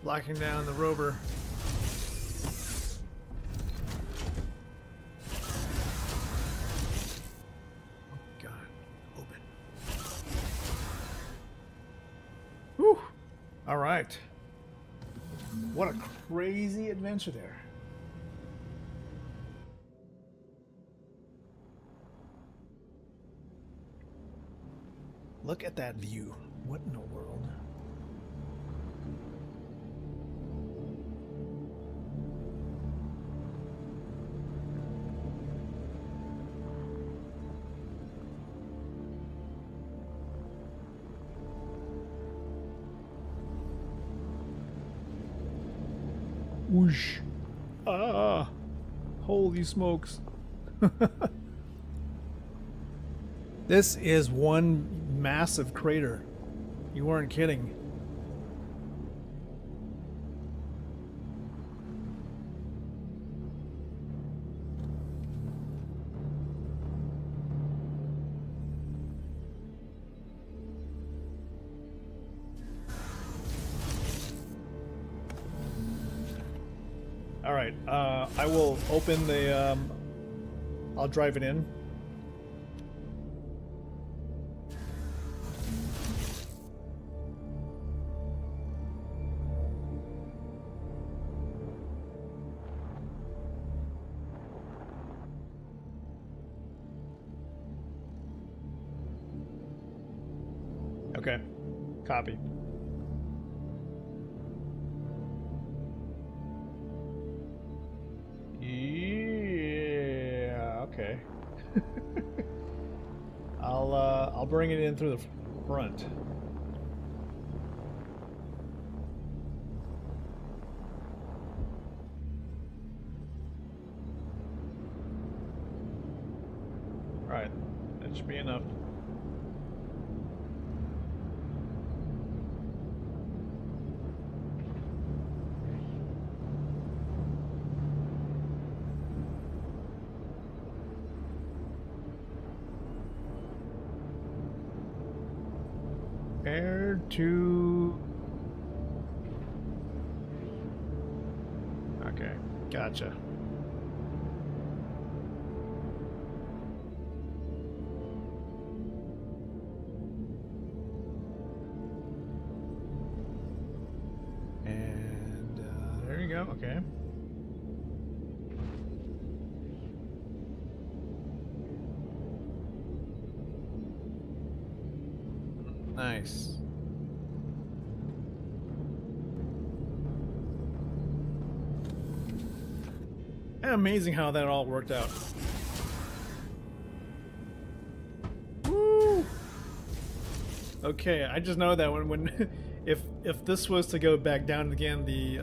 Locking down the rover. All right. What a crazy adventure there. Look at that view. What in the world? Whoosh. Ah. Holy smokes. This is one massive crater. You weren't kidding. All right, I will open the I'll drive it in. Okay, copy. Yeah, okay. I'll bring it in through the front. All right, that should be enough. Air to... Okay, gotcha. And there you go, okay. Nice. And amazing how that all worked out. Woo! Okay, I just know that when if this was to go back down again, the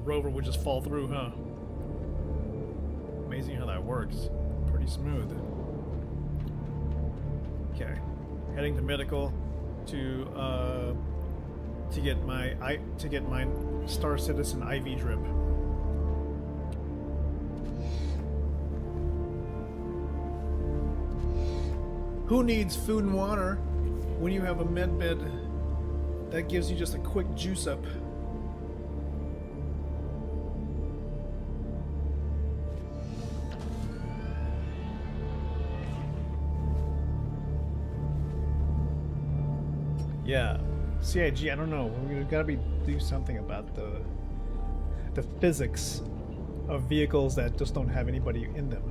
rover would just fall through, huh? Amazing how that works. Pretty smooth. Okay, heading to medical to get my Star Citizen IV drip. Who needs food and water when you have a med bed that gives you just a quick juice up? Yeah, CIG. I don't know. We've got to do something about the physics of vehicles that just don't have anybody in them.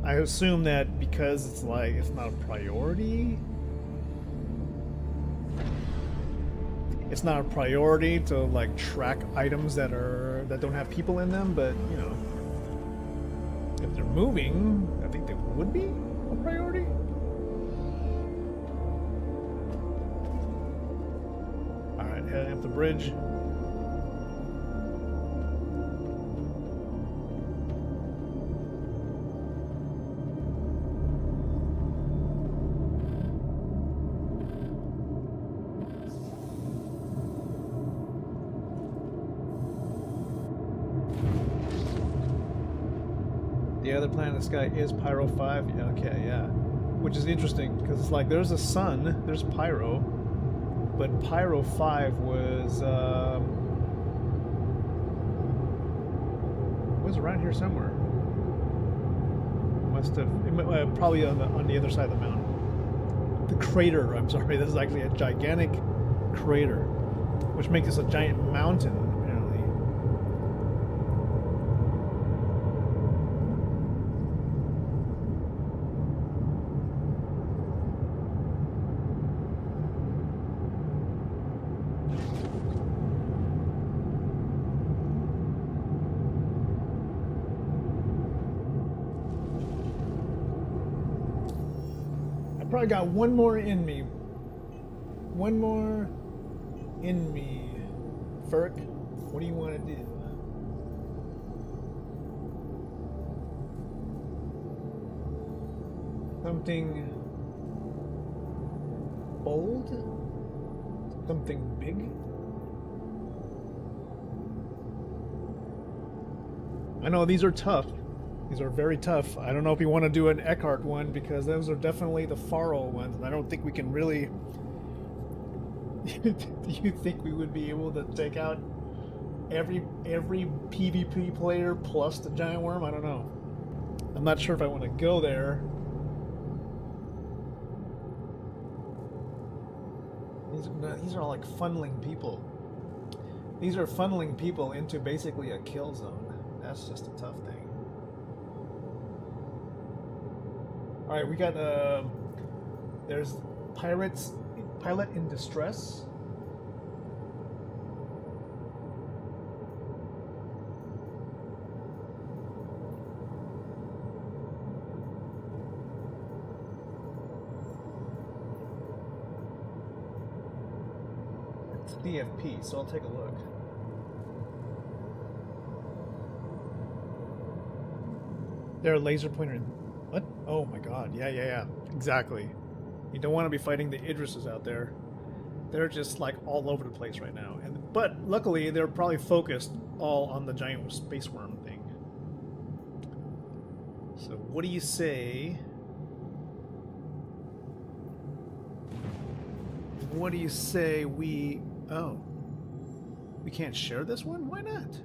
I assume that because it's like it's not a priority. It's not a priority to like track items that don't have people in them, but you know, if they're moving, I think they would be a priority. All right, heading up the bridge. The other planet in the sky is Pyro 5. Yeah, okay, yeah. Which is interesting, because it's like there's a sun, there's Pyro, but Pyro 5 was around here somewhere. Must have, probably on the other side of the mountain. The crater, I'm sorry, this is actually a gigantic crater, which makes this a giant mountain, apparently. Probably got one more in me. One more in me. Ferk, what do you want to do? Something bold? Something big? I know these are tough. These are very tough. I don't know if you want to do an Eckhart one, because those are definitely the Faro ones, and I don't think we can really... Do you think we would be able to take out every PvP player plus the giant worm? I don't know. I'm not sure if I want to go there. These are all like funneling people. These are funneling people into basically a kill zone. That's just a tough thing. All right, we got there's pilot in distress. It's DFP, so I'll take a look. They're a laser pointer. What? Oh my god. Yeah. Exactly. You don't want to be fighting the Idrises out there. They're just like all over the place right now. But luckily, they're probably focused all on the giant space worm thing. So what do you say? What do you say we... Oh. We can't share this one? Why not?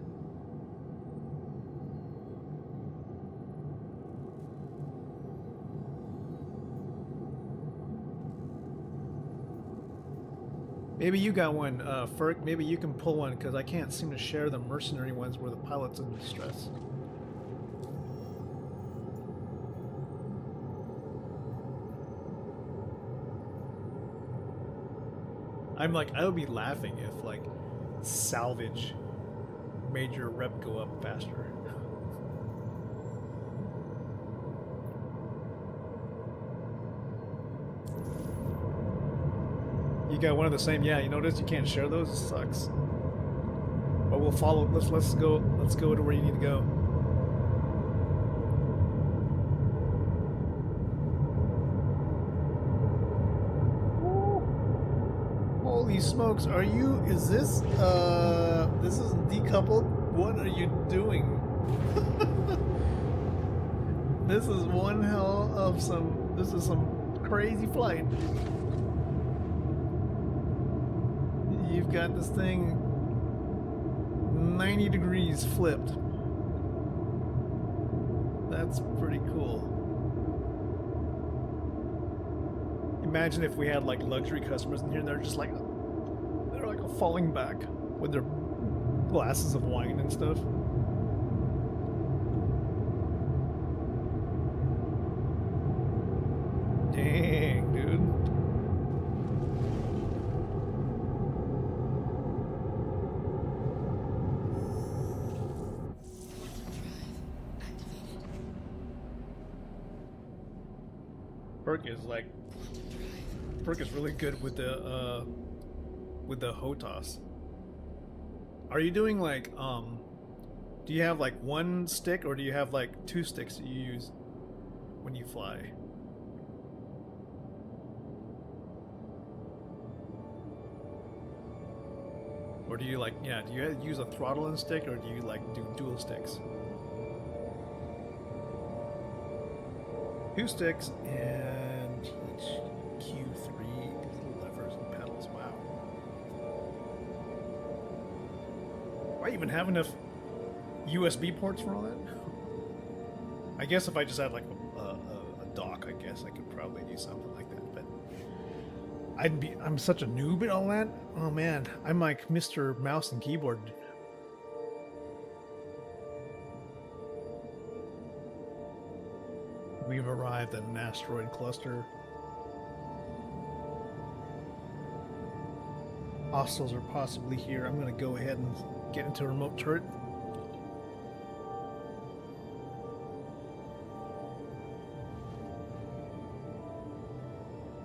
Maybe you got one, Ferk. Maybe you can pull one, because I can't seem to share the mercenary ones where the pilot's in distress. I'm like, I would be laughing if, like, salvage made your rep go up faster. You got one of the same. Yeah, you notice you can't share those. It sucks. But we'll follow. Let's go. Let's go to where you need to go. Ooh. Holy smokes! Are you? Is this? This isn't decoupled. What are you doing? This is one hell of some. This is some crazy flight. You've got this thing 90 degrees flipped. That's pretty cool. Imagine if we had like luxury customers in here and they're just like falling back with their glasses of wine and stuff. Dang, dude. Perk is really good with the HOTAS. Are you doing like do you have like one stick or do you have like two sticks that you use when you fly? Or do you like, yeah, do you use a throttle and stick or do you like do dual sticks? Two sticks and each Q3 levers and pedals. Wow. Do I even have enough USB ports for all that? I guess if I just had like a dock, I guess I could probably do something like that. But I'm such a noob at all that. Oh man, I'm like Mr. Mouse and Keyboard. We've arrived at an asteroid cluster. Hostiles are possibly here. I'm going to go ahead and get into a remote turret.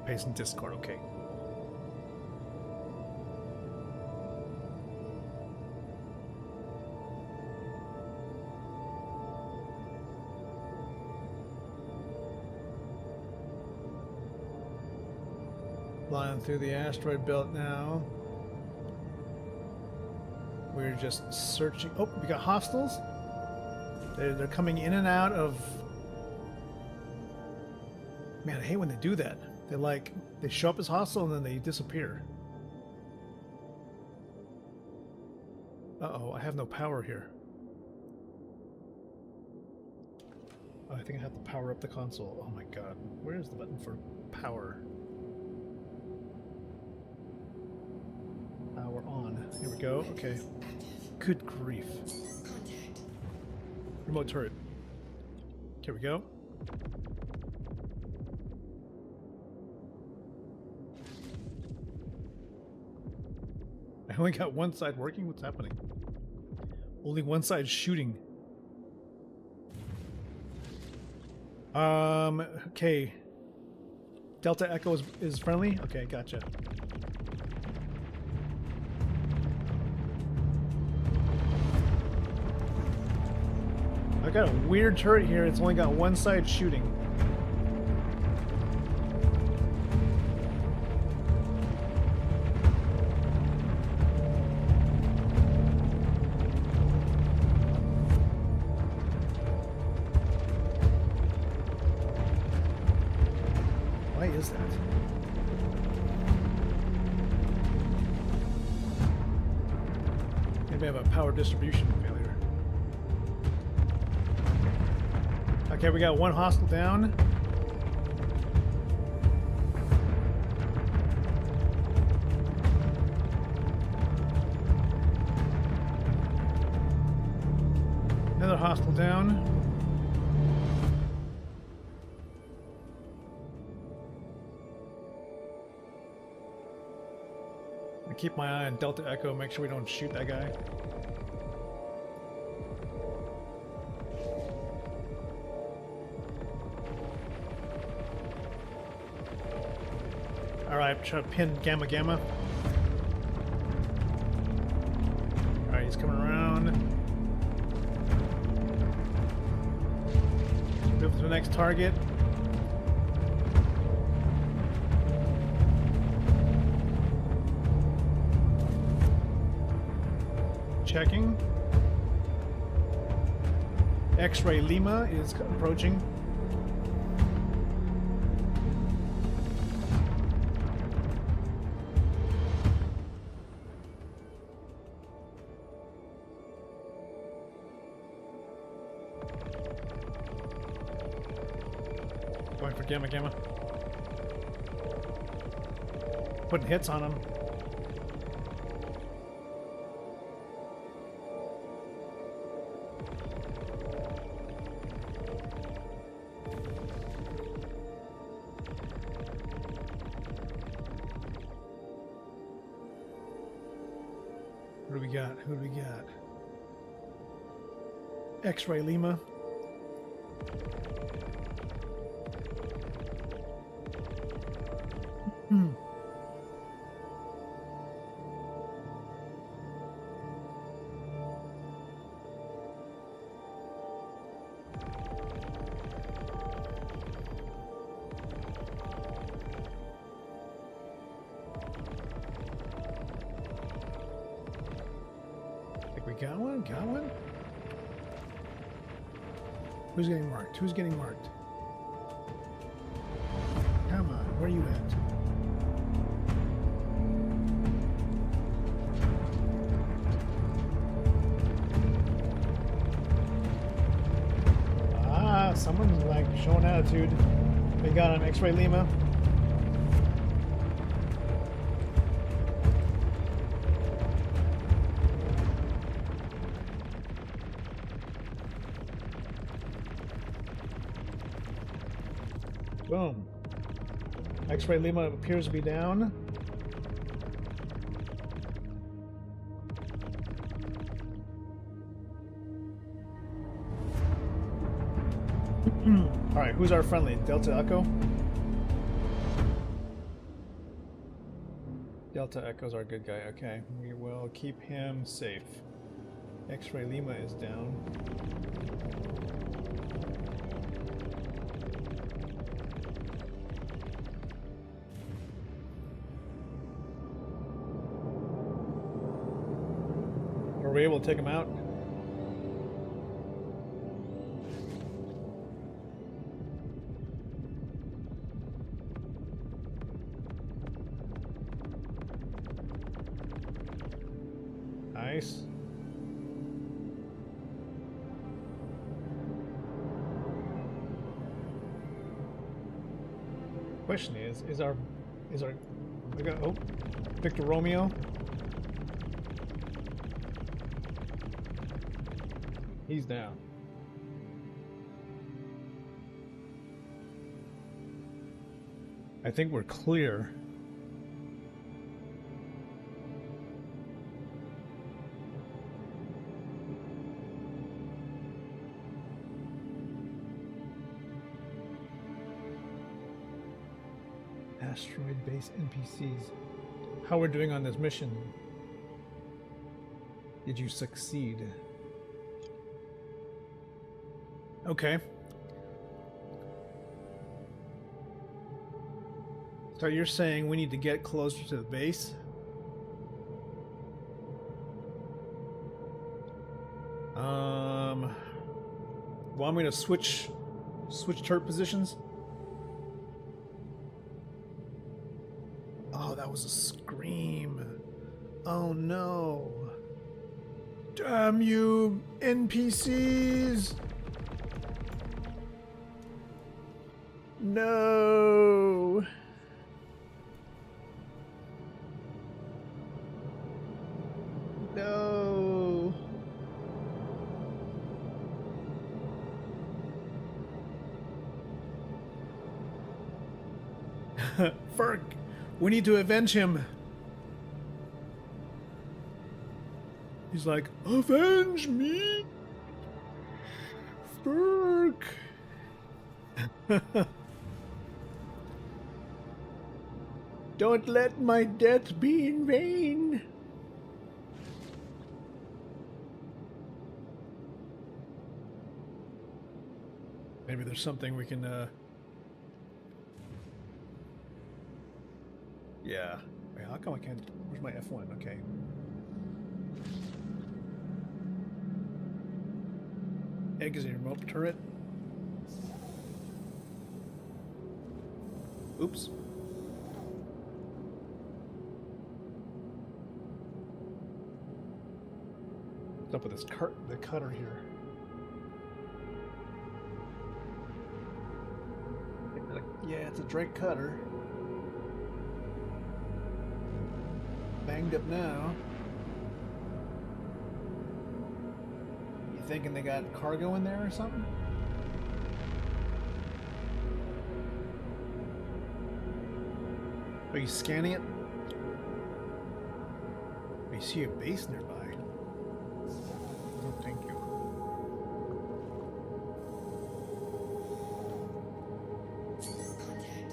Paste in Discord, okay. Flying through the asteroid belt now. We're just searching. Oh, we got hostiles. They're coming in and out of. Man, I hate when they do that. They show up as hostile and then they disappear. Uh-oh, I have no power here. Oh, I think I have to power up the console. Oh my god. Where is the button for power? Power on. Here we go. Okay. Good grief. Contact. Remote turret. Here we go. I only got one side working? What's happening? Only one side shooting. Okay. Delta Echo is friendly? Okay, gotcha. I got a weird turret here. It's only got one side shooting. Why is that? Maybe I have a power distribution failure. Okay, we got one hostile down. Another hostile down. I keep my eye on Delta Echo, make sure we don't shoot that guy. Alright, try to pin Gamma Gamma. Alright, he's coming around. Move to the next target. Checking. X-Ray Lima is approaching. Going for Gamma Gamma. Putting hits on him. Who do we got? Who do we got? X-Ray Lima. We got one? Got one? Who's getting marked? Who's getting marked? Come on, where are you at? Ah, someone's like showing attitude. They got an X-Ray Lima. Boom. X-Ray Lima appears to be down. Alright, who's our friendly? Delta Echo? Delta Echo's our good guy. Okay, we will keep him safe. X-Ray Lima is down. Were we able to take him out? Nice. Question is our we got Victor Romeo. He's down. I think we're clear. Asteroid base NPCs. How we're doing on this mission? Did you succeed? Okay. So you're saying we need to get closer to the base? Want me to switch turret positions? Oh, that was a scream. Oh no. Damn you, NPCs! No. No. Ferg, we need to avenge him. He's like, avenge me, Ferg. Don't let my death be in vain. Maybe there's something we can, yeah. Wait, how come I can't? Where's my F1? Okay. Exit remote turret. Oops. What's up with this the cutter here? Yeah, it's a Drake cutter. Banged up now. You thinking they got cargo in there or something? Are you scanning it? I see a base nearby. Oh, thank you. Contact.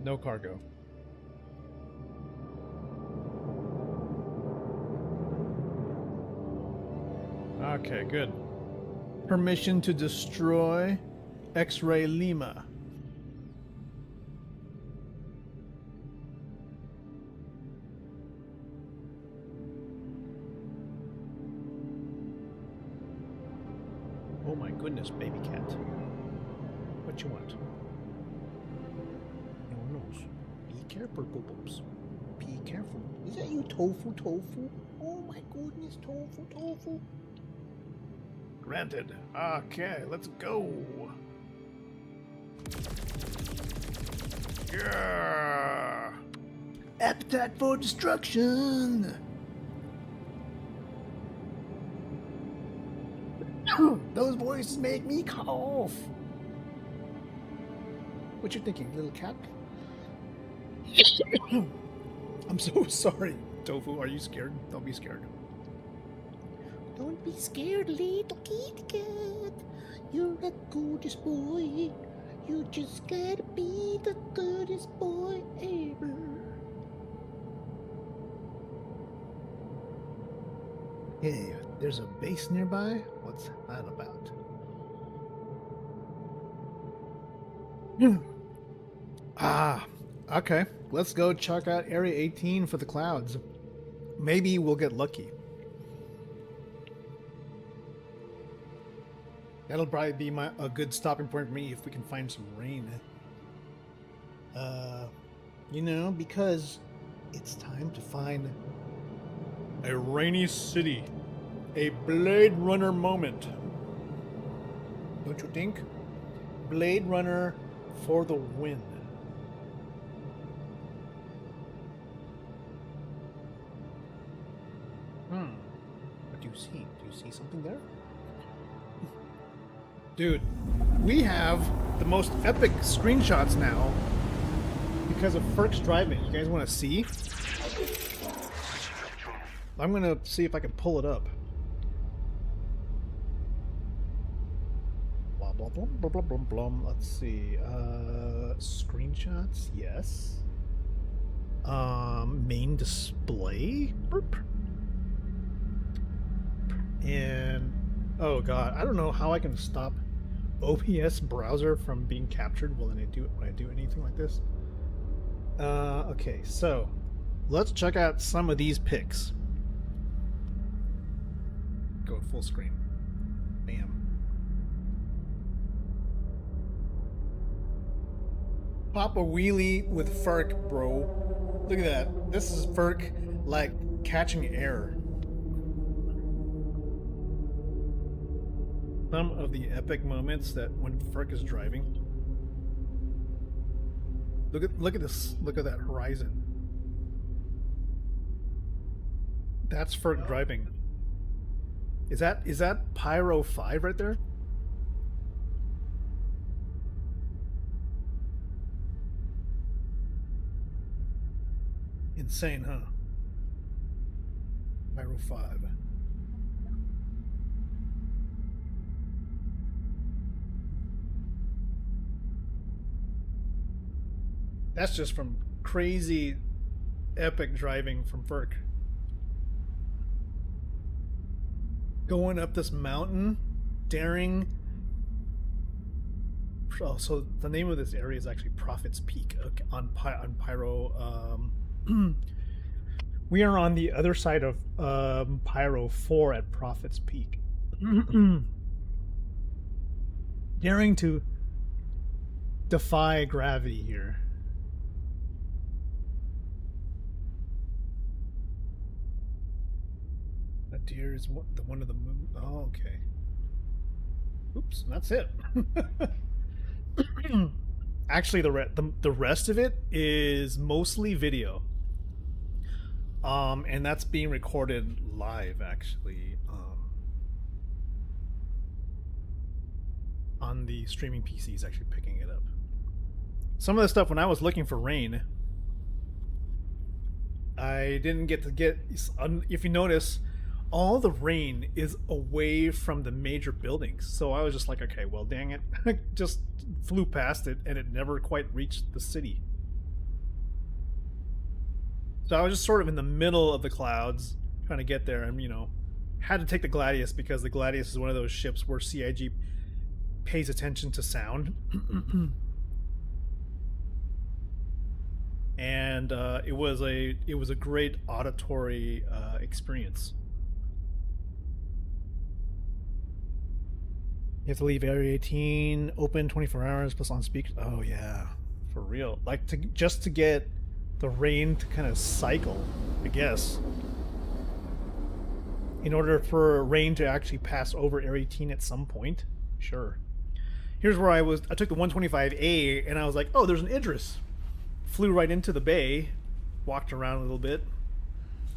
No cargo. Okay, good. Permission to destroy X-Ray Lima. Oh my goodness, baby cat. What you want? No nose. Be careful, Boobs. Be careful. Is that you, Tofu? Oh my goodness, Tofu. Granted. Okay, let's go. Yeah. Appetite for destruction. Those voices make me cough. What you thinking, little cat? I'm so sorry, Tofu. Are you scared? Don't be scared. Don't be scared, little kitty cat. You're the goodest boy. You just gotta be the goodest boy ever. Hey, there's a base nearby? What's that about? Okay. Let's go check out Area 18 for the clouds. Maybe we'll get lucky. That'll probably be a good stopping point for me if we can find some rain. You know, because it's time to find a rainy city. A Blade Runner moment. Don't you think? Blade Runner for the win. What do you see? Do you see something there? Dude, we have the most epic screenshots now because of Ferk's driving. You guys want to see? I'm going to see if I can pull it up. Blah, blah, blah, blah, blah, blah, blah. Let's see. Screenshots, yes. Main display? Burp. And, oh god, I don't know how I can stop OBS browser from being captured when I do anything like this. Okay, so let's check out some of these pics. Go full screen. Bam. Pop a wheelie with Ferk, bro. Look at that. This is Ferk, like, catching air. Some of the epic moments that when Ferk is driving. Look at this. Look at that horizon. That's Ferk driving. Is that Pyro 5 right there? Insane, huh? Pyro 5. That's just from crazy epic driving from Ferk. Going up this mountain, daring. Oh, so the name of this area is actually Prophet's Peak on Pyro. We are on the other side of Pyro 4 at Prophet's Peak. Daring to defy gravity here. That deer is the one of the moon. Oh, okay. Oops, that's it. Actually, the rest of it is mostly video. And that's being recorded live, actually, on the streaming PC is actually picking it up. Some of the stuff when I was looking for rain, I didn't get to get. If you notice, all the rain is away from the major buildings. So I was just like, okay, well, dang it. I just flew past it and it never quite reached the city. So I was just sort of in the middle of the clouds trying to get there and, you know, had to take the Gladius because the Gladius is one of those ships where CIG pays attention to sound. And it was a great auditory experience. You have to leave Area 18 open 24 hours plus on speakers. Oh yeah, for real. Like just to get the rain to kind of cycle, I guess. In order for rain to actually pass over Area 18 at some point. Sure. Here's where I took the 125A and I was like, oh, there's an Idris. Flew right into the bay, walked around a little bit,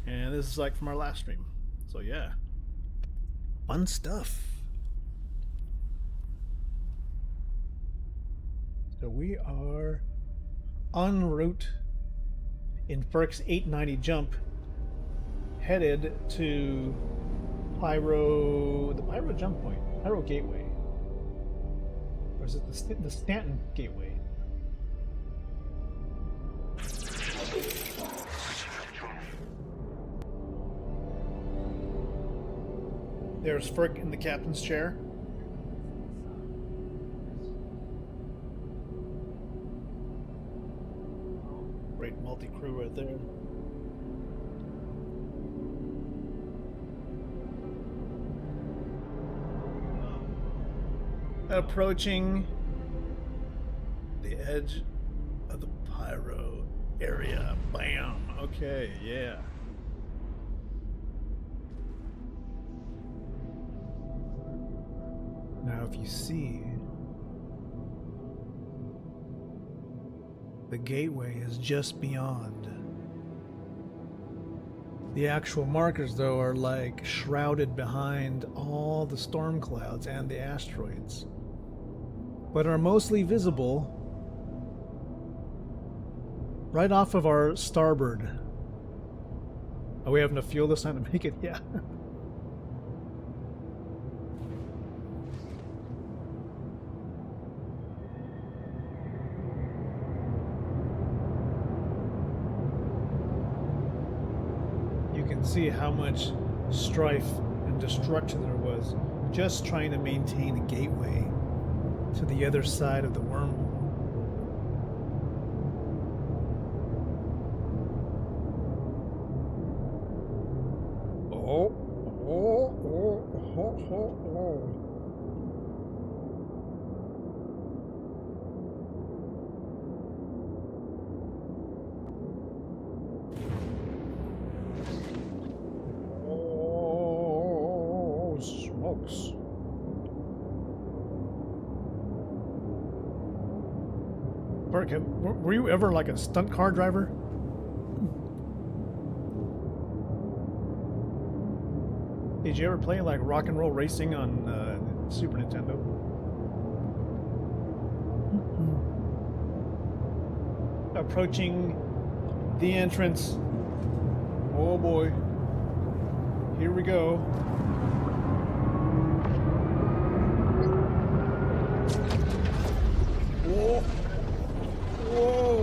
and this is like from our last stream. So yeah. Fun stuff. So we are en route in Ferk's 890 jump, headed to the Pyro jump point, Pyro Gateway. Or is it the Stanton Gateway? There's Ferk in the captain's chair. Great multi-crew right there. Approaching the edge of the Pyro area. Bam. Okay, yeah. Now, if you see, the gateway is just beyond. The actual markers, though, are like shrouded behind all the storm clouds and the asteroids, but are mostly visible right off of our starboard. Are we having to fuel this time to make it? Yeah. You can see how much strife and destruction there was just trying to maintain a gateway to the other side of the wormhole. Oh, smokes. Burke, were you ever like a stunt car driver? Did you ever play like rock and roll racing on Super Nintendo? Approaching the entrance. Oh boy. Here we go. Whoa. Whoa.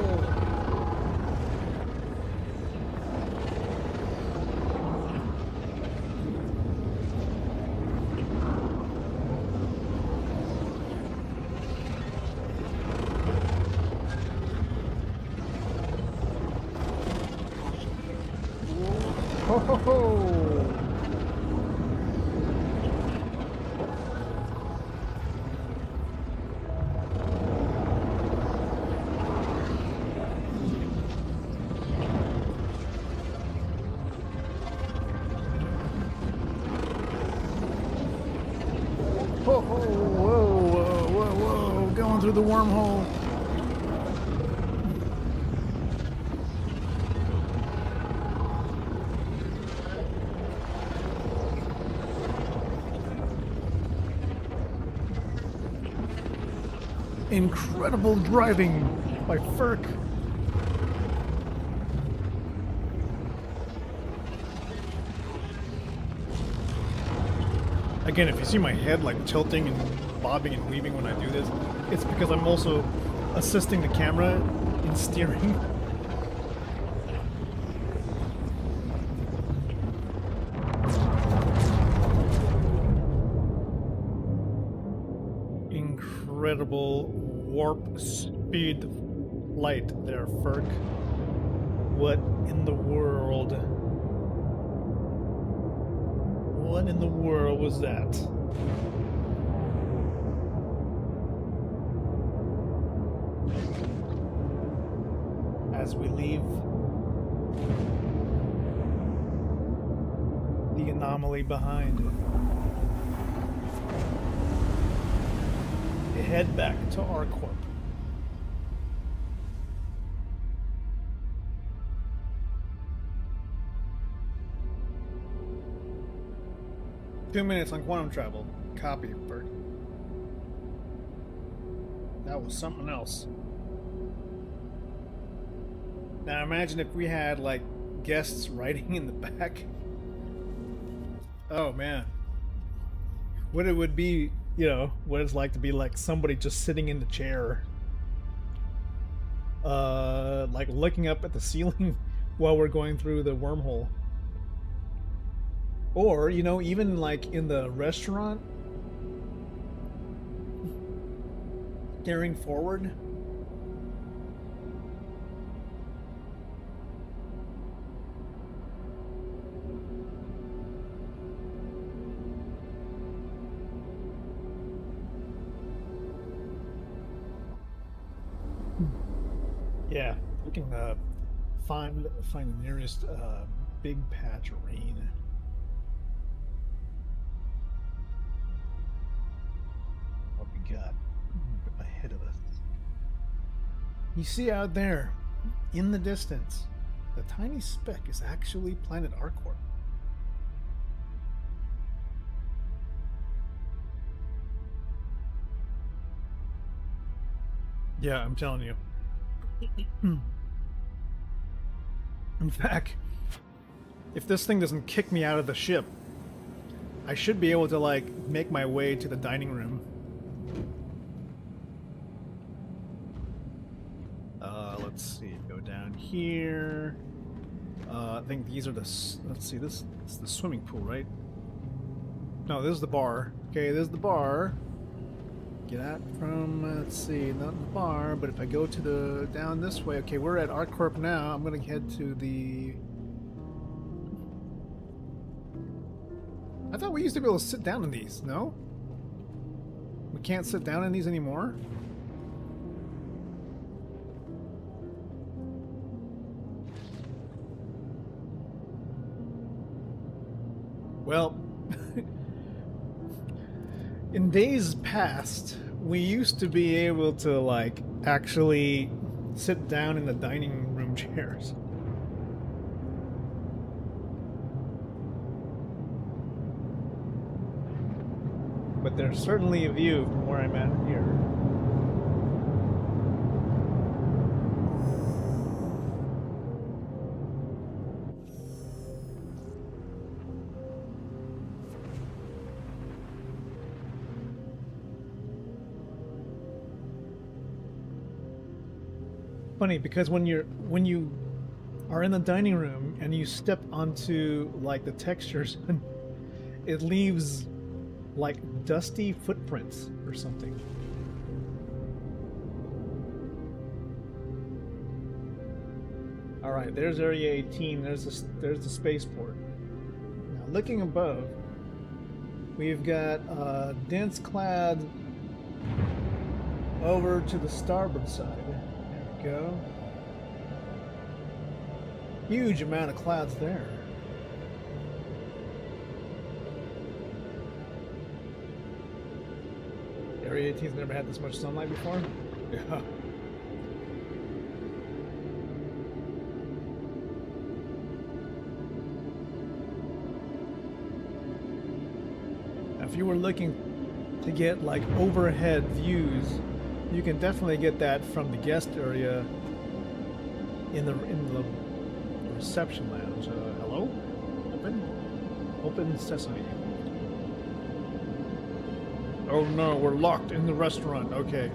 Ho ho ho! Ho ho! Whoa! Whoa! Whoa! Whoa! Going through the wormhole. Incredible driving by Ferk. Again, if you see my head like tilting and bobbing and weaving when I do this, it's because I'm also assisting the camera in steering. Incredible warp speed light there, Ferk. What in the world? What in the world was that? As we leave the anomaly behind, head back to our corp. Two minutes on quantum travel. Copy, Bert. That was something else. Now imagine if we had like guests writing in the back. Oh man. What it would be, you know, what it's like to be like somebody just sitting in the chair. Like looking up at the ceiling while we're going through the wormhole. Or, you know, even like in the restaurant, staring forward. Yeah, we can Find the nearest big patch of rain. What we got ahead of us? You see out there, in the distance, the tiny speck is actually planet Arcor. Yeah, I'm telling you. In fact, if this thing doesn't kick me out of the ship, I should be able to, like, make my way to the dining room. Let's see, go down here. I think these are the, let's see, this is the swimming pool, right? No, this is the bar. Okay, this is the bar. Get out from, let's see, not the bar, but if I go to the, down this way, okay, we're at ArcCorp now. I'm gonna head to the, I thought we used to be able to sit down in these, no? We can't sit down in these anymore? Well, in days past, we used to be able to, like, actually sit down in the dining room chairs. But there's certainly a view from where I'm at here. Funny because when you are in the dining room and you step onto, like, the textures, it leaves like dusty footprints or something. All right, there's Area 18. There's the spaceport. Now, looking above, we've got dense clad over to the starboard side. There we go. Huge amount of clouds there. Area 18's never had this much sunlight before? Yeah. If you were looking to get, like, overhead views, you can definitely get that from the guest area in the reception lounge. Hello? Open sesame. Oh no, we're locked in the restaurant. Okay.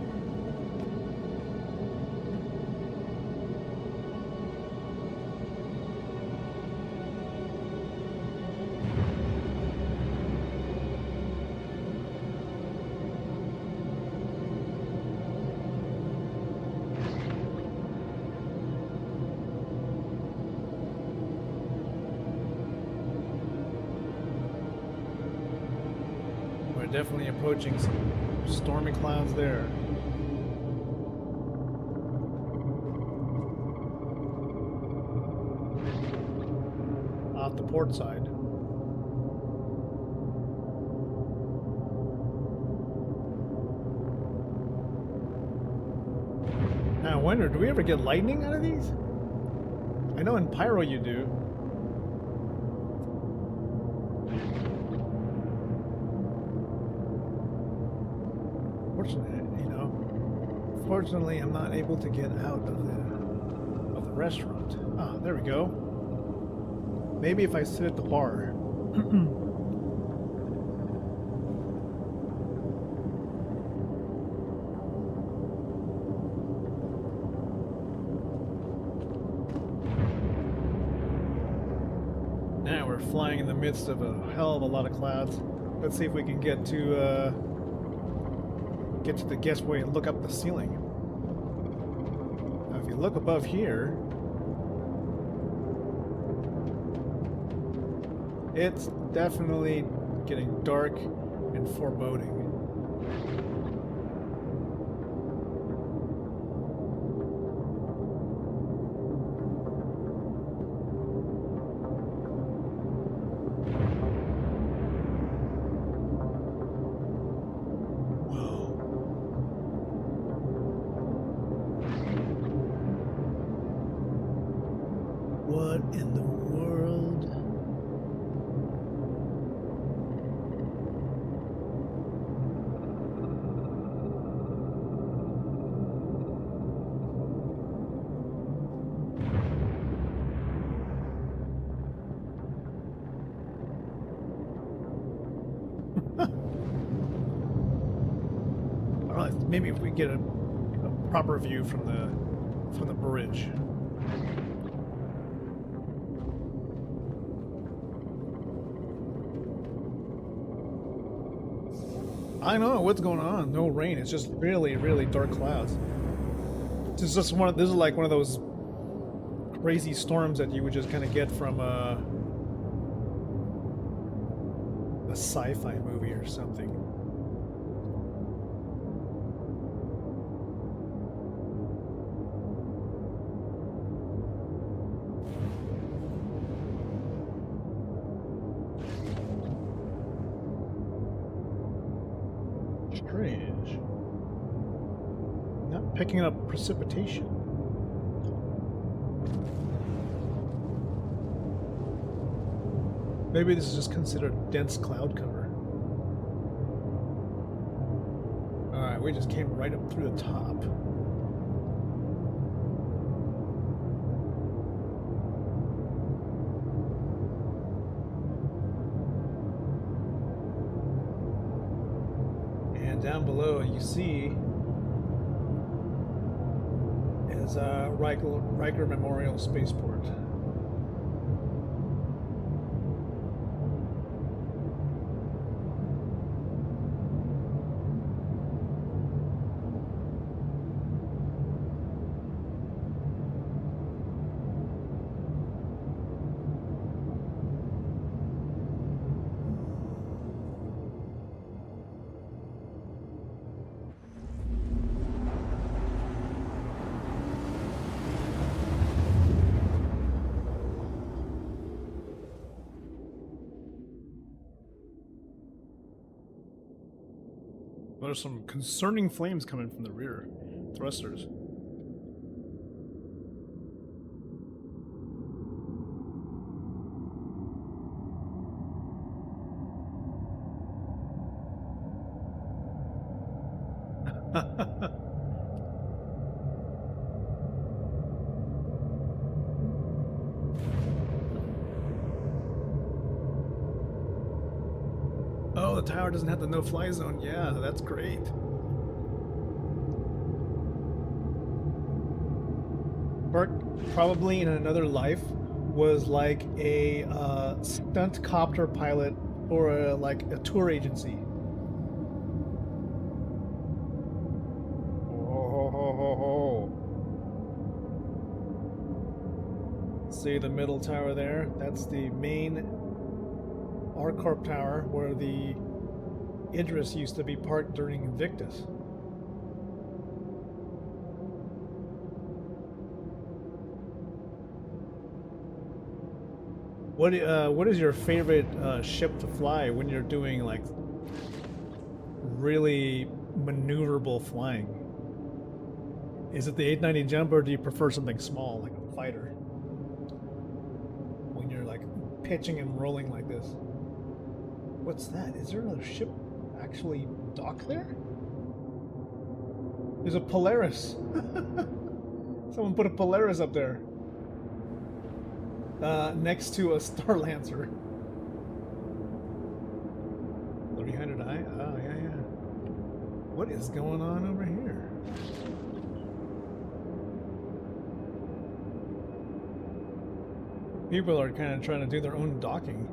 Definitely approaching some stormy clouds there. Off the port side. Now I wonder, do we ever get lightning out of these? I know in Pyro you do. Fortunately, I'm not able to get out of the restaurant. Ah, there we go. Maybe if I sit at the bar. Now we're flying in the midst of a hell of a lot of clouds. Let's see if we can get to the guestway and look up the ceiling. Now, if you look above here, it's definitely getting dark and foreboding. What in the world? Alright, maybe if we get a proper view from the bridge. I don't know what's going on. No rain. It's just really, really dark clouds. This is just one. This is like one of those crazy storms that you would just kind of get from a sci-fi movie or something. Strange. Not picking up precipitation. Maybe this is just considered dense cloud cover. Alright, we just came right up through the top. And down below you see is Riker Memorial Spaceport. There's some concerning flames coming from the rear thrusters. Oh, the tower doesn't have the no-fly zone. Yeah, that's great. Bert probably in another life was like a stunt copter pilot or like a tour agency. See the middle tower there? That's the main R-Corp tower where the Idris used to be parked during Invictus. What is your favorite ship to fly when you're doing like really maneuverable flying? Is it the 890 jump, or do you prefer something small like a fighter? When you're like pitching and rolling like this. What's that? Is there another ship actually docked there? There's a Polaris. Someone put a Polaris up there. Next to a Star Lancer. 300i? Oh, yeah. What is going on over here? People are kind of trying to do their own docking.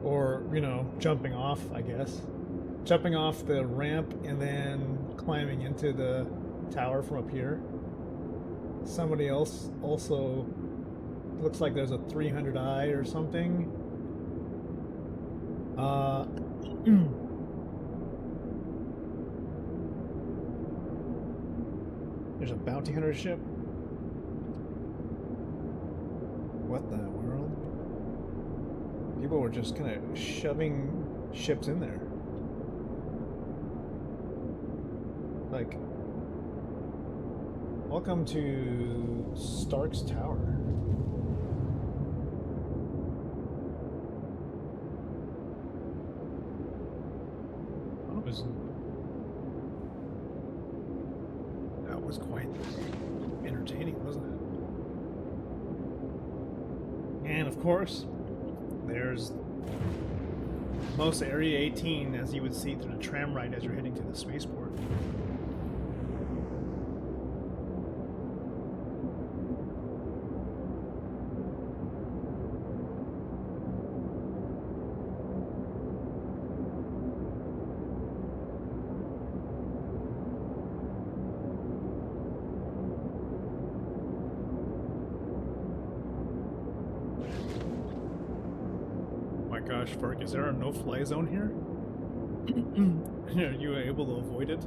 Or, you know, jumping off, I guess. Jumping off the ramp and then climbing into the tower from up here. Somebody else also looks like there's a 300i or something. There's a bounty hunter ship. What the world? People were just kind of shoving ships in there. Like, welcome to Stark's Tower. That was quite entertaining, wasn't it? And of course, there's most Area 18, as you would see through the tram ride as you're heading to the spaceport. Gosh, Fark, is there a no-fly zone here? Are you able to avoid it?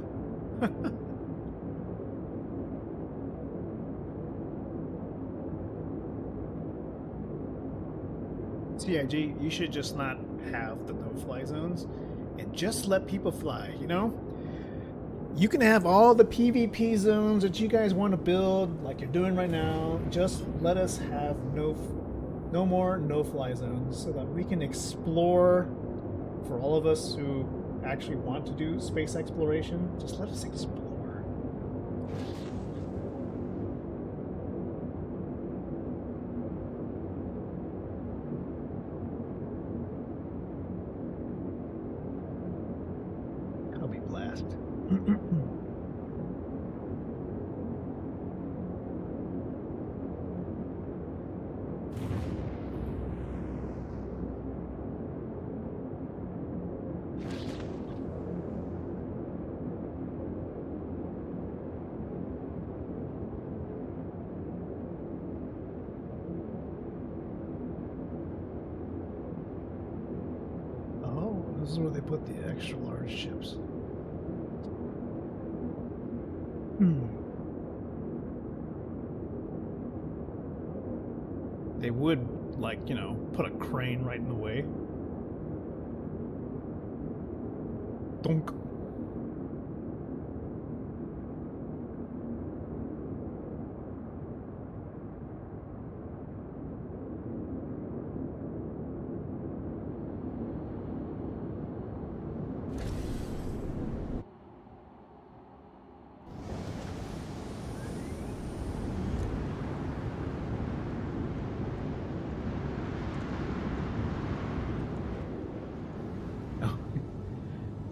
CIG, you should just not have the no-fly zones and just let people fly, you know? You can have all the PvP zones that you guys want to build like you're doing right now. Just let us have no more no-fly zones so that we can explore. For all of us who actually want to do space exploration, just let us explore. That'll be blast. This is where they put the extra large ships. They would, like, you know, put a crane right in the way. Donk.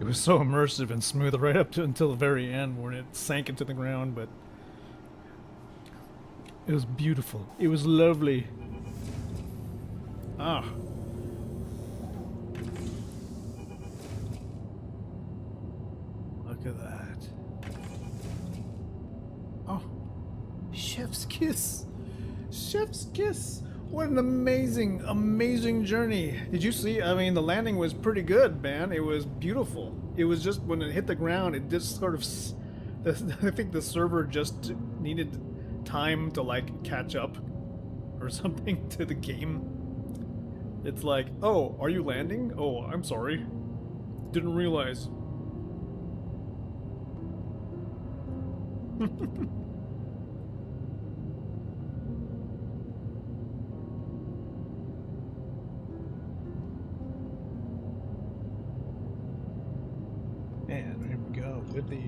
It was so immersive and smooth right up to until the very end when it sank into the ground, but it was beautiful. It was lovely. Ah. Look at that. Oh. Chef's kiss. Chef's kiss. What an amazing, amazing journey. Did you see? I mean, the landing was pretty good, man. It was beautiful. It was just when it hit the ground, it just sort of... I think the server just needed time to, like, catch up or something to the game. It's like, oh, are you landing? Oh, I'm sorry. Didn't realize. And here we go with the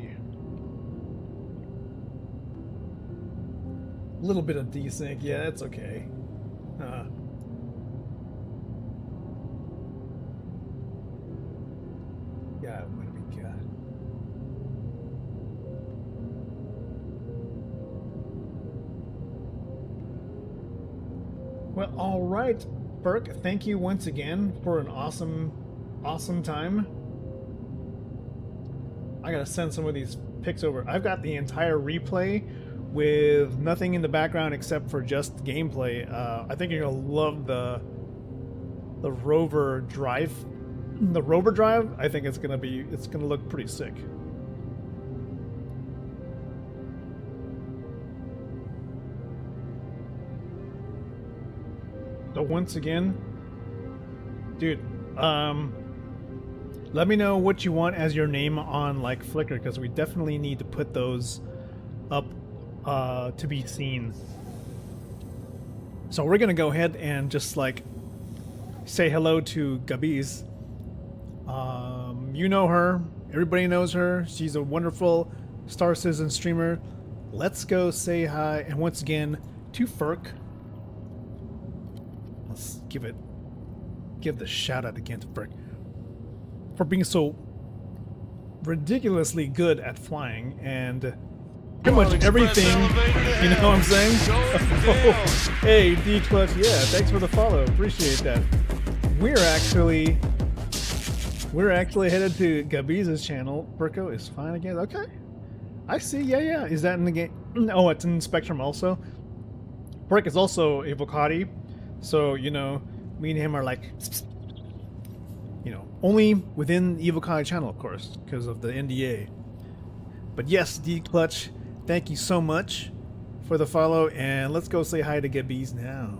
little bit of desync. Yeah, that's okay. Yeah, what do we got? Well, all right, Burke. Thank you once again for an awesome time. I gotta send some of these pics over. I've got the entire replay with nothing in the background except for just gameplay. I think you're gonna love the rover drive. The rover drive, I think it's gonna look pretty sick. So once again, dude, Let me know what you want as your name on like Flickr, because we definitely need to put those up to be seen. So we're gonna go ahead and just like say hello to Gabiz. You know her. Everybody knows her. She's a wonderful Star Citizen streamer. Let's go say hi, and once again to Ferk. Let's give the shout out again to Ferk for being so ridiculously good at flying and pretty much everything. You know what I'm saying? Oh, hey, D Clutch, yeah, thanks for the follow. Appreciate that. We're actually headed to Gabiz's channel. Burko is fine again. Okay, I see. Yeah. Is that in the game? Oh, it's in Spectrum also. Burk is also a Vocati, so you know, me and him are like, you know, only within the Evocati channel, of course, because of the NDA. But yes, D Clutch, thank you so much for the follow, and let's go say hi to Gabiz now.